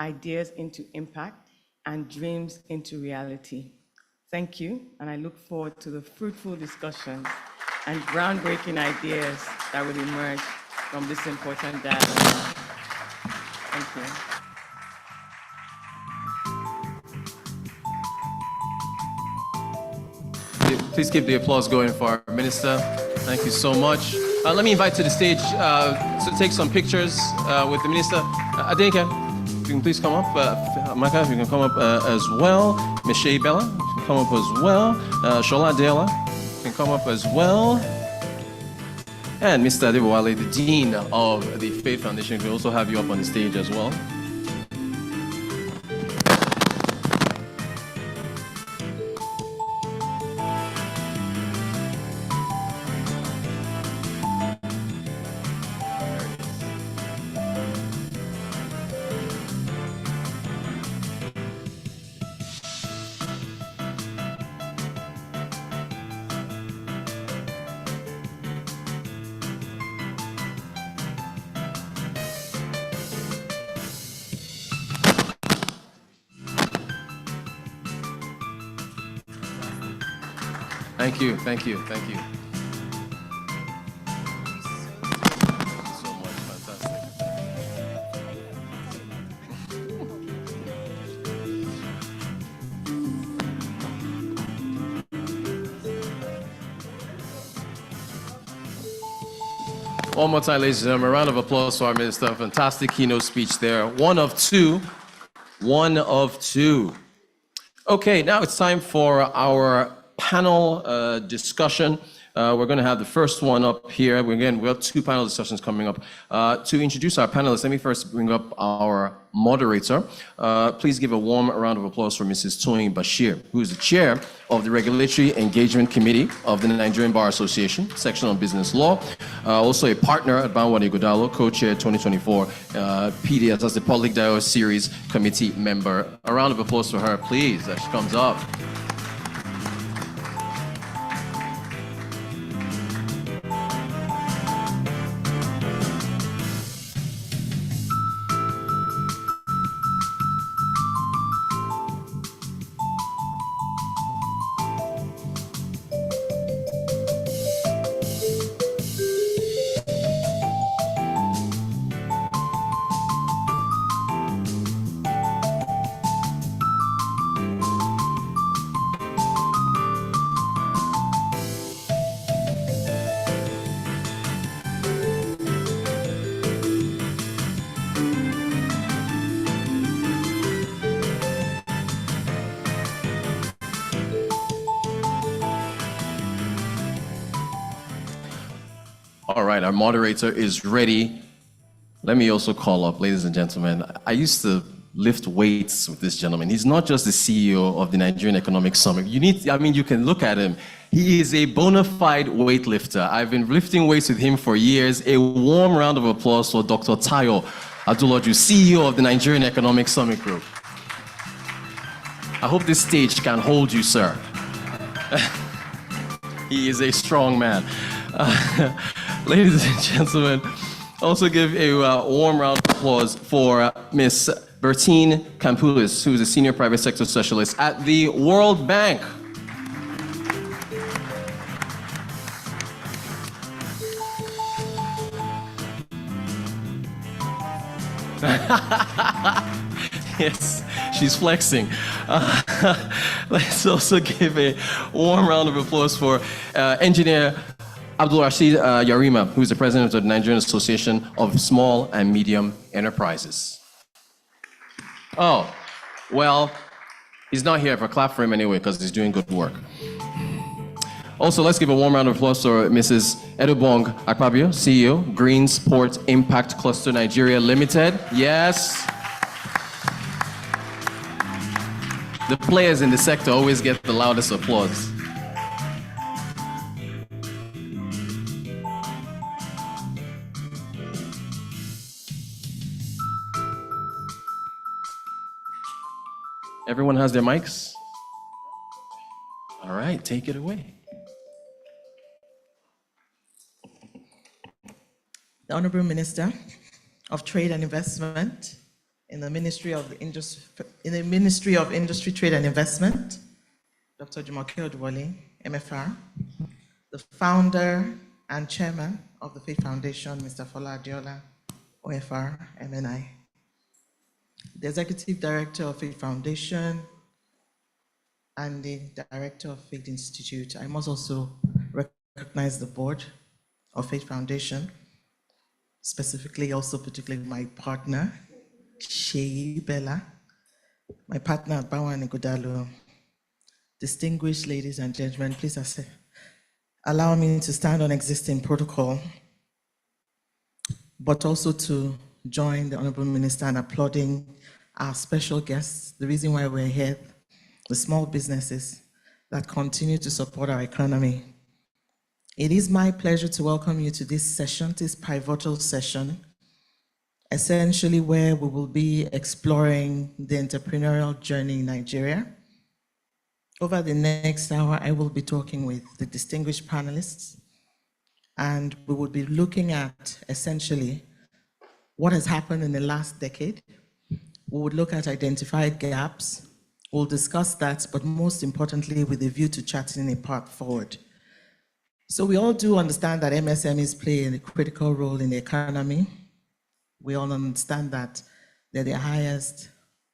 ideas into impact, and dreams into reality. Thank you, and I look forward to the fruitful discussions and groundbreaking ideas that will emerge from this important dialogue. Thank you. Please keep the applause going for our minister. Thank you so much. Let me invite to the stage to take some pictures with the minister. Adenike, if you can please come up. Maka, if you can come up as well. Michelle Bella, if you can come up as well. Shola Dela, you can come up as well. And Mr. Oduwole, the Dean of the Faith Foundation, we also have you up on the stage as well. Thank you, thank you, thank you. One more time, ladies and gentlemen, a round of applause for our minister. Fantastic keynote speech there. One of two. One of two. Okay, now it's time for our panel discussion. We're going to have the first one up here. We have two panel discussions coming up. To introduce our panelists, let me first bring up our moderator. Please give a warm round of applause for Mrs. Toyin Bashir, who is the chair of the Regulatory Engagement Committee of the Nigerian Bar Association, Section on Business Law. Also a partner at Banwani Godalo, co-chair 2024 PDS as the Public Dialogue Series Committee member. A round of applause for her, please, as she comes up. All right, our moderator is ready. Let me also call up, ladies and gentlemen, I used to lift weights with this gentleman. He's not just the CEO of the Nigerian Economic Summit. You can look at him. He is a bona fide weightlifter. I've been lifting weights with him for years. A warm round of applause for Dr. Tayo Aduloju, CEO of the Nigerian Economic Summit Group. I hope this stage can hold you, sir. He is a strong man. Ladies and gentlemen, also give a warm round of applause for Ms. Bertine Campulis, who is a senior private sector specialist at the World Bank. Yes, she's flexing. Let's also give a warm round of applause for engineer Abdul Rashid Yarima, who is the president of the Nigerian Association of Small and Medium Enterprises. Oh, well, he's not here, but clap for him anyway, because he's doing good work. Also, let's give a warm round of applause for Mrs. Edubong Akpabio, CEO, Greensport Impact Cluster Nigeria Limited. Yes. The players in the sector always get the loudest applause. Everyone has their mics? All right, take it away. The Honourable Minister of Trade and Investment in the Ministry of Industry, Trade and Investment, Dr. Jumoke Oduwole, MFR, the founder and chairman of the Faith Foundation, Mr. Fola Adiola, OFR, MNI, the executive director of Faith Foundation, and the director of Faith Institute. I must also recognize the board of Faith Foundation, specifically also particularly my partner, Sheyi Bella, my partner at Banwani Godalo. Distinguished ladies and gentlemen, please allow me to stand on existing protocol, but also to join the Honourable Minister in applauding our special guests, the reason why we're here, the small businesses that continue to support our economy. It is my pleasure to welcome you to this session, this pivotal session, essentially where we will be exploring the entrepreneurial journey in Nigeria. Over the next hour, I will be talking with the distinguished panelists, and we will be looking at essentially what has happened in the last decade. We would look at identified gaps. We'll discuss that, but most importantly, with a view to charting a path forward. So we all do understand that MSMEs play a critical role in the economy. We all understand that they're the highest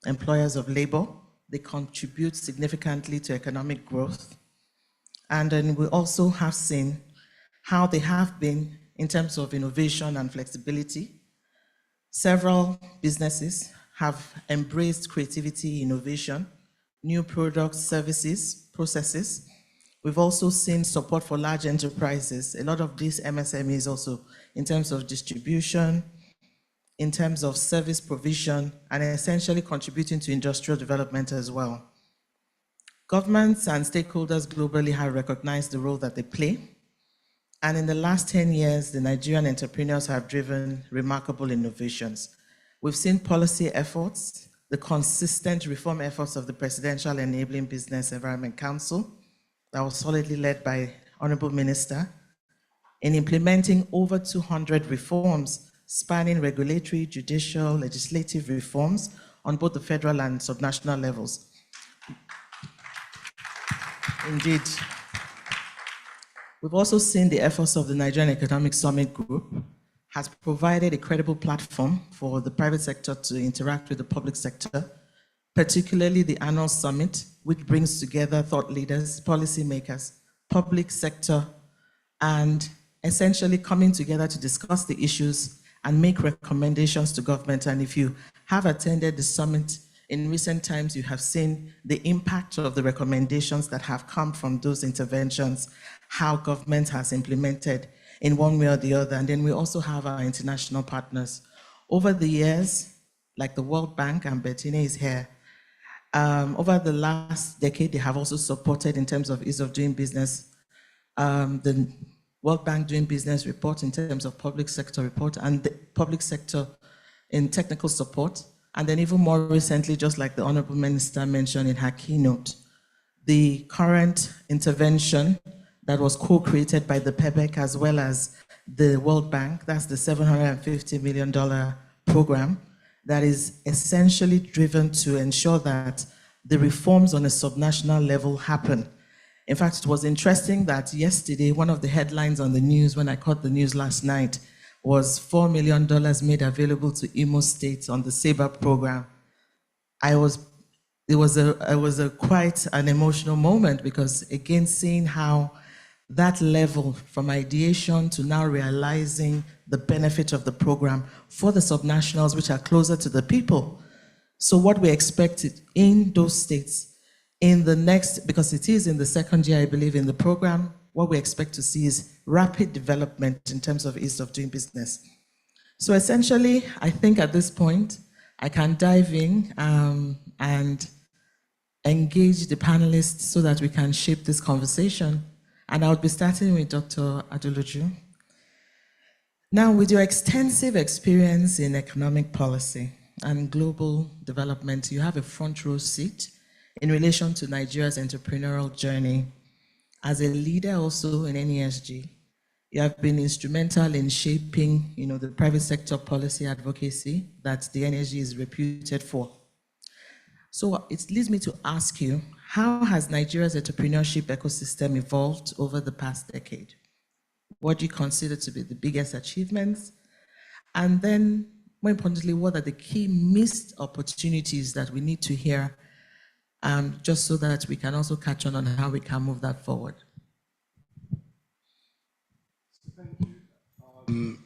employers of labor. They contribute significantly to economic growth. And then we also have seen how they have been in terms of innovation and flexibility. Several businesses have embraced creativity, innovation, new products, services, processes. We've also seen support for large enterprises. A lot of these MSMEs also in terms of distribution, in terms of service provision, and essentially contributing to industrial development as well. Governments and stakeholders globally have recognized the role that they play. And in the last 10 years, the Nigerian entrepreneurs have driven remarkable innovations. We've seen policy efforts, the consistent reform efforts of the Presidential Enabling Business Environment Council that was solidly led by Honourable Minister in implementing over 200 reforms spanning regulatory, judicial, legislative reforms on both the federal and subnational levels. Indeed. We've also seen the efforts of the Nigerian Economic Summit Group has provided a credible platform for the private sector to interact with the public sector, particularly the annual summit, which brings together thought leaders, policymakers, public sector, and essentially coming together to discuss the issues and make recommendations to government. And if you have attended the summit in recent times, you have seen the impact of the recommendations that have come from those interventions, how government has implemented in one way or the other. And then we also have our international partners. Over the years, like the World Bank, and Bettine is here, over the last decade, they have also supported in terms of ease of doing business, the World Bank Doing Business report in terms of public sector report and the public sector in technical support. And then even more recently, just like the Honourable Minister mentioned in her keynote, the current intervention that was co-created by the PEBEC as well as the World Bank, that's the $750 million program that is essentially driven to ensure that the reforms on a subnational level happen. In fact, it was interesting that yesterday, one of the headlines on the news, when I caught the news last night, was $4 million made available to Imo State on the SABRE program. It was quite an emotional moment because, again, seeing how that level from ideation to now realizing the benefit of the program for the subnationals, which are closer to the people. So what we expected in those states in the next, because it is in the second year, I believe, in the program, what we expect to see is rapid development in terms of ease of doing business. So essentially, I think at this point, I can dive in and engage the panelists so that we can shape this conversation. And I'll be starting with Dr. Adeloju. Now, with your extensive experience in economic policy and global development, you have a front row seat in relation to Nigeria's entrepreneurial journey. As a leader also in NESG, you have been instrumental in shaping, the private sector policy advocacy that the NESG is reputed for. So it leads me to ask you, how has Nigeria's entrepreneurship ecosystem evolved over the past decade? What do you consider to be the biggest achievements? And then, more importantly, what are the key missed opportunities that we need to hear, just so that we can also catch on how we can move that forward? Thank you.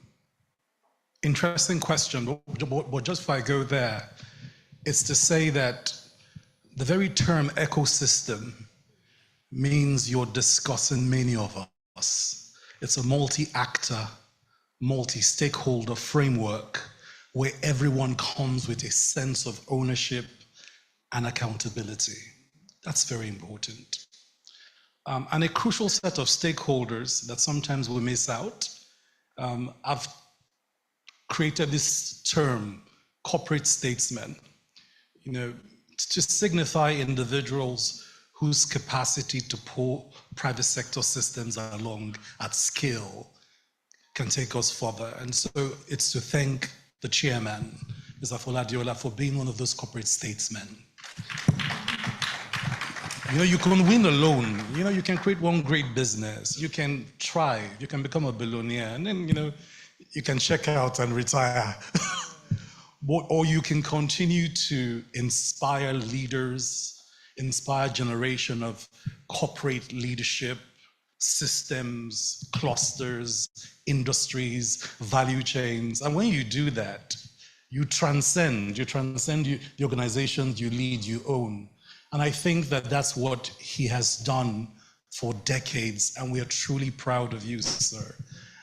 Interesting question, but just before I go there, it's to say that the very term ecosystem means you're discussing many of us. It's a multi-actor, multi-stakeholder framework where everyone comes with a sense of ownership and accountability. That's very important. And a crucial set of stakeholders that sometimes we miss out. I've created this term, corporate statesmen, to signify individuals whose capacity to pull private sector systems along at scale can take us further. And so it's to thank the chairman, Mr. Fola Adiola, for being one of those corporate statesmen. You know, you can win alone. You know, you can create one great business. You can thrive. You can become a billionaire. And then, you know, you can check out and retire. Or you can continue to inspire leaders, inspire generation of corporate leadership, systems, clusters, industries, value chains. And when you do that, you transcend the organizations you lead, you own. And I think that that's what he has done for decades, and we are truly proud of you, sir.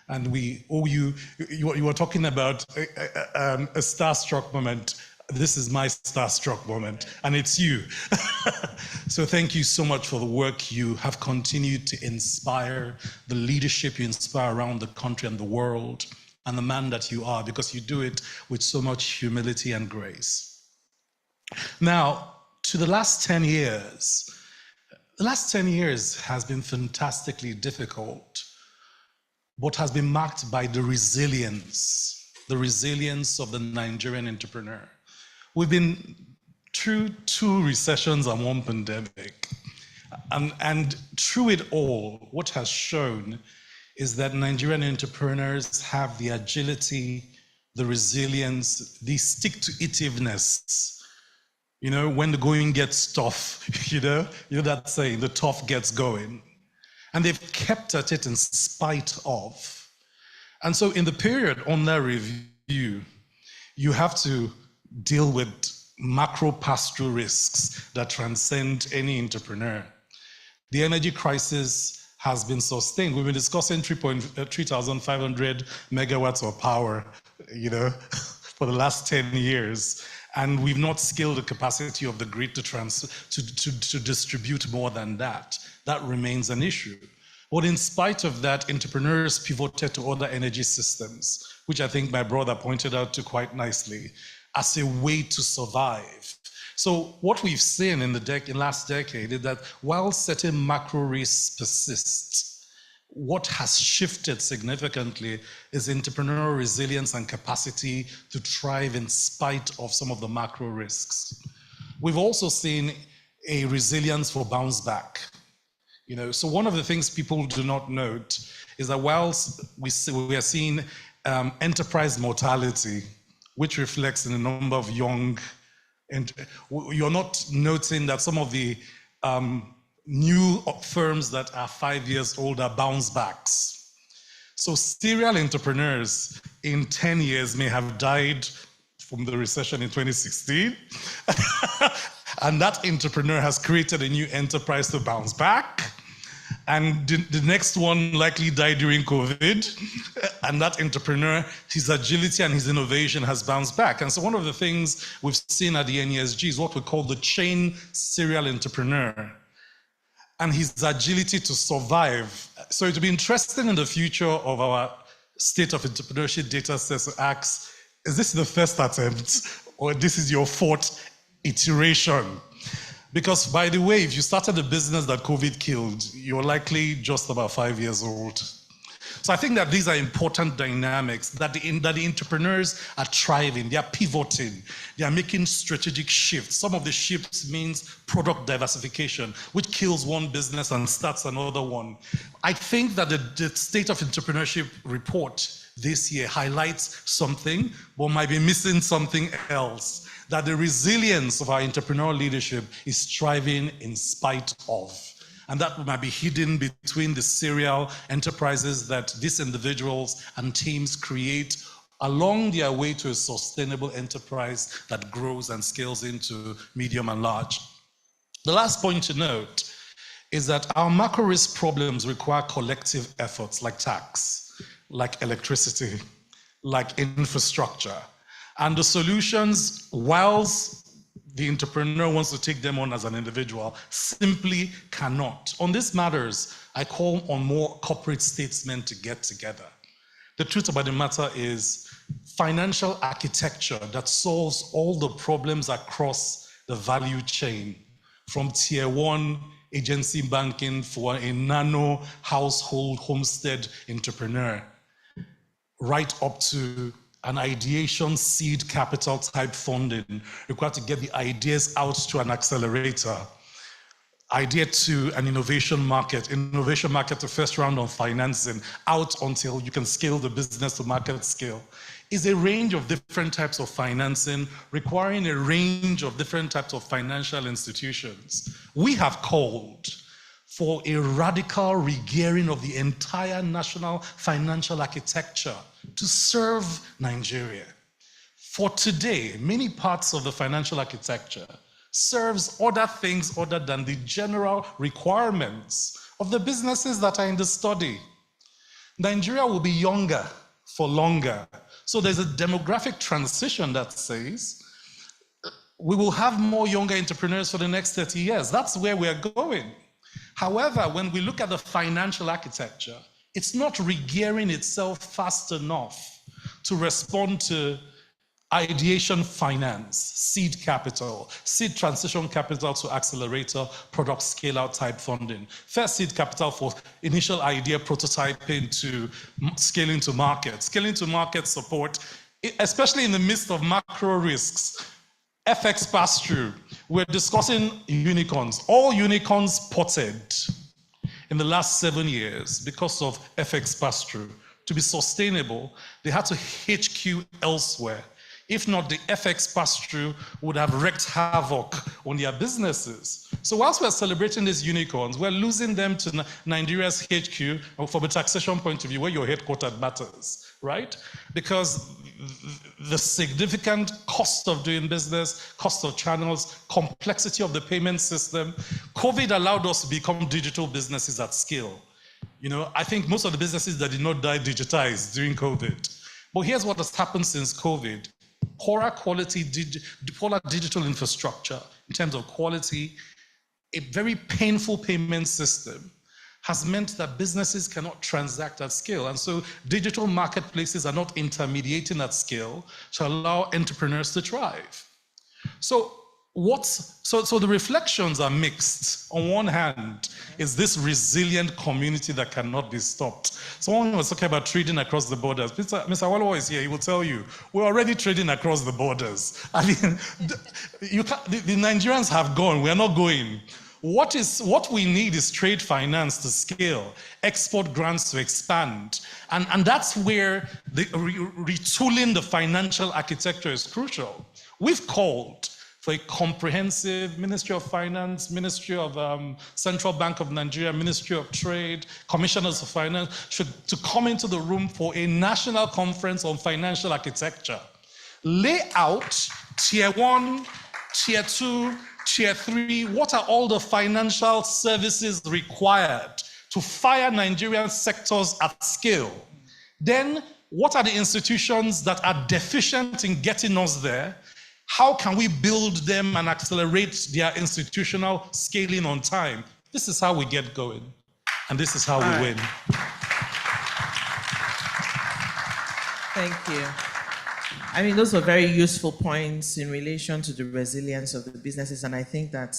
And we owe you were talking about a starstruck moment. This is my starstruck moment, and it's you. So thank you so much for the work you have continued to inspire, the leadership you inspire around the country and the world, and the man that you are, because you do it with so much humility and grace. Now, to the last 10 years, the last 10 years has been fantastically difficult, but has been marked by the resilience of the Nigerian entrepreneur. We've been through 2 recessions and 1 pandemic. And through it all, what has shown is that Nigerian entrepreneurs have the agility, the resilience, the stick-to-itiveness. You know, when the going gets tough, you know that saying, the tough gets going. And they've kept at it in spite of. And so in the period under review, you have to deal with macro pass-through risks that transcend any entrepreneur. The energy crisis has been sustained. We've been discussing 3,500 megawatts of power, you know, for the last 10 years. And we've not scaled the capacity of the grid to distribute more than that. That remains an issue. But in spite of that, entrepreneurs pivoted to other energy systems, which I think my brother pointed out to quite nicely, as a way to survive. So what we've seen in the last decade is that while certain macro risks persist, what has shifted significantly is entrepreneurial resilience and capacity to thrive in spite of some of the macro risks. We've also seen a resilience for bounce back. You know, so one of the things people do not note is that whilst we are seeing enterprise mortality, which reflects in a number of young, and you're not noting that some of the new firms that are 5 years old are bounce backs. So serial entrepreneurs in 10 years may have died from the recession in 2016. And that entrepreneur has created a new enterprise to bounce back. And the next one likely died during COVID. And that entrepreneur, his agility and his innovation has bounced back. And so one of the things we've seen at the NESG is what we call the chain serial entrepreneur and his agility to survive. So it will be interesting in the future of our state of entrepreneurship data set to ask, is this the first attempt or this is your 4th iteration? Because by the way, if you started a business that COVID killed, you're likely just about 5 years old. So I think that these are important dynamics, that the entrepreneurs are thriving, they are pivoting, they are making strategic shifts. Some of the shifts means product diversification, which kills one business and starts another one. I think that the State of Entrepreneurship report this year highlights something, but might be missing something else, that the resilience of our entrepreneurial leadership is thriving in spite of. And that might be hidden between the serial enterprises that these individuals and teams create along their way to a sustainable enterprise that grows and scales into medium and large. The last point to note is that our macro risk problems require collective efforts like tax, like electricity, like infrastructure. And the solutions, whilst the entrepreneur wants to take them on as an individual, simply cannot. On these matters, I call on more corporate statesmen to get together. The truth about the matter is financial architecture that solves all the problems across the value chain, from tier 1 agency banking for a nano household homestead entrepreneur, right up to an ideation seed capital type funding required to get the ideas out to an accelerator. idea to an innovation market to first round on financing, out until you can scale the business to market scale, is a range of different types of financing requiring a range of different types of financial institutions. We have called for a radical regearing of the entire national financial architecture to serve Nigeria. For today, many parts of the financial architecture serves other things other than the general requirements of the businesses that are in the study. Nigeria will be younger for longer. So there's a demographic transition that says we will have more younger entrepreneurs for the next 30 years. That's where we're going. However, when we look at the financial architecture, it's not regearing itself fast enough to respond to ideation finance, seed capital, seed transition capital to accelerator, product scale-out type funding, first seed capital for initial idea prototyping to scaling to market support, especially in the midst of macro risks. FX pass-through, we're discussing unicorns. All unicorns potted in the last 7 years because of FX pass-through. To be sustainable, they had to HQ elsewhere. If not, the FX pass-through would have wreaked havoc on their businesses. So whilst we're celebrating these unicorns, we're losing them to Nigeria's HQ from a taxation point of view, where your headquarters matters, right? Because the significant cost of doing business, cost of channels, complexity of the payment system, COVID allowed us to become digital businesses at scale. You know, I think most of the businesses that did not die digitized during COVID. But here's what has happened since COVID. Poorer quality, poorer digital infrastructure in terms of quality, a very painful payment system has meant that businesses cannot transact at scale. And so digital marketplaces are not intermediating at scale to allow entrepreneurs to thrive. So the reflections are mixed. On one hand, is this resilient community that cannot be stopped. Someone was talking about trading across the borders. Mr. Oduwole is here, he will tell you, we're already trading across the borders. I mean, the Nigerians have gone, we're not going. What we need is trade finance to scale, export grants to expand. And that's where retooling the financial architecture is crucial. We've called for a comprehensive Ministry of Finance, Ministry of Central Bank of Nigeria, Ministry of Trade, Commissioners of Finance to come into the room for a national conference on financial architecture. Lay out tier 1, tier 2, tier 3, what are all the financial services required to fire Nigerian sectors at scale? Then, what are the institutions that are deficient in getting us there? How can we build them and accelerate their institutional scaling on time? This is how we get going, and this is how we win. Thank you. I mean, those were very useful points in relation to the resilience of the businesses, and I think that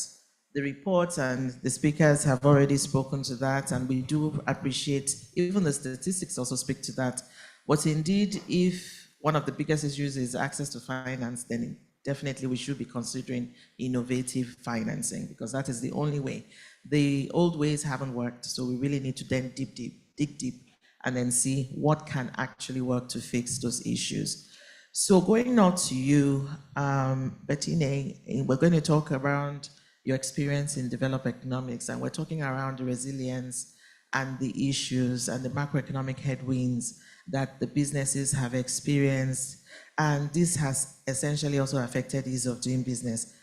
the report and the speakers have already spoken to that, and we do appreciate, even the statistics also speak to that. But indeed, if one of the biggest issues is access to finance, then definitely we should be considering innovative financing, because that is the only way. The old ways haven't worked, so we really need to then dig deep, and then see what can actually work to fix those issues. So going now to you, Bettine, we're going to talk around your experience in developed economics, and we're talking around the resilience and the issues and the macroeconomic headwinds that the businesses have experienced, and this has essentially also affected ease of doing business.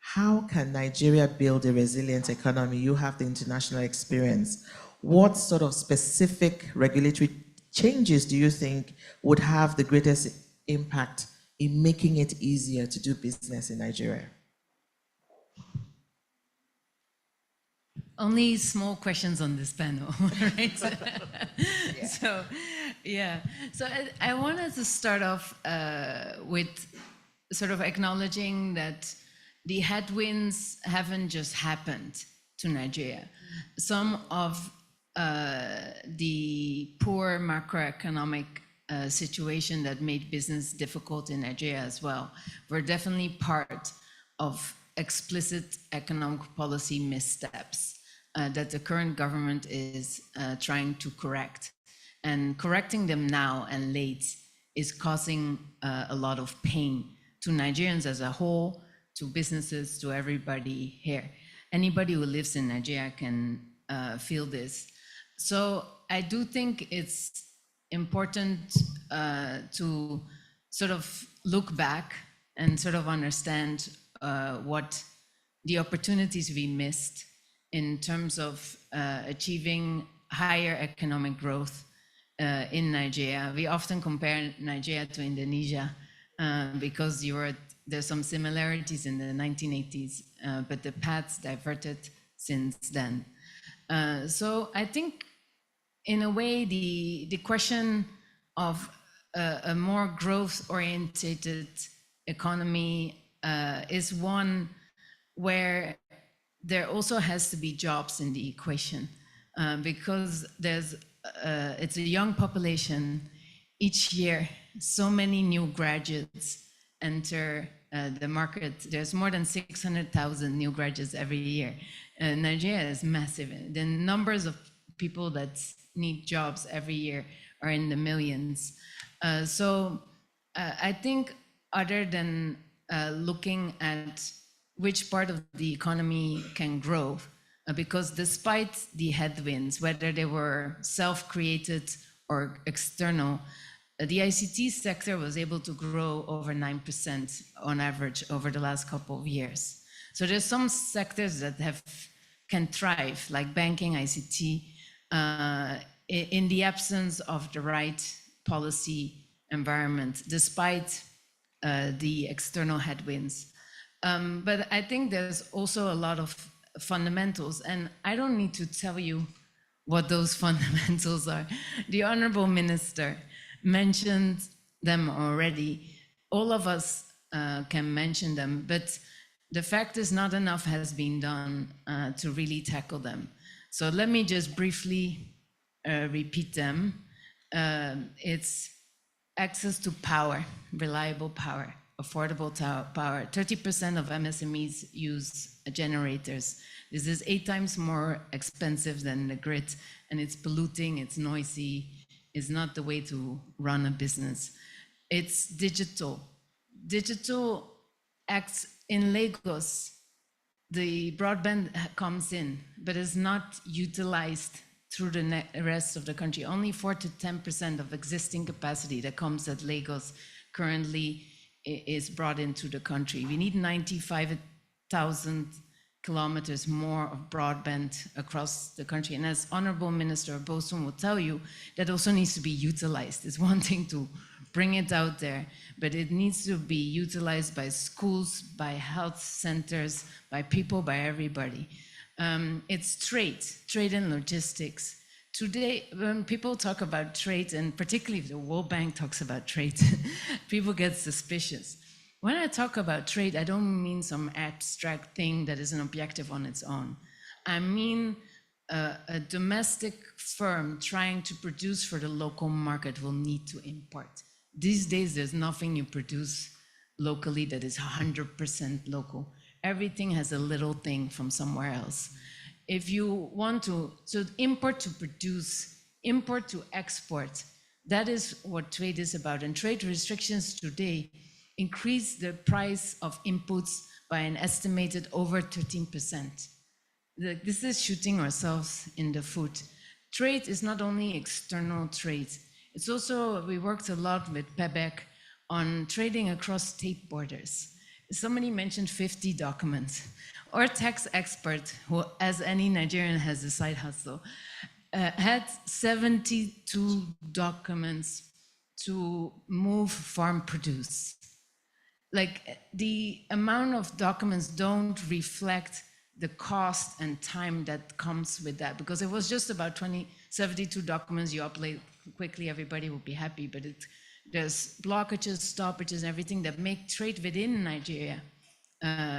How can Nigeria build a resilient economy? You have the international experience. What sort of specific regulatory changes do you think would have the greatest impact in making it easier to do business in Nigeria? Only small questions on this panel, right? Yeah. So, yeah. So I wanted to start off with sort of acknowledging that the headwinds haven't just happened to Nigeria. Some of the poor macroeconomic situation that made business difficult in Nigeria as well were definitely part of explicit economic policy missteps that the current government is trying to correct. And correcting them now and late is causing a lot of pain to Nigerians as a whole, to businesses, to everybody here. Anybody who lives in Nigeria can feel this. So I do think it's important to sort of look back and sort of understand what the opportunities we missed in terms of achieving higher economic growth in Nigeria. We often compare Nigeria to Indonesia because there's some similarities in the 1980s, but the paths diverted since then. So I think in a way, the question of a more growth-oriented economy is one where there also has to be jobs in the equation because it's a young population. Each year, so many new graduates enter the market. There's more than 600,000 new graduates every year. Nigeria is massive. The numbers of people that need jobs every year are in the millions. So I think other than looking at which part of the economy can grow, because despite the headwinds, whether they were self-created or external, the ICT sector was able to grow over 9% on average over the last couple of years. So there's some sectors that can thrive, like banking, ICT, in the absence of the right policy environment, despite the external headwinds. But I think there's also a lot of fundamentals, and I don't need to tell you what those fundamentals are. The Honourable Minister mentioned them already. All of us can mention them, but the fact is not enough has been done to really tackle them. So let me just briefly repeat them. It's access to power, reliable power, affordable power. 30% of MSMEs use generators. This is 8 times more expensive than the grid, and it's polluting, it's noisy, it's not the way to run a business. It's digital. Digital acts in Lagos. The broadband comes in, but is not utilized through the rest of the country. Only 4 to 10% of existing capacity that comes at Lagos currently is brought into the country. We need 95,000 kilometers more of broadband across the country. And as Honourable Minister Bosun will tell you, that also needs to be utilized. It's one thing to bring it out there, but it needs to be utilized by schools, by health centers, by people, by everybody. It's trade and logistics. Today, when people talk about trade, and particularly if the World Bank talks about trade, people get suspicious. When I talk about trade, I don't mean some abstract thing that is an objective on its own. I mean a domestic firm trying to produce for the local market will need to import. These days, there's nothing you produce locally that is 100% local. Everything has a little thing from somewhere else. If you want to, so import to produce, import to export, that is what trade is about. And trade restrictions today increase the price of inputs by an estimated over 13%. This is shooting ourselves in the foot. Trade is not only external trade, it's also, we worked a lot with PEBEC on trading across state borders. Somebody mentioned 50 documents. Our tax expert, who as any Nigerian has a side hustle, had 72 documents to move farm produce. Like the amount of documents don't reflect the cost and time that comes with that, because it was just about 72 documents you upload quickly, everybody will be happy, but there's blockages, stoppages, everything that make trade within Nigeria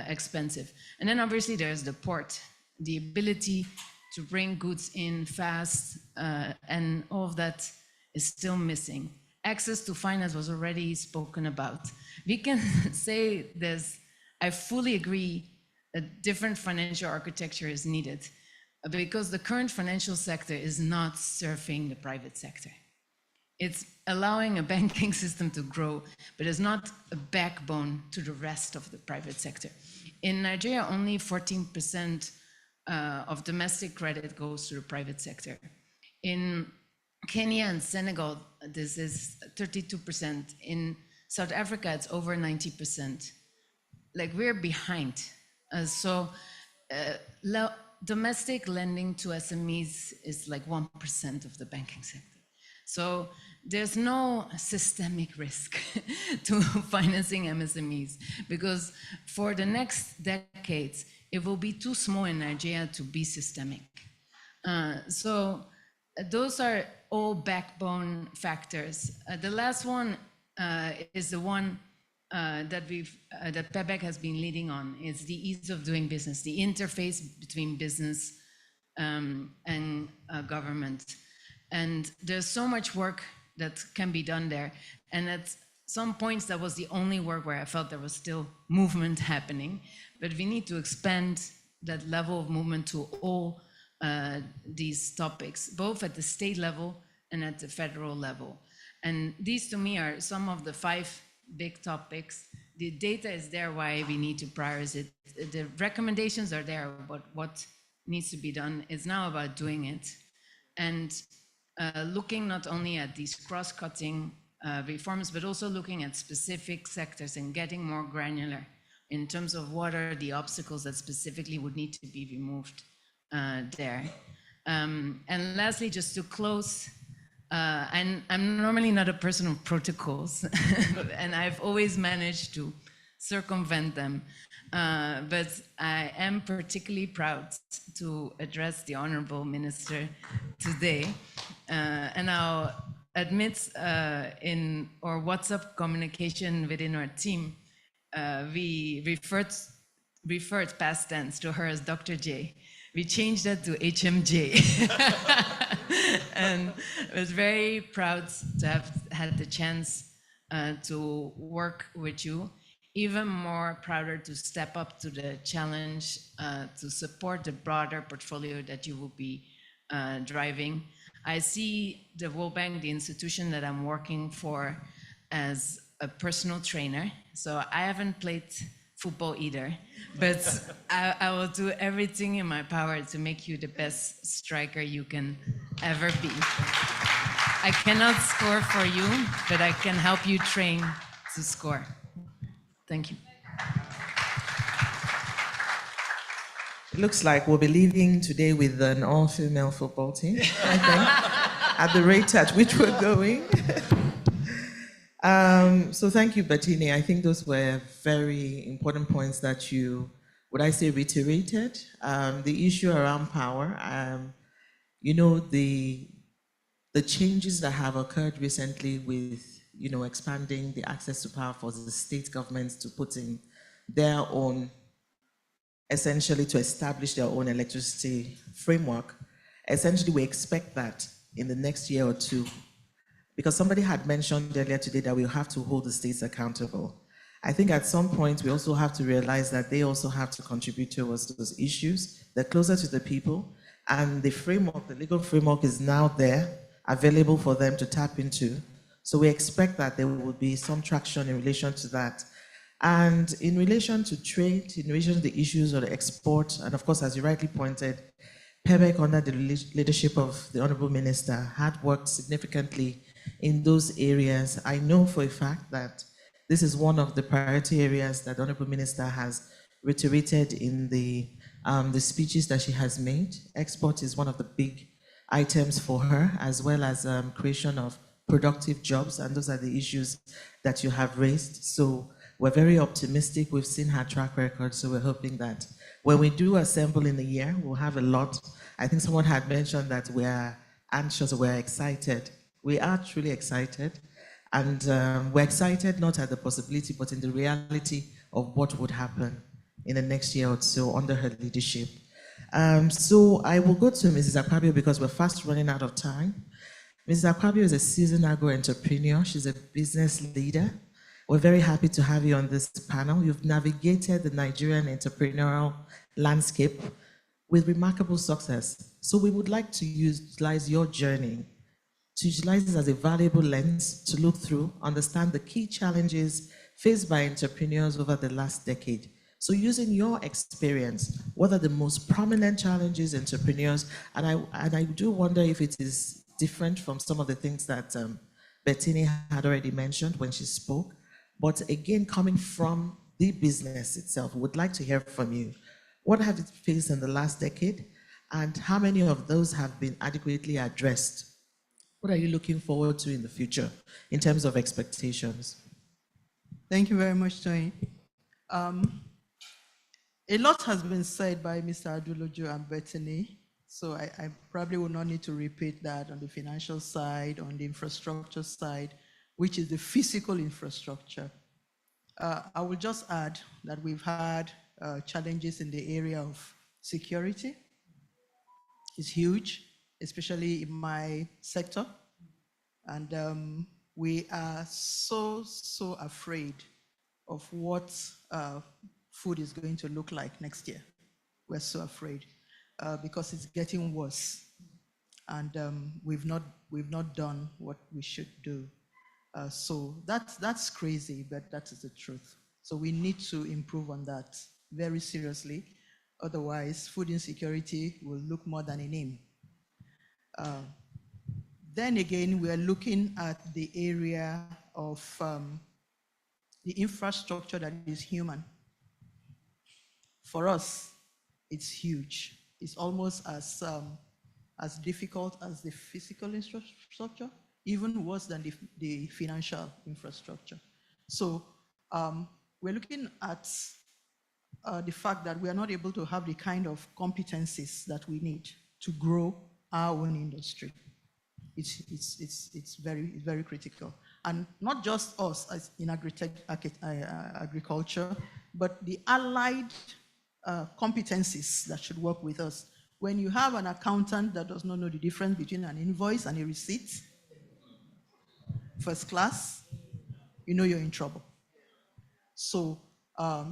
expensive. And then obviously there's the port, the ability to bring goods in fast, and all of that is still missing. Access to finance was already spoken about. We can say I fully agree a different financial architecture is needed because the current financial sector is not serving the private sector. It's allowing a banking system to grow, but it's not a backbone to the rest of the private sector. In Nigeria, only 14% of domestic credit goes to the private sector. In Kenya and Senegal, this is 32%. In South Africa, it's over 90%. Like, we're behind. Domestic lending to SMEs is like 1% of the banking sector. So there's no systemic risk to financing MSMEs, because for the next decades, it will be too small in Nigeria to be systemic. So those are all backbone factors. The last one is the one that PEBEC has been leading on. Is the ease of doing business, the interface between business and government. And there's so much work that can be done there. And at some points, that was the only work where I felt there was still movement happening. But we need to expand that level of movement to all these topics, both at the state level and at the federal level. And these, to me, are some of the 5 big topics. The data is there why we need to prioritize it. The recommendations are there about what needs to be done. It's now about doing it. And looking not only at these cross-cutting reforms, but also looking at specific sectors and getting more granular in terms of what are the obstacles that specifically would need to be removed there. And lastly, just to close, and I'm normally not a person of protocols, and I've always managed to circumvent them, but I am particularly proud to address the Honourable Minister today. And I'll admit in our WhatsApp communication within our team, we referred past tense to her as Dr. J. We changed that to HMJ. And I was very proud to have had the chance to work with you. Even more prouder to step up to the challenge to support the broader portfolio that you will be driving. I see the World Bank, the institution that I'm working for, as a personal trainer. So I haven't played football either, but I will do everything in my power to make you the best striker you can ever be. I cannot score for you, but I can help you train to score. Thank you. It looks like we'll be leaving today with an all-female football team, I think, at the rate at which we're going. So thank you, Bettini. I think those were very important points that you, would I say, reiterated. The issue around power, you know, the changes that have occurred recently with, you know, expanding the access to power for the state governments to put in their own, essentially to establish their own electricity framework. Essentially, we expect that in the next year or two, because somebody had mentioned earlier today that we'll have to hold the states accountable. I think at some point, we also have to realize that they also have to contribute towards those issues. They're closer to the people, and the framework, the legal framework is now there, available for them to tap into. So we expect that there will be some traction in relation to that. And in relation to trade, in relation to the issues of the export, and of course, as you rightly pointed, PEBEC, under the leadership of the Honourable Minister, had worked significantly in those areas. I know for a fact that this is one of the priority areas that the Honourable Minister has reiterated in the speeches that she has made. Export is one of the big items for her, as well as creation of productive jobs, and those are the issues that you have raised. So we're very optimistic. We've seen her track record, so we're hoping that when we do assemble in a year, we'll have a lot. I think someone had mentioned that we're anxious, we're excited. We are truly excited, and we're excited not at the possibility, but in the reality of what would happen in the next year or so under her leadership. So I will go to Mrs. Akpabio because we're fast running out of time. Mrs. Akpabio is a seasoned agro-entrepreneur. She's a business leader We're very happy to have you on this panel. You've navigated the Nigerian entrepreneurial landscape with remarkable success. So we would like to utilize your journey to utilize this as a valuable lens to look through, understand the key challenges faced by entrepreneurs over the last decade. So using your experience, what are the most prominent challenges entrepreneurs, and I do wonder if it is different from some of the things that Bettini had already mentioned when she spoke, but again, coming from the business itself, would like to hear from you. What have you faced in the last decade, and how many of those have been adequately addressed? What are you looking forward to in the future in terms of expectations? Thank you very much, Tony. A lot has been said by Mr. Aduloju and Bettini, so I probably will not need to repeat that on the financial side, on the infrastructure side, which is the physical infrastructure. I will just add that we've had challenges in the area of security. It's huge, especially in my sector. And we are so afraid of what food is going to look like next year. We're so afraid because it's getting worse. And we've not done what we should do. So that's crazy, but that is the truth. So we need to improve on that very seriously. Otherwise, food insecurity will look more than a name. Then again, we are looking at the area of the infrastructure that is human. For us, it's huge. It's almost as difficult as the physical infrastructure, even worse than the financial infrastructure. So we're looking at the fact that we are not able to have the kind of competencies that we need to grow our own industry. It's very critical. And not just us as in agriculture, but the allied competencies that should work with us. When you have an accountant that does not know the difference between an invoice and a receipt, first class, you know you're in trouble. So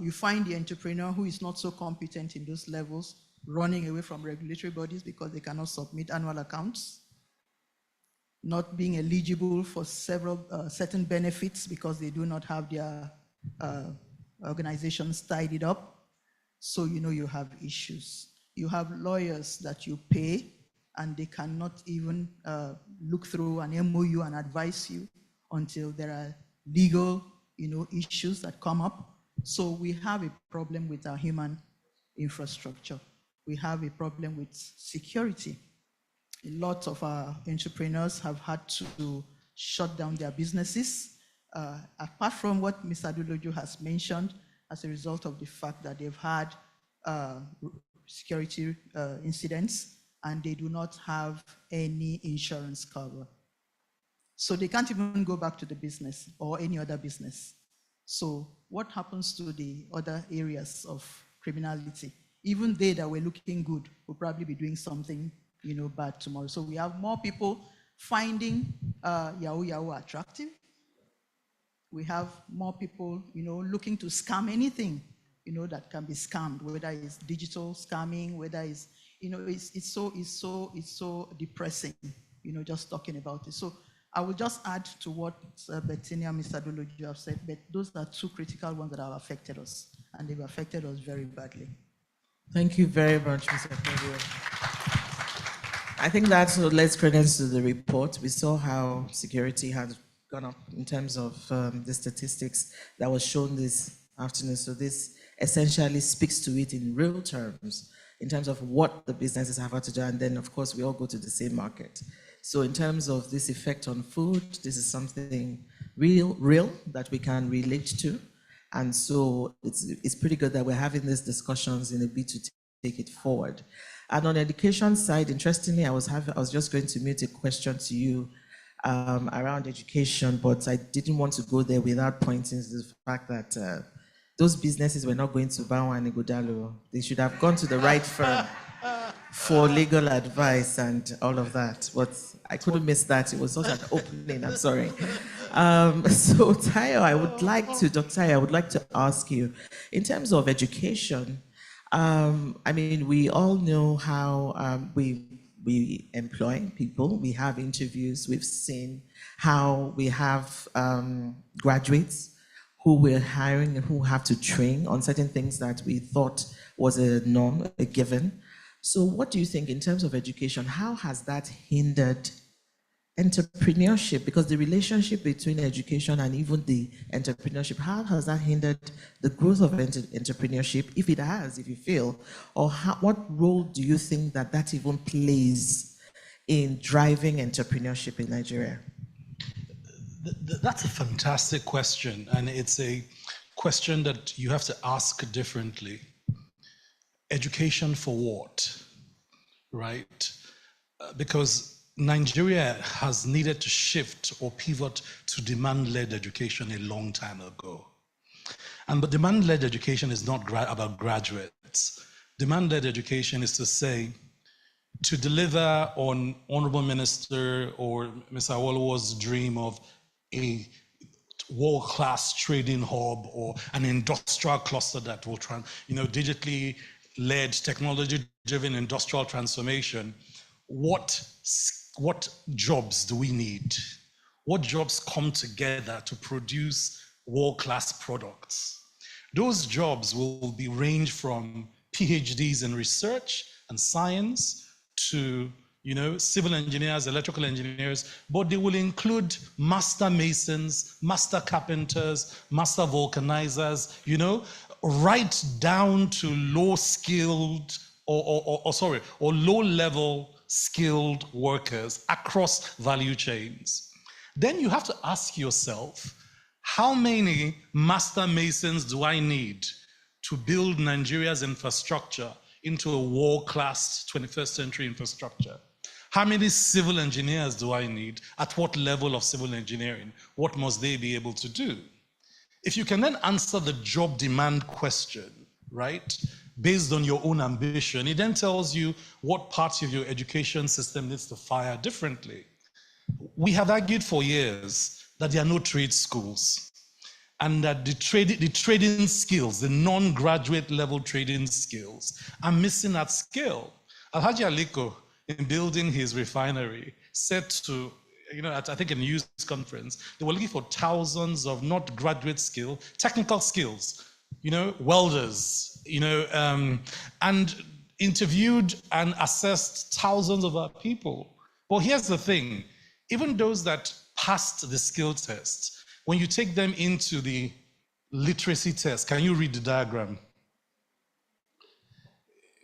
you find the entrepreneur who is not so competent in those levels running away from regulatory bodies because they cannot submit annual accounts, not being eligible for certain benefits because they do not have their organizations tidied up. So you know you have issues. You have lawyers that you pay and they cannot even look through an MOU and advise you until there are legal issues that come up. So we have a problem with our human infrastructure. We have a problem with security. A lot of our entrepreneurs have had to shut down their businesses, apart from what Mr. Aduloju has mentioned, as a result of the fact that they've had security incidents and they do not have any insurance cover. So they can't even go back to the business or any other business. So what happens to the other areas of criminality? Even they that were looking good will probably be doing something bad tomorrow. So we have more people finding Yahoo attractive. We have more people, looking to scam anything, that can be scammed, whether it's digital scamming, whether it's, it's so depressing, just talking about it. So I will just add to what Bettini and Mr. Aduloju have said, but those are two critical ones that have affected us, and they've affected us very badly. Thank you very much, Mr. President. I think that's what lends credence to the report. We saw how security had gone up in terms of the statistics that was shown this afternoon. So this essentially speaks to it in real terms, in terms of what the businesses have had to do. And then, of course, we all go to the same market. So in terms of this effect on food, this is something real that we can relate to. And so it's pretty good that we're having these discussions in a bid to take it forward. And on the education side, interestingly, I was just going to mute a question to you around education, but I didn't want to go there without pointing to the fact that those businesses were not going to Bawa and Igodalo. They should have gone to the right firm for legal advice and all of that. But I couldn't miss that. It was such an opening, I'm sorry. So Tayo, Dr. Tayo, I would like to ask you, in terms of education, I mean, we all know how we employ people, we have interviews, we've seen how we have graduates who we're hiring and who have to train on certain things that we thought was a norm, a given. So what do you think in terms of education, how has that hindered entrepreneurship? Because the relationship between education and even the entrepreneurship, how has that hindered the growth of entrepreneurship, if it has, if you feel, or what role do you think that even plays in driving entrepreneurship in Nigeria? That's a fantastic question, and it's a question that you have to ask differently. Education for what, right? Because Nigeria has needed to shift or pivot to demand-led education a long time ago. But demand-led education is not about graduates. Demand-led education is to say, to deliver on Honourable Minister or Mr. Awolowo's dream of a world-class trading hub or an industrial cluster that will digitally led, technology-driven industrial transformation, what jobs do we need? What jobs come together to produce world-class products? Those jobs will range from PhDs in research and science to civil engineers, electrical engineers, but they will include master masons, master carpenters, master vulcanizers, right down to low-skilled or low-level skilled workers across value chains. Then you have to ask yourself, how many master masons do I need to build Nigeria's infrastructure into a world-class 21st century infrastructure? How many civil engineers do I need? At what level of civil engineering? What must they be able to do? If you can then answer the job demand question, right, based on your own ambition, it then tells you what parts of your education system needs to fire differently. We have argued for years that there are no trade schools and that the trading skills, the non-graduate level trading skills, are missing at scale. Alhaji Aliko, in building his refinery, said to, I think in a news conference, they were looking for thousands of not graduate skill, technical skills, welders, and interviewed and assessed thousands of our people. But here's the thing, even those that passed the skill test, when you take them into the literacy test, can you read the diagram?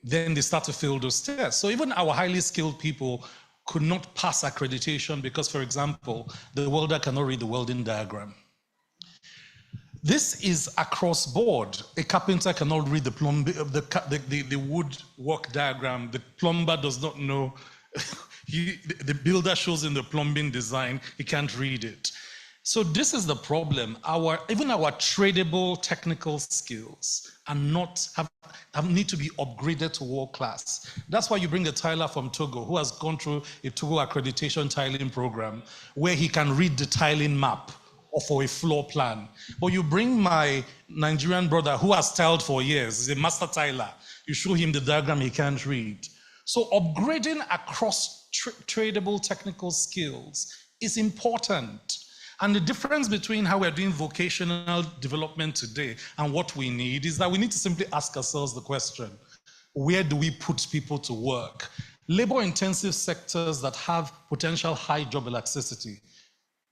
Then they start to fail those tests. So even our highly skilled people could not pass accreditation because, for example, the welder cannot read the welding diagram. This is across board. A carpenter cannot read the woodwork diagram. The plumber does not know. The builder shows in the plumbing design, he can't read it. So this is the problem. Even our tradable technical skills are need to be upgraded to world class. That's why you bring a tiler from Togo who has gone through a Togo accreditation tiling program where he can read the tiling map or for a floor plan. But you bring my Nigerian brother who has tiled for years, he's a master tiler. You show him the diagram he can't read. So upgrading across tradable technical skills is important. And the difference between how we're doing vocational development today and what we need is that we need to simply ask ourselves the question, where do we put people to work? Labor-intensive sectors that have potential high job elasticity,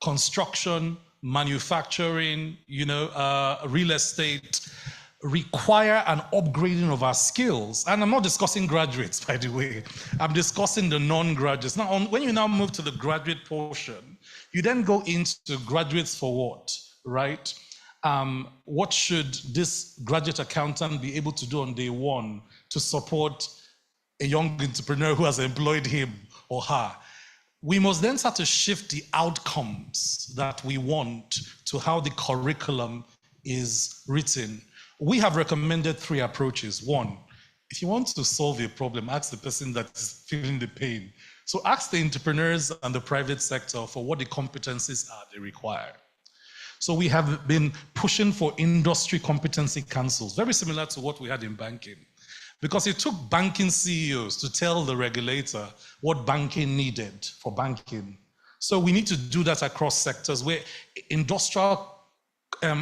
construction, manufacturing, real estate, require an upgrading of our skills. And I'm not discussing graduates, by the way. I'm discussing the non-graduates. Now, when you now move to the graduate portion, you then go into graduates for what, right? What should this graduate accountant be able to do on day one to support a young entrepreneur who has employed him or her? We must then start to shift the outcomes that we want to how the curriculum is written. We have recommended 3 approaches. 1, if you want to solve a problem, ask the person that's feeling the pain. So ask the entrepreneurs and the private sector for what the competencies are they require. So we have been pushing for industry competency councils, very similar to what we had in banking. Because it took banking CEOs to tell the regulator what banking needed for banking. So we need to do that across sectors where industrial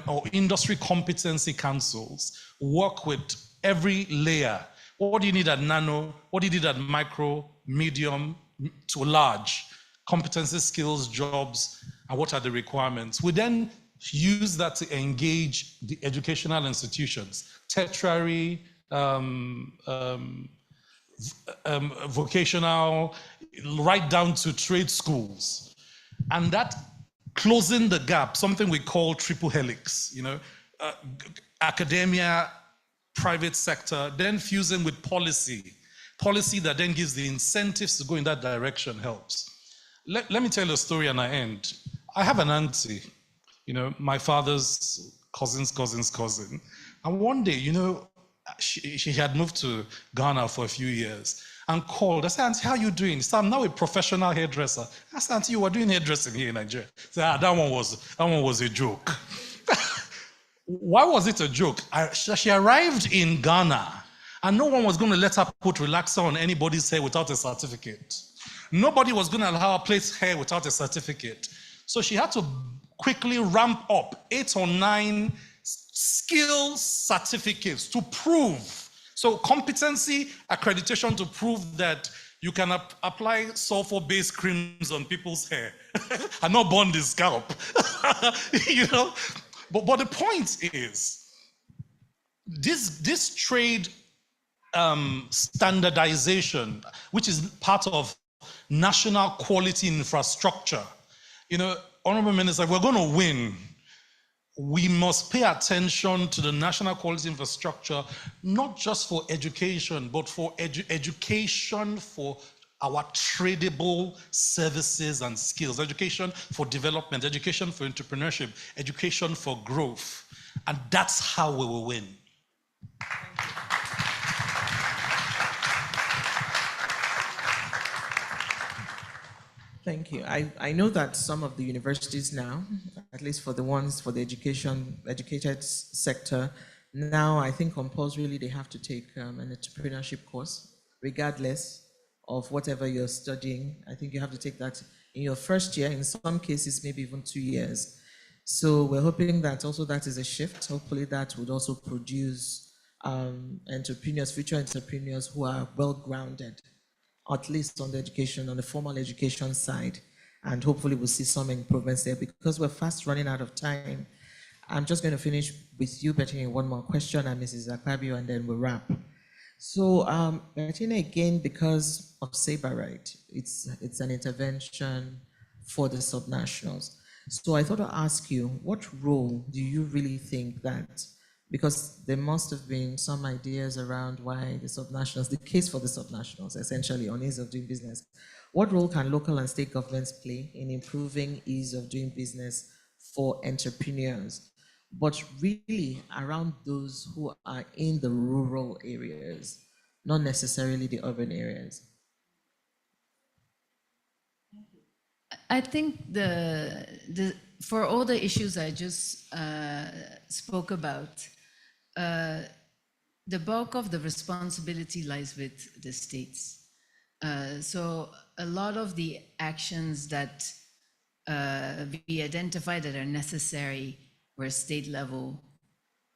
or industry competency councils work with every layer. What do you need at nano? What do you need at micro, medium to large? Competency, skills, jobs, and what are the requirements? We then use that to engage the educational institutions, tertiary, vocational, right down to trade schools. And that closing the gap, something we call triple helix, academia, private sector, then fusing with policy that then gives the incentives to go in that direction helps. Let me tell you a story and I end. I have an auntie, my father's cousin's cousin. And one day, she had moved to Ghana for a few years and called. I said, "Auntie, how are you doing?" She said, "I'm now a professional hairdresser." I said, "Auntie, you were doing hairdressing here in Nigeria." She said, that one was a joke. Why was it a joke? She arrived in Ghana and no one was going to let her put relaxer on anybody's hair without a certificate. Nobody was going to allow her to place hair without a certificate. So she had to quickly ramp up 8 or 9 skill certificates to prove. So competency, accreditation to prove that you can apply sulfur-based creams on people's hair and not burn the scalp. But the point is, this trade standardization, which is part of national quality infrastructure, Honourable Minister, we're going to win. We must pay attention to the national quality infrastructure, not just for education, but for education for our tradable services and skills, education for development, education for entrepreneurship, education for growth. And that's how we will win. Thank you. I know that some of the universities now, at least for the ones for the educated sector, now I think compulsorily they have to take an entrepreneurship course, regardless of whatever you're studying. I think you have to take that in your first year, in some cases, maybe even 2 years. So we're hoping that also that is a shift. Hopefully that would also produce entrepreneurs, future entrepreneurs who are well-grounded, at least on the education, on the formal education side. And hopefully we'll see some improvements there because we're fast running out of time. I'm just going to finish with you, Bettina, one more question, and Mrs. Akpabio, and then we'll wrap. So, Bettina, again, because of Saber Right, it's an intervention for the subnationals. So I thought I'd ask you, what role do you really think that, because there must have been some ideas around why the subnationals, the case for the subnationals, essentially, on ease of doing business. What role can local and state governments play in improving ease of doing business for entrepreneurs, but really around those who are in the rural areas, not necessarily the urban areas? I think for all the issues I just spoke about, the bulk of the responsibility lies with the states. So a lot of the actions that we identified that are necessary were state level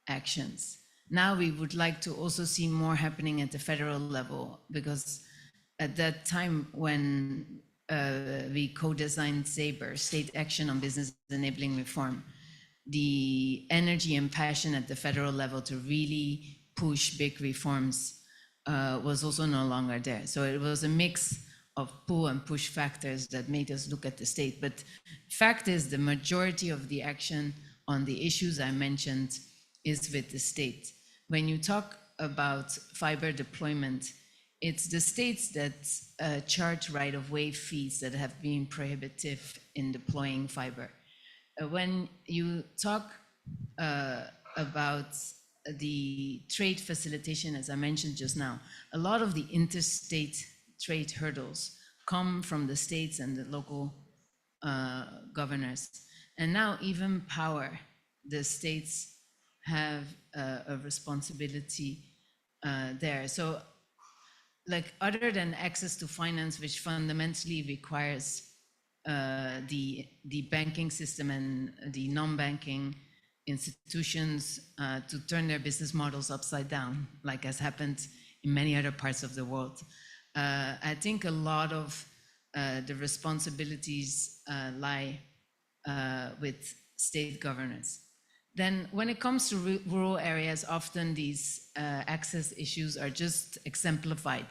actions. Now we would like to also see more happening at the federal level, because at that time when we co-designed SABRE, State Action on Business Enabling Reform, the energy and passion at the federal level to really push big reforms was also no longer there. So it was a mix of pull and push factors that made us look at the state. But fact is, the majority of the action on the issues I mentioned is with the state. When you talk about fiber deployment, it's the states that charge right-of-way fees that have been prohibitive in deploying fiber. When you talk about the trade facilitation, as I mentioned just now, a lot of the interstate trade hurdles come from the states and the local governors. And now even power, the states have a responsibility there. So like other than access to finance, which fundamentally requires the banking system and the non-banking institutions to turn their business models upside down, like has happened in many other parts of the world. I think a lot of the responsibilities lie with state governance. Then when it comes to rural areas, often these access issues are just exemplified.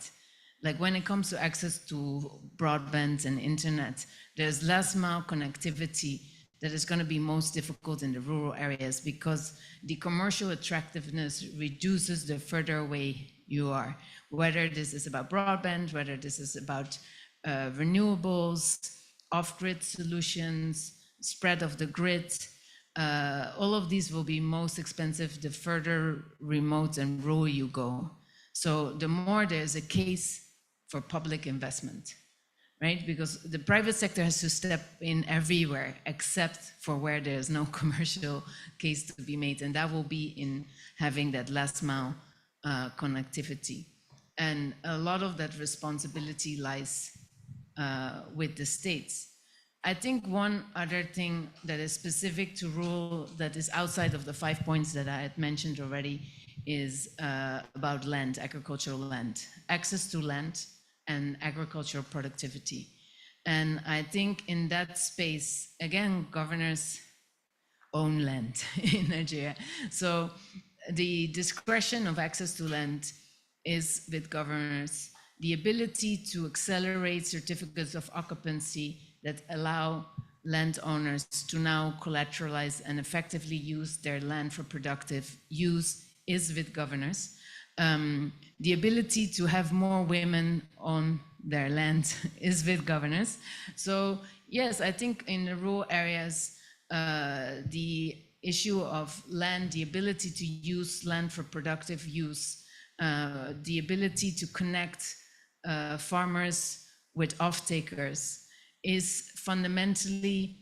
Like when it comes to access to broadband and internet, there's last mile connectivity that is going to be most difficult in the rural areas because the commercial attractiveness reduces the further away you are. Whether this is about broadband, whether this is about renewables, off-grid solutions, spread of the grid, all of these will be most expensive the further remote and rural you go. So the more there's a case for public investment, right? Because the private sector has to step in everywhere except for where there's no commercial case to be made. And that will be in having that last mile connectivity. And a lot of that responsibility lies with the states. I think one other thing that is specific to rural that is outside of the 5 points that I had mentioned already is about land, agricultural land, access to land and agricultural productivity. And I think in that space, again, governors own land in Nigeria. So the discretion of access to land is with governors. The ability to accelerate certificates of occupancy that allow landowners to now collateralize and effectively use their land for productive use is with governors. The ability to have more women on their land is with governors. So yes, I think in the rural areas, the issue of land, the ability to use land for productive use, the ability to connect farmers with off-takers is fundamentally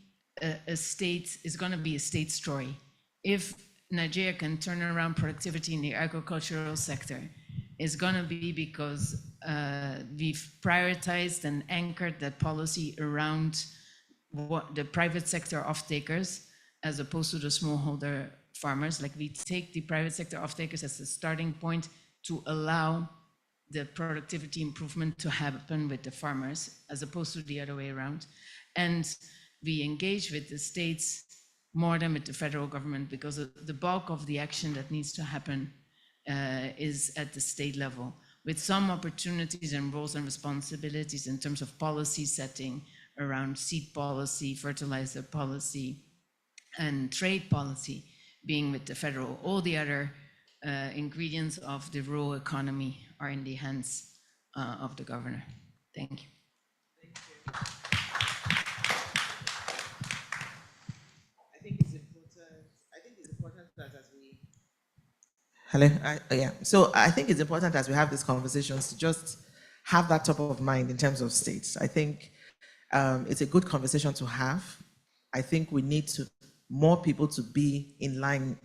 is going to be a state story. If Nigeria can turn around productivity in the agricultural sector, it's going to be because we've prioritized and anchored that policy around what the private sector off-takers as opposed to the smallholder farmers. Like we take the private sector off-takers as a starting point to allow the productivity improvement to happen with the farmers as opposed to the other way around. And we engage with the states more than with the federal government because the bulk of the action that needs to happen is at the state level, with some opportunities and roles and responsibilities in terms of policy setting around seed policy, fertilizer policy, and trade policy being with the federal. All the other ingredients of the rural economy are in the hands of the governor. Thank you. That as we hello, yeah. So I think it's important as we have these conversations to just have that top of mind in terms of states. I think it's a good conversation to have. I think we need more people to be in line,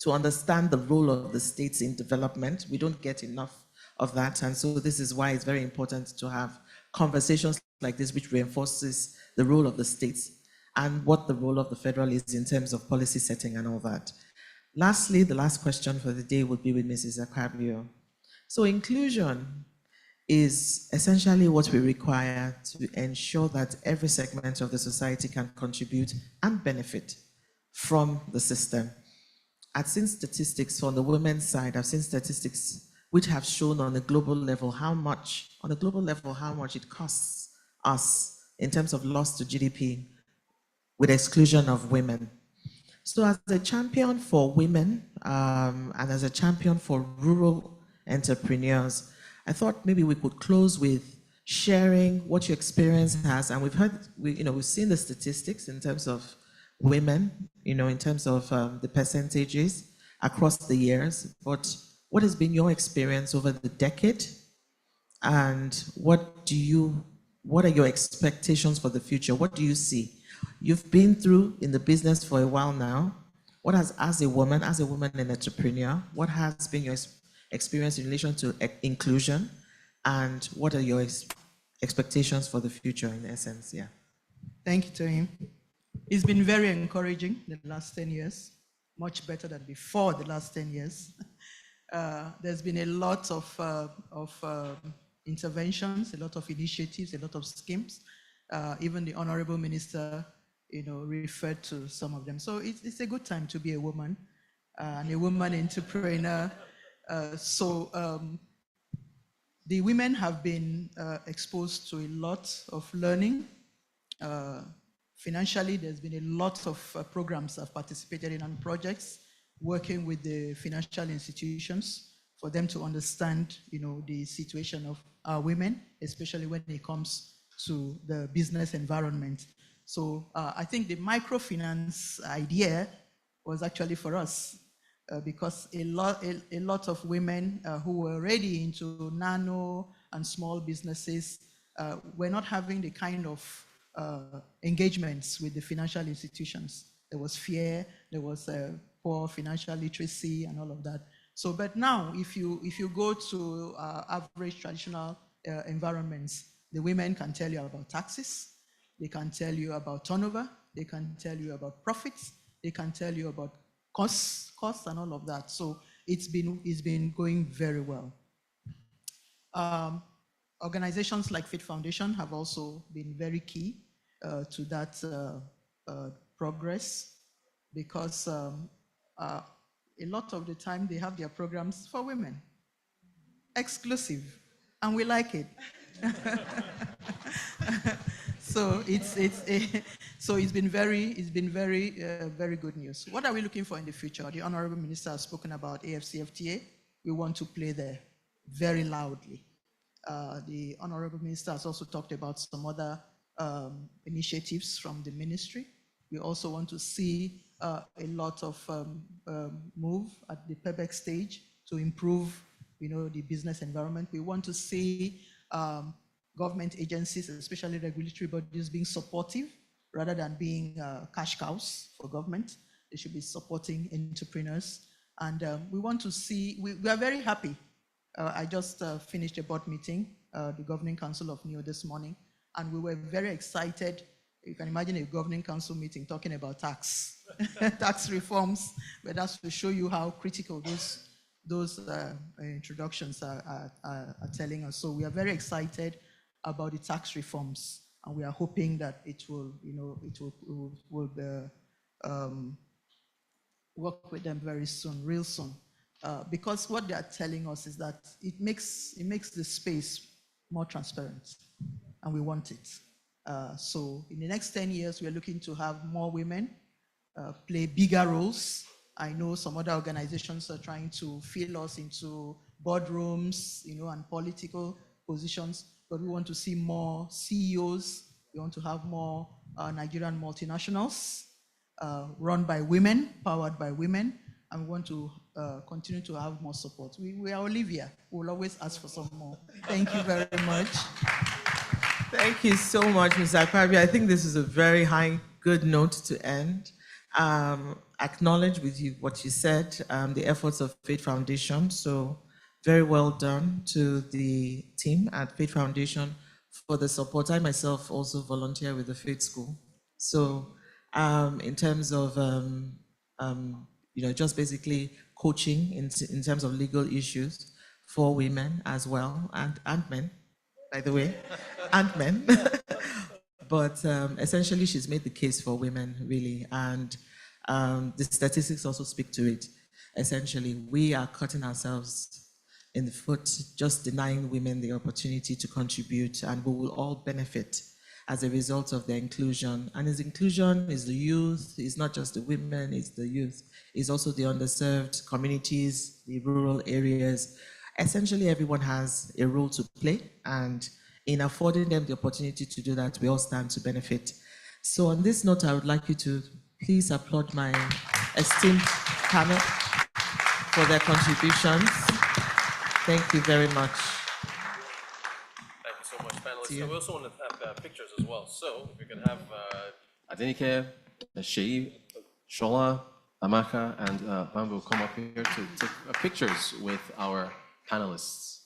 to understand the role of the states in development. We don't get enough of that, and so this is why it's very important to have conversations like this, which reinforces the role of the states and what the role of the federal is in terms of policy setting and all that. Lastly, the last question for the day would be with Mrs. Akpabio. So inclusion is essentially what we require to ensure that every segment of the society can contribute and benefit from the system. I've seen statistics on the women's side, I've seen statistics which have shown on a global level how much it costs us in terms of loss to GDP with exclusion of women. So as a champion for women and as a champion for rural entrepreneurs, I thought maybe we could close with sharing what your experience has. And we've seen the statistics in terms of women, in terms of the percentages across the years. But what has been your experience over the decade? And what are your expectations for the future? What do you see? You've been through in the business for a while now. What has, as a woman and entrepreneur, what has been your experience in relation to inclusion, and what are your expectations for the future in essence? Yeah. Thank you to him. It's been very encouraging the last 10 years, much better than before the last 10 years. There's been a lot of interventions, a lot of initiatives, a lot of schemes. Even the Honourable Minister, referred to some of them. So it's a good time to be a woman and a woman entrepreneur. The women have been exposed to a lot of learning. Financially, there's been a lot of programs I've participated in and projects working with the financial institutions for them to understand, the situation of our women, especially when it comes to the business environment. So I think the microfinance idea was actually for us because a lot of women who were already into nano and small businesses were not having the kind of engagements with the financial institutions. There was fear, there was poor financial literacy and all of that. So, but now if you go to average traditional environments, the women can tell you about taxes, they can tell you about turnover, they can tell you about profits, they can tell you about costs and all of that. So it's been going very well. Organizations like Fit Foundation have also been very key to that progress because a lot of the time they have their programs for women, exclusive, and we like it. So it's been very good news. What are we looking for in the future? The Honourable Minister has spoken about AFCFTA. We want to play there very loudly. The Honourable Minister has also talked about some other initiatives from the ministry. We also want to see a lot of move at the PEBEC stage to improve, the business environment. We want to see government agencies, especially regulatory bodies, being supportive rather than being cash cows for government. They should be supporting entrepreneurs. And we want to see, we are very happy. I just finished a board meeting, the Governing Council of NEO this morning, and we were very excited. You can imagine a Governing Council meeting talking about tax reforms, but that's to show you how critical those introductions are telling us. So we are very excited about the tax reforms, and we are hoping that it will work with them very soon, real soon. Because what they are telling us is that it makes the space more transparent, and we want it. So in the next 10 years, we are looking to have more women play bigger roles. I know some other organizations are trying to fill us into boardrooms, and political positions, but we want to see more CEOs. We want to have more Nigerian multinationals run by women, powered by women, and we want to continue to have more support. We are Olivia. We'll always ask for some more. Thank you very much. Thank you so much, Ms. Akpabi. I think this is a very good note to end. Acknowledge with you what you said, the efforts of Faith Foundation. So very well done to the team at Faith Foundation for the support. I myself also volunteer with the Faith School. So in terms of just basically coaching in terms of legal issues for women as well, and men, by the way, and men. But essentially, she's made the case for women, really, and the statistics also speak to it. Essentially, we are cutting ourselves in the foot, just denying women the opportunity to contribute, and we will all benefit as a result of their inclusion. And his inclusion is the youth, it's not just the women, it's the youth, it's also the underserved communities, the rural areas. Essentially, everyone has a role to play, and in affording them the opportunity to do that, we all stand to benefit. So on this note, I would like you to please applaud my esteemed panel for their contributions. Thank you very much. Thank you so much, panelists. So we also want to have pictures as well. So if we can have Adenike, Shei, Shola, Amaka, and Bamboo come up here to take pictures with our panelists.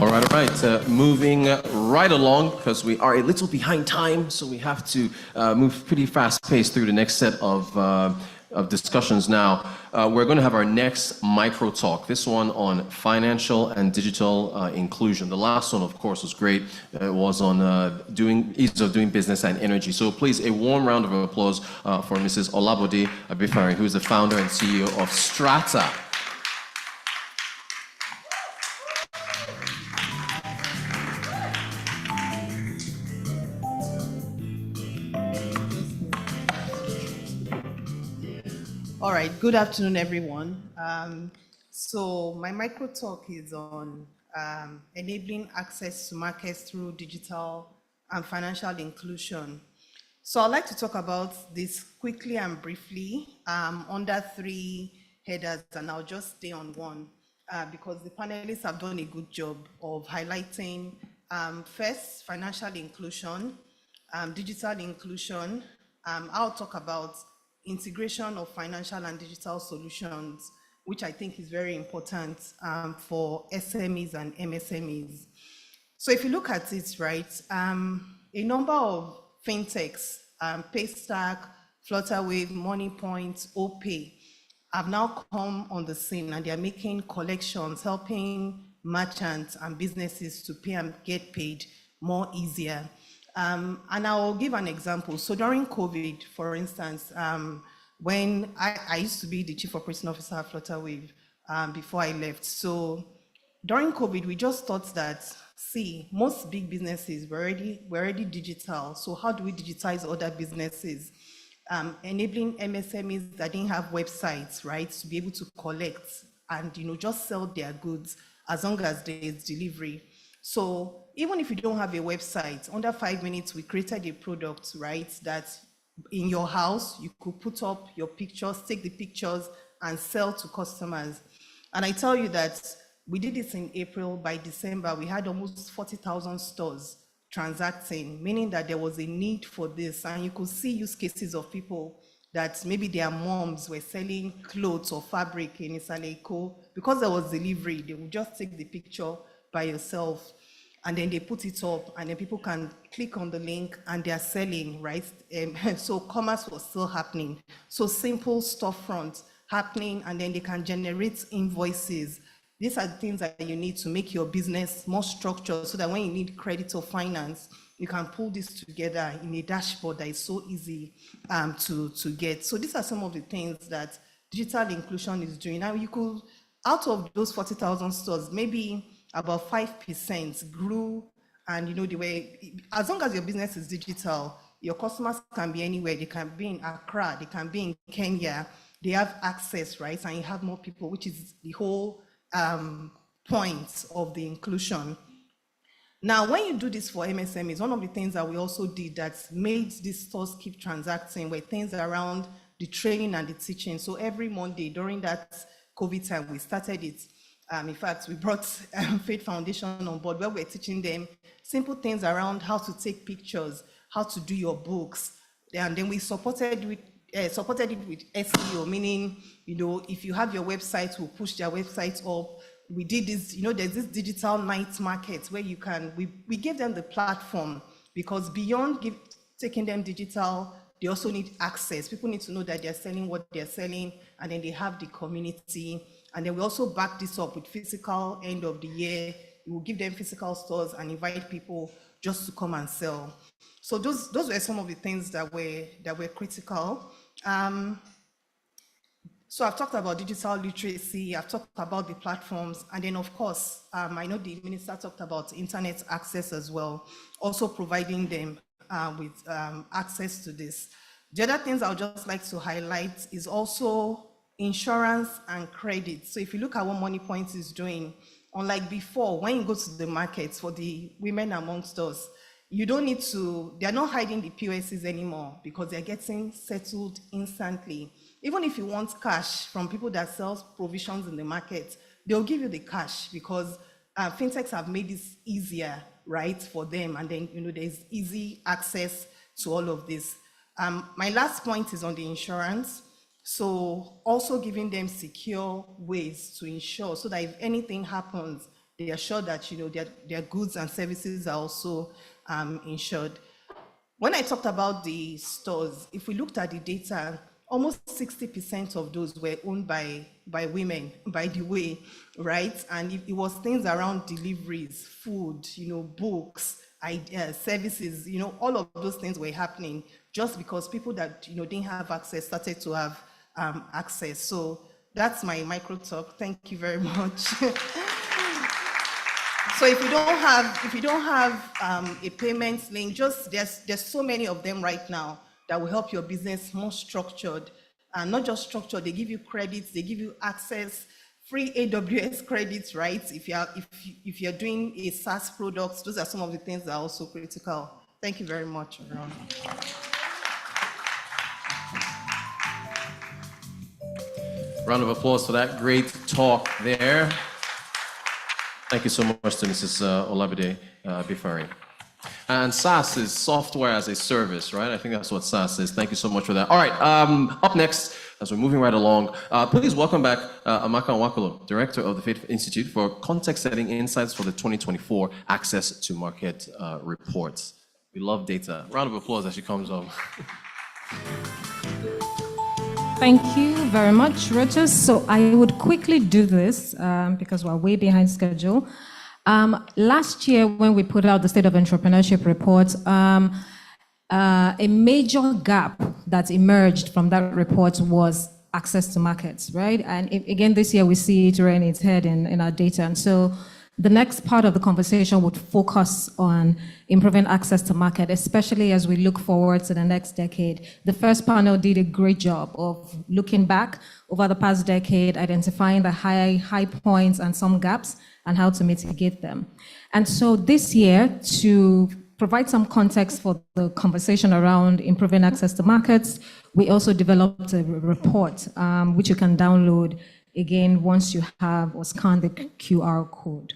All right. Moving right along, because we are a little behind time, so we have to move pretty fast-paced through the next set of discussions now. We're going to have our next micro talk, this one on financial and digital inclusion. The last one, of course, was great. It was on ease of doing business and energy. So please, a warm round of applause for Mrs. Olabode Abifari, who is the founder and CEO of Strata. All right, good afternoon, everyone. So my micro talk is on enabling access to markets through digital and financial inclusion. So I'd like to talk about this quickly and briefly under 3 headers, and I'll just stay on one because the panelists have done a good job of highlighting first, financial inclusion, digital inclusion. I'll talk about integration of financial and digital solutions, which I think is very important for SMEs and MSMEs. So if you look at it, right, a number of fintechs, Paystack, Flutterwave, MoneyPoint, OPay, have now come on the scene, and they are making collections, helping merchants and businesses to pay and get paid more easier. And I'll give an example. So during COVID, for instance, when I used to be the chief operating officer at Flutterwave before I left. So during COVID, we just thought that, see, most big businesses were already digital. So how do we digitize other businesses? Enabling MSMEs that didn't have websites, right, to be able to collect and just sell their goods as long as there is delivery. So even if you don't have a website, under 5 minutes, we created a product, right, that in your house, you could put up your pictures, take the pictures and sell to customers. And I tell you that we did this in April. By December, we had almost 40,000 stores transacting, meaning that there was a need for this. And you could see use cases of people that maybe their moms were selling clothes or fabric in Isaleko. Because there was delivery, they would just take the picture by yourself, and then they put it up, and then people can click on the link and they're selling, right? So commerce was still happening. So simple storefront happening, and then they can generate invoices. These are the things that you need to make your business more structured, so that when you need credit or finance, you can pull this together in a dashboard that is so easy to get. So these are some of the things that digital inclusion is doing. Now you could, out of those 40,000 stores, maybe about 5% grew, and the way, as long as your business is digital, your customers can be anywhere. They can be in Accra, they can be in Kenya, they have access, right? And you have more people, which is the whole point of the inclusion. Now, when you do this for MSMEs, one of the things that we also did that made these stores keep transacting were things around the training and the teaching. So every Monday during that COVID time, we started it. In fact, we brought Faith Foundation on board, where we're teaching them simple things around how to take pictures, how to do your books. And then we supported with supported it with SEO, meaning, if you have your website, we'll push their websites up. We did this, there's this digital night market where we gave them the platform, because beyond taking them digital, they also need access. People need to know that they're selling what they're selling, and then they have the community. And then we also back this up with physical end of the year. We will give them physical stores and invite people just to come and sell. So those were some of the things that were critical. So I've talked about digital literacy, I've talked about the platforms, and then of course, I know the minister talked about internet access as well, also providing them with access to this. The other things I would just like to highlight is also insurance and credit. So if you look at what Money Point is doing, unlike before, when you go to the markets for the women amongst us, you don't need to, they're not hiding the POSs anymore because they're getting settled instantly. Even if you want cash from people that sell provisions in the market, they'll give you the cash because fintechs have made this easier, right, for them. And then, there's easy access to all of this. My last point is on the insurance. So also giving them secure ways to insure so that if anything happens, they are sure that, their goods and services are also insured. When I talked about the stores, if we looked at the data, almost 60% of those were owned by women, by the way, right? And it was things around deliveries, food, books, services, all of those things were happening just because people that, didn't have access started to have access. So that's my micro talk. Thank you very much. So if you don't have a payments link, there's so many of them right now that will help your business more structured, and not just structured. They give you credits, they give you access, free AWS credits, right? If you're doing a SaaS product, those are some of the things that are also critical. Thank you very much, everyone. Round of applause for that great talk there. Thank you so much to Mrs. Olabide Bifari. And SaaS is software as a service, right? I think that's what SaaS is. Thank you so much for that. All right, up next, as we're moving right along, please welcome back Amaka Nwakolo, Director of the Faith Institute, for context-setting insights for the 2024 Access to Market reports. We love data. Round of applause as she comes on. Thank you very much, Roger. So I would quickly do this because we're way behind schedule. Last year, when we put out the State of Entrepreneurship report, a major gap that emerged from that report was access to markets, right? And again, this year we see it rearing its head in our data. And so the next part of the conversation would focus on improving access to market, especially as we look forward to the next decade. The first panel did a great job of looking back over the past decade, identifying the high points and some gaps, and how to mitigate them. And so this year, to provide some context for the conversation around improving access to markets, we also developed a report, which you can download, again, once you have or scan the QR code.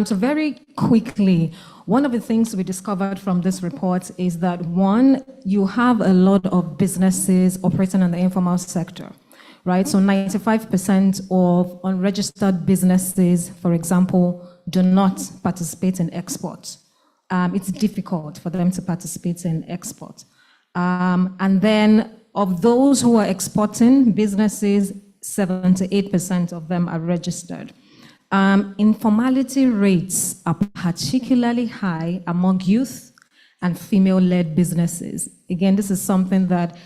So very quickly, one of the things we discovered from this report is that, one, you have a lot of businesses operating in the informal sector, right? So 95% of unregistered businesses, for example, do not participate in export. It's difficult for them to participate in export. And then of those who are exporting businesses, 78% of them are registered. Informality rates are particularly high among youth and female-led businesses. Again, this is something that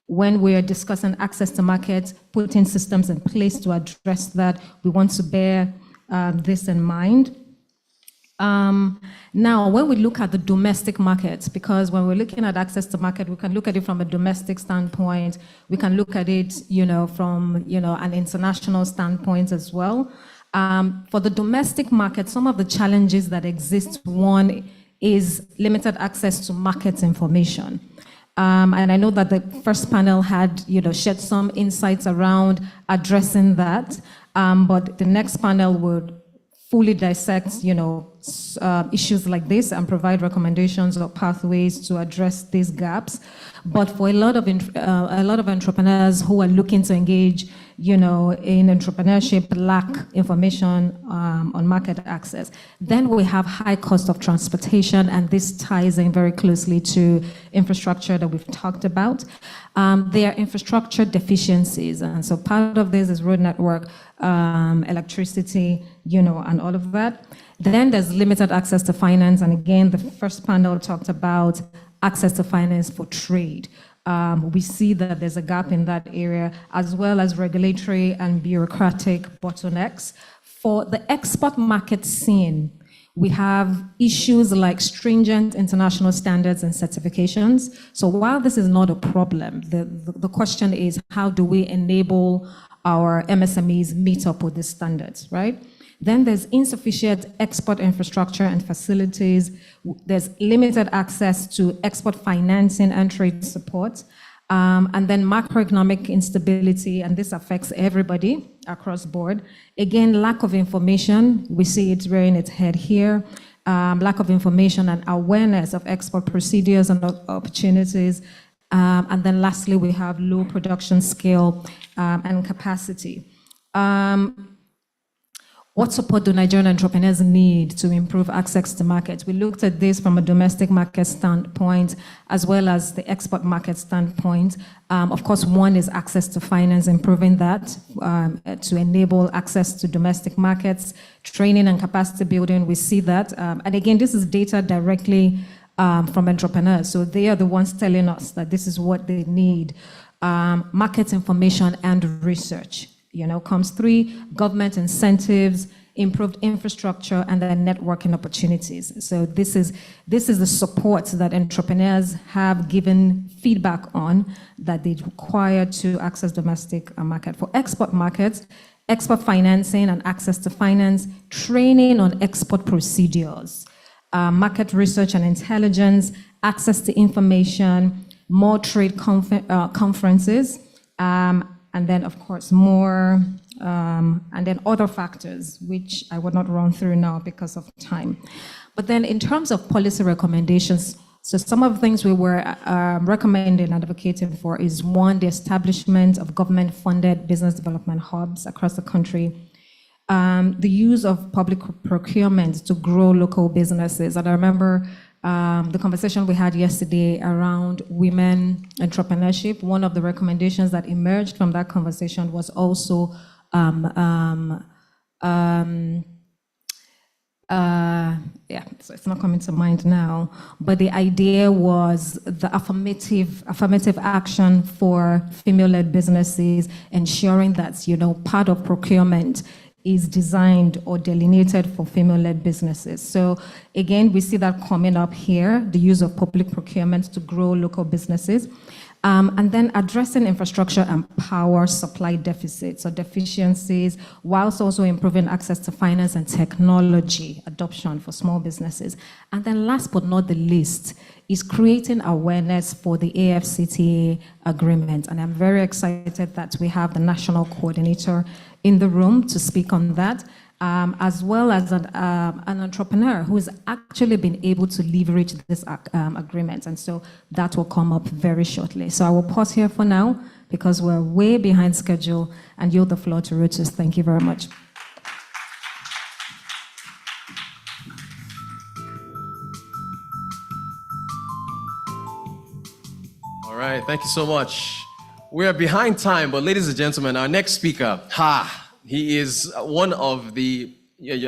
when we're discussing access to markets, putting systems in place to address that, we want to bear this in mind. Now, when we look at the domestic market, because when we're looking at access to market, we can look at it from a domestic standpoint, we can look at it, from, an international standpoint as well. For the domestic market, some of the challenges that exist, one is limited access to market information. And I know that the first panel had, shared some insights around addressing that, but the next panel would fully dissect, issues like this and provide recommendations or pathways to address these gaps. But for a lot of entrepreneurs who are looking to engage, in entrepreneurship, lack information on market access. Then we have high cost of transportation, and this ties in very closely to infrastructure that we've talked about. There are infrastructure deficiencies, and so part of this is road network, electricity, and all of that. Then there's limited access to finance, and again, the first panel talked about access to finance for trade. We see that there's a gap in that area, as well as regulatory and bureaucratic bottlenecks. For the export market scene, we have issues like stringent international standards and certifications. So while this is not a problem, the question is, how do we enable our MSMEs meet up with these standards, right? Then there's insufficient export infrastructure and facilities. There's limited access to export financing and trade support. And then macroeconomic instability, and this affects everybody across board. Again, lack of information, we see it rearing its head here. Lack of information and awareness of export procedures and opportunities. And then lastly, we have low production scale and capacity. What support do Nigerian entrepreneurs need to improve access to markets? We looked at this from a domestic market standpoint, as well as the export market standpoint. Of course, one is access to finance, improving that to enable access to domestic markets, training and capacity building, we see that. And again, this is data directly from entrepreneurs. So they are the ones telling us that this is what they need. Market information and research. Comes 3, government incentives, improved infrastructure, and then networking opportunities. So this is the support that entrepreneurs have given feedback on that they require to access domestic market. For export markets, export financing and access to finance, training on export procedures, market research and intelligence, access to information, more trade conferences, and then, of course, more, and then other factors, which I would not run through now because of time. But then in terms of policy recommendations, so some of the things we were recommending and advocating for is, 1, the establishment of government-funded business development hubs across the country, the use of public procurement to grow local businesses. And I remember the conversation we had yesterday around women entrepreneurship. One of the recommendations that emerged from that conversation was also so it's not coming to mind now, but the idea was the affirmative action for female-led businesses, ensuring that part of procurement is designed or delineated for female-led businesses. So again, we see that coming up here, the use of public procurement to grow local businesses. And then addressing infrastructure and power supply deficits or deficiencies, whilst also improving access to finance and technology adoption for small businesses. And then last but not the least is creating awareness for the AfCFTA agreement. And I'm very excited that we have the national coordinator in the room to speak on that, as well as an entrepreneur who's actually been able to leverage this agreement. And so that will come up very shortly. So I will pause here for now because we're way behind schedule, and yield the floor to Rutus. Thank you very much. All right, thank you so much. We are behind time, but ladies and gentlemen, our next speaker, he is one of the,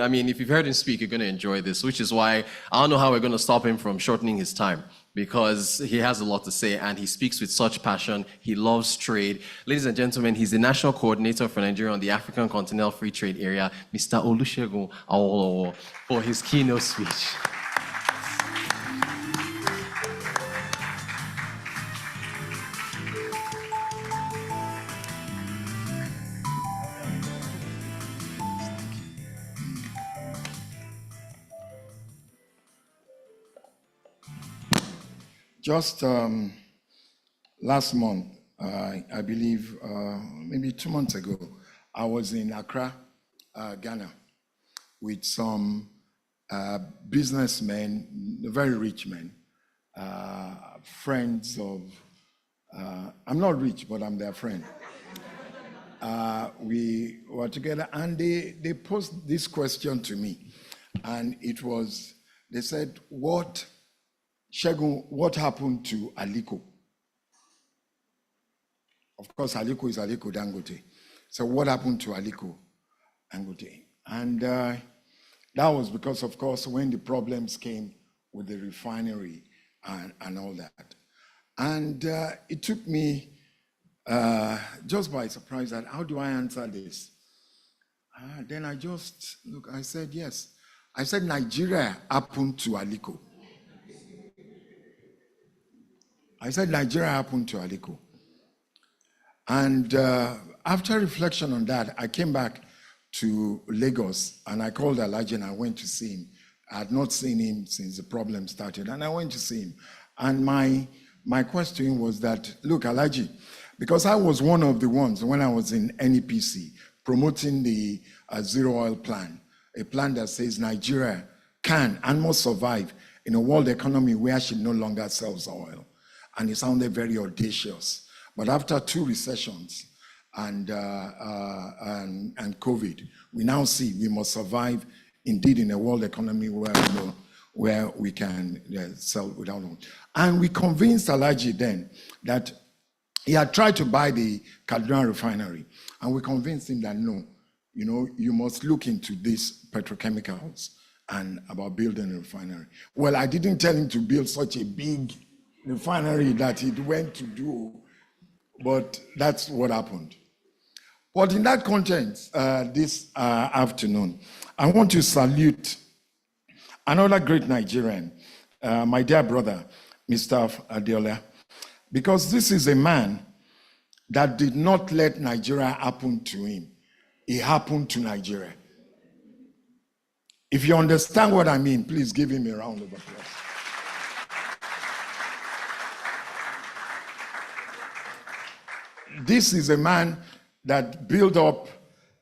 I mean, if you've heard him speak, you're going to enjoy this, which is why I don't know how we're going to stop him from shortening his time, because he has a lot to say and he speaks with such passion. He loves trade. Ladies and gentlemen, he's the national coordinator for Nigeria on the African Continental Free Trade Area, Mr. Olusegun Awolowo, for his keynote speech. Just last month, I believe, maybe 2 months ago, I was in Accra, Ghana. with some businessmen, very rich men, friends of, I'm not rich, but I'm their friend. We were together and they posed this question to me. And it was, they said, Shegun, what happened to Aliko? Of course, Aliko is Aliko Dangote. So what happened to Aliko Dangote? And that was because, of course, when the problems came with the refinery and all that. And it took me just by surprise that how do I answer this? Then I just, look, I said, yes. I said, Nigeria happened to Aliko. I said, Nigeria happened to Aliko. And after reflection on that, I came back to Lagos and I called Alhaji and I went to see him. I had not seen him since the problem started and I went to see him. And my question was that, look, Alhaji, because I was one of the ones when I was in NEPC promoting the zero oil plan, a plan that says Nigeria can and must survive in a world economy where she no longer sells oil. And it sounded very audacious. But after 2 recessions and COVID, we now see we must survive indeed in a world economy where we can sell without oil. And we convinced Alhaji then that he had tried to buy the Kaduna refinery. And we convinced him that no, you must look into these petrochemicals and about building a refinery. Well, I didn't tell him to build such a big refinery that he went to do, but that's what happened. But in that context, this afternoon, I want to salute another great Nigerian, my dear brother, Mr. Adiola, because this is a man that did not let Nigeria happen to him. It happened to Nigeria. If you understand what I mean, please give him a round of applause. This is a man that built up,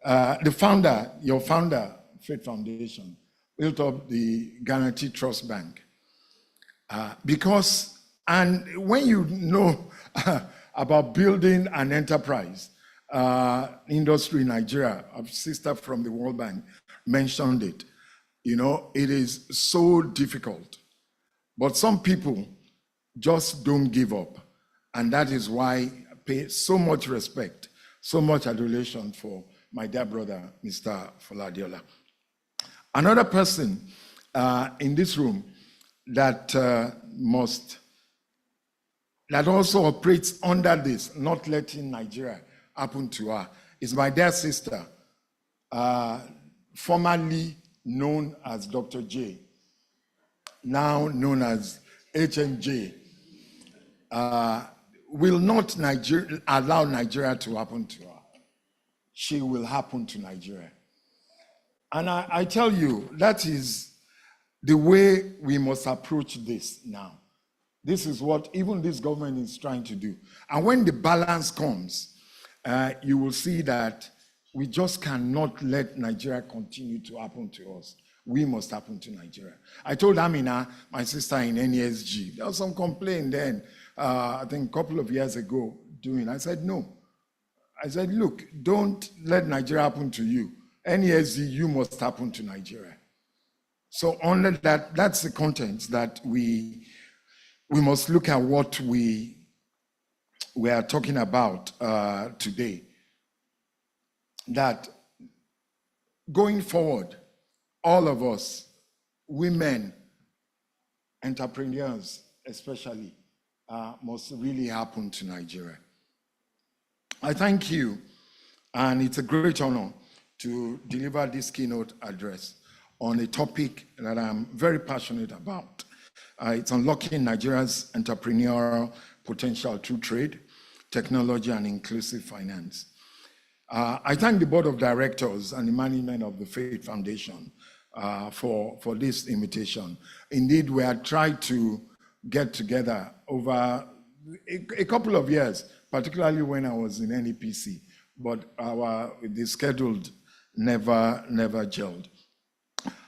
your founder, Faith Foundation, built up the Guarantee Trust Bank. And when you know about building an enterprise, industry in Nigeria, a sister from the World Bank mentioned it, it is so difficult. But some people just don't give up. And that is why I pay so much respect, so much adulation for my dear brother, Mr. Foladiola. Another person in this room that also operates under this, not letting Nigeria happen to her, is my dear sister, formerly known as Dr. J, now known as HNJ, will not allow Nigeria to happen to her. She will happen to Nigeria. And I tell you, that is the way we must approach this now. This is what even this government is trying to do. And when the balance comes, you will see that we just cannot let Nigeria continue to happen to us. We must happen to Nigeria. I told Amina, my sister in NESG, there was some complaint then, I think a couple of years ago, I said, no. I said, look, don't let Nigeria happen to you. NESG, you must happen to Nigeria. So under that's the content that we must look at what we are talking about today. That going forward, all of us, women, entrepreneurs especially, must really happen to Nigeria. I thank you, and it's a great honor to deliver this keynote address on a topic that I'm very passionate about. It's unlocking Nigeria's entrepreneurial potential through trade, technology, and inclusive finance. I thank the board of directors and the management of the Faith Foundation for this invitation. Indeed, we had tried to get together over a couple of years, particularly when I was in NEPC, but the schedule never gelled.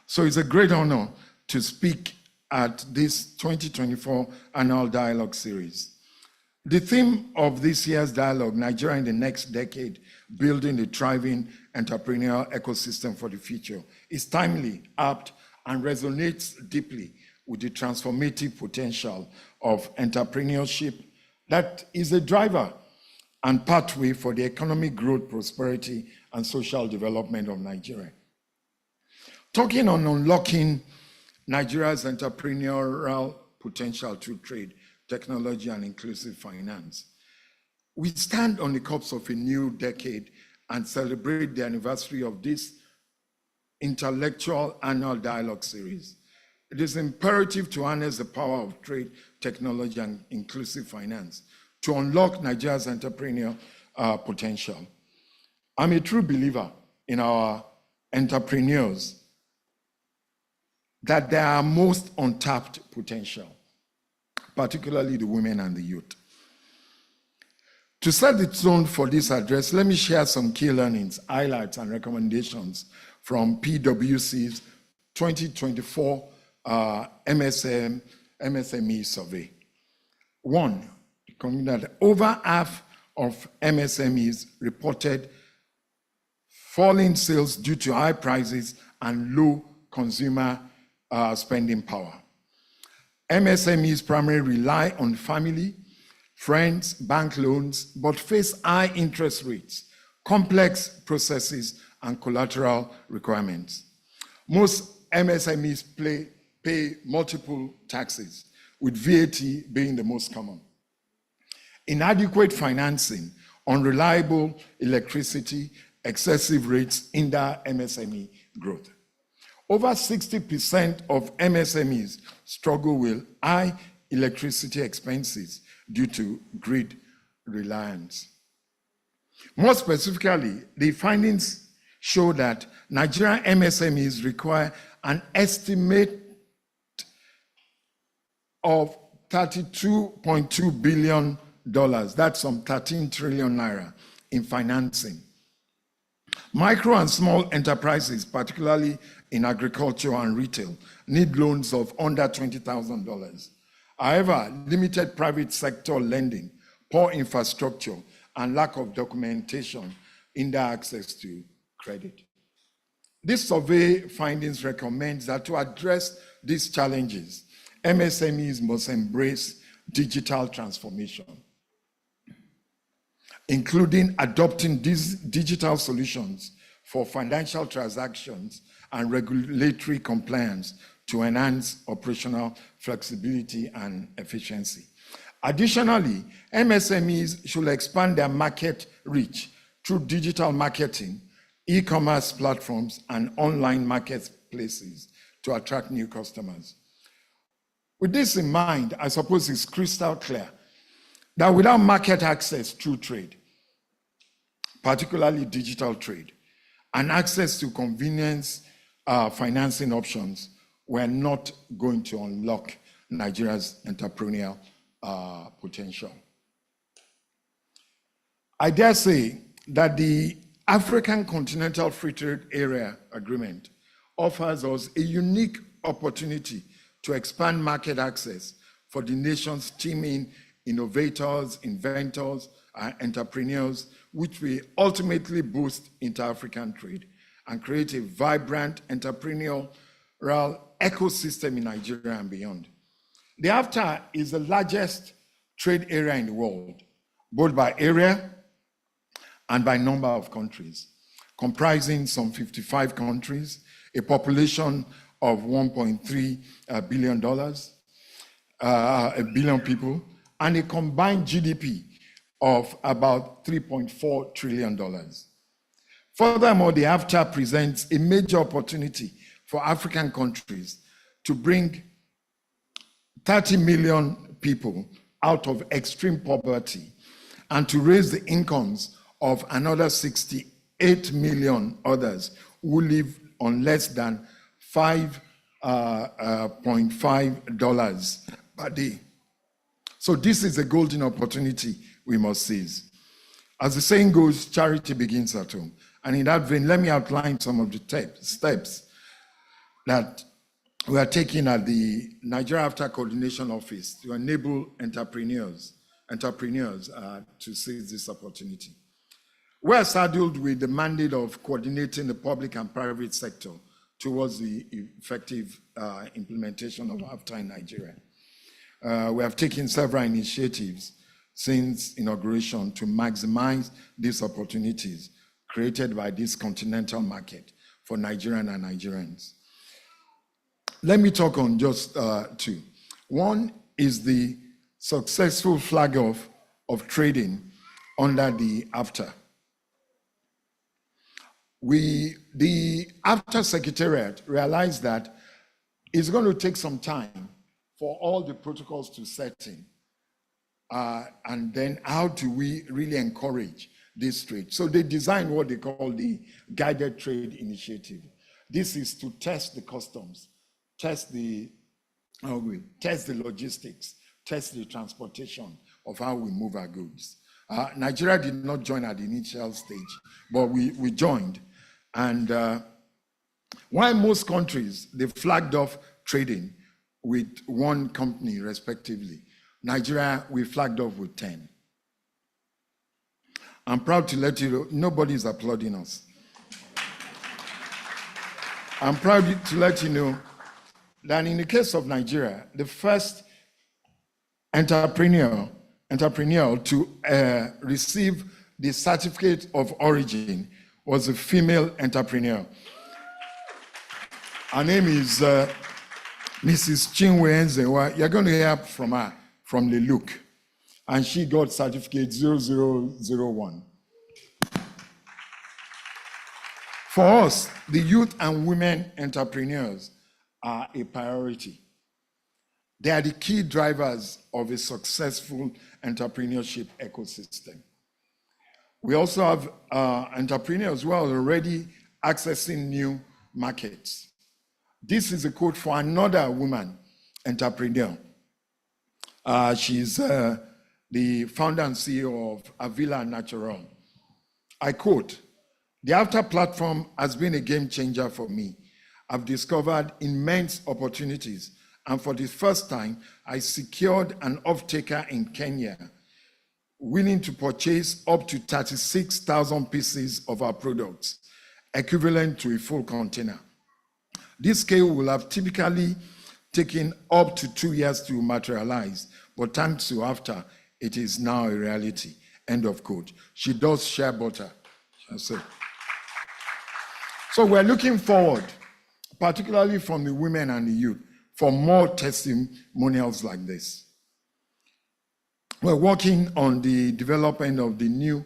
So it's a great honor to speak at this 2024 annual dialogue series. The theme of this year's dialogue, Nigeria in the Next Decade, Building a Thriving Entrepreneurial Ecosystem for the Future, is timely, apt, and resonates deeply with the transformative potential of entrepreneurship that is a driver and pathway for the economic growth, prosperity, and social development of Nigeria. Talking on unlocking Nigeria's entrepreneurial potential through trade, technology, and inclusive finance, we stand on the cusp of a new decade and celebrate the anniversary of this intellectual annual dialogue series. It is imperative to harness the power of trade, technology, and inclusive finance to unlock Nigeria's entrepreneurial potential. I'm a true believer in our entrepreneurs that they are most untapped potential, particularly the women and the youth. To set the tone for this address, let me share some key learnings, highlights, and recommendations from PwC's 2024 MSME survey. One, that over half of MSMEs reported falling sales due to high prices and low consumer spending power. MSMEs primarily rely on family, friends, bank loans, but face high interest rates, complex processes, and collateral requirements. Most MSMEs pay multiple taxes, with VAT being the most common. Inadequate financing, unreliable electricity, excessive rates hinder MSME growth. Over 60% of MSMEs struggle with high electricity expenses due to grid reliance. More specifically, the findings show that Nigerian MSMEs require an estimate of $32.2 billion, that's some 13 trillion naira, in financing. Micro and small enterprises, particularly in agriculture and retail, need loans of under $20,000. However, limited private sector lending, poor infrastructure, and lack of documentation hinder access to credit. This survey findings recommends that to address these challenges, MSMEs must embrace digital transformation, including adopting these digital solutions for financial transactions and regulatory compliance to enhance operational flexibility and efficiency. Additionally, MSMEs should expand their market reach through digital marketing, e-commerce platforms, and online marketplaces to attract new customers. With this in mind, I suppose it's crystal clear that without market access through trade, particularly digital trade, and access to convenience financing options, we're not going to unlock Nigeria's entrepreneurial potential. I dare say that the African Continental Free Trade Area Agreement offers us a unique opportunity to expand market access for the nation's teeming innovators, inventors, and entrepreneurs, which will ultimately boost inter-African trade and create a vibrant entrepreneurial ecosystem in Nigeria and beyond. The AfTA is the largest trade area in the world, both by area and by number of countries, comprising some 55 countries, a population of 1.3 billion people, and a combined GDP of about $3.4 trillion. Furthermore, the AfTA presents a major opportunity for African countries to bring 30 million people out of extreme poverty and to raise the incomes of another 68 million others who live on less than $5.5 per day. So this is a golden opportunity we must seize. As the saying goes, charity begins at home. And in that vein, let me outline some of the steps that we are taking at the Nigeria After Coordination Office to enable entrepreneurs to seize this opportunity. We are saddled with the mandate of coordinating the public and private sector towards the effective implementation of AFTA in Nigeria. We have taken several initiatives since inauguration to maximize these opportunities created by this continental market for Nigerian and Nigerians. Let me talk on just two. One is the successful flag off of trading under the AFTA. The AFTA Secretariat realized that it's going to take some time for all the protocols to set in. And then how do we really encourage this trade? So they designed what they call the Guided Trade Initiative. This is to test the customs, test the logistics, test the transportation of how we move our goods. Nigeria did not join at the initial stage, but we joined. And while most countries, they flagged off trading with one company respectively, Nigeria, we flagged off with 10. I'm proud to let you know, nobody's applauding us. I'm proud to let you know that in the case of Nigeria, the first entrepreneur to receive the certificate of origin was a female entrepreneur. Her name is Mrs. Chinwe Nzewa. You're going to hear from her from the look. And she got certificate 0001. For us, the youth and women entrepreneurs are a priority. They are the key drivers of a successful entrepreneurship ecosystem. We also have entrepreneurs who are already accessing new markets. This is a quote for another woman entrepreneur. She's the founder and CEO of Avila Natural. I quote, "The AFTA platform has been a game changer for me. I've discovered immense opportunities, and for the first time, I secured an off-taker in Kenya willing to purchase up to 36,000 pieces of our products, equivalent to a full container. This scale will have typically taken up to 2 years to materialize, but thanks to AFTA, it is now a reality." End of quote. She does share butter. So we're looking forward, particularly from the women and the youth, for more testimonials like this. We're working on the development of the new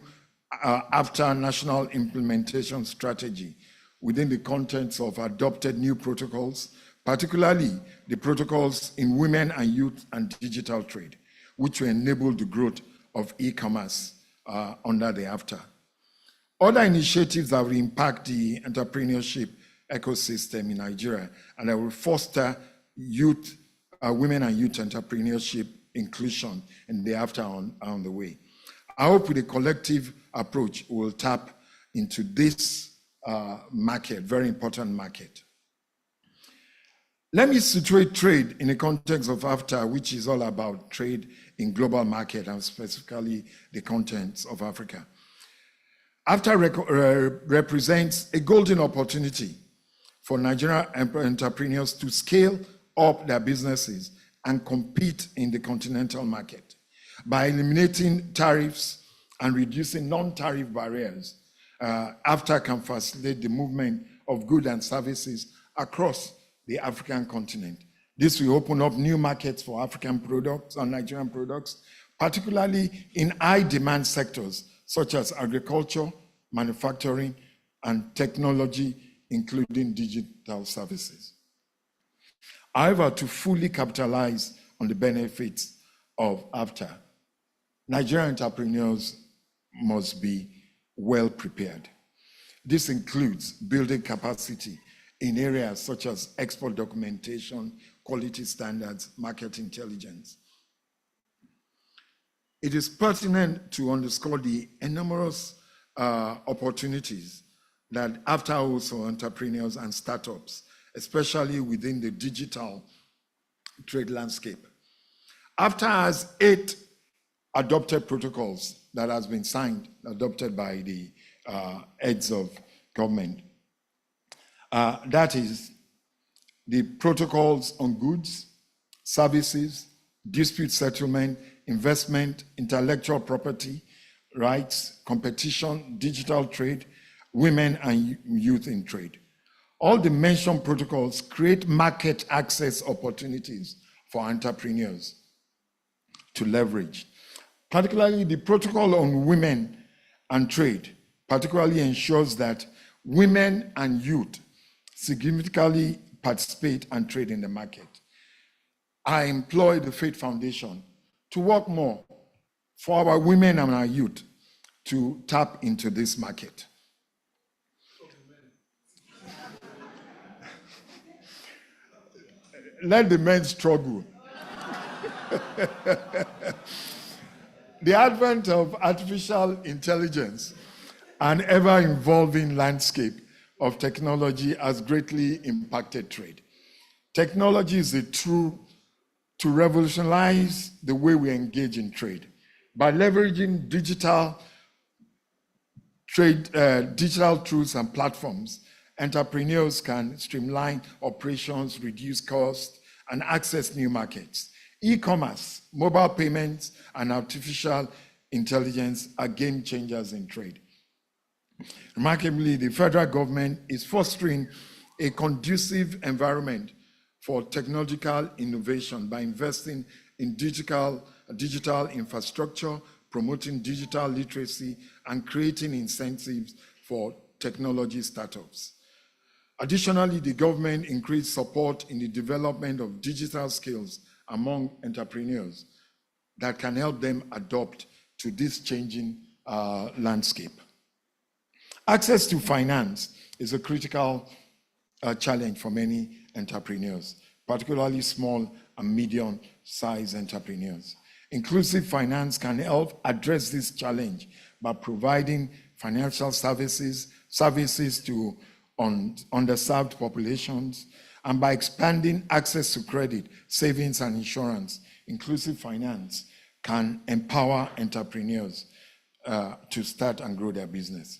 AFTA National Implementation Strategy within the contents of adopted new protocols, particularly the protocols in women and youth and digital trade, which will enable the growth of e-commerce under the AFTA. Other initiatives that will impact the entrepreneurship ecosystem in Nigeria and that will foster women and youth entrepreneurship inclusion in the AFTA on the way. I hope with a collective approach, we'll tap into this market, very important market. Let me situate trade in the context of AFTA, which is all about trade in global market and specifically the contents of Africa. AFTA represents a golden opportunity for Nigerian entrepreneurs to scale up their businesses and compete in the continental market. By eliminating tariffs and reducing non-tariff barriers, AFTA can facilitate the movement of goods and services across the African continent. This will open up new markets for African products and Nigerian products, particularly in high-demand sectors such as agriculture, manufacturing, and technology, including digital services. However, to fully capitalize on the benefits of AFTA, Nigerian entrepreneurs must be well prepared. This includes building capacity in areas such as export documentation, quality standards, market intelligence. It is pertinent to underscore the enormous opportunities that AFTA holds for entrepreneurs and startups especially within the digital trade landscape. AFTA has 8 adopted protocols that has been signed, adopted by the heads of government. That is the protocols on goods, services, dispute settlement, investment, intellectual property rights, competition, digital trade, women and youth in trade. All the mentioned protocols create market access opportunities for entrepreneurs to leverage. Particularly the protocol on women and trade particularly ensures that women and youth significantly participate and trade in the market. I employ the Faith Foundation to work more for our women and our youth to tap into this market. Let the men struggle. The advent of artificial intelligence, an ever-evolving landscape of technology, has greatly impacted trade. Technology is a tool to revolutionize the way we engage in trade. By leveraging digital tools and platforms, entrepreneurs can streamline operations, reduce costs, and access new markets. E-commerce, mobile payments, and artificial intelligence are game changers in trade. Remarkably, the federal government is fostering a conducive environment for technological innovation by investing in digital infrastructure, promoting digital literacy, and creating incentives for technology startups. Additionally, the government increased support in the development of digital skills among entrepreneurs that can help them adapt to this changing landscape. Access to finance is a critical challenge for many entrepreneurs, particularly small and medium-sized entrepreneurs. Inclusive finance can help address this challenge by providing financial services to underserved populations, and by expanding access to credit, savings, and insurance. Inclusive finance can empower entrepreneurs to start and grow their business.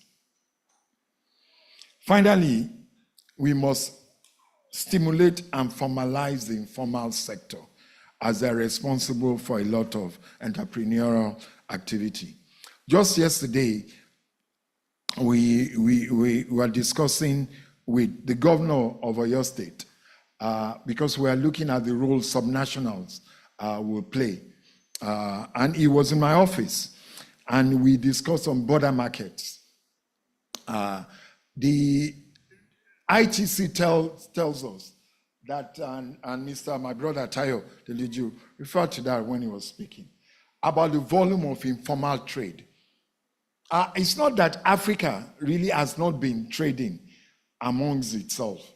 Finally, we must stimulate and formalize the informal sector, as they're responsible for a lot of entrepreneurial activity. Just yesterday, we were discussing with the governor of Oyo State, because we are looking at the role subnationals will play. And he was in my office, and we discussed on border markets. The ITC tells us that, and my brother Tayo Deliju referred to that when he was speaking, about the volume of informal trade. It's not that Africa really has not been trading amongst ourselves.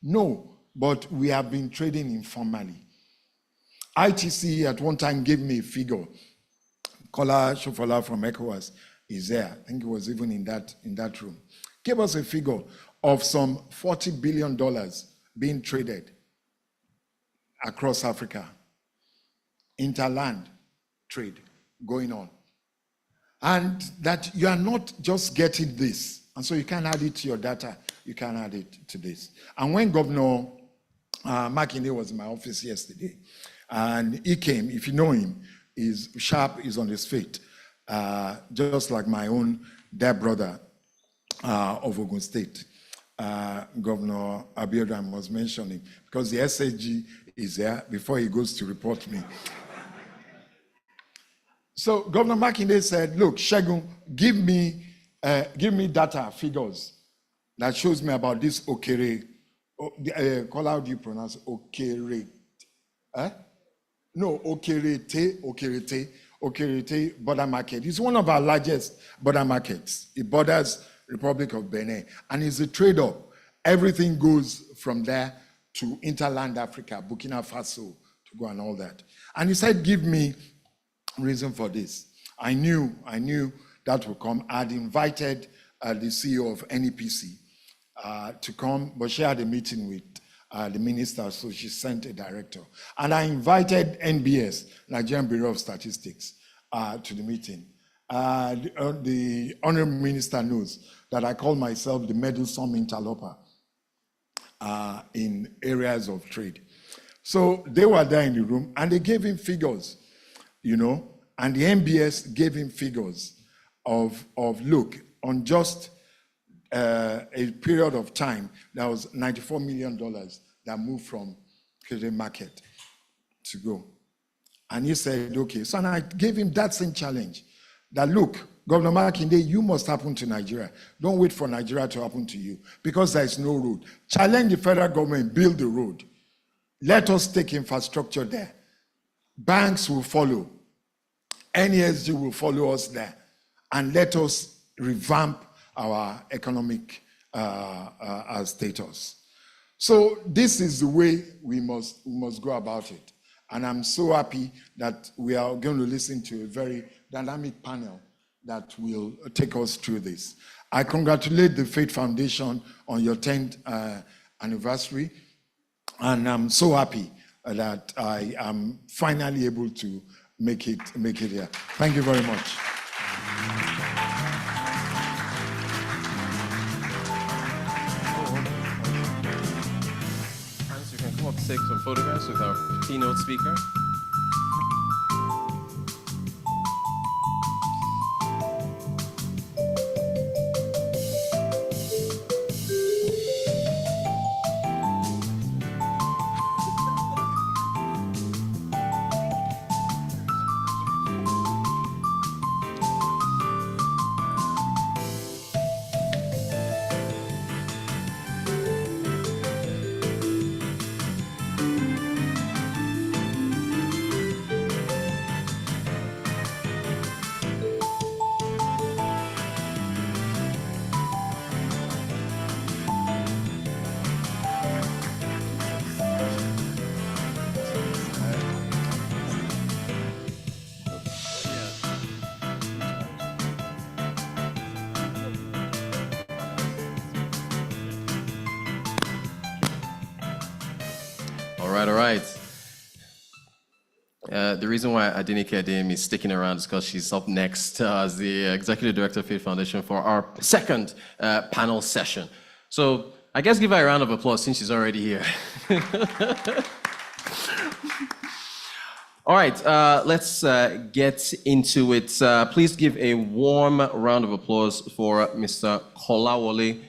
No, but we have been trading informally. ITC at one time gave me a figure. Kola Shofola from ECOWAS is there. I think he was even in that room. Gave us a figure of some $40 billion being traded across Africa. Interland trade going on. And that you are not just getting this, and so you can add it to your data, you can add it to this. And when Governor Makinde was in my office yesterday, and he came, if you know him, he's sharp, he's on his feet, just like my own dear brother of Ogun State, Governor Abiodun was mentioning, because the SAG is there before he goes to report me. So Governor Makinde said, look, Shegun, give me data, figures that shows me about this Okere. How do you pronounce Okere? No, Okerete border market. It's one of our largest border markets. It borders Republic of Benin, and it's a trade-off. Everything goes from there to interland Africa, Burkina Faso, to go and all that. And he said, give me reason for this. I knew that would come. I had invited the CEO of NEPC to come, but she had a meeting with the minister, so she sent a director. And I invited NBS, Nigerian Bureau of Statistics, to the meeting. The Honourable Minister knows that I call myself the meddlesome interloper in areas of trade. So they were there in the room, and they gave him figures, you know, and the NBS gave him figures of look, on just a period of time, there was $94 million that moved from the market to go. And he said, okay. So I gave him that same challenge, that look, Governor Makinde, you must happen to Nigeria. Don't wait for Nigeria to happen to you, because there is no road. Challenge the federal government, build the road. Let us take infrastructure there. Banks will follow. NESG will follow us there. And let us revamp our economic status. So this is the way we must go about it. And I'm so happy that we are going to listen to a very dynamic panel that will take us through this. I congratulate the Faith Foundation on your 10th anniversary. And I'm so happy that I am finally able to make it here. Thank you very much. You can come up to take some photographs with our keynote speaker. All right. The reason why Adenike Adeyemi is sticking around is because she's up next as the Executive Director of Faith Foundation for our second panel session. So I guess give her a round of applause since she's already here. All right, let's get into it. Please give a warm round of applause for Mr. Kolawole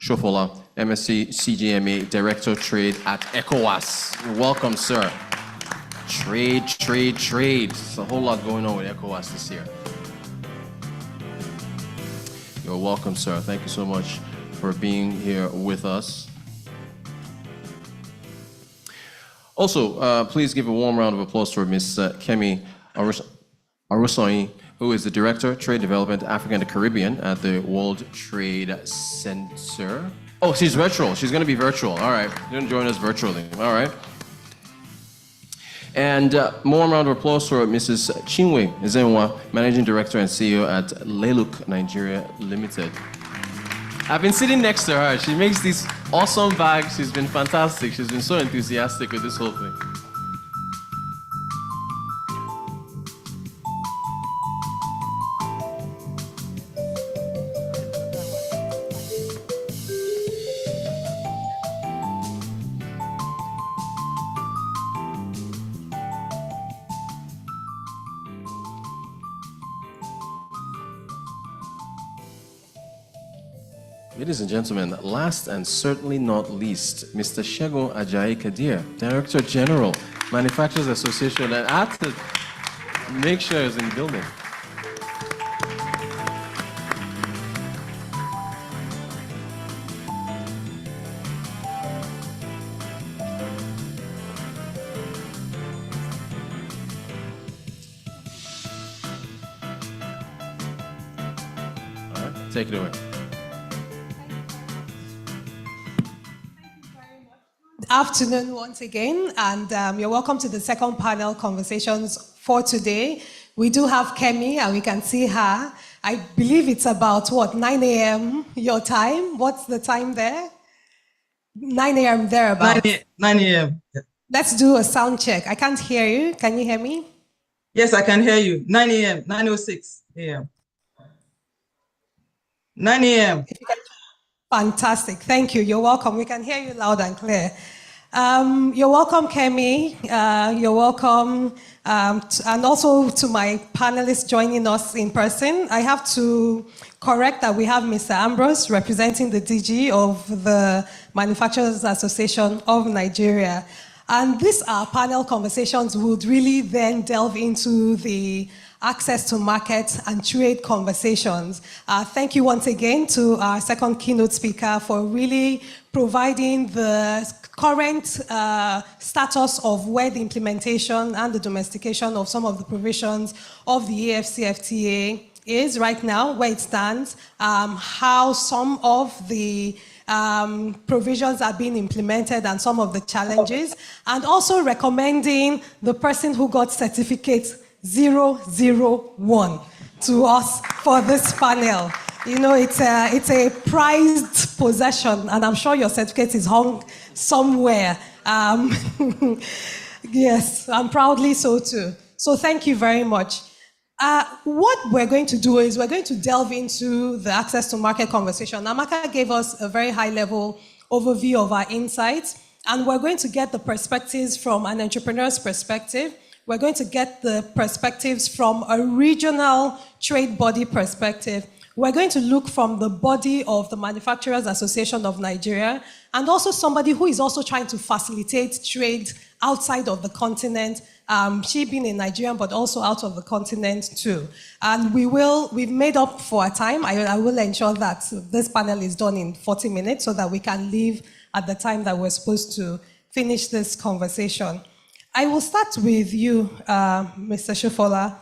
Shofola, MSc CGMA, Director Trade at ECOWAS. Welcome, sir. Trade. There's a whole lot going on with ECOWAS this year. You're welcome, sir. Thank you so much for being here with us. Also, please give a warm round of applause for Ms. Kemi Arusoyi, who is the Director, Trade Development, Africa and the Caribbean at the World Trade Center. Oh, she's virtual. She's going to be virtual. All right. You're going to join us virtually. All right. And more round of applause for Mrs. Chinwe Ezenwa, Managing Director and CEO at Leluk Nigeria Limited. I've been sitting next to her. She makes these awesome bags. She's been fantastic. She's been so enthusiastic with this whole thing. Ladies and gentlemen, last and certainly not least, Mr. Segun Ajayi Kadir, Director General, Manufacturers Association, and I have to make sure he's in the building. All right, take it away. Afternoon once again, and you're welcome to the second panel conversations for today. We do have Kemi, and we can see her. I believe it's about, what, 9 a.m. your time? What's the time there? 9 a.m. thereabouts. 9 a.m. Let's do a sound check. I can't hear you. Can you hear me? Yes, I can hear you. 9 a.m., 9:06 a.m. 9 a.m. Fantastic. Thank you. You're welcome. We can hear you loud and clear. You're welcome, Kemi. You're welcome. And also to my panelists joining us in person. I have to correct that we have Mr. Ambrose representing the DG of the Manufacturers Association of Nigeria. And these panel conversations would really then delve into the access to market and trade conversations. Thank you once again to our second keynote speaker for really providing the current status of where the implementation and the domestication of some of the provisions of the AFCFTA is right now, where it stands, how some of the provisions are being implemented and some of the challenges, and also recommending the person who got certificate 001 to us for this panel. You know, it's a prized possession, and I'm sure your certificate is hung somewhere. Yes, I'm proudly so too. So thank you very much. What we're going to do is we're going to delve into the access to market conversation. Amaka gave us a very high-level overview of our insights, and we're going to get the perspectives from an entrepreneur's perspective. We're going to get the perspectives from a regional trade body perspective. We're going to look from the body of the Manufacturers Association of Nigeria, and also somebody who is also trying to facilitate trade outside of the continent, she being a Nigerian, but also out of the continent too. And we've made up for our time. I will ensure that this panel is done in 40 minutes so that we can leave at the time that we're supposed to finish this conversation. I will start with you, Mr. Shofola.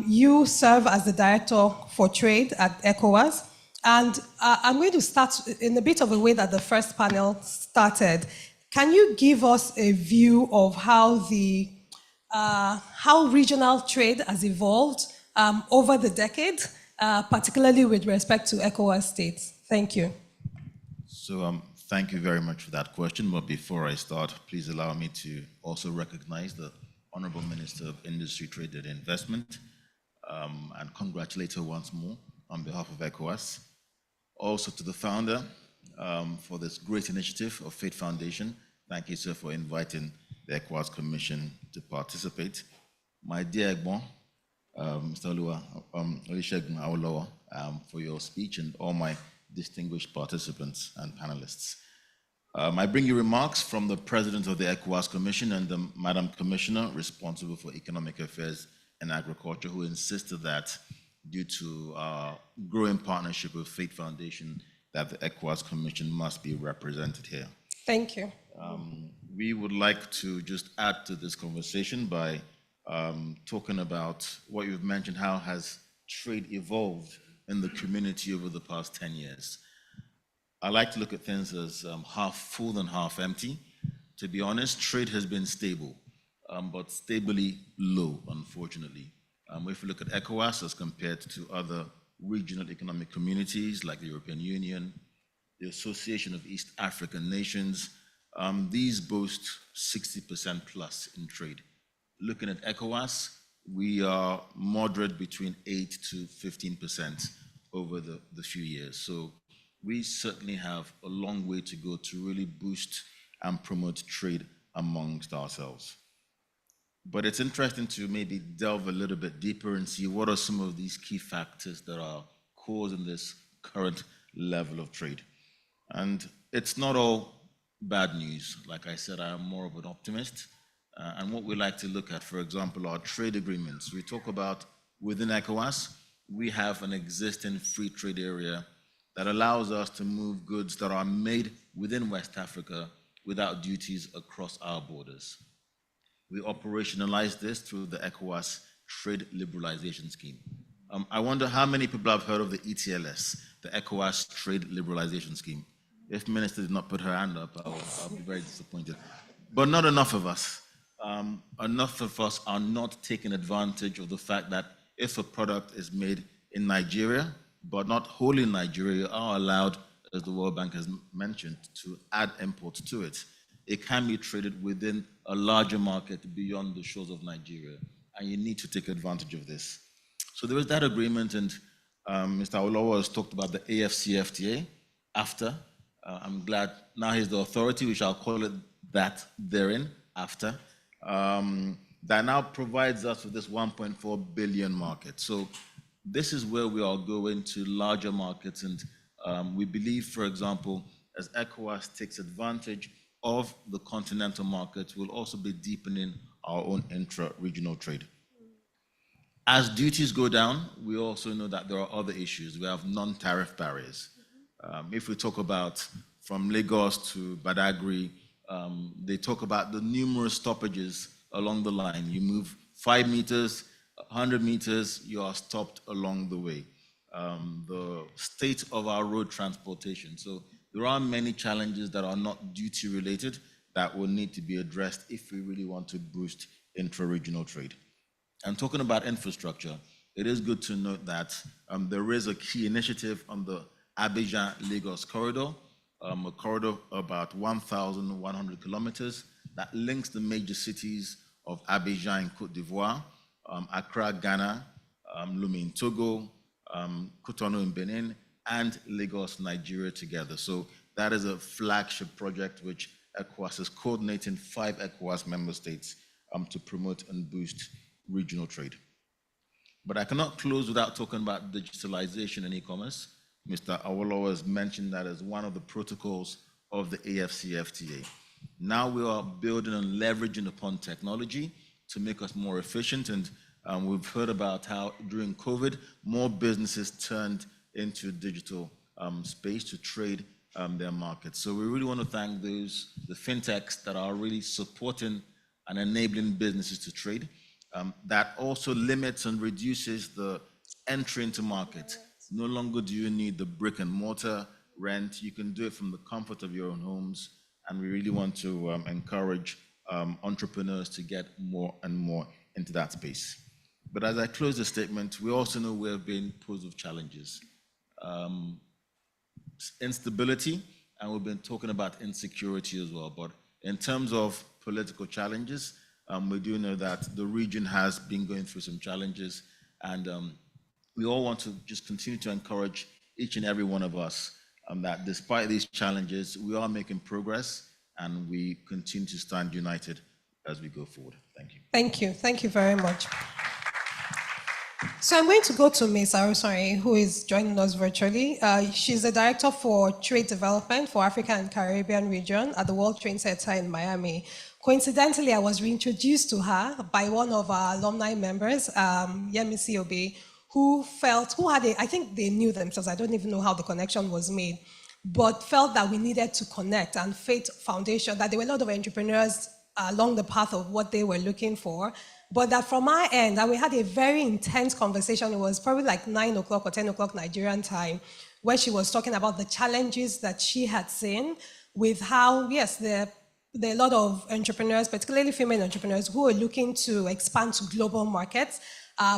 You serve as the Director for Trade at ECOWAS, and I'm going to start in a bit of a way that the first panel started. Can you give us a view of how regional trade has evolved over the decade, particularly with respect to ECOWAS states? Thank you. So thank you very much for that question. But before I start, please allow me to also recognize the Honourable Minister of Industry, Trade and Investment, and congratulate her once more on behalf of ECOWAS. Also to the founder for this great initiative of Faith Foundation. Thank you, sir, for inviting the ECOWAS Commission to participate. My dear Egbon, Mr. Olusegun Awolowo, for your speech, and all my distinguished participants and panelists. I bring you remarks from the President of the ECOWAS Commission and the Madam Commissioner responsible for Economic Affairs and Agriculture, who insisted that due to our growing partnership with Faith Foundation, that the ECOWAS Commission must be represented here. Thank you. We would like to just add to this conversation by talking about what you've mentioned, how has trade evolved in the community over the past 10 years. I like to look at things as half full and half empty. To be honest, trade has been stable, but stably low, unfortunately. If we look at ECOWAS as compared to other regional economic communities like the European Union, the Association of East African Nations, these boast 60% plus in trade. Looking at ECOWAS, we are moderate between 8 to 15% over the few years. So we certainly have a long way to go to really boost and promote trade amongst ourselves. But it's interesting to maybe delve a little bit deeper and see what are some of these key factors that are causing this current level of trade. And it's not all bad news. Like I said, I am more of an optimist. And what we like to look at, for example, are trade agreements. We talk about within ECOWAS, we have an existing free trade area that allows us to move goods that are made within West Africa without duties across our borders. We operationalize this through the ECOWAS Trade Liberalization Scheme. I wonder how many people have heard of the ETLS, the ECOWAS Trade Liberalization Scheme. If Minister did not put her hand up, I'll be very disappointed. But not enough of us. Enough of us are not taking advantage of the fact that if a product is made in Nigeria, but not wholly in Nigeria, are allowed, as the World Bank has mentioned, to add imports to it. It can be traded within a larger market beyond the shores of Nigeria, and you need to take advantage of this. So there was that agreement, and Mr. Oduwole has talked about the AFCFTA after. I'm glad now he's the authority, which I'll call it that therein after, that now provides us with this 1.4 billion market. So this is where we are going to larger markets, and we believe, for example, as ECOWAS takes advantage of the continental markets, we'll also be deepening our own intra-regional trade. As duties go down, we also know that there are other issues. We have non-tariff barriers. If we talk about from Lagos to Badagry, they talk about the numerous stoppages along the line. You move 5 meters, 100 meters, you are stopped along the way. The state of our road transportation. So there are many challenges that are not duty related that will need to be addressed if we really want to boost intra-regional trade. And talking about infrastructure, it is good to note that there is a key initiative on the Abidjan-Lagos corridor, a corridor about 1,100 kilometers that links the major cities of Abidjan in Côte d'Ivoire, Accra, Ghana, Lomé in Togo, Cotonou in Benin, and Lagos, Nigeria together. So that is a flagship project which ECOWAS is coordinating 5 ECOWAS member states to promote and boost regional trade. But I cannot close without talking about digitalization and e-commerce. Mr. Oduwole has mentioned that as one of the protocols of the AFCFTA. Now we are building and leveraging upon technology to make us more efficient, and we've heard about how during COVID, more businesses turned into digital space to trade their markets. So we really want to thank the fintechs that are really supporting and enabling businesses to trade. That also limits and reduces the entry into market. No longer do you need the brick and mortar rent. You can do it from the comfort of your own homes. And we really want to encourage entrepreneurs to get more and more into that space. But as I close the statement, we also know we have been posed with challenges. Instability, and we've been talking about insecurity as well. But in terms of political challenges, we do know that the region has been going through some challenges, and we all want to just continue to encourage each and every one of us that despite these challenges, we are making progress and we continue to stand united as we go forward. Thank you. Thank you. Thank you very much. So I'm going to go to Ms. Arusari, who is joining us virtually. She's the Director for Trade Development for Africa and Caribbean region at the World Trade Center in Miami. Coincidentally, I was reintroduced to her by one of our alumni members, Yemisi Obe, who had I think they knew themselves, I don't even know how the connection was made, but felt that we needed to connect, and Faith Foundation, that there were a lot of entrepreneurs along the path of what they were looking for, but that from our end, and we had a very intense conversation. It was probably like 9 o'clock or 10 o'clock Nigerian time, where she was talking about the challenges that she had seen with how, yes, there are a lot of entrepreneurs, particularly female entrepreneurs, who are looking to expand to global markets,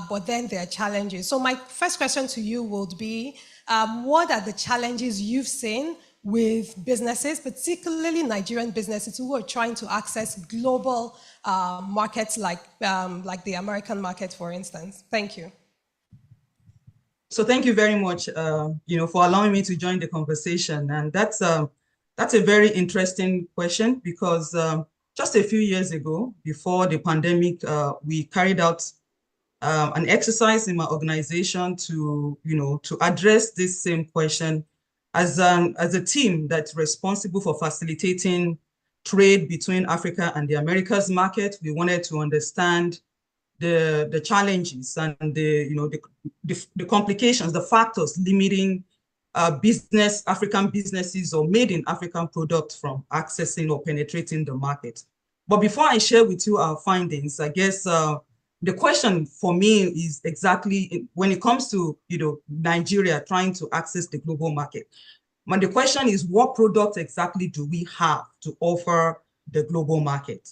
but then there are challenges. So my first question to you would be, what are the challenges you've seen with businesses, particularly Nigerian businesses who are trying to access global markets like the American market, for instance? Thank you. So thank you very much, for allowing me to join the conversation. And that's a very interesting question, because just a few years ago, before the pandemic, we carried out an exercise in my organization to address this same question as a team that's responsible for facilitating trade between Africa and the Americas market. We wanted to understand the challenges and the complications, the factors limiting African businesses or made in African products from accessing or penetrating the market. But before I share with you our findings, I guess the question for me is exactly when it comes to Nigeria trying to access the global market. And the question is, what products exactly do we have to offer the global market?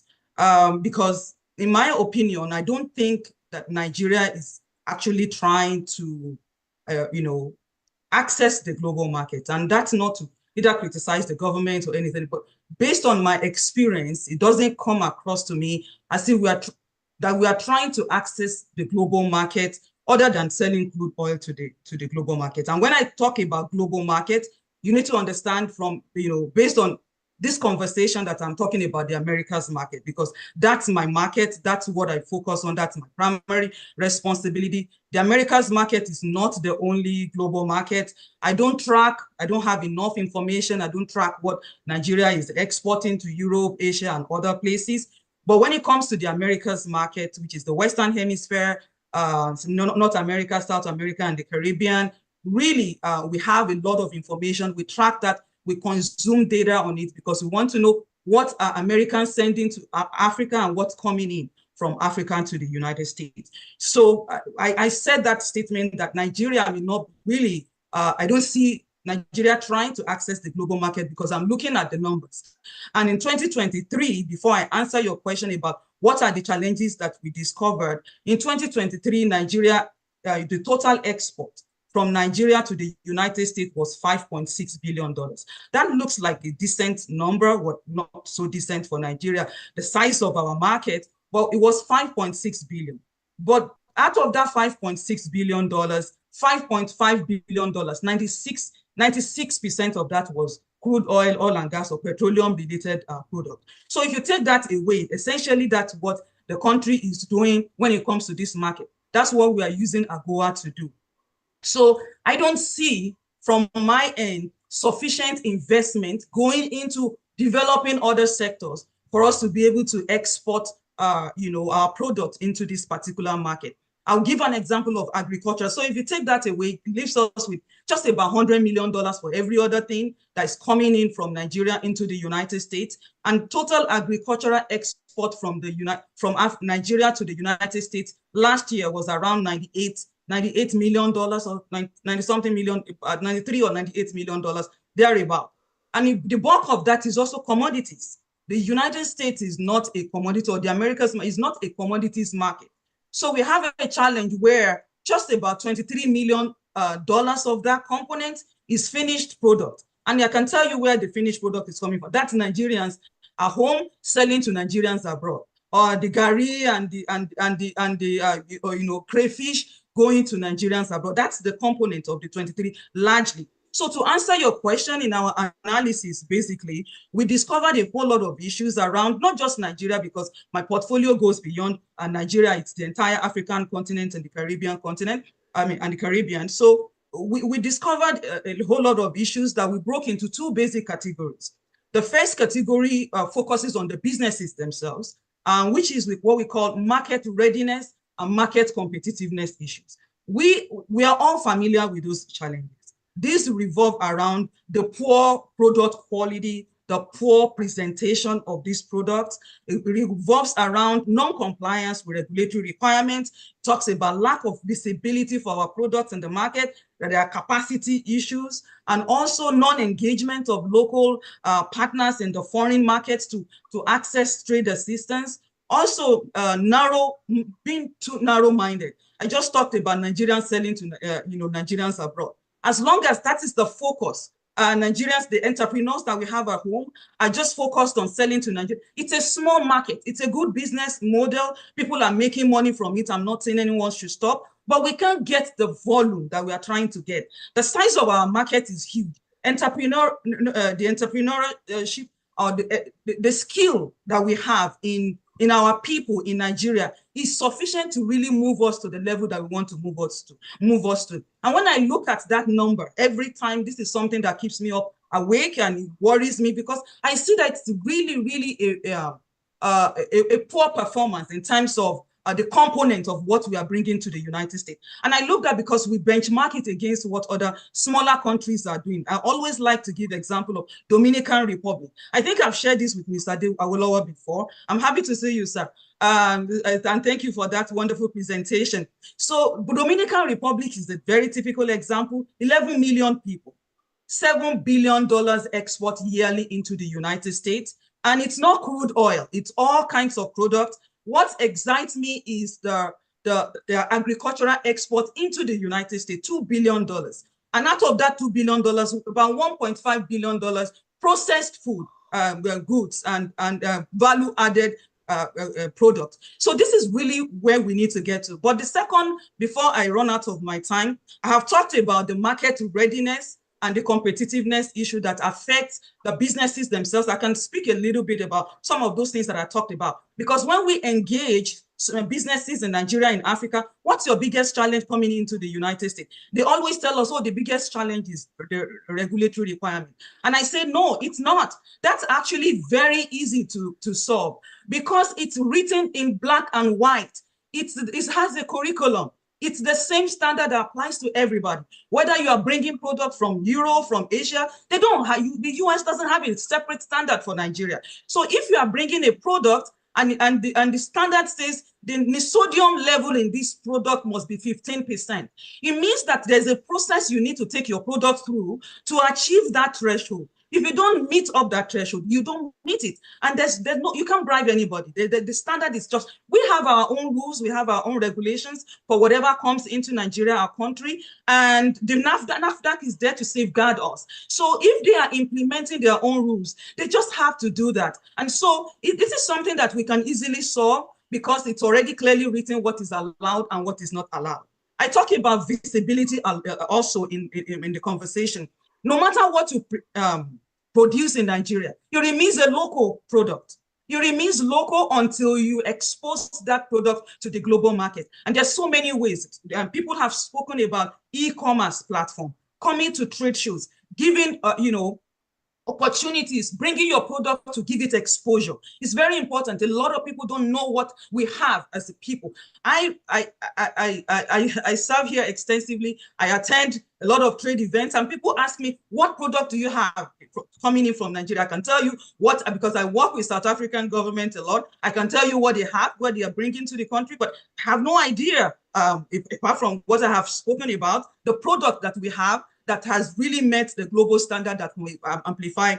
Because in my opinion, I don't think that Nigeria is actually trying to access the global market. And that's not to either criticize the government or anything, but based on my experience, it doesn't come across to me as if we are trying to access the global market other than selling crude oil to the global market. And when I talk about global market, you need to understand from, based on this conversation that I'm talking about the Americas market, because that's my market, that's what I focus on, that's my primary responsibility. The Americas market is not the only global market. I don't have enough information, I don't track what Nigeria is exporting to Europe, Asia, and other places. But when it comes to the Americas market, which is the Western Hemisphere, North America, South America, and the Caribbean, really, we have a lot of information. We track that. We consume data on it because we want to know what are Americans sending to Africa and what's coming in from Africa to the United States. So I said that statement that Nigeria will not really, I don't see Nigeria trying to access the global market because I'm looking at the numbers. And in 2023, before I answer your question about what are the challenges that we discovered, in 2023, Nigeria, the total export from Nigeria to the United States was $5.6 billion. That looks like a decent number, but not so decent for Nigeria. The size of our market, well, it was $5.6 billion. But out of that $5.6 billion, $5.5 billion, 96% of that was crude oil and gas, or petroleum-related product. So if you take that away, essentially that's what the country is doing when it comes to this market. That's what we are using AGOA to do. So I don't see from my end sufficient investment going into developing other sectors for us to be able to export our product into this particular market. I'll give an example of agriculture. So if you take that away, it leaves us with just about $100 million for every other thing that is coming in from Nigeria into the United States. And total agricultural export from Nigeria to the United States last year was around $98 million or 90 something million, 93 or $98 million, thereabout. And the bulk of that is also commodities. The United States is not a commodity, or the Americas is not a commodities market. So we have a challenge where just about $23 million of that component is finished product. And I can tell you where the finished product is coming from. That's Nigerians at home selling to Nigerians abroad. Or the gari and the crayfish going to Nigerians abroad. That's the component of the 23 largely. So to answer your question, in our analysis, basically, we discovered a whole lot of issues around not just Nigeria, because my portfolio goes beyond Nigeria. It's the entire African continent and the Caribbean continent, and the Caribbean. So we discovered a whole lot of issues that we broke into two basic categories. The first category focuses on the businesses themselves, which is with what we call market readiness and market competitiveness issues. We are all familiar with those challenges. These revolve around the poor product quality, the poor presentation of these products. It revolves around non-compliance with regulatory requirements, talks about lack of visibility for our products in the market, that there are capacity issues, and also non-engagement of local partners in the foreign markets to access trade assistance. Also, being too narrow-minded. I just talked about Nigerians selling to Nigerians abroad. As long as that is the focus, Nigerians, the entrepreneurs that we have at home, are just focused on selling to Nigeria. It's a small market. It's a good business model. People are making money from it. I'm not saying anyone should stop, but we can't get the volume that we are trying to get. The size of our market is huge. The entrepreneurship, or the skill that we have in our people in Nigeria is sufficient to really move us to the level that we want to move us to. And when I look at that number, every time, this is something that keeps me up awake, and it worries me, because I see that it's really, really a poor performance in terms of the component of what we are bringing to the United States. And I look at, because we benchmark it against what other smaller countries are doing. I always like to give the example of Dominican Republic. I think I've shared this with Mr. Oduwole before. I'm happy to see you, sir. And thank you for that wonderful presentation. So Dominican Republic is a very typical example. 11 million people, $7 billion export yearly into the United States. And it's not crude oil, it's all kinds of products. What excites me is the their agricultural export into the United States, $2 billion. And out of that $2 billion, about $1.5 billion processed food, goods and value-added products. So this is really where we need to get to. But the second, before I run out of my time, I have talked about the market readiness and the competitiveness issue that affects the businesses themselves. I can speak a little bit about some of those things that I talked about. Because when we engage businesses in Nigeria, in Africa, what's your biggest challenge coming into the United States? They always tell us, oh, the biggest challenge is the regulatory requirement. And I say, no, it's not. That's actually very easy to solve because it's written in black and white. It has a curriculum. It's the same standard that applies to everybody. Whether you are bringing products from Europe, from Asia, they don't have, the US doesn't have a separate standard for Nigeria. So if you are bringing a product and the standard says the sodium level in this product must be 15%, it means that there's a process you need to take your product through to achieve that threshold. If you don't meet up that threshold, you don't meet it. And there's no, you can't bribe anybody. The standard is just, we have our own rules, we have our own regulations for whatever comes into Nigeria, our country, and the NAFDAC is there to safeguard us. So if they are implementing their own rules, they just have to do that. And so this is something that we can easily solve because it's already clearly written what is allowed and what is not allowed. I talk about visibility also in the conversation. No matter what you produce in Nigeria, it remains a local product. It remains local until you expose that product to the global market. And there's so many ways. People have spoken about e-commerce platform, coming to trade shows, giving, opportunities, bringing your product to give it exposure. It's very important. A lot of people don't know what we have as a people. I serve here extensively. I attend a lot of trade events and people ask me, what product do you have coming in from Nigeria? I can tell you what, because I work with South African government a lot. I can tell you what they have, what they are bringing to the country, but I have no idea, apart from what I have spoken about, the product that we have that has really met the global standard that we amplify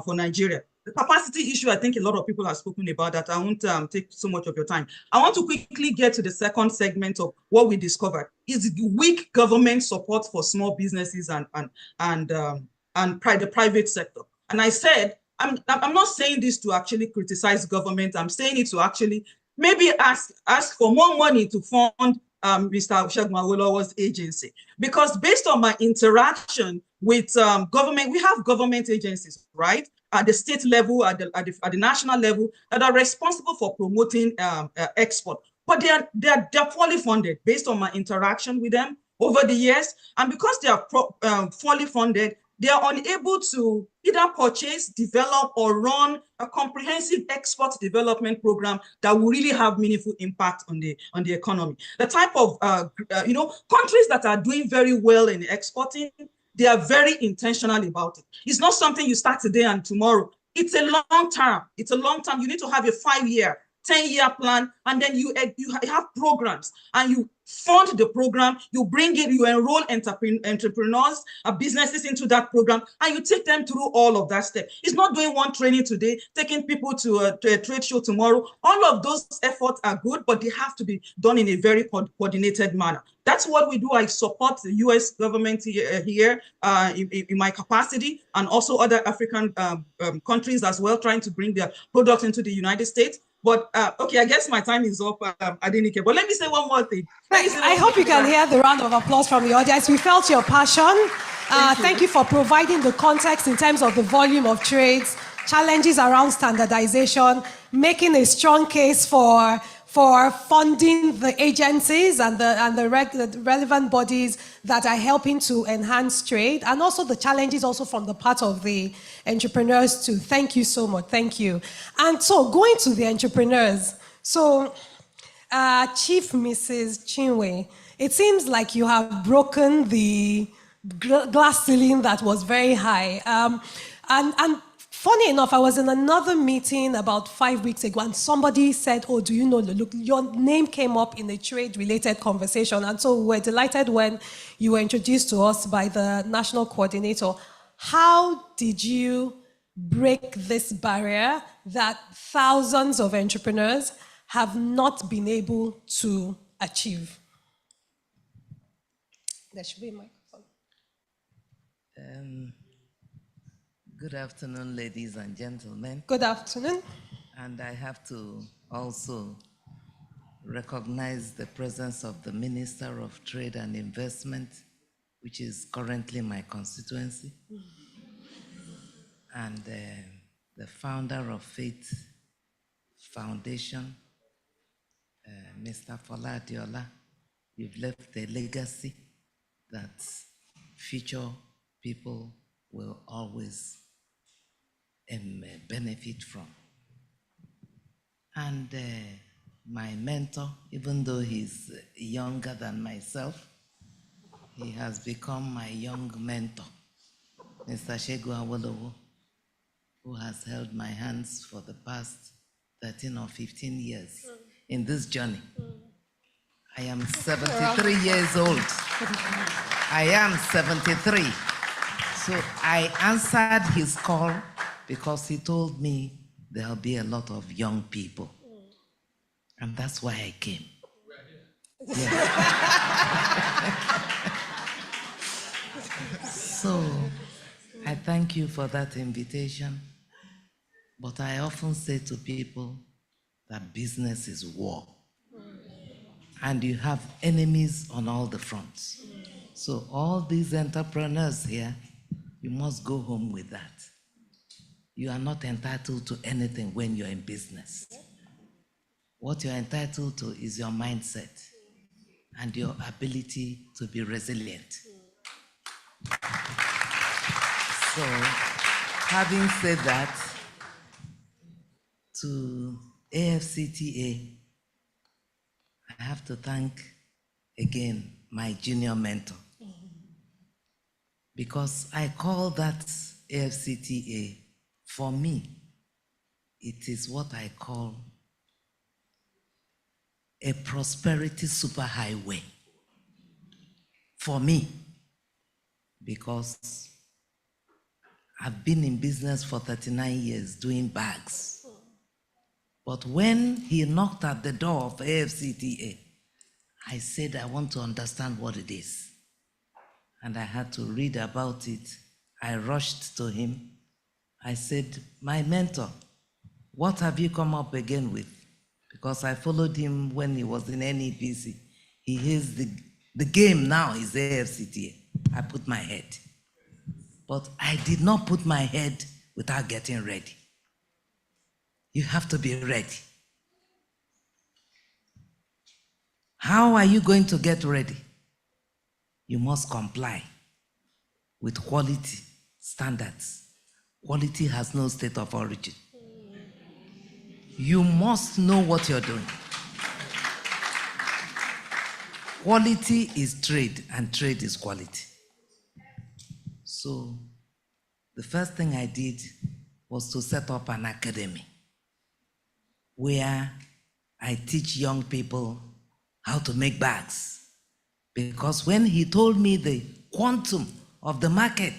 for Nigeria. The capacity issue, I think a lot of people have spoken about that. I won't take so much of your time. I want to quickly get to the second segment of what we discovered is weak government support for small businesses and the private sector. And I said, I'm not saying this to actually criticize government. I'm saying it to actually maybe ask for more money to fund Mr. Oduwole's agency. Because based on my interaction with government, we have government agencies, right? At the state level, at the national level, that are responsible for promoting export. But they're poorly funded based on my interaction with them over the years. And because they are poorly funded, they are unable to either purchase, develop, or run a comprehensive export development program that will really have meaningful impact on the economy. The type of countries that are doing very well in exporting, they are very intentional about it. It's not something you start today and tomorrow. It's a long term. It's a long term. You need to have a 5-year, 10-year plan, and then you have programs and you fund the program, you bring in, you enroll entrepreneurs, businesses into that program, and you take them through all of that step. It's not doing one training today, taking people to a trade show tomorrow. All of those efforts are good, but they have to be done in a very coordinated manner. That's what we do. I support the US government here in my capacity, and also other African countries as well, trying to bring their products into the United States. But okay, I guess my time is up, Adenike. But let me say one more thing. I hope you can hear the round of applause from the audience. We felt your passion. Thank you for providing the context in terms of the volume of trades, challenges around standardization, making a strong case for funding the agencies and the relevant bodies that are helping to enhance trade, and also the challenges also from the part of the entrepreneurs too. Thank you so much. Thank you. And so going to the entrepreneurs. So Chief Mrs. Chinwe, it seems like you have broken the glass ceiling that was very high. And funny enough, I was in another meeting about 5 weeks ago, and somebody said, oh, do you know, look, your name came up in a trade-related conversation. And so we were delighted when you were introduced to us by the national coordinator. How did you break this barrier that thousands of entrepreneurs have not been able to achieve? There should be a microphone. Good afternoon, ladies and gentlemen. Good afternoon. And I have to also recognize the presence of the Minister of Trade and Investment, which is currently my constituency, and the founder of Faith Foundation, Mr. Fola Adiola. You've left a legacy that future people will always benefit from. And my mentor, even though he's younger than myself, he has become my young mentor, Mr. Oduwole, who has held my hands for the past 13 or 15 years in this journey. I am 73 years old. I am 73. So I answered his call because he told me there'll be a lot of young people. And that's why I came. Yeah. So I thank you for that invitation. But I often say to people that business is war. And you have enemies on all the fronts. So all these entrepreneurs here, you must go home with that. You are not entitled to anything when you're in business. What you're entitled to is your mindset and your ability to be resilient. So, having said that, to AFCTA, I have to thank again my junior mentor, because I call that AFCTA, for me, it is what I call a prosperity superhighway. For me, because I've been in business for 39 years doing bags. But when he knocked at the door of AFCTA, I said, I want to understand what it is. And I had to read about it. I rushed to him. I said, my mentor, what have you come up again with? Because I followed him when he was in NEPC. He is the game now is AFCTA. I put my head. But I did not put my head without getting ready. You have to be ready. How are you going to get ready? You must comply with quality standards. Quality has no state of origin. You must know what you're doing. Quality is trade, and trade is quality. So the first thing I did was to set up an academy where I teach young people how to make bags. Because when he told me the quantum of the market,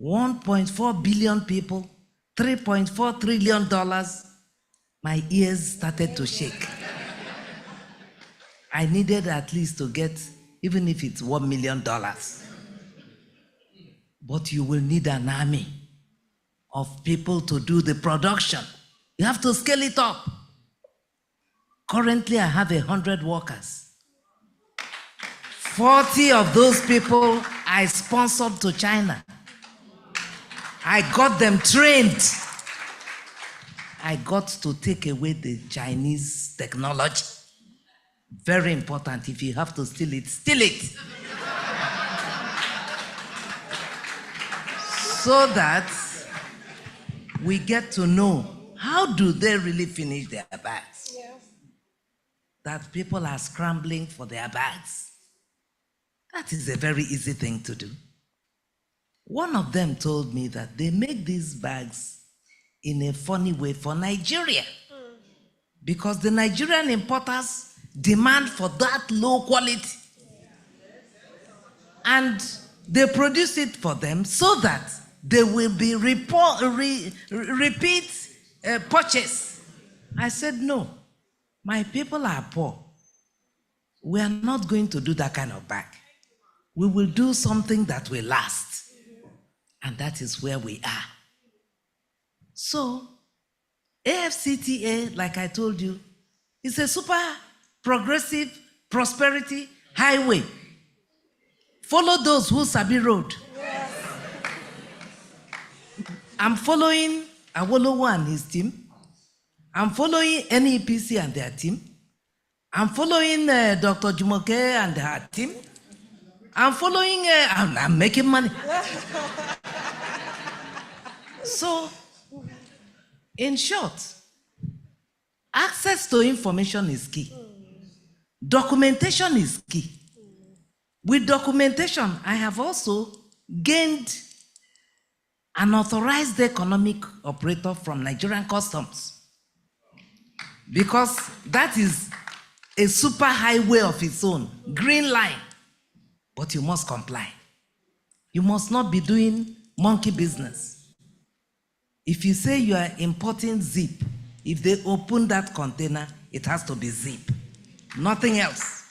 1.4 billion people, $3.4 trillion, my ears started to shake. I needed at least to get, even if it's $1 million. But you will need an army of people to do the production. You have to scale it up. Currently, I have 100 workers. 40 of those people I sponsored to China. I got them trained. I got to take away the Chinese technology. Very important. If you have to steal it, steal it. So that we get to know how do they really finish their bags. Yeah. That people are scrambling for their bags. That is a very easy thing to do. One of them told me that they make these bags in a funny way for Nigeria. Because the Nigerian importers demand for that low quality. And they produce it for them so that there will be repeat purchase. I said, no, my people are poor. We are not going to do that kind of bag. We will do something that will last. And that is where we are. So, AFCTA, like I told you, is a super progressive prosperity highway. Follow those who sabi road. I'm following Awolowo and his team. I'm following NEPC and their team. I'm following Dr. Jumoke and her team. I'm following, I'm making money. So, in short, access to information is key. Documentation is key. With documentation, I have also gained an authorized economic operator from Nigerian Customs, because that is a super highway of its own, green line, but you must comply. You must not be doing monkey business. If you say you are importing zip, if they open that container, it has to be zip, nothing else.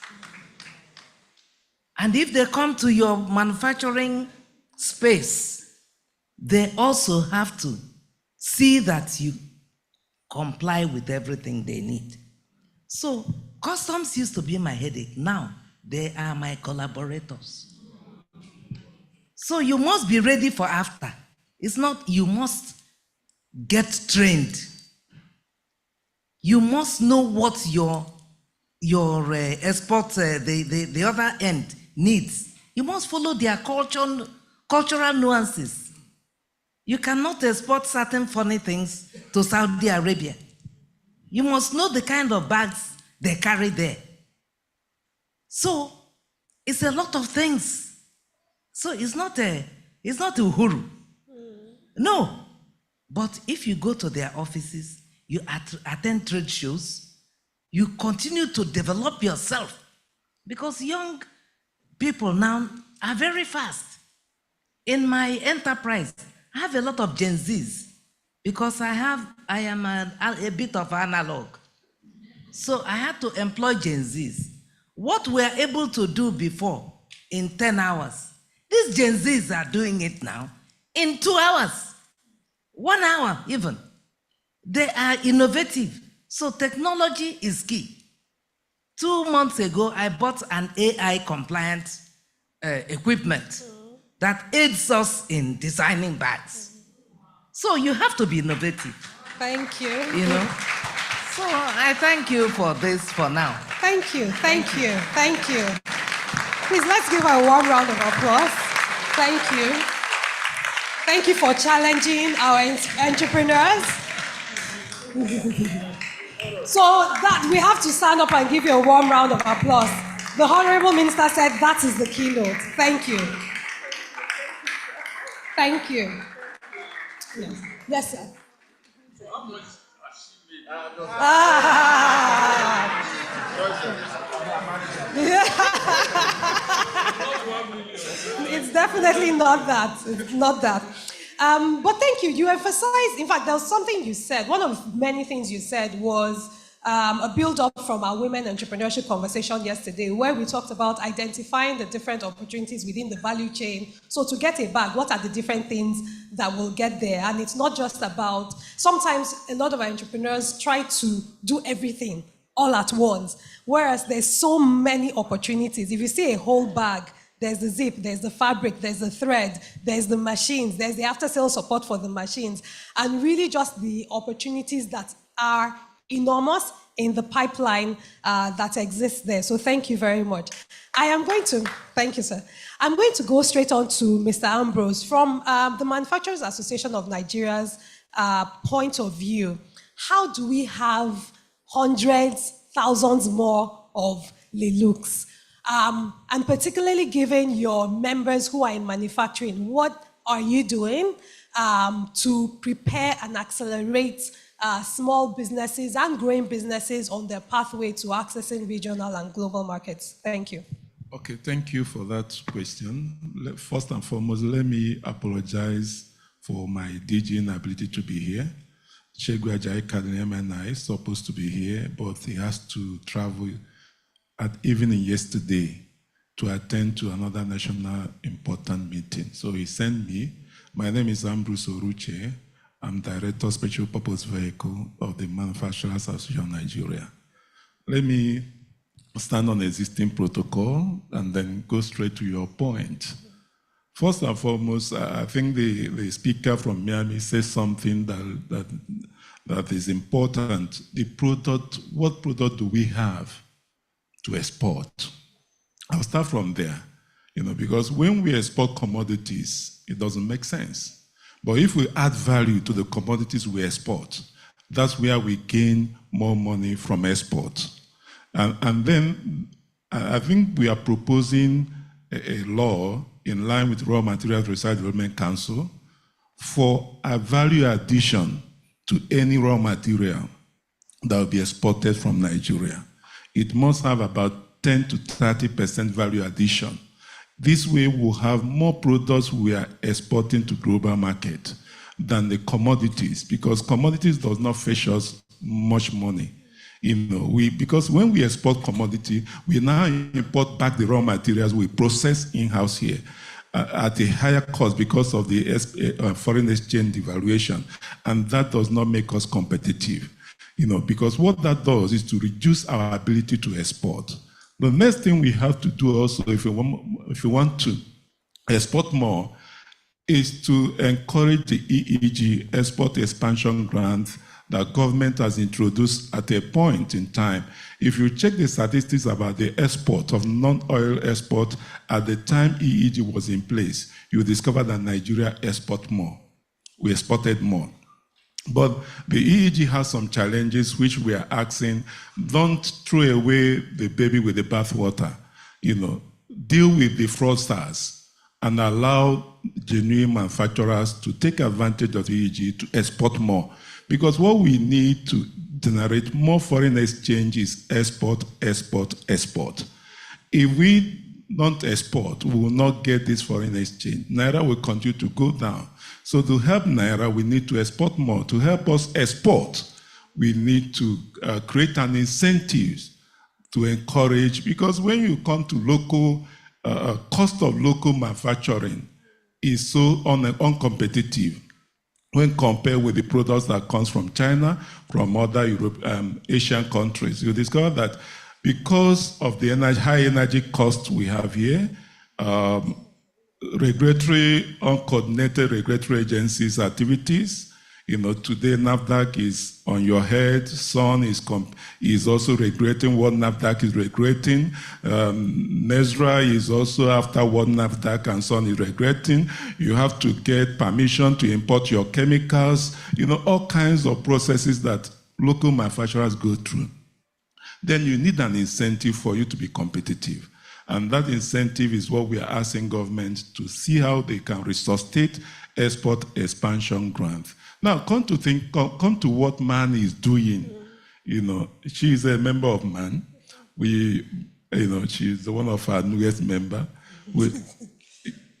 And if they come to your manufacturing space, they also have to see that you comply with everything they need. So, customs used to be my headache. Now, they are my collaborators. So you must be ready for after. It's not, you must get trained. You must know what your export, the other end needs. You must follow their cultural nuances. You cannot export certain funny things to Saudi Arabia. You must know the kind of bags they carry there. So it's a lot of things. So it's not a uhuru. No. But if you go to their offices, you attend trade shows, you continue to develop yourself, because young people now are very fast. In my enterprise, I have a lot of Gen Zs, because I am a bit of analog. So I had to employ Gen Zs. What we are able to do before in 10 hours, these Gen Zs are doing it now in 2 hours, 1 hour even. They are innovative. So technology is key. 2 months ago, I bought an AI compliant equipment that aids us in designing bags. So you have to be innovative. Thank you. You know? So I thank you for this for now. Thank you, thank you, thank you. Please, let's give her a warm round of applause. Thank you. Thank you for challenging our entrepreneurs. So that we have to stand up and give you a warm round of applause. The Honourable Minister said that is the keynote. Thank you. Thank you. Yes, yes sir. It's definitely not that. It's not that. But thank you. You emphasized, in fact, there was something you said. One of many things you said was a build-up from our women entrepreneurship conversation yesterday, where we talked about identifying the different opportunities within the value chain. So to get a bag, what are the different things that will get there? And it's not just about, sometimes a lot of our entrepreneurs try to do everything all at once, whereas there's so many opportunities. If you see a whole bag, there's the zip, there's the fabric, there's the thread, there's the machines, there's the after-sales support for the machines, and really just the opportunities that are enormous in the pipeline that exists there. So thank you very much. Thank you, sir. I'm going to go straight on to Mr. Ambrose. From the Manufacturers Association of Nigeria's point of view, how do we have hundreds, thousands more of Lilooks? And particularly given your members who are in manufacturing, what are you doing to prepare and accelerate small businesses and growing businesses on their pathway to accessing regional and global markets? Thank you. Okay, thank you for that question. First and foremost, let me apologize for my DG inability to be here. Chegwe Ajayi Kadene MNI is supposed to be here, but he has to travel at evening yesterday to attend to another national important meeting. So he sent me. My name is Ambrose Oruche. I'm Director Special Purpose Vehicle of the Manufacturers Association of Nigeria. Let me stand on existing protocol and then go straight to your point. First and foremost, I think the speaker from Miami says something that is important. The product, what product do we have to export? I'll start from there, because when we export commodities, it doesn't make sense. But if we add value to the commodities we export, that's where we gain more money from export. And then I think we are proposing a law in line with Raw Materials Research Development Council for a value addition to any raw material that will be exported from Nigeria. It must have about 10 to 30% value addition. This way we'll have more products we are exporting to global market than the commodities, because commodities does not fetch us much money. Because when we export commodity, we now import back the raw materials we process in-house here at a higher cost because of the foreign exchange devaluation, and that does not make us competitive. Because what that does is to reduce our ability to export. The next thing we have to do also, if we want to export more, is to encourage the EEG, Export Expansion Grant, that government has introduced at a point in time. If you check the statistics about the export of non-oil export at the time EEG was in place, you discover that Nigeria export more. We exported more. But the EEG has some challenges which we are asking, don't throw away the baby with the bathwater. Deal with the fraudsters and allow genuine manufacturers to take advantage of the EEG to export more. Because what we need to generate more foreign exchange is export, export, export. If we don't export, we will not get this foreign exchange. Naira will continue to go down. So to help Naira, we need to export more. To help us export, we need to create an incentive to encourage, because when you come to local, cost of local manufacturing is so uncompetitive when compared with the products that comes from China, from other Asian countries. You discover that because of the high energy costs we have here, uncoordinated regulatory agencies' activities. Today NAFDAC is on your head. Sun is also regulating what NAFDAC is regulating. NESRA is also after what NAFDAC and Sun is regulating. You have to get permission to import your chemicals. All kinds of processes that local manufacturers go through. Then you need an incentive for you to be competitive. And that incentive is what we are asking government to see how they can resuscitate export expansion grants. Now, come to what MAN is doing. She is a member of MAN. She is one of our newest member.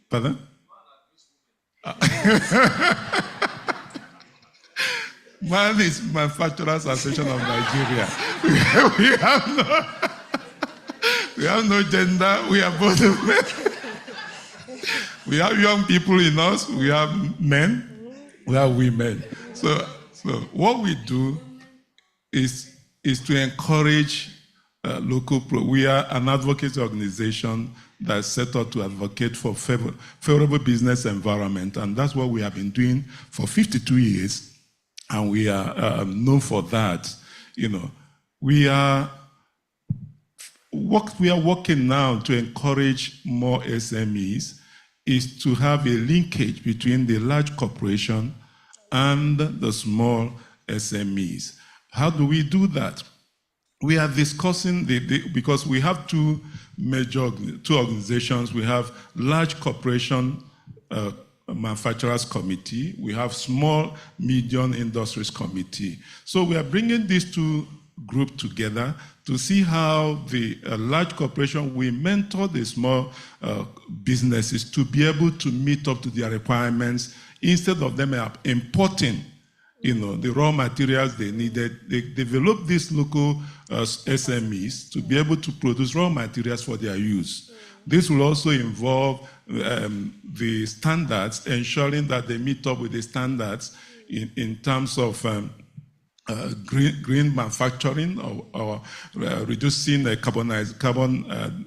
Pardon? MAN is Manufacturers Association of Nigeria. We have no gender. We are both men. We have young people in us. We have men. We have women. So what we do is to encourage local. We are an advocacy organization that's set up to advocate for favorable business environment, and that's what we have been doing for 52 years, and we are known for that. We are working now to encourage more SMEs. Is to have a linkage between the large corporation and the small SMEs. How do we do that? We are discussing, because we have two organizations. We have large corporation manufacturers committee. We have small, medium industries committee. So we are bringing these two groups together to see how the large corporation will mentor the small businesses to be able to meet up to their requirements instead of them importing the raw materials they needed. They developed these local SMEs to be able to produce raw materials for their use. This will also involve the standards, ensuring that they meet up with the standards in terms of green manufacturing or reducing carbon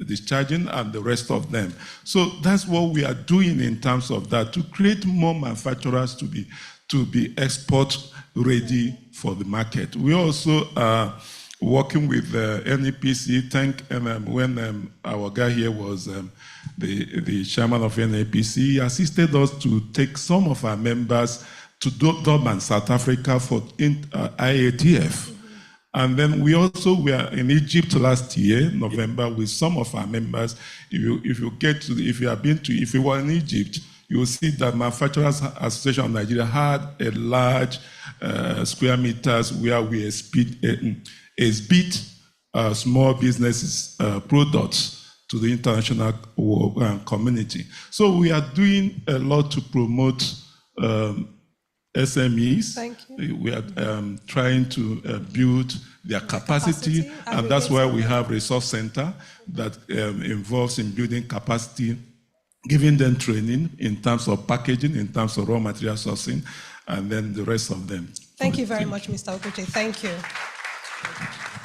discharging and the rest of them. So that's what we are doing in terms of that, to create more manufacturers to be export ready for the market. We also are working with NAPC. When our guy here was the chairman of NAPC, he assisted us to take some of our members to Durban, South Africa for IATF. And then we also were in Egypt last year, November, with some of our members. If you were in Egypt, you will see that Manufacturers Association of Nigeria had a large square meters where we exhibit small businesses products to the international community. So we are doing a lot to promote SMEs. Thank you. We are trying to build their capacity, and that's why we have Resource Center that involves in building capacity, giving them training in terms of packaging, in terms of raw material sourcing, and then the rest of them. Thank you very much, Mr. Oguche. Thank you.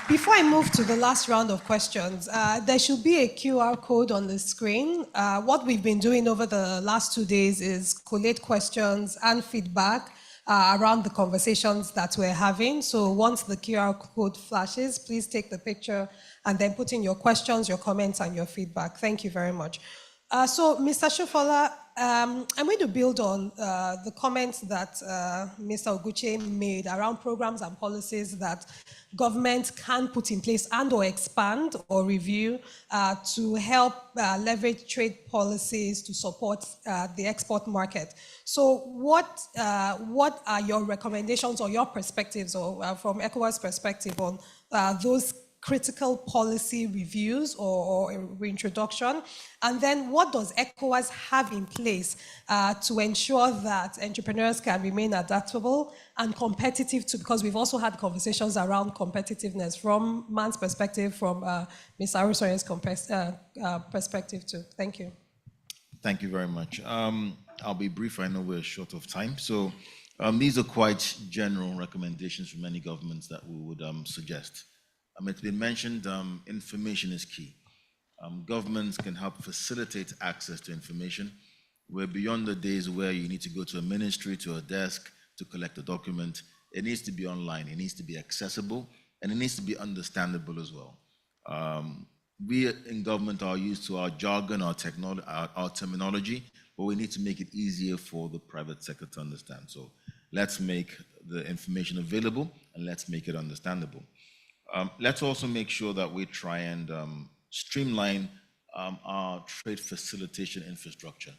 Before I move to the last round of questions, there should be a QR code on the screen. What we've been doing over the last 2 days is collate questions and feedback around the conversations that we're having. So once the QR code flashes, please take the picture and then put in your questions, your comments, and your feedback. Thank you very much. So, Mr. Shofola, I'm going to build on the comments that Mr. Oguche made around programs and policies that government can put in place and or expand or review to help leverage trade policies to support the export market. So what are your recommendations or your perspectives, or from ECOWAS' perspective, on those critical policy reviews or reintroduction? And then what does ECOWAS have in place to ensure that entrepreneurs can remain adaptable and competitive too? Because we've also had conversations around competitiveness from Man's perspective, from Ms. Arusoye's perspective too. Thank you. Thank you very much. I'll be brief. I know we're short of time. So these are quite general recommendations from many governments that we would suggest. It's been mentioned, information is key. Governments can help facilitate access to information. We're beyond the days where you need to go to a ministry, to a desk to collect a document. It needs to be online, it needs to be accessible, and it needs to be understandable as well. We in government are used to our jargon, our terminology, but we need to make it easier for the private sector to understand. So let's make the information available and let's make it understandable. Let's also make sure that we try and streamline our trade facilitation infrastructure.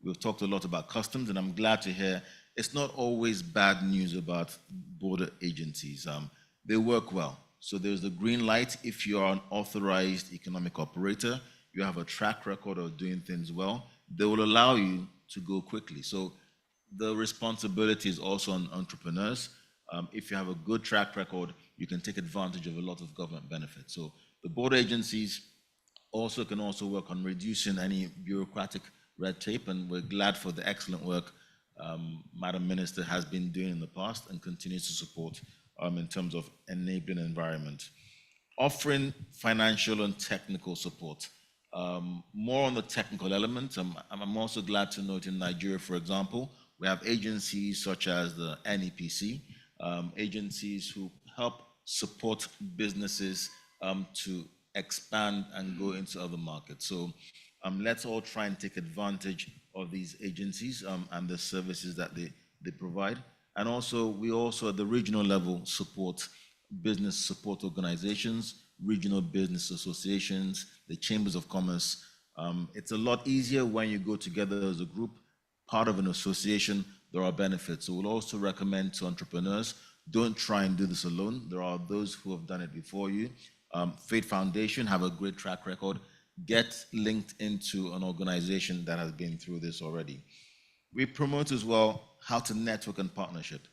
We've talked a lot about customs, and I'm glad to hear it's not always bad news about border agencies. They work well. So there's the green light. If you are an authorized economic operator, you have a track record of doing things well, they will allow you to go quickly. So the responsibility is also on entrepreneurs. If you have a good track record, you can take advantage of a lot of government benefits. So the border agencies can also work on reducing any bureaucratic red tape, and we're glad for the excellent work Madam Minister has been doing in the past and continues to support in terms of enabling environment. Offering financial and technical support. More on the technical element. I'm also glad to note in Nigeria, for example, we have agencies such as the NEPC, agencies who help support businesses to expand and go into other markets. So let's all try and take advantage of these agencies and the services that they provide. And also, we also at the regional level support business support organizations, regional business associations, the chambers of commerce. It's a lot easier when you go together as a group, part of an association. There are benefits. So we'll also recommend to entrepreneurs, don't try and do this alone. There are those who have done it before you. Faith Foundation have a great track record. Get linked into an organization that has been through this already. We promote as well how to network and partnership.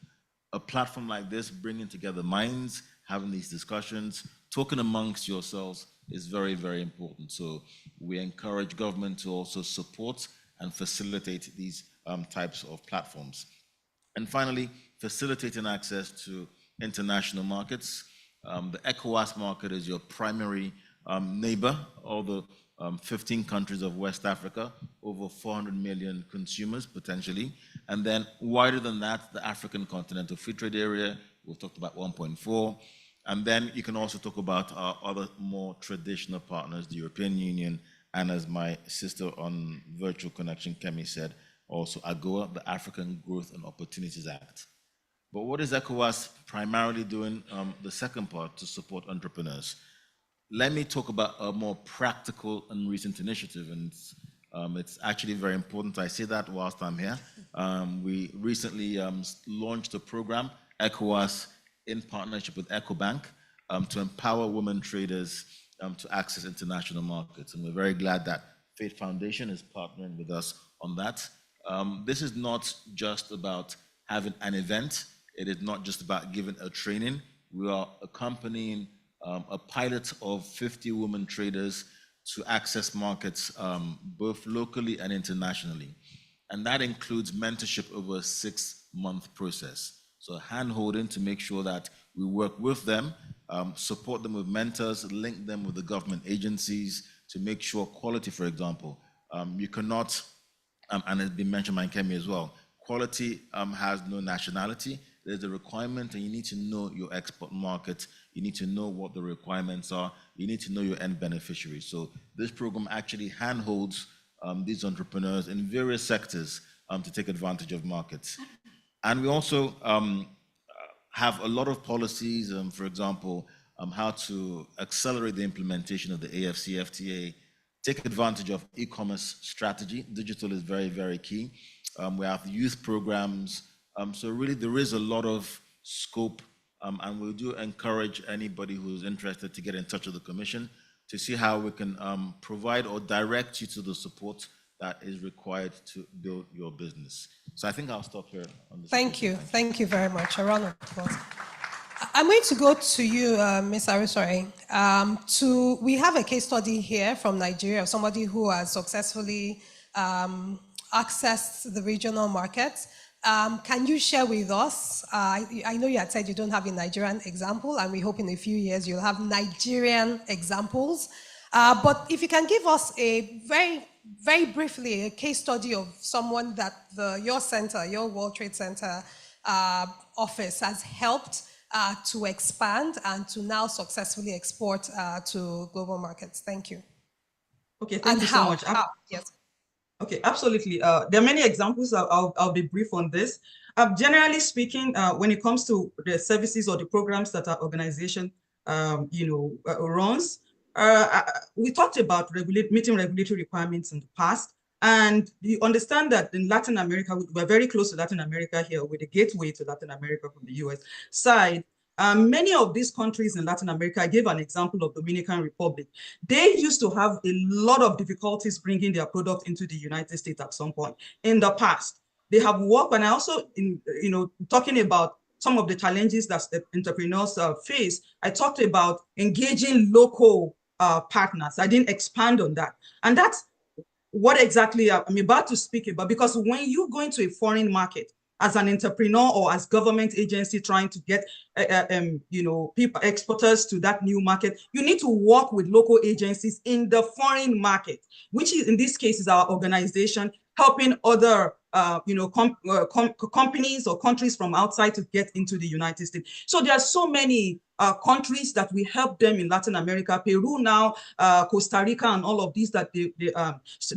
a platform like this, bringing together minds, having these discussions, talking amongst yourselves is very, very important. So we encourage government to also support and facilitate these types of platforms. And finally, facilitating access to international markets. The ECOWAS market is your primary neighbor, all the 15 countries of West Africa, over 400 million consumers potentially. And then wider than that, the African Continental Free Trade Area, we've talked about 1.4. And then you can also talk about our other more traditional partners, the European Union, and as my sister on Virtual Connection, Kemi, said, also AGOA, the African Growth and Opportunities Act. But what is ECOWAS primarily doing? The second part, to support entrepreneurs. Let me talk about a more practical and recent initiative, and it's actually very important. I say that whilst I'm here. We recently launched a program, ECOWAS, in partnership with EcoBank, to empower women traders to access international markets. And we're very glad that Faith Foundation is partnering with us on that. This is not just about having an event. It is not just about giving a training. We are accompanying a pilot of 50 women traders to access markets both locally and internationally. And that includes mentorship over a 6-month process. So hand-holding to make sure that we work with them, support them with mentors, link them with the government agencies to make sure quality, for example, you cannot, and it's been mentioned by Kemi as well, quality has no nationality. There's a requirement, and you need to know your export market. You need to know what the requirements are. You need to know your end beneficiaries. So this program actually handholds these entrepreneurs in various sectors to take advantage of markets. And we also have a lot of policies, for example, how to accelerate the implementation of the AFCFTA, take advantage of e-commerce strategy. Digital is very, very key. We have youth programs. So really there is a lot of scope, and we do encourage anybody who's interested to get in touch with the Commission to see how we can provide or direct you to the support that is required to build your business. So I think I'll stop here on this. Thank you. Thank you very much. A round of applause. I'm going to go to you, Ms. Arusore. We have a case study here from Nigeria of somebody who has successfully accessed the regional markets. Can you share with us, I know you had said you don't have a Nigerian example, and we hope in a few years you'll have Nigerian examples. But if you can give us a very briefly, a case study of someone that your center, your World Trade Center office has helped to expand and to now successfully export to global markets. Thank you. Okay, thank you so much. Yes. Okay, absolutely. There are many examples. I'll be brief on this. Generally speaking, when it comes to the services or the programs that our organization, runs, we talked about meeting regulatory requirements in the past, and you understand that in Latin America, we're very close to Latin America here, with the gateway to Latin America from the US side. Many of these countries in Latin America, I gave an example of Dominican Republic. They used to have a lot of difficulties bringing their product into the United States at some point in the past. They have worked, and I also, talking about some of the challenges that entrepreneurs face, I talked about engaging local partners. I didn't expand on that. And that's what exactly I'm about to speak about, because when you go into a foreign market as an entrepreneur or as government agency trying to get people, exporters to that new market, you need to work with local agencies in the foreign market, which is in this case is our organization helping other companies or countries from outside to get into the United States. So there are so many countries that we help them in Latin America, Peru now, Costa Rica, and all of these that they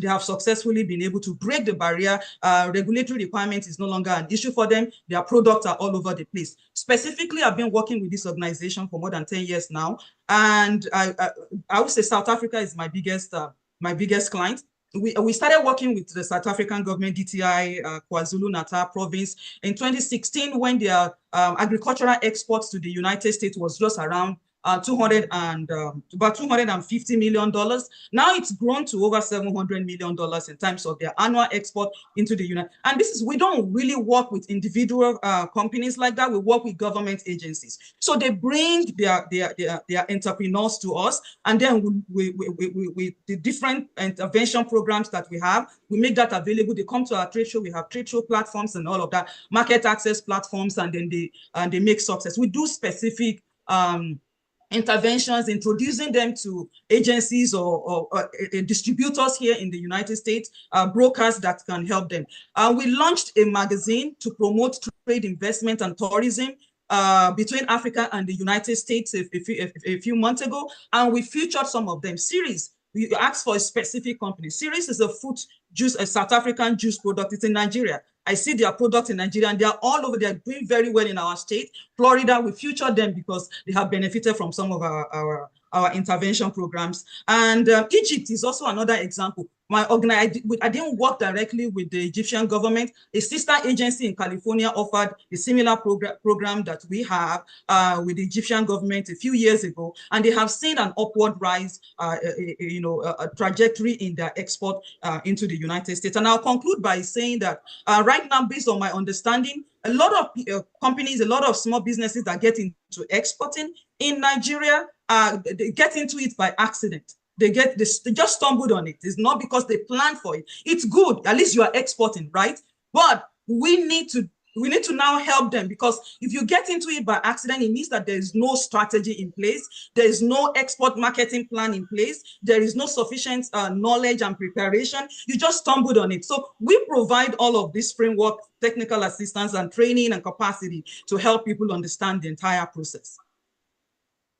have successfully been able to break the barrier. Regulatory requirements is no longer an issue for them. Their products are all over the place. Specifically, I've been working with this organization for more than 10 years now, and I would say South Africa is my biggest client. We started working with the South African government, DTI, KwaZulu-Natal province in 2016 when their agricultural exports to the United States was just around about $250 million. Now it's grown to over $700 million in terms of their annual export into the United. And this is, we don't really work with individual companies like that. We work with government agencies. So they bring their entrepreneurs to us, and then we the different intervention programs that we have, we make that available. They come to our trade show. We have trade show platforms and all of that, market access platforms, and then they make success. We do specific interventions, introducing them to agencies or distributors here in the United States, brokers that can help them. We launched a magazine to promote trade, investment, and tourism between Africa and the United States a few months ago, and we featured some of them. Series, we asked for a specific company. Series is a fruit juice, a South African juice product. It's in Nigeria. I see their product in Nigeria, and they are all over. They are doing very well in our state. Florida, we featured them because they have benefited from some of our intervention programs. And Egypt is also another example. I didn't work directly with the Egyptian government. A sister agency in California offered a similar program that we have with the Egyptian government a few years ago, and they have seen an upward rise, a trajectory in their export into the United States. And I'll conclude by saying that right now, based on my understanding, a lot of companies, a lot of small businesses that get into exporting in Nigeria, they get into it by accident. They just stumbled on it. It's not because they planned for it. It's good, at least you are exporting, right? But we need to now help them, because if you get into it by accident, it means that there is no strategy in place. There is no export marketing plan in place. There is no sufficient knowledge and preparation. You just stumbled on it. So we provide all of this framework, technical assistance and training and capacity to help people understand the entire process.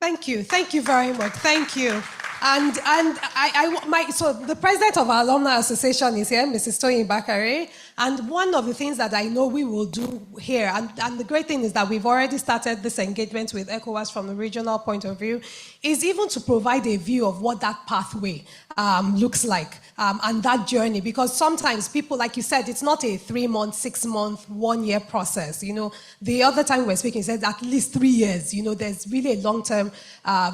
Thank you very much. Thank you. So the president of our Alumni Association is here, Mrs. Toyin Bakare, and one of the things that I know we will do here, and the great thing is that we've already started this engagement with ECOWAS from a regional point of view, is even to provide a view of what that pathway looks like, and that journey, because sometimes people, like you said, it's not a 3-month, 6-month, 1-year process. The other time we were speaking, said at least 3 years. There's really a long-term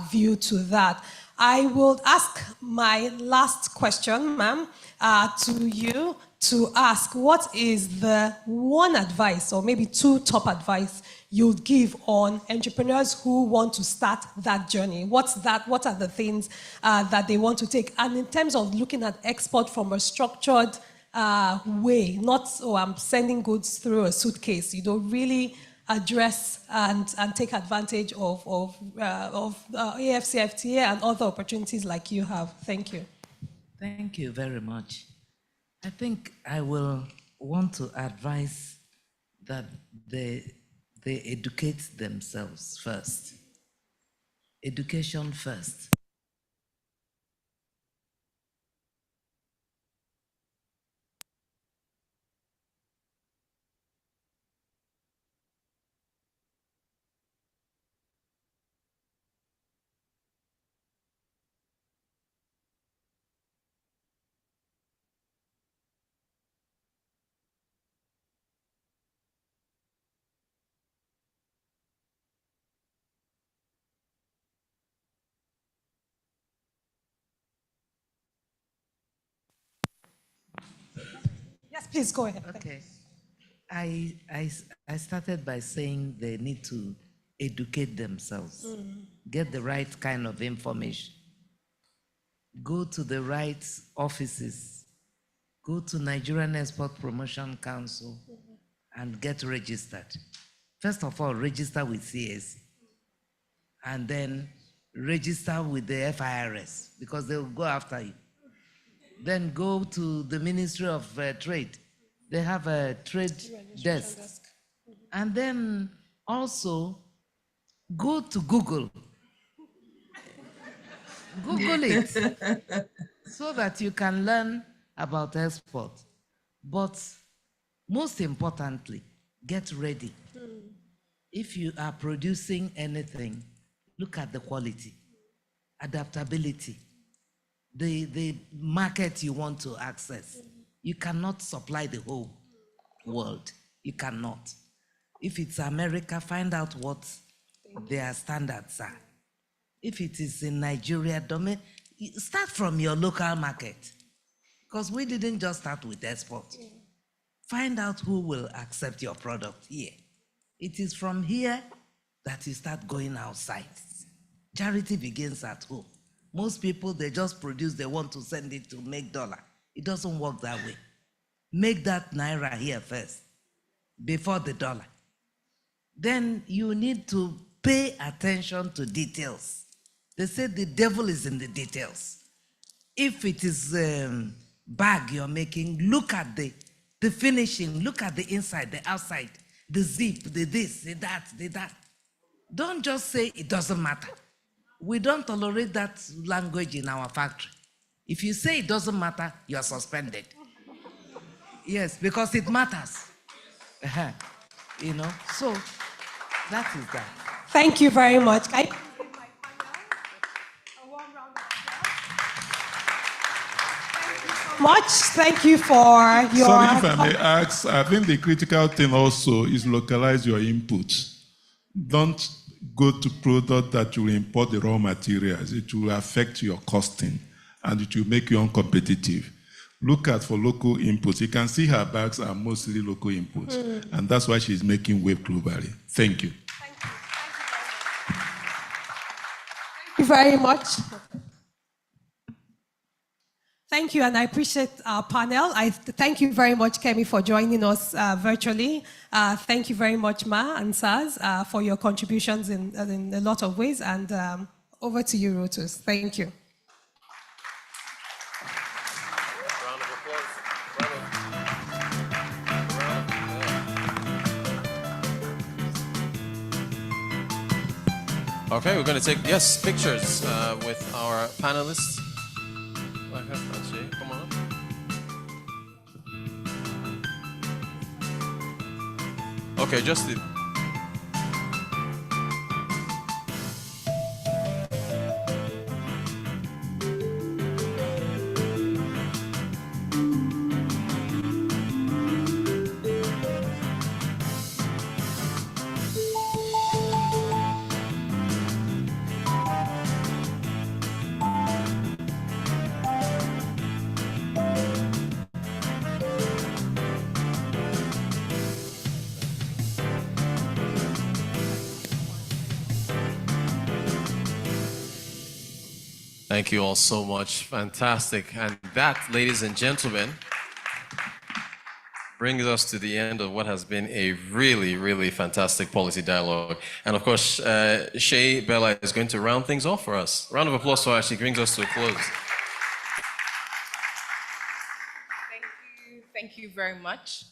view to that. I will ask my last question, ma'am, to you, to ask what is the one advice, or maybe 2 top advice you'd give on entrepreneurs who want to start that journey? What are the things that they want to take? And in terms of looking at export from a structured way, not, I'm sending goods through a suitcase, really address and take advantage of AFCFTA and other opportunities like you have. Thank you. Thank you very much. I think I will want to advise that they educate themselves first. Education first. Yes, please go ahead. Okay. I started by saying they need to educate themselves, get the right kind of information, go to the right offices, go to Nigerian Export Promotion Council and get registered. First of all, register with CAC, and then register with the FIRS, because they'll go after you. Then go to the Ministry of Trade. They have a trade desk. And then also go to Google. Google it so that you can learn about export. But most importantly, get ready. If you are producing anything, look at the quality, adaptability, the market you want to access. You cannot supply the whole world. You cannot. If it's America, find out what their standards are. If it is in Nigeria, domain, start from your local market. Because we didn't just start with export. Find out who will accept your product here. It is from here that you start going outside. Charity begins at home. Most people, they just produce, they want to send it to make dollar. It doesn't work that way. Make that naira here first, before the dollar. Then you need to pay attention to details. They say the devil is in the details. If it is bag you're making, look at the finishing, look at the inside, the outside, the zip, the this, the that, the that. Don't just say it doesn't matter. We don't tolerate that language in our factory. If you say it doesn't matter, you're suspended. Yes, because it matters. You know, so that is that. Thank you very much. Thank you for your... Sorry, if I may ask, I think the critical thing also is localize your input. Don't go to product that will import the raw materials. It will affect your costing and it will make you uncompetitive. Look at for local inputs. You can see her bags are mostly local inputs, and that's why she's making wave globally. Thank you. Thank you very much. Thank you, and I appreciate our panel. I thank you very much, Kemi, for joining us virtually. Thank you very much, Ma and Saz, for your contributions in a lot of ways. And over to you, Rotus. Thank you. Okay, we're going to take, pictures with our panelists. Come on. Okay, just the... Thank you all so much. Fantastic. And that, ladies and gentlemen, brings us to the end of what has been a really, really fantastic policy dialogue. And of course, Shay Bella is going to round things off for us. Round of applause for her. She brings us to a close. Thank you very much.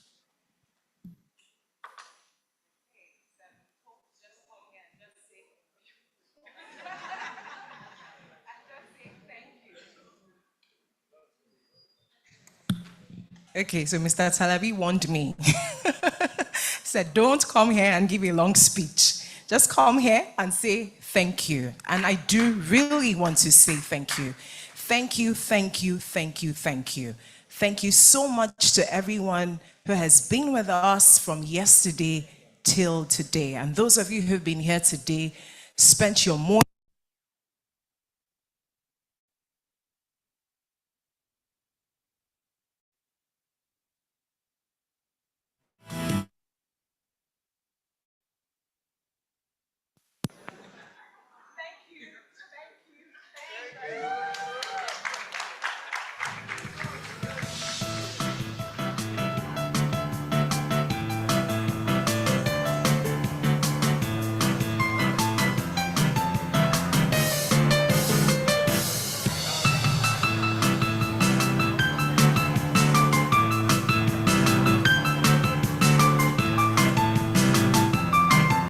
Okay, so Mr. Talabi warned me. Said, don't come here and give a long speech. Just come here and say thank you. And I do really want to say thank you. Thank you, thank you, thank you, thank you. Thank you so much to everyone who has been with us from yesterday till today. And those of you who've been here today, spent your morning